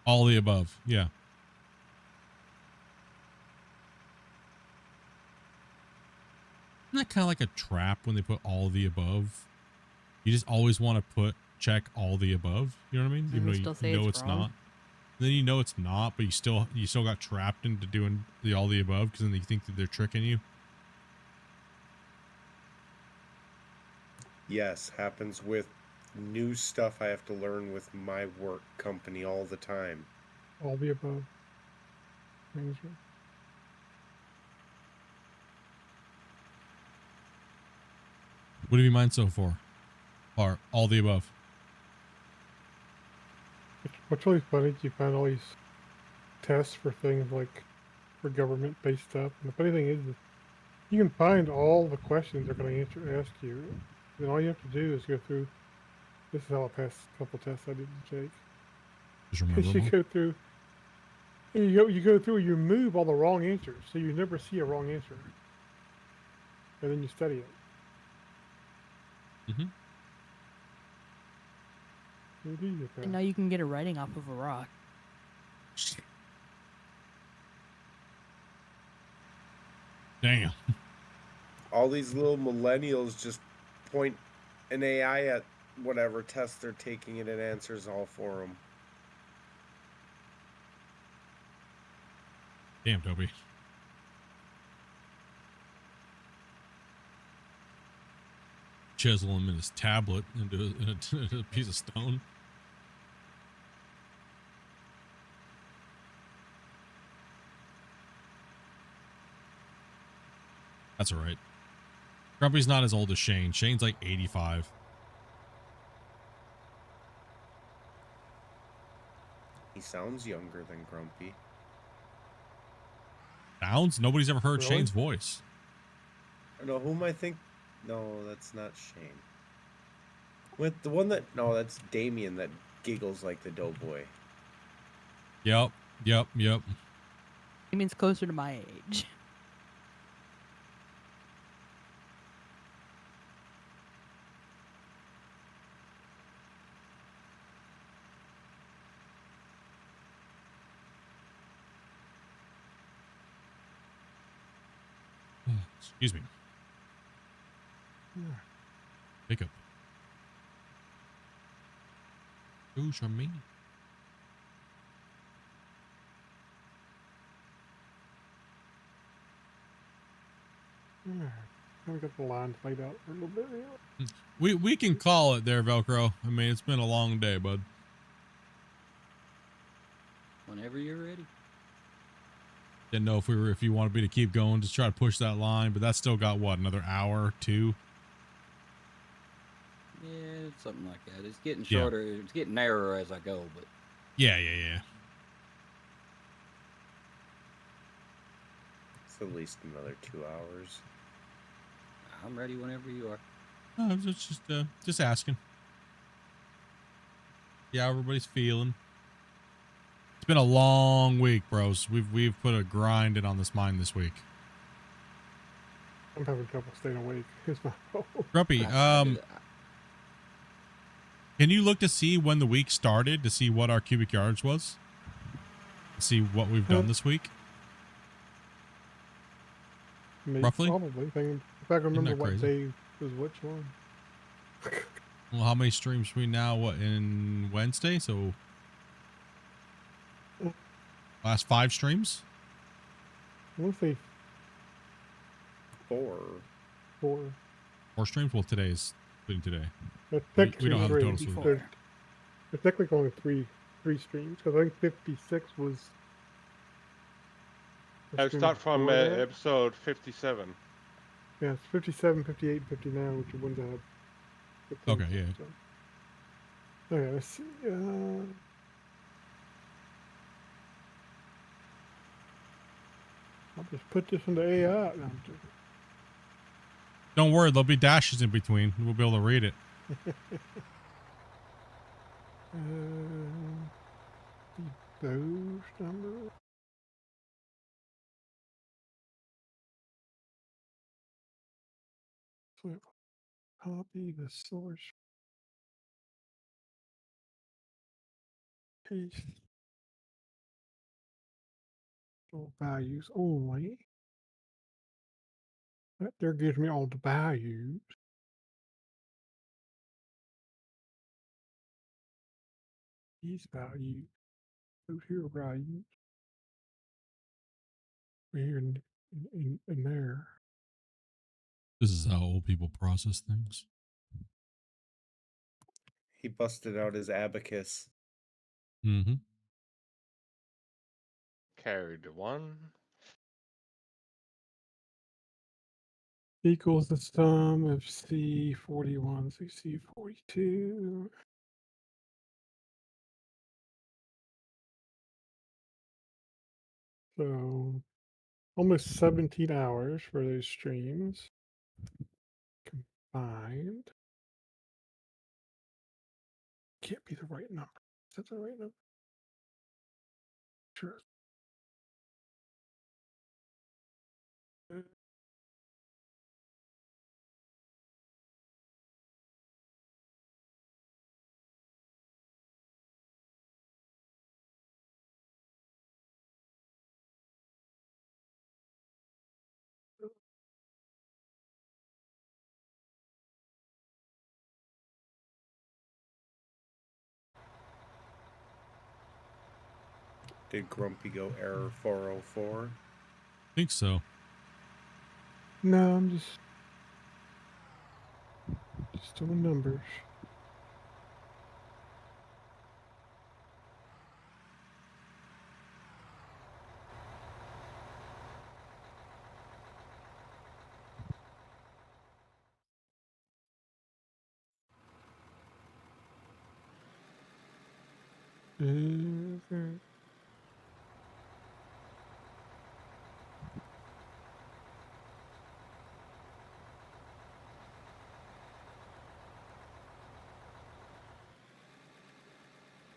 all the above? Yeah. Isn't that kind of like a trap when they put all the above? You just always want to check all the above. You know what I mean? Even though you know it's not. Then you know it's not, but you still got trapped into doing all the above because then you think that they're tricking you. Yes, happens with new stuff I have to learn with my work company all the time. All the above. Manager. What have you mind so far? Or all the above? What's really funny is you find all these tests for things like for government-based stuff. And the funny thing is you can find all the questions they're going to ask you. Then all you have to do is go through. This is how I passed a couple tests I didn't take. Just remember You them. go through. You go through. You remove all the wrong answers, so you never see a wrong answer. And then you study it. Mm-hmm. And now you can get a writing off of a rock. Damn. All these little millennials just point an AI at whatever test they're taking and it answers all for them. Damn, Toby. Chisel him in his tablet into a piece of stone. That's all right. Grumpy's not as old as Shane. Shane's like 85. He sounds younger than Grumpy. Sounds? Nobody's ever heard Really? Shane's voice. No, whom I think... No, that's not Shane. With the one that... No, that's Damien that giggles like the doughboy. Yep. It means closer to my age. Excuse me. Pick up. Who's from me? We got the lines laid out for a little bit. Yeah. We can call it there, Velcro. I mean, it's been a long day, bud. Whenever you're ready. Didn't know if you wanted me to keep going, just try to push that line, but that's still got what, another hour or two? Yeah, it's something like that. It's getting shorter. Yeah. It's getting narrower as I go, but yeah. It's at least another 2 hours. I'm ready whenever you are. Oh, just asking. Yeah, everybody's feeling. It's been a long week, bros. We've put a grind in on this mine this week. I'm having trouble staying awake. It's my fault. Grumpy, can you look to see when the week started to see what our cubic yards was? See what we've done this week? Roughly? Probably. If I can remember what day was which one. Well, how many streams we now? What, in Wednesday? So last 5 streams? I want to say 4. 4 streams? Well, today is today. We don't have a total streams. stream. There's technically only three streams because I think 56 was. I start from episode 57. Yeah, it's 57, 58, and 59, which are ones I have. Okay, yeah. So. Okay, let's see. I'll just put this into AI. Don't worry, there'll be dashes in between. We'll be able to read it. Those numbers. So copy the source. Paste. Values only. That there gives me all the values. These values. Those here values. Here and there. This is how old people process things. He busted out his abacus. Mm-hmm. Carried one. Equals the sum of C41, C42. So almost 17 hours for those streams combined. Can't be the right number. Is that the right number? Sure. Did Grumpy go error 404? Think so. No, I'm just doing numbers.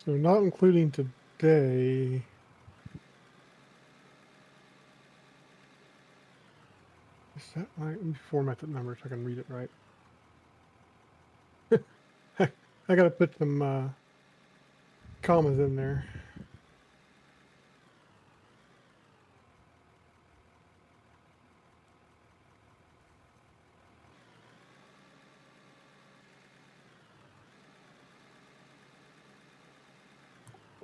So not including today. Is that right? Let me format the number so I can read it right. I gotta put some commas in there.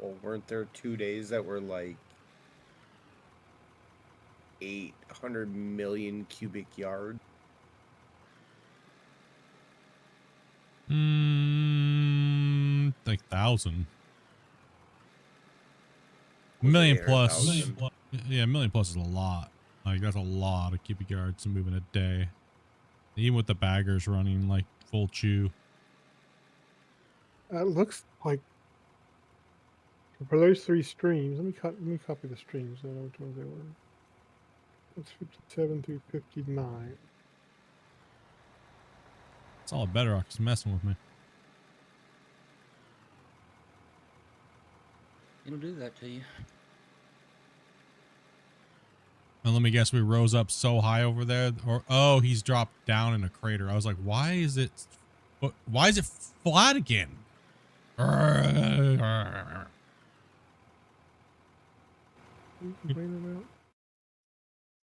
Well, weren't there 2 days that were like 800 million cubic yards? Like 1,000. Was it Million 800,000? plus. Yeah, million plus is a lot. Like that's a lot of cubic yards to move in a day. Even with the baggers running like full chew. It looks like for those 3 streams. Let me copy the streams. I don't know which ones they were. It's 57 through 59. It's all Bedrock is messing with me. It'll do that to you. And let me guess, we rose up so high over there, or oh, he's dropped down in a crater. I was like, why is it flat again?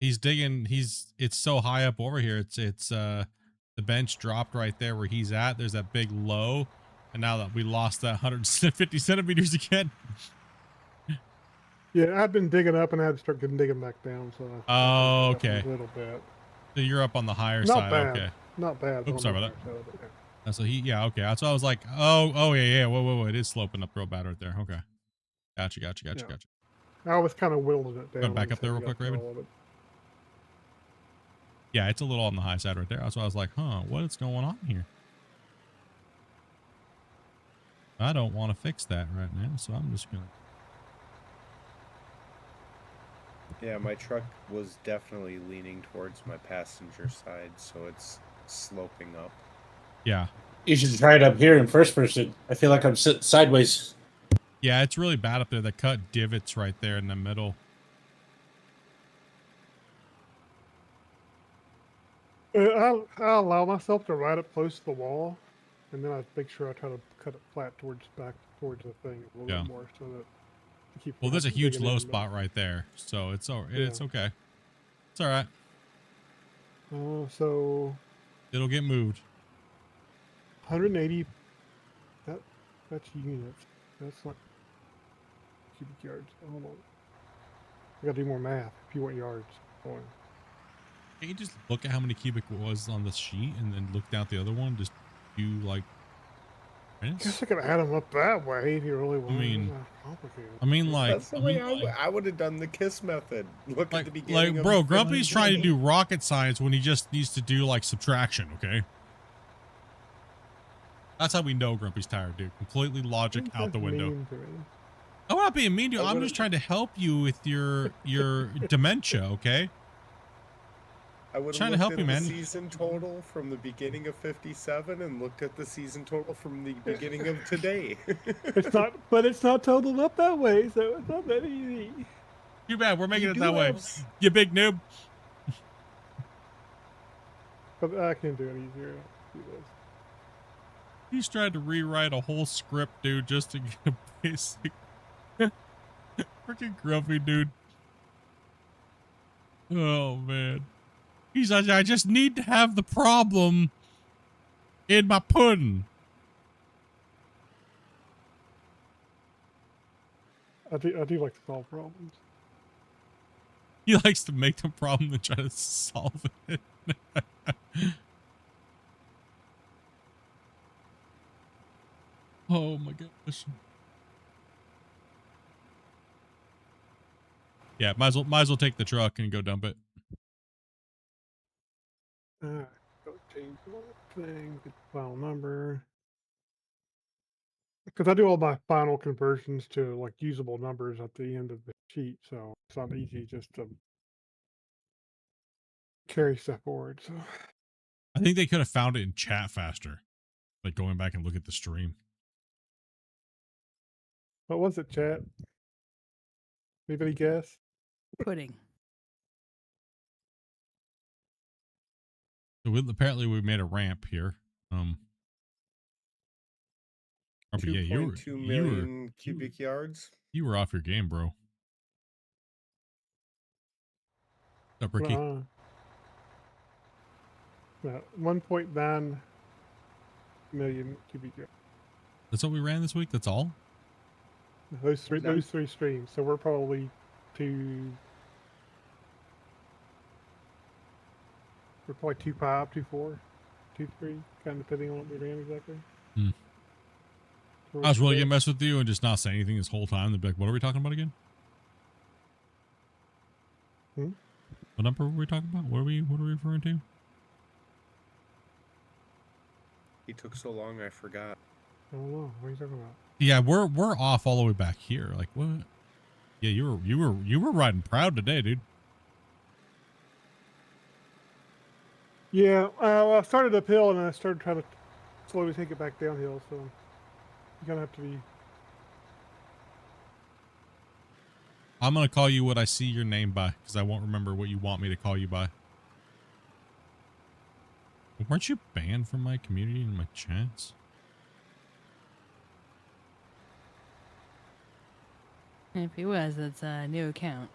He's digging. It's so high up over here. It's the bench dropped right there where he's at. There's that big low, and now that we lost that 150 centimeters again. Yeah, I've been digging up and I had to start digging back down. So Oh, okay. A little bit. So you're up on the higher Not side. bad. Okay. Not bad. Oops, sorry about that. that. So yeah, okay. That's why I was like, oh yeah. Whoa. It is sloping up real bad right there. Okay. Gotcha. I was kind of whittling it down. Go back up there real quick, Raven. Yeah, it's a little on the high side right there. That's why I was like, what is going on here? I don't want to fix that right now, so I'm just gonna. Yeah, my truck was definitely leaning towards my passenger side, so it's sloping up. Yeah. You should try it up here in first person. I feel like I'm sitting sideways. Yeah, it's really bad up there. They cut divots right there in the middle. I'll allow myself to ride up close to the wall, and then I make sure I try to cut it flat back towards the thing a little bit more, so that to keep. Well, there's a huge low spot right there, so it's it's okay. It's all right. So it'll get moved. 180. That's units. That's not cubic yards. Hold on. I gotta do more math if you want yards. Hold on. Can you just look at how many cubic was on the sheet and then look down at the other one? Just do like Guess I could add them up that way if you really want. mean, complicated. I mean, like, That's the way I would have done the KISS method. Look at the beginning like, of bro, the Grumpy's freaking trying to game. do rocket science when he just needs to do like subtraction. Okay, that's how we know Grumpy's tired, dude. Completely logic out the window. I'm not being mean to you. I'm just trying to help you with your dementia. Okay. I would Trying have to looked help at you, the man. season total from the beginning of 57 and looked at the season total from the beginning of today. It's not, but it's not totaled up that way, so it's not that easy. Too bad we're making You it do that way. have You big noob. But I can do it easier. I'll do this. He's tried to rewrite a whole script, dude, just to get a basic. Freaking Grumpy, dude. Oh man. He's like, I just need to have the problem in my pudding. I do like to solve problems. He likes to make the problem and try to solve it. Oh my gosh. Yeah, might as well take the truck and go dump it. Alright, go change one thing, get the file number. Because I do all my final conversions to like usable numbers at the end of the sheet, so it's not easy just to carry stuff forward. So I think they could have found it in chat faster. Like going back and look at the stream. what was it, chat? Anybody guess? Pudding. So apparently we made a ramp here. But yeah, 2.2 million cubic yards. You were off your game, bro. What's up, Ricky? 1.9 million cubic yards. That's what we ran this week? That's all? Those three streams. So we're probably we're probably 2.5, 2.4, 2.3, kind of depending on what we ran exactly. I was really gonna mess with you and just not say anything this whole time. They'd be like, what are we talking about again? What number were we talking about? What are we referring to? He took so long I forgot. I don't know. What are you talking about? Yeah, we're off all the way back here. Like what? Yeah, you were riding proud today, dude. Yeah, I started uphill and I started trying to slowly take it back downhill. So you kind of have to be. I'm gonna call you what I see your name by, because I won't remember what you want me to call you by. Weren't you banned from my community and my chats? If he was, that's a new account.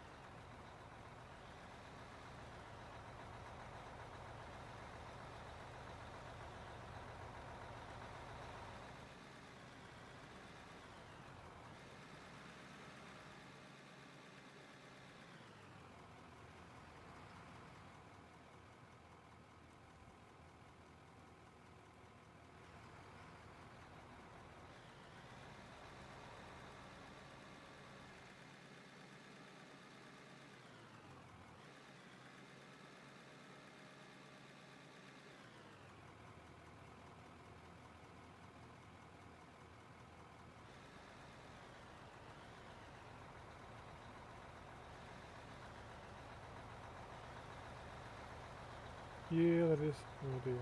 Yeah, that is no deal.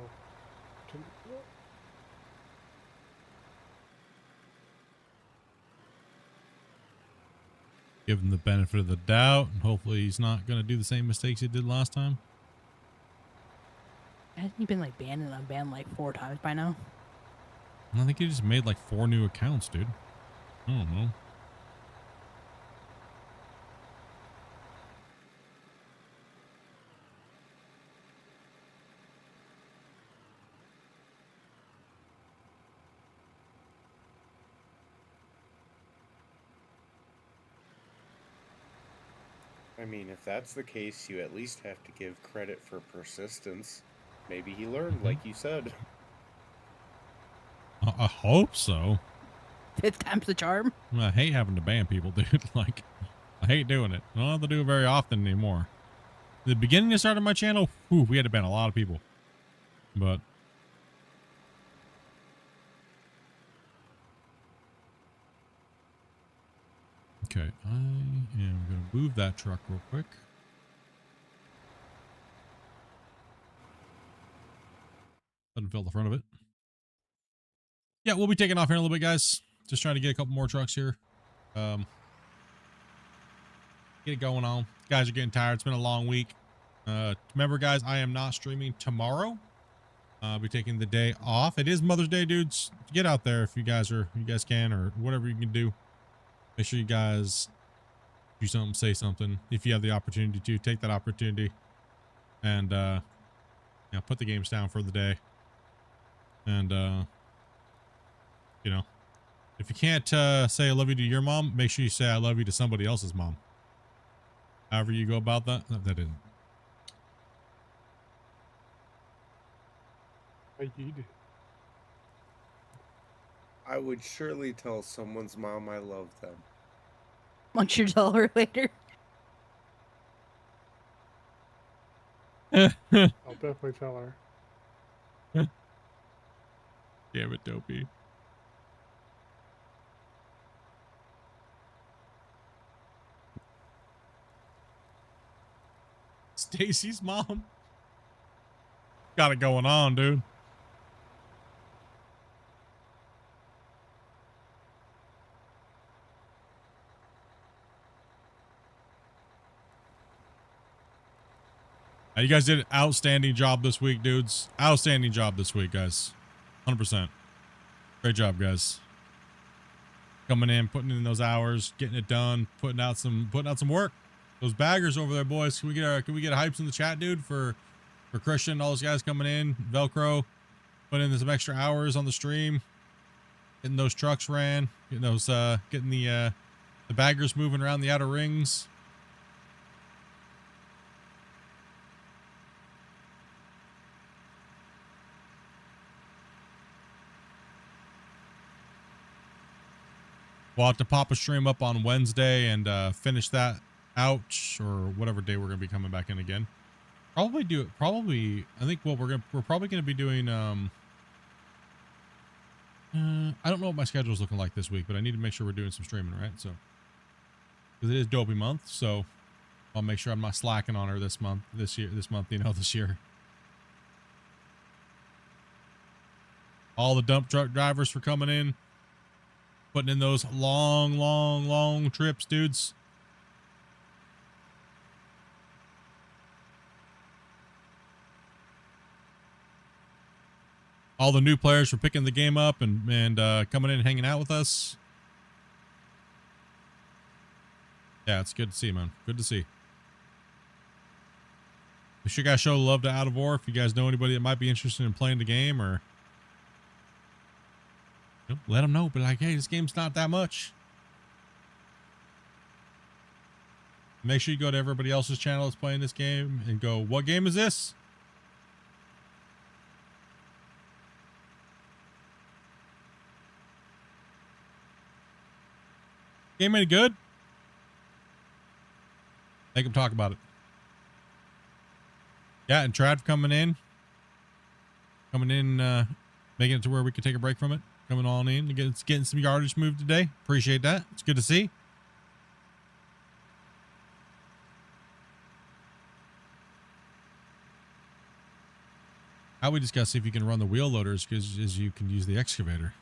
Give him the benefit of the doubt, and hopefully he's not gonna do the same mistakes he did last time. Hasn't he been like banned and unbanned like 4 times by now? I think he just made like 4 new accounts, dude. I don't know. I mean, if that's the case, you at least have to give credit for persistence. Maybe he learned, like you said. I hope so. 5th time's the charm. I hate having to ban people, dude. Like, I hate doing it. I don't have to do it very often anymore. The beginning I started my channel, whew, we had to ban a lot of people. But okay, I am going to move that truck real quick. Let him fill the front of it. Yeah, we'll be taking off here in a little bit, guys. Just trying to get a couple more trucks here. Get it going on. Guys are getting tired. It's been a long week. Remember, guys, I am not streaming tomorrow. I'll be taking the day off. It is Mother's Day, dudes. Get out there if you guys can, or whatever you can do. Make sure you guys do something, say something. If you have the opportunity to, take that opportunity. And, put the games down for the day. And, if you can't say I love you to your mom, make sure you say I love you to somebody else's mom. However you go about that. No, that didn't. I would surely tell someone's mom I love them. Why don't you tell her later? I'll definitely tell her. Damn it, Dopey. Stacy's mom. Got it going on, dude. You guys did an outstanding job this week, dudes. Outstanding job this week, guys. 100%. Great job, guys. Coming in, putting in those hours, getting it done, putting out some work. Those baggers over there, boys. Can we get a hypes in the chat, dude, for Christian, all those guys coming in, Velcro, putting in some extra hours on the stream, getting those trucks ran, getting those getting the baggers moving around the outer rings. We'll have to pop a stream up on Wednesday and finish that out, or whatever day we're gonna be coming back in again. I think what we're probably gonna be doing. I don't know what my schedule is looking like this week, but I need to make sure we're doing some streaming, right? So, because it is Dopey month, so I'll make sure I'm not slacking on her this year. All the dump truck drivers for coming in. Putting in those long trips, dudes. All the new players for picking the game up and coming in and hanging out with us. Yeah, it's good to see, man. Good to see. Make sure you guys show love to Out of War if you guys know anybody that might be interested in playing the game, or let them know. But like, hey, this game's not that much. Make sure you go to everybody else's channel that's playing this game and go, what game is this? Game any good? Make them talk about it. Yeah, and Trad coming in, making it to where we could take a break from it. Coming on in and getting some yardage moved today. Appreciate that. It's good to see. How we discuss if you can run the wheel loaders because you can use the excavator.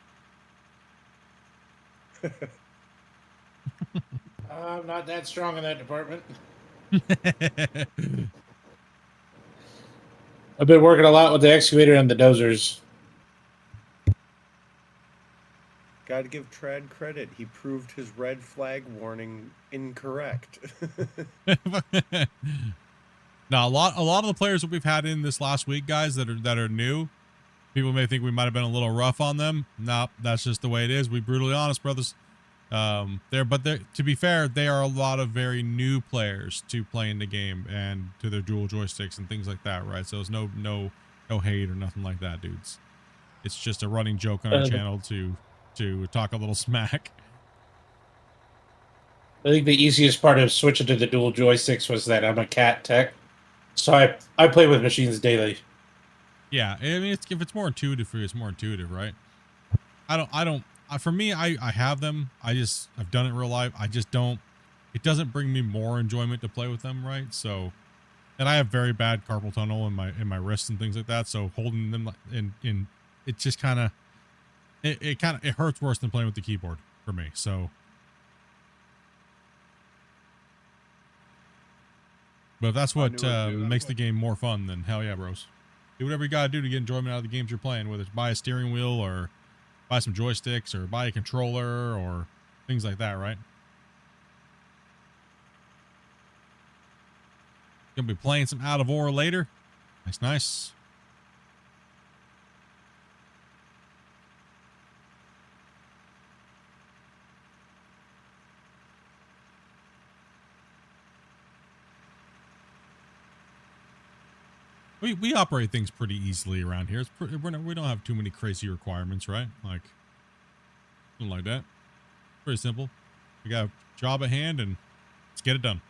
I'm not that strong in that department. I've been working a lot with the excavator and the dozers. Gotta give Trad credit. He proved his red flag warning incorrect. Now, a lot of the players that we've had in this last week, guys, that are new, people may think we might have been a little rough on them. Nope, that's just the way it is. We brutally honest, brothers. To be fair, they are a lot of very new players to playing the game and to their dual joysticks and things like that, right? So there's no hate or nothing like that, dudes. It's just a running joke on our channel to talk a little smack. I think the easiest part of switching to the dual joysticks was that I'm a cat tech, so I play with machines daily. Yeah, I mean, if it's more intuitive for you, it's more intuitive, right? For me, I have them. I've done it in real life. I just don't, it doesn't bring me more enjoyment to play with them, right? So, and I have very bad carpal tunnel in my wrists and things like that. So holding them in it just kind of, it hurts worse than playing with the keyboard for me. So, but if that's what makes the game more fun, then hell yeah, bros. Do whatever you gotta do to get enjoyment out of the games you're playing, whether it's buy a steering wheel or buy some joysticks or buy a controller or things like that, right? Gonna be playing some Out of Ore later. Nice. We operate things pretty easily around here. We don't have too many crazy requirements, right? Like something like that. Pretty simple. We got a job at hand and let's get it done.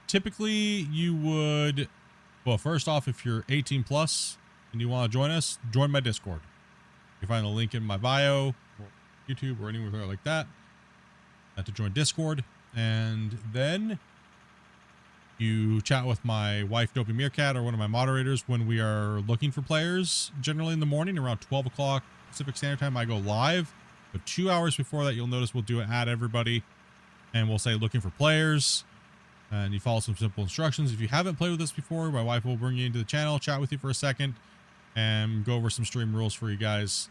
Typically you would, well, first off, if you're 18 plus and you want to join us, join my Discord. You find the link in my bio, or YouTube, or anywhere like that, to join Discord. And then you chat with my wife, Dopey Meerkat, or one of my moderators when we are looking for players. Generally in the morning, around 12 o'clock Pacific Standard Time, I go live. But 2 hours before that, you'll notice we'll do an ad everybody. And we'll say looking for players. And you follow some simple instructions. If you haven't played with us before, my wife will bring you into the channel, chat with you for a second, and go over some stream rules for you guys.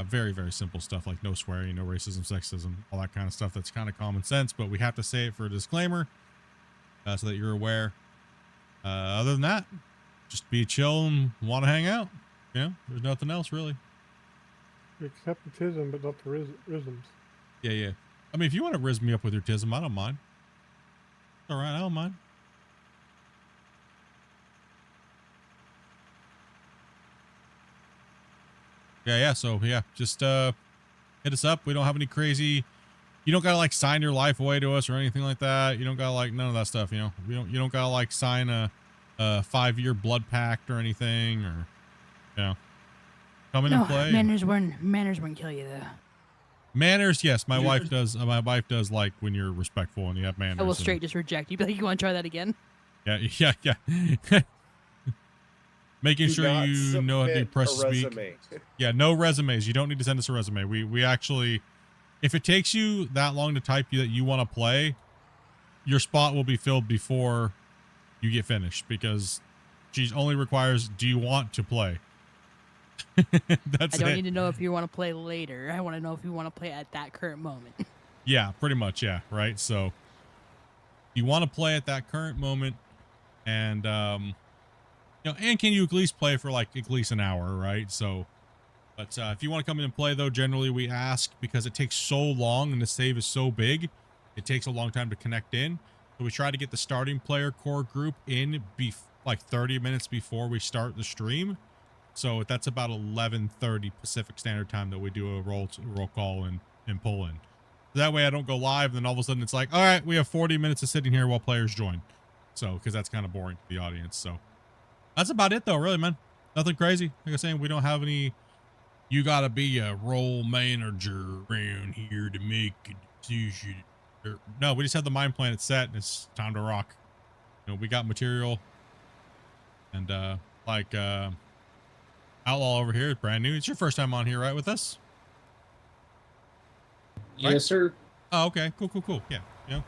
Very, very simple stuff like no swearing, no racism, sexism, all that kind of stuff. That's kind of common sense, but we have to say it for a disclaimer. So that you're aware. Other than that, just be chill and want to hang out. You know, there's nothing else really. Accept the tism, but not the risms. Yeah. I mean, if you want to rizz me up with your tism, I don't mind. All right, I don't mind. Yeah. So yeah, just hit us up. We don't have any crazy. You don't gotta like sign your life away to us or anything like that. You don't gotta like none of that stuff. You know, you don't gotta like sign a 5-year blood pact or anything, or you know, come in and play. Manners wouldn't kill you though. Manners, yes, my wife does. My wife does like when you're respectful and you have manners. I will straight just reject you. Be like, you want to try that again? Yeah. Making sure you know how to press speak. Yeah, no resumes. You don't need to send us a resume. We actually, if it takes you that long to type that you want to play, your spot will be filled before you get finished because she only requires, do you want to play? That's it. I don't need to know if you want to play later. I want to know if you want to play at that current moment. Yeah, pretty much. Yeah, right. So you want to play at that current moment, and you know, and can you at least play for like at least an hour, right? So, but if you want to come in and play, though, generally we ask because it takes so long and the save is so big, it takes a long time to connect in. So we try to get the starting player core group in like 30 minutes before we start the stream. So that's about 11:30 Pacific Standard Time that we do a roll call and pull in. That way I don't go live and then all of a sudden it's like, all right, we have 40 minutes of sitting here while players join. So, because that's kind of boring to the audience. So that's about it though, really, man. Nothing crazy. Like I was saying, we don't have any, you got to be a role manager around here to make a decision. No, we just have the Mind Planet set and it's time to rock. You know, we got material and like Outlaw over here is brand new. It's your first time on here, right, with us? Right? Yes, sir. Oh, okay. Cool. Yeah. You know,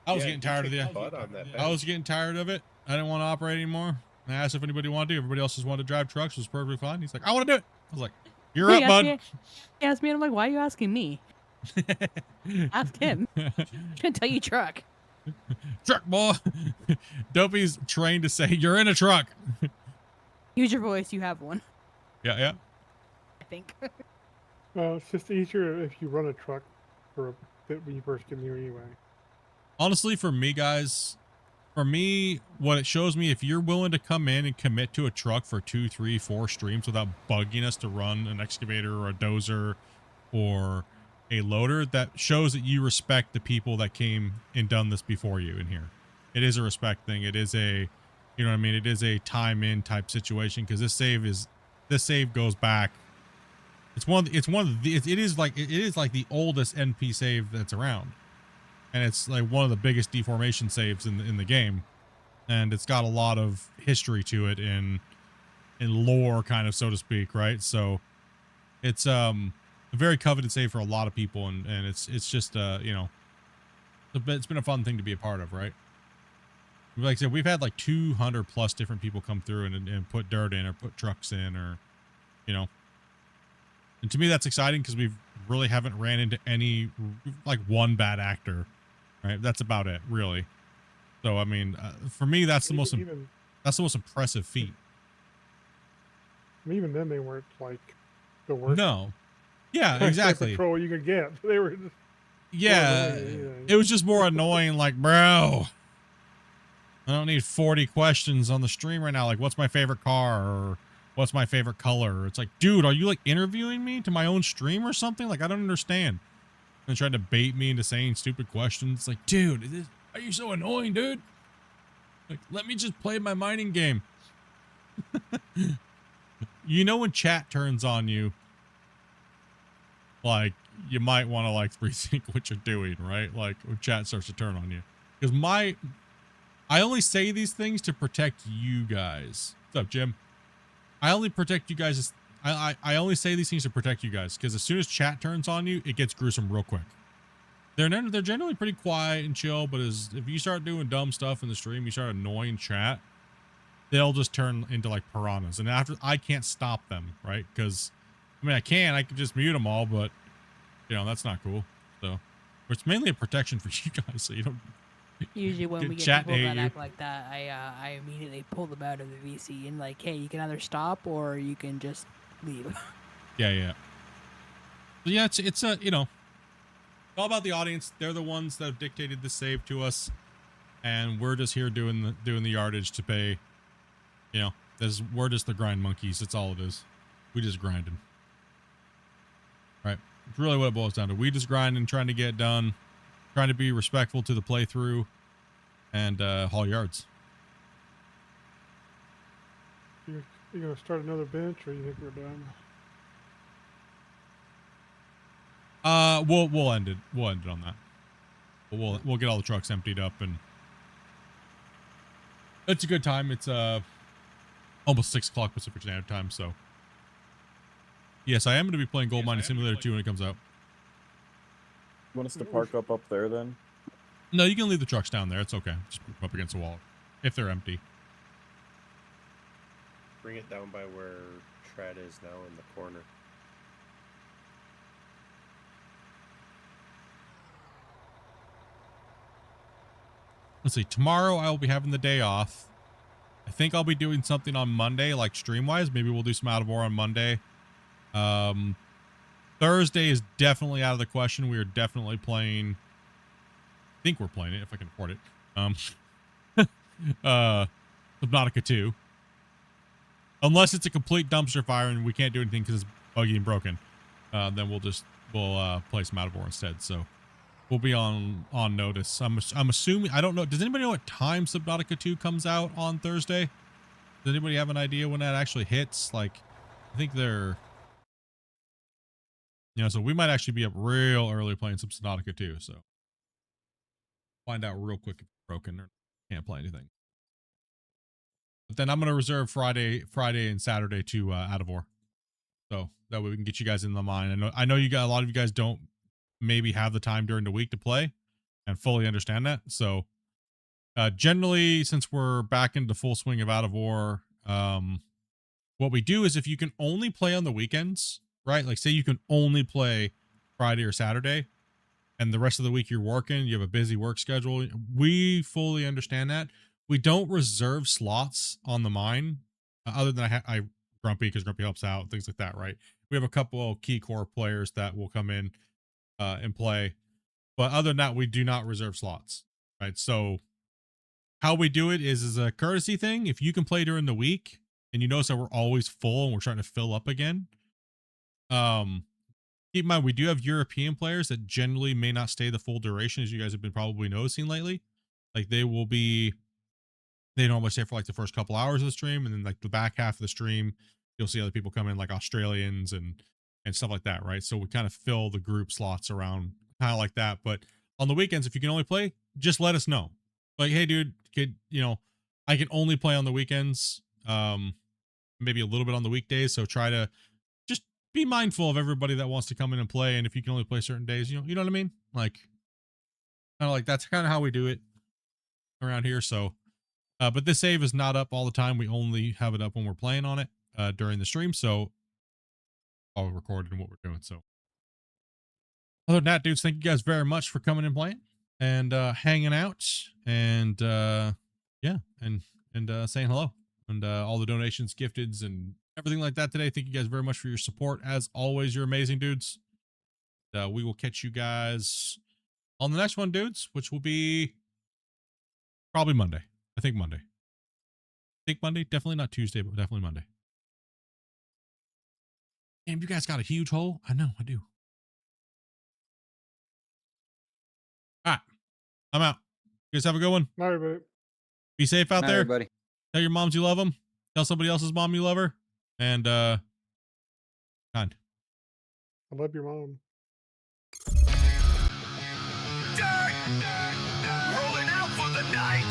I was getting tired of the. I was getting tired of it. I didn't want to operate anymore. I asked if anybody wanted to. Everybody else just wanted to drive trucks. It was perfectly fine. He's like, I want to do it. I was like, you're up, bud. He asked me, and I'm like, why are you asking me? Ask him. He's gonna tell you truck. Truck boy. Dopey's trained to say you're in a truck. Use your voice. You have one. Yeah. I think. It's just easier if you run a truck for a bit when you first get here anyway. Honestly, for me, guys, For me, what it shows me, if you're willing to come in and commit to a truck for 2, 3, 4 streams without bugging us to run an excavator or a dozer or a loader, that shows that you respect the people that came and done this before you in here. It is a respect thing. It is a, you know what I mean? It is a time in type situation, because this save goes back. It is like the oldest NP save that's around. And it's like one of the biggest deformation saves in the game, and it's got a lot of history to it in lore, kind of, so to speak, right? So it's a very coveted save for a lot of people, and it's just you know, it's been a fun thing to be a part of, right? Like I said, we've had like 200 plus different people come through and put dirt in or put trucks in, or, you know, and to me that's exciting, because we really haven't ran into any like one bad actor. Right, that's about it, really. So I mean, for me, that's the most impressive feat. Even then, they weren't like the worst. No, yeah, exactly. Patrol you could get. They were just it was just more annoying. Like, bro, I don't need 40 questions on the stream right now. Like, what's my favorite car, or what's my favorite color? It's like, dude, are you like interviewing me to my own stream or something? Like, I don't understand. And trying to bait me into saying stupid questions. Like, dude, are you so annoying, dude? Like, let me just play my mining game. You know, when chat turns on you, like, you might want to like rethink what you're doing, right? Like, when chat starts to turn on you. Because I only say these things to protect you guys. What's up, Jim? I only protect you guys. I only say these things to protect you guys, because as soon as chat turns on you, it gets gruesome real quick. They're generally pretty quiet and chill, but if you start doing dumb stuff in the stream, you start annoying chat, they'll just turn into like piranhas. And after, I can't stop them, right? Because, I mean, I can just mute them all, but, you know, that's not cool. So, it's mainly a protection for you guys, so you don't. Usually when we get chat people that you. act like that, I immediately pull them out of the VC and like, hey, you can either stop or you can just leave. Yeah. So yeah, it's a, you know, all about the audience. They're the ones that have dictated the save to us, and we're just here doing the yardage to pay. You know, we're just the grind monkeys. That's all it is. We just grinding. Right. It's really what it boils down to. We just grinding, trying to get it done, trying to be respectful to the playthrough, and haul yards. You're gonna start another bench, or you think we're done? We'll end it. We'll end it on that. We'll get all the trucks emptied up, and it's a good time. It's almost 6 o'clock Pacific Standard Time, so yes, I am going to be playing Gold Mining Simulator 2 when it comes out. You want us to park up there then? No, you can leave the trucks down there. It's okay. Just put them up against the wall if they're empty. Bring it down by where Trad is now in the corner. Let's see. Tomorrow I will be having the day off. I think I'll be doing something on Monday, like stream-wise. Maybe we'll do some out of war on Monday. Thursday is definitely out of the question. We are definitely playing. I think we're playing it if I can afford it. Subnautica 2. Unless it's a complete dumpster fire and we can't do anything because it's buggy and broken, then we'll play some out of war instead. So we'll be on notice. I'm assuming, I don't know. Does anybody know what time Subnautica 2 comes out on Thursday? Does anybody have an idea when that actually hits? Like, I think they're, you know, so we might actually be up real early playing some Subnautica 2. So find out real quick if it's broken or can't play anything. But then I'm going to reserve Friday and Saturday to out of war. So that way we can get you guys in the mine. I know you got a lot of you guys don't maybe have the time during the week to play, and fully understand that. So generally, since we're back into full swing of out of war, what we do is if you can only play on the weekends, right? Like say you can only play Friday or Saturday, and the rest of the week you're working, you have a busy work schedule. We fully understand that. We don't reserve slots on the mine, other than I Grumpy, because Grumpy helps out, things like that, right? We have a couple of key core players that will come in and play, but other than that, we do not reserve slots, right? So how we do it is as a courtesy thing. If you can play during the week and you notice that we're always full and we're trying to fill up again, keep in mind, we do have European players that generally may not stay the full duration, as you guys have been probably noticing lately. Like they normally stay for like the first couple hours of the stream, and then like the back half of the stream, you'll see other people come in, like Australians and stuff like that, right? So we kind of fill the group slots around kind of like that. But on the weekends, if you can only play, just let us know. Like, hey, dude, I can only play on the weekends, maybe a little bit on the weekdays. So try to just be mindful of everybody that wants to come in and play. And if you can only play certain days, you know what I mean? Like, kind of like that's kind of how we do it around here. So, but this save is not up all the time. We only have it up when we're playing on it during the stream. So, all recorded and what we're doing. So, other than that, dudes, thank you guys very much for coming and playing and hanging out and yeah, and saying hello and all the donations, gifteds, and everything like that today. Thank you guys very much for your support. As always, you're amazing, dudes. We will catch you guys on the next one, dudes, which will be probably Monday. I think Monday. Definitely not Tuesday, but definitely Monday. Damn, you guys got a huge hole. I know, I do. All right, I'm out. You guys have a good one. All right, everybody. Be safe out Night, there. everybody. Tell your moms you love them. Tell somebody else's mom you love her. And kind. I love your mom. Rolling out for the night.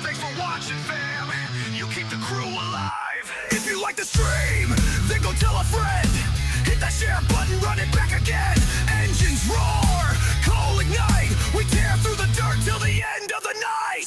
Thanks for watching, fam. You keep the crew alive. If you like the stream, then go tell a friend. Hit that share button, run it back again. Engines roar, coal ignite. We tear through the dirt till the end of the night.